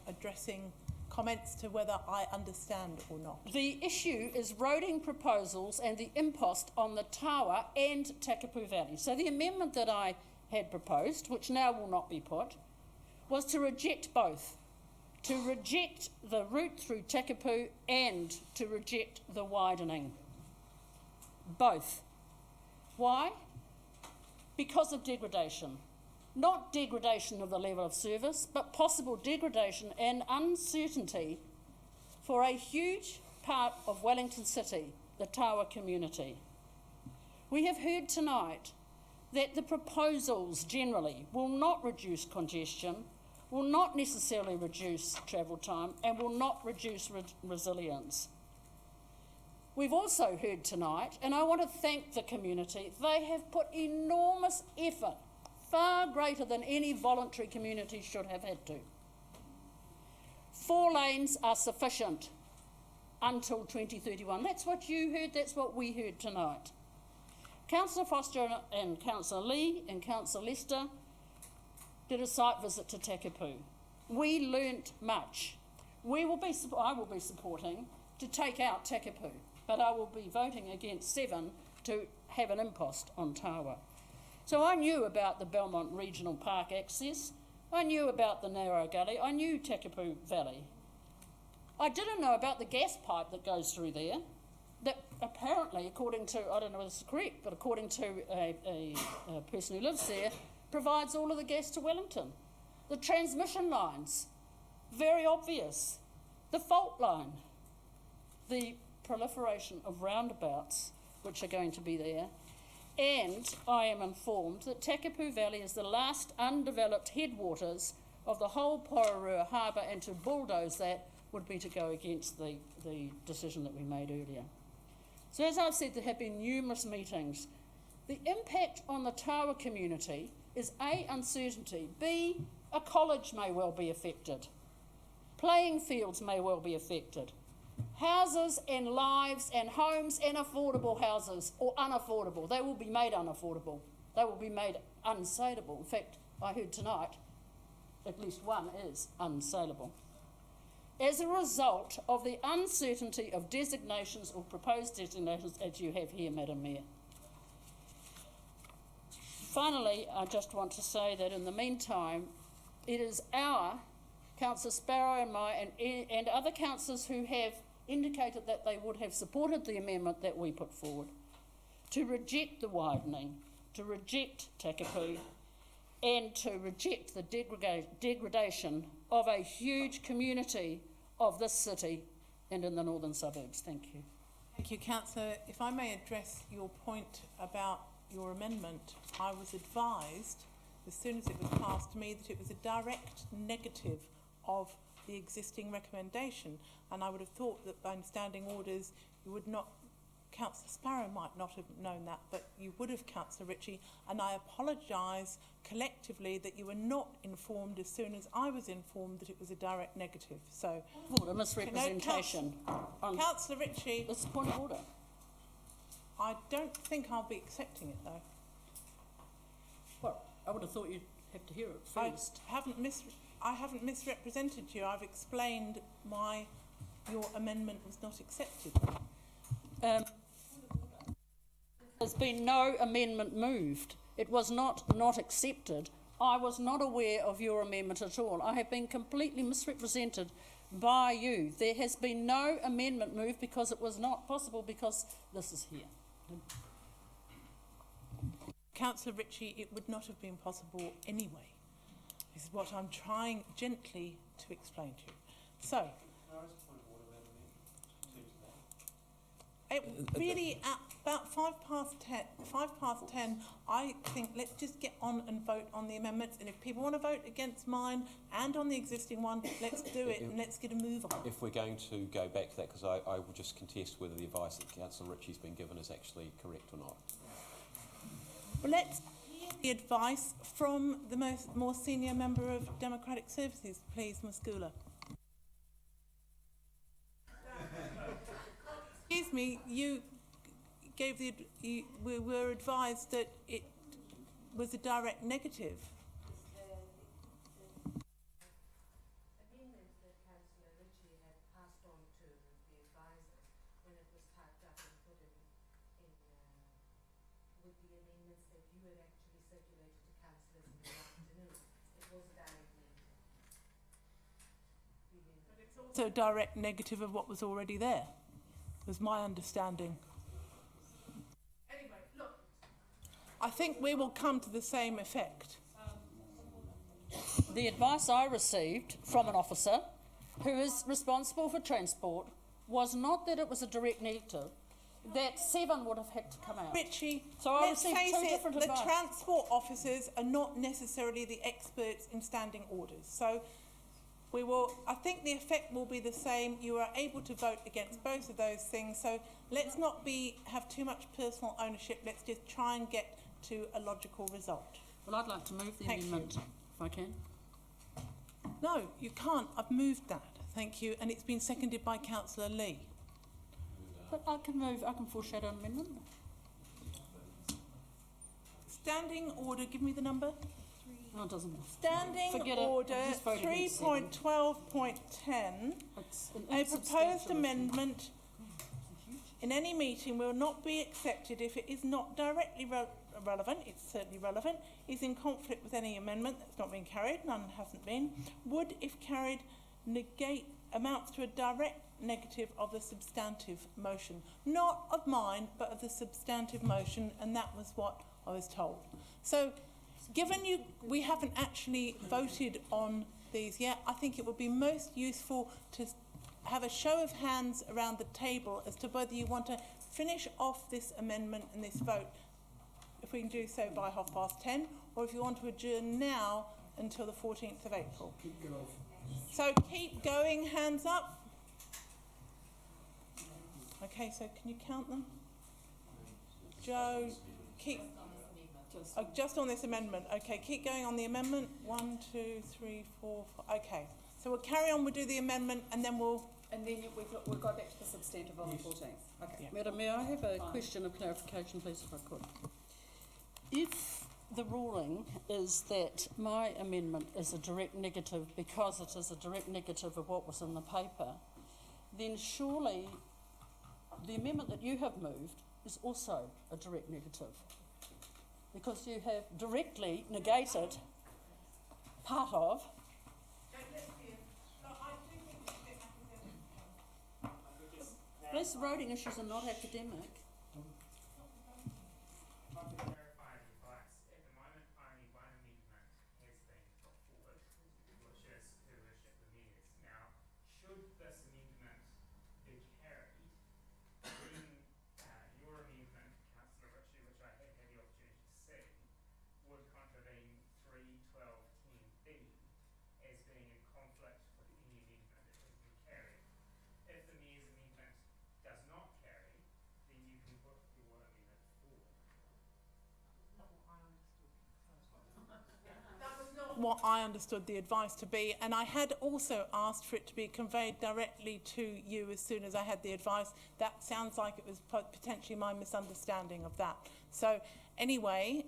addressing comments to whether I understand or not? The issue is roading proposals and the impost on the Tawa and Takapu Valley. So the amendment that I had proposed, which now will not be put, was to reject both. To reject the route through Takapu and to reject the widening. Both. Why? Because of degradation. Not degradation of the level of service, but possible degradation and uncertainty for a huge part of Wellington City, the Tawa community. We have heard tonight that the proposals generally will not reduce congestion, will not necessarily reduce travel time, and will not reduce resilience. We've also heard tonight, and I want to thank the community, they have put enormous effort, far greater than any voluntary community should have had to. 4 lanes are sufficient until 2031. That's what you heard, that's what we heard tonight. Councillor Foster and Councillor Lee and Councillor Lester did a site visit to Takapu. We learnt much. I will be supporting to take out Takapu, but I will be voting against 7 to have an impost on Tawa. So I knew about the Belmont Regional Park access, I knew about the narrow gully, I knew Takapu Valley. I didn't know about the gas pipe that goes through there, that apparently, according to, I don't know if this is correct, but according to a person who lives there, provides all of the gas to Wellington. The transmission lines, very obvious. The fault line, the proliferation of roundabouts, which are going to be there. And I am informed that Takapu Valley is the last undeveloped headwaters of the whole Porirua Harbour, and to bulldoze that would be to go against the decision that we made earlier. So as I've said, there have been numerous meetings. The impact on the Tawa community is A, uncertainty, B, a college may well be affected, playing fields may well be affected, houses and lives and homes and affordable houses, or unaffordable, they will be made unaffordable, they will be made unsaleable. In fact, I heard tonight, at least one is unsaleable. As a result of the uncertainty of designations or proposed designations as you have here, Madam Mayor. Finally, I just want to say that in the meantime, it is our, Councillor Sparrow and my, and other councillors who have indicated that they would have supported the amendment that we put forward, to reject the widening, to reject Takapu, and to reject the degradation of a huge community of this city and in the northern suburbs. Thank you. Thank you, Councillor. If I may address your point about your amendment, I was advised as soon as it was passed to me that it was a direct negative of the existing recommendation, and I would have thought that by standing orders you would not, Councillor Sparrow might not have known that, but you would have, Councillor Ritchie, and I apologise collectively that you were not informed as soon as I was informed that it was a direct negative. So, a misrepresentation. Councillor Ritchie. This is point of order. I don't think I'll be accepting it though. Well, I would have thought you'd have to hear it first. I haven't misrepresented you. I've explained why your amendment was not accepted. There's been no amendment moved. It was not accepted. I was not aware of your amendment at all. I have been completely misrepresented by you. There has been no amendment moved because it was not possible, because this is here. Councillor Ritchie, it would not have been possible anyway. This is what I'm trying gently to explain to you. So, it really at about 10:05, I think let's just get on and vote on the amendments, and if people want to vote against mine and on the existing one, let's do it and let's get a move on. If we're going to go back to that, because I will just contest whether the advice that Councillor Ritchie's been given is actually correct or not. Well, let's hear the advice from the more senior member of Democratic Services, please, Ms. Gula. Excuse me, you gave we were advised that it was a direct negative. So direct negative of what was already there, was my understanding. Anyway, look, I think we will come to the same effect. The advice I received from an officer who is responsible for transport was not that it was a direct negative, that 7 would have had to come out. Ritchie, so I let's received face two it, different the advice. transport officers are not necessarily the experts in standing orders. So we will, I think the effect will be the same. You are able to vote against both of those things. So let's not have too much personal ownership. Let's just try and get to a logical result. Well, I'd like to move the Thank you. amendment, if I can. No, you can't. I've moved that. Thank you. And it's been seconded by Councillor Lee. But I can foreshadow an amendment. Standing order, give me the number. No, it doesn't matter. Standing Forget it. order I'll just vote against 3.12.10. It's an A proposed insubstantial amendment in any meeting will not be accepted if it is not directly relevant, it's certainly relevant, is in conflict with any amendment that's not been carried, none hasn't been, would, if carried, negate, amounts to a direct negative of the substantive motion. Not of mine, but of the substantive motion, and that was what I was told. So, given we haven't actually voted on these yet, I think it would be most useful to have a show of hands around the table as to whether you want to finish off this amendment and this vote, if we can do so by 10:30, or if you want to adjourn now until the 14th of April. So keep going, hands up. Okay, so can you count them? Joe, keep... just on this amendment. Okay, keep going on the amendment. 1, 2, 3, 4, 5. Okay, so we'll carry on. We'll do the amendment, and then we'll. And then we'll go back to the substantive on the 14th. Okay. Yeah. Madam Mayor, I have a question of clarification, please, if I could. If the ruling is that my amendment is a direct negative because it is a direct negative of what was in the paper, then surely the amendment that you have moved is also a direct negative, because you have directly negated part of. These voting issues are not academic. What I understood the advice to be, and I had also asked for it to be conveyed directly to you as soon as I had the advice. That sounds like it was potentially my misunderstanding of that. So anyway,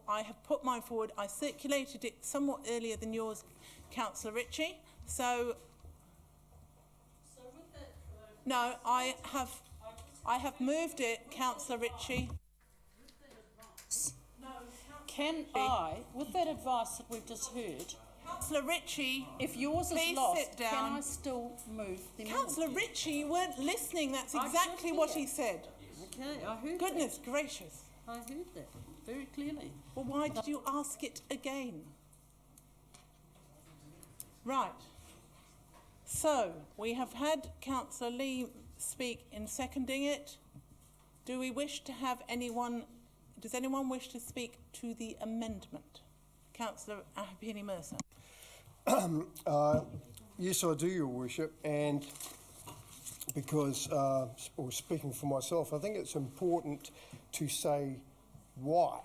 I have put mine forward. I circulated it somewhat earlier than yours, Councillor Ritchie. So with that, no, I have moved it, Councillor Ritchie. can I, with that advice that we've just heard, Councillor Ritchie, if yours is please lost, sit down. can I still move the amendment? Councillor Ritchie, you weren't listening. That's I exactly did what hear. he said. Okay, I heard Goodness that. gracious. I heard that very clearly. Well, why did you ask it again? Right. So, we have had Councillor Lee speak in seconding it. Do we wish to have does anyone wish to speak to the amendment? Councillor Ahipene-Mercer. Yes, I do, Your Worship, and because, or speaking for myself, I think it's important to say why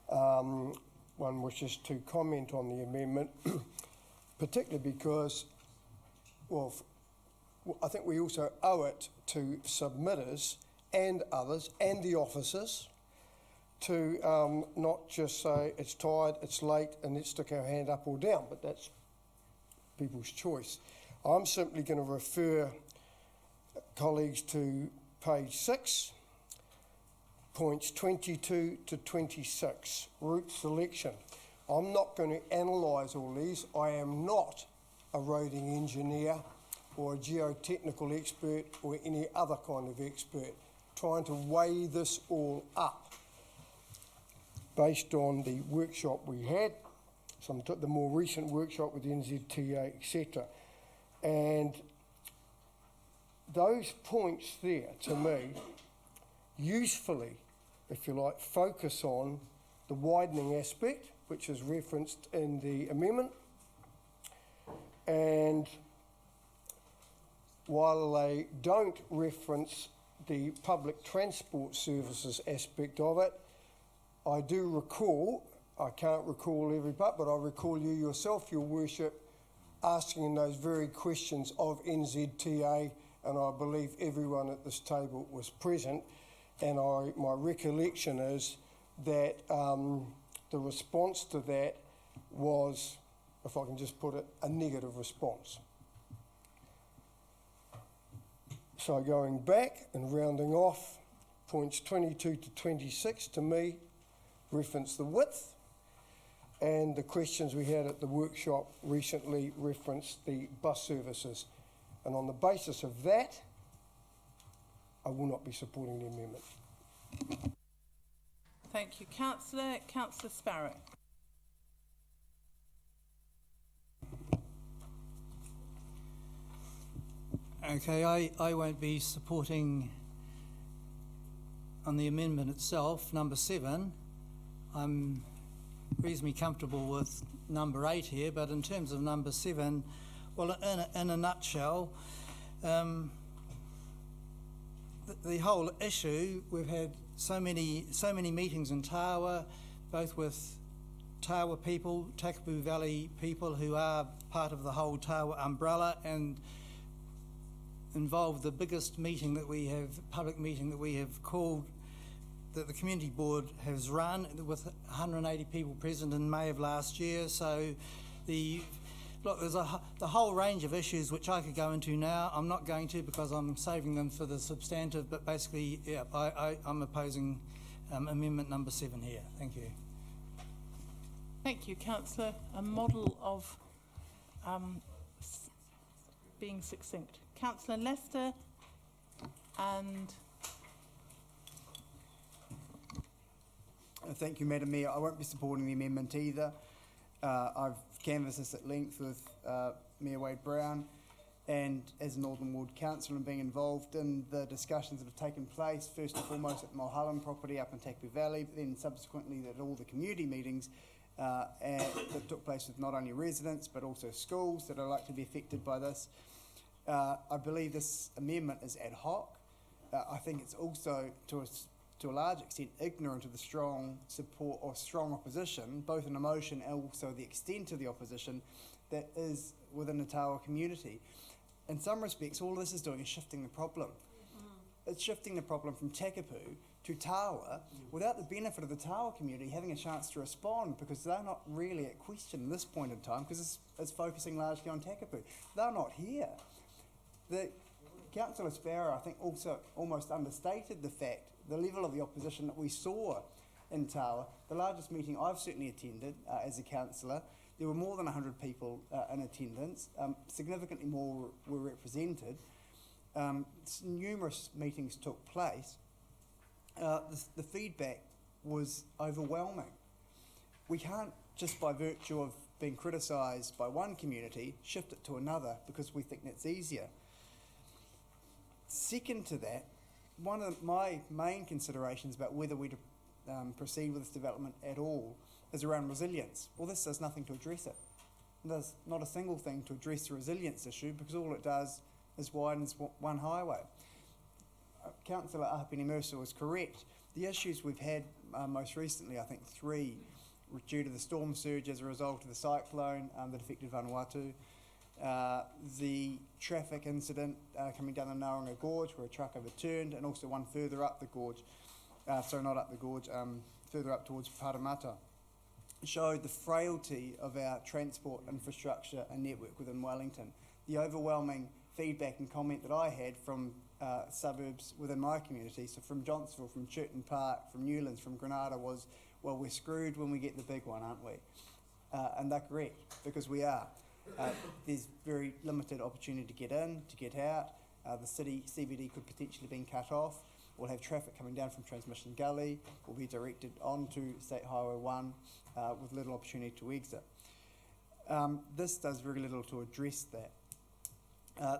one wishes to comment on the amendment, particularly because, well, I think we also owe it to submitters and others and the officers to not just say it's tired, it's late, and let's stick our hand up or down, but that's people's choice. I'm simply going to refer colleagues to page 6, points 22 to 26, route selection. I'm not going to analyse all these. I am not a roading engineer or a geotechnical expert or any other kind of expert, trying to weigh this all up based on the workshop we had, the more recent workshop with NZTA, etc. And those points there, to me, usefully, if you like, focus on the widening aspect, which is referenced in the amendment. And while they don't reference the public transport services aspect of it, I do recall I can't recall every part, but I recall you yourself, Your Worship, asking those very questions of NZTA, and I believe everyone at this table was present. And my recollection is that the response to that was, if I can just put it, a negative response. So going back and rounding off, points 22 to 26 to me reference the width, and the questions we had at the workshop recently referenced the bus services. And on the basis of that, I will not be supporting the amendment. Thank you, Councillor. Councillor Sparrow. Okay, I won't be supporting on the amendment itself, number 7. I'm reasonably comfortable with number 8 here, but in terms of number 7, well, in a nutshell, the whole issue, we've had so many meetings in Tawa, both with Tawa people, Takapu Valley people who are part of the whole Tawa umbrella, and involved the biggest meeting that we have, public meeting that we have called, that the community board has run, with 180 people present in May of last year. So there's the whole range of issues which I could go into now. I'm not going to, because I'm saving them for the substantive, but basically, yeah, I'm opposing amendment number 7 here. Thank you. Thank you, Councillor. A model of being succinct. Councillor Lester and... Thank you, Madam Mayor. I won't be supporting the amendment either. I've canvassed this at length with Mayor Wade Brown, and as a Northern Ward councillor and being involved in the discussions that have taken place, first and foremost at the Mulholland property up in Takapu Valley, but then subsequently at all the community meetings that took place with not only residents but also schools that are likely to be affected by this. I believe this amendment is ad hoc. I think it's also, to a large extent, ignorant of the strong support or strong opposition, both in emotion and also the extent of the opposition that is within the Tawa community. In some respects, all this is doing is shifting the problem. It's shifting the problem from Takapu to Tawa without the benefit of the Tawa community having a chance to respond, because they're not really at question at this point in time, because it's focusing largely on Takapu. They're not here. The Councillor Sparrow, I think, also almost understated the level of the opposition that we saw in Tawa. The largest meeting I've certainly attended as a councillor, there were more than 100 people in attendance. Significantly more were represented. Numerous meetings took place. The feedback was overwhelming. We can't, just by virtue of being criticised by one community, shift it to another because we think that's easier. Second to that, one of my main considerations about whether we proceed with this development at all is around resilience. Well, this does nothing to address it. It does not a single thing to address the resilience issue, because all it does is widens one highway. Councillor Ahipene-Mercer was correct. The issues we've had most recently, I think 3, were due to the storm surge as a result of the cyclone that affected Vanuatu. The traffic incident coming down the Nauranga Gorge where a truck overturned, and also one further up the gorge, not up the gorge, further up towards Parramatta, showed the frailty of our transport infrastructure and network within Wellington. The overwhelming feedback and comment that I had from suburbs within my community, so from Johnsonville, from Churton Park, from Newlands, from Granada, was, well, we're screwed when we get the big one, aren't we? And they're correct, because we are. There's very limited opportunity to get in, to get out. The city CBD could potentially be cut off. We'll have traffic coming down from Transmission Gully, will be directed onto State Highway 1 with little opportunity to exit. This does very little to address that.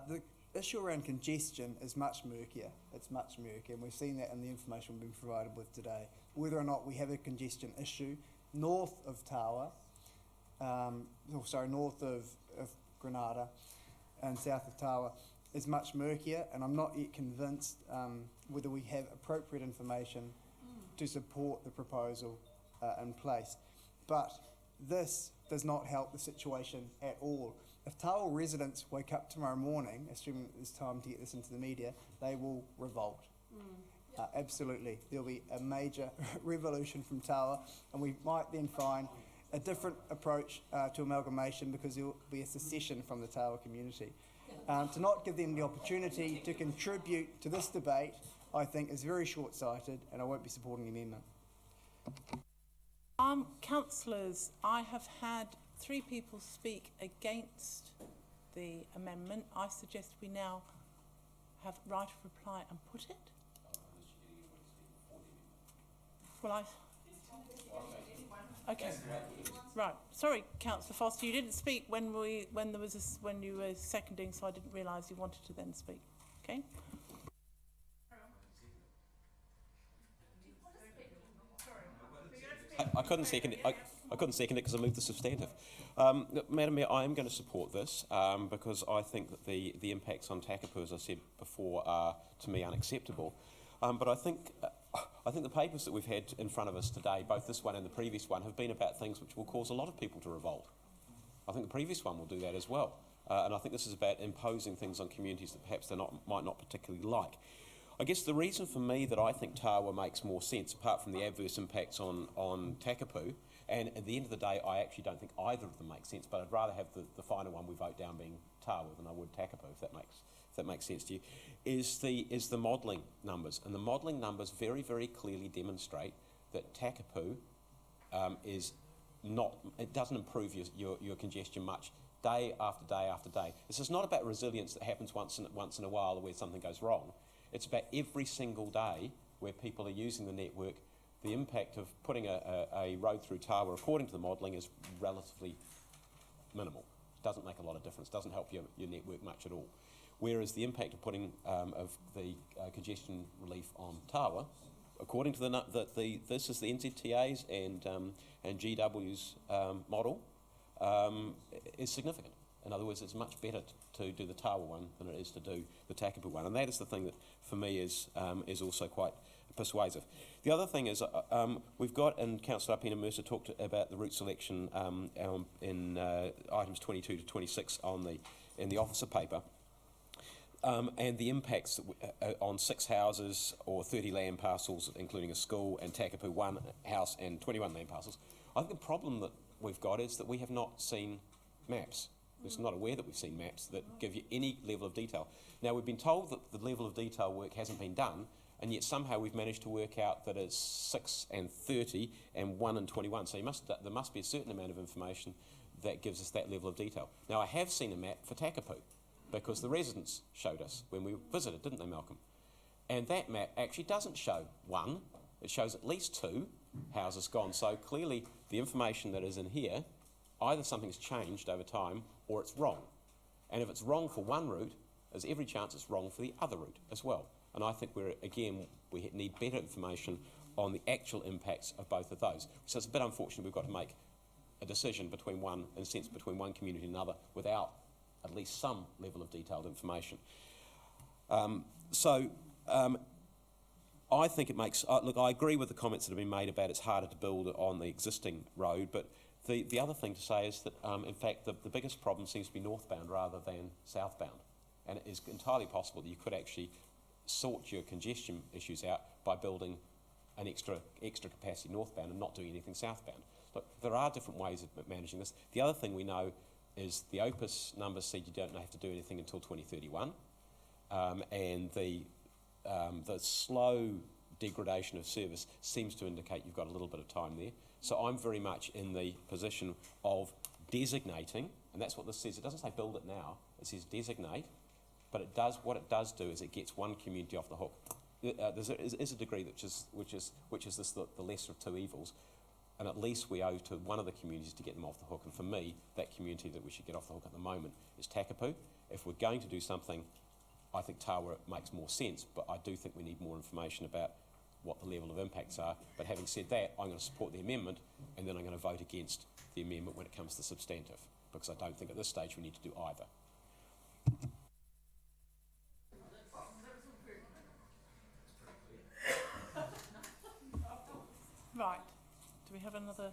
The issue around congestion is much murkier. It's much murkier, and we've seen that in the information we've been provided with today. Whether or not we have a congestion issue north of Tawa, north of Granada and south of Tawa, is much murkier, and I'm not yet convinced whether we have appropriate information to support the proposal in place. but this does not help the situation at all. If Tawa residents wake up tomorrow morning, assuming that there's time to get this into the media, they will revolt. Absolutely. There'll be a major revolution from Tawa, and we might then find a different approach to amalgamation, because there will be a secession from the Tawa community. To not give them the opportunity to contribute to this debate, I think, is very short-sighted, and I won't be supporting the amendment. Councillors, I have had 3 people speak against the amendment. I suggest we now have right of reply and put it. Well, okay. Right. Sorry, Councillor Foster, you didn't speak when you were seconding, so I didn't realise you wanted to then speak. Okay. I couldn't second it. I couldn't second it because I moved the substantive. Madam Mayor, I am going to support this because I think that the impacts on Takapu, as I said before, are to me unacceptable. But I think the papers that we've had in front of us today, both this one and the previous one, have been about things which will cause a lot of people to revolt. I think the previous one will do that as well. And I think this is about imposing things on communities that perhaps they might not particularly like. I guess the reason for me that I think Tawa makes more sense, apart from the adverse impacts on Takapu, and at the end of the day, I actually don't think either of them make sense, but I'd rather have the final one we vote down being Tawa than I would Takapu, if that makes sense to you, is the modelling numbers. And the modelling numbers very, very clearly demonstrate that Takapu it doesn't improve your congestion much day after day after day. This is not about resilience that happens once in a while where something goes wrong. It's about every single day where people are using the network. The impact of putting a road through Tawa, according to the modelling, is relatively minimal. It doesn't make a lot of difference. It doesn't help your network much at all. Whereas the impact of putting of the congestion relief on Tawa, according to this is the NZTA's and GW's model, is significant. In other words, it's much better to do the Tawa one than it is to do the Takapu one, and that is the thing that, for me, is also quite persuasive. The other thing is we've got, and Councillor Ahipene-Mercer talked about the route selection in items 22 to 26 in the officer paper, and the impacts on 6 houses or 30 land parcels, including a school, and Takapu 1 house and 21 land parcels. I think the problem that we've got is that we have not seen maps. We're not aware that we've seen maps that give you any level of detail. Now, we've been told that the level of detail work hasn't been done, and yet somehow we've managed to work out that it's 6 and 30 and 1 and 21. So there must be a certain amount of information that gives us that level of detail. Now, I have seen a map for Takapu, because the residents showed us when we visited, didn't they, Malcolm? And that map actually doesn't show 1. It shows at least 2 houses gone. So clearly the information that is in here, either something's changed over time or it's wrong. And if it's wrong for one route, there's every chance it's wrong for the other route as well. And I think we need better information on the actual impacts of both of those. So it's a bit unfortunate we've got to make a decision between one community and another without at least some level of detailed information. I think it makes... look, I agree with the comments that have been made about it's harder to build on the existing road, but the other thing to say is that, in fact, the biggest problem seems to be northbound rather than southbound. And it is entirely possible that you could actually sort your congestion issues out by building an extra capacity northbound and not doing anything southbound. Look, there are different ways of managing this. The other thing we know is the OPIS numbers said you don't have to do anything until 2031, and the slow degradation of service seems to indicate you've got a little bit of time there. So I'm very much in the position of designating, and that's what this says. It doesn't say build it now, it says designate, but what it does do is it gets one community off the hook. There is a degree which is the lesser of two evils, and at least we owe to one of the communities to get them off the hook. And for me, that community that we should get off the hook at the moment is Takapu. If we're going to do something, I think Tawa makes more sense, but I do think we need more information about what the level of impacts are. But having said that, I'm going to support the amendment, and then I'm going to vote against the amendment when it comes to substantive, because I don't think at this stage we need to do either. Right. Do we have another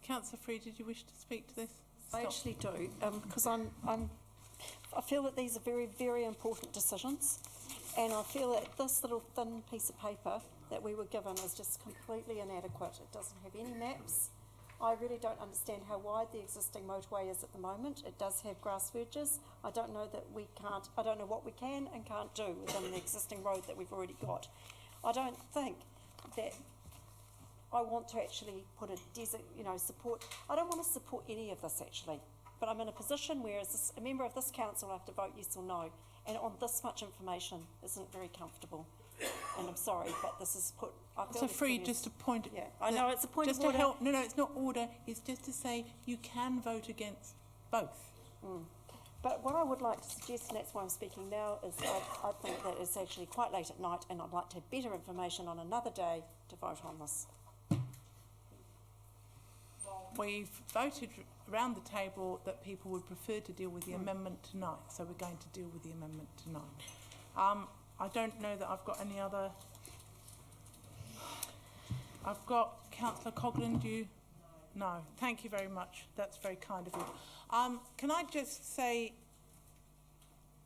Councillor Free, did you wish to speak to this? I actually do, because I feel that these are very, very important decisions, and I feel that this little thin piece of paper that we were given is just completely inadequate. It doesn't have any maps. I really don't understand how wide the existing motorway is at the moment. It does have grass verges. I don't know what we can and can't do within the existing road that we've already got. I don't think that I want to actually put support. I don't want to support any of this actually, but I'm in a position where as a member of this council I have to vote yes or no, and on this much information isn't very comfortable. And I'm sorry, but this is put. So Free, just a point. Yeah, I know it's a point just of order. To help. No, it's not order. It's just to say you can vote against both. But what I would like to suggest, and that's why I'm speaking now, is I think that it's actually quite late at night, and I'd like to have better information on another day to vote on this. We've voted around the table that people would prefer to deal with the amendment tonight, so we're going to deal with the amendment tonight. I don't know that I've got any other. I've got Councillor Coghlan. Do you? No. Thank you very much. That's very kind of you. Can I just say,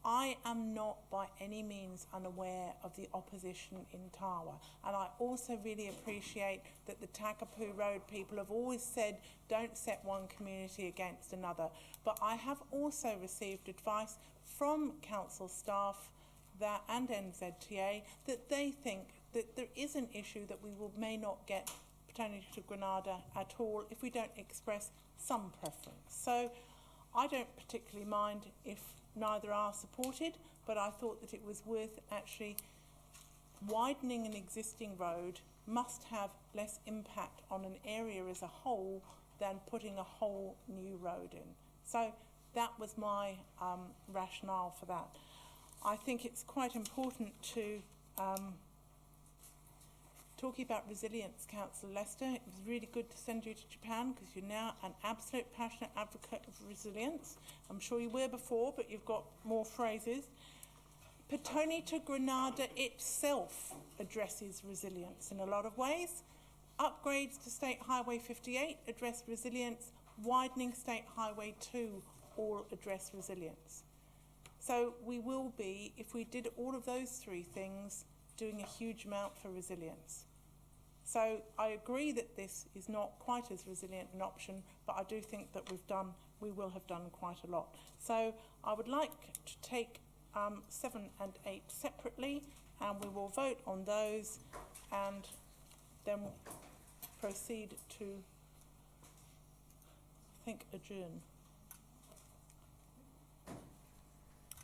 I am not by any means unaware of the opposition in Tawa, and I also really appreciate that the Takapu Road people have always said don't set one community against another. But I have also received advice from council staff and NZTA that they think that there is an issue that we may not get pertaining to Granada at all if we don't express some preference. So I don't particularly mind if neither are supported, but I thought that it was worth actually widening an existing road must have less impact on an area as a whole than putting a whole new road in. So that was my rationale for that. I think it's quite important to talking about resilience, Councillor Lester. It was really good to send you to Japan because you're now an absolute passionate advocate of resilience. I'm sure you were before, but you've got more phrases. Petone to Granada itself addresses resilience in a lot of ways. Upgrades to State Highway 58 address resilience. Widening State Highway 2 all address resilience. So we will be, if we did all of those three things, doing a huge amount for resilience. So I agree that this is not quite as resilient an option, but I do think that we will have done quite a lot. So I would like to take 7 and 8 separately, and we will vote on those and then proceed to, I think, adjourn.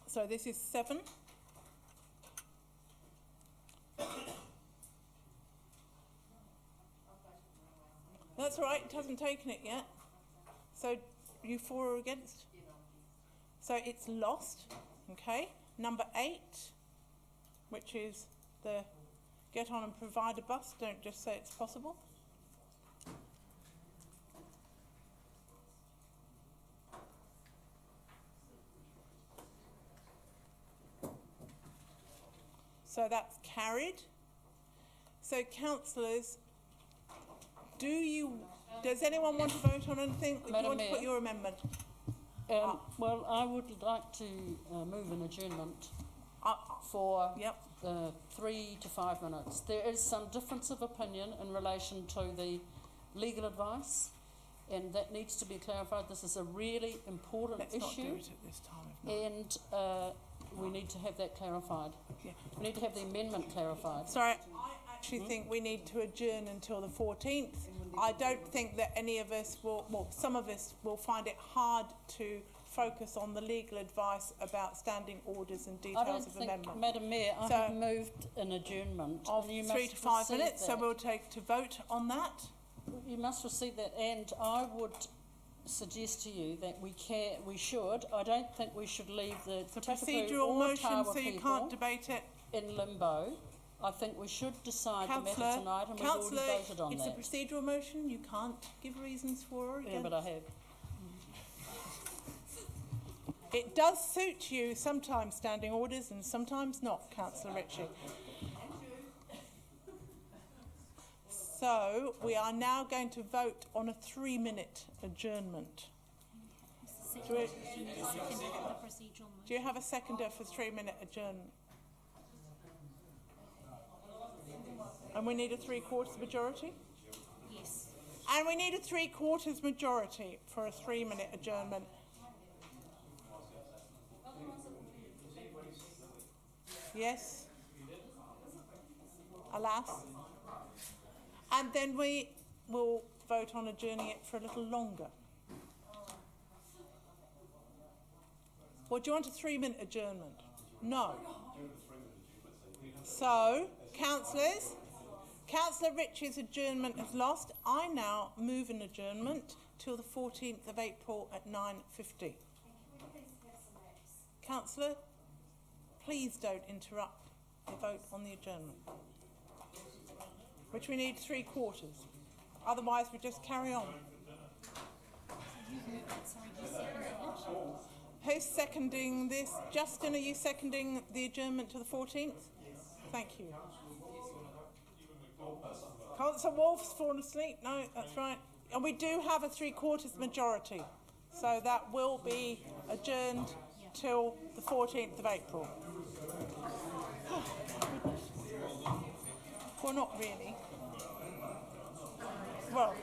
So this is 7. That's all right, it hasn't taken it yet. So you for or against? So it's lost, okay. Number 8, which is the get on and provide a bus, don't just say it's possible. So that's carried. So councillors, does anyone want to vote on anything? Do you want to put your amendment? Well, I would like to move an adjournment for 3 to 5 minutes. There is some difference of opinion in relation to the legal advice, and that needs to be clarified. This is a really important issue. Let's not do it at this time. And we need to have that clarified. Yeah. We need to have the amendment clarified. Sorry, I actually think we need to adjourn until the 14th. I don't think that any of us some of us will find it hard to focus on the legal advice about standing orders and details of amendment. Madam Mayor, I have moved an adjournment of 3 to 5 minutes, so we'll take to vote on that. You must receive that, and I would suggest to you that we should. I don't think we should leave the procedural motion, so you can't debate it in limbo. I think we should decide the matter tonight, and we've already voted on that. It's a procedural motion. You can't give reasons for or against. Yeah, but I have. It does suit you sometimes standing orders and sometimes not, Councillor Ritchie. So we are now going to vote on a 3-minute adjournment. Do you have a seconder for 3-minute adjournment? And we need a 3/4 majority? Yes. And we need a 3/4 majority for a 3-minute adjournment. Yes? Alas? And then we will vote on adjourning it for a little longer. Or do you want a 3-minute adjournment? No. So, councillors, Councillor Ritchie's adjournment is lost. I now move an adjournment till the 14th of April at 9:50. Councillor, please don't interrupt the vote on the adjournment, which we need 3/4. Otherwise, we just carry on. Who's seconding this? Justin, are you seconding the adjournment to the 14th? Yes. Thank you. Councillor Wolf's fallen asleep. No, that's right. And we do have a 3/4 majority. So that will be adjourned till the 14th of April. Well, not really. Well,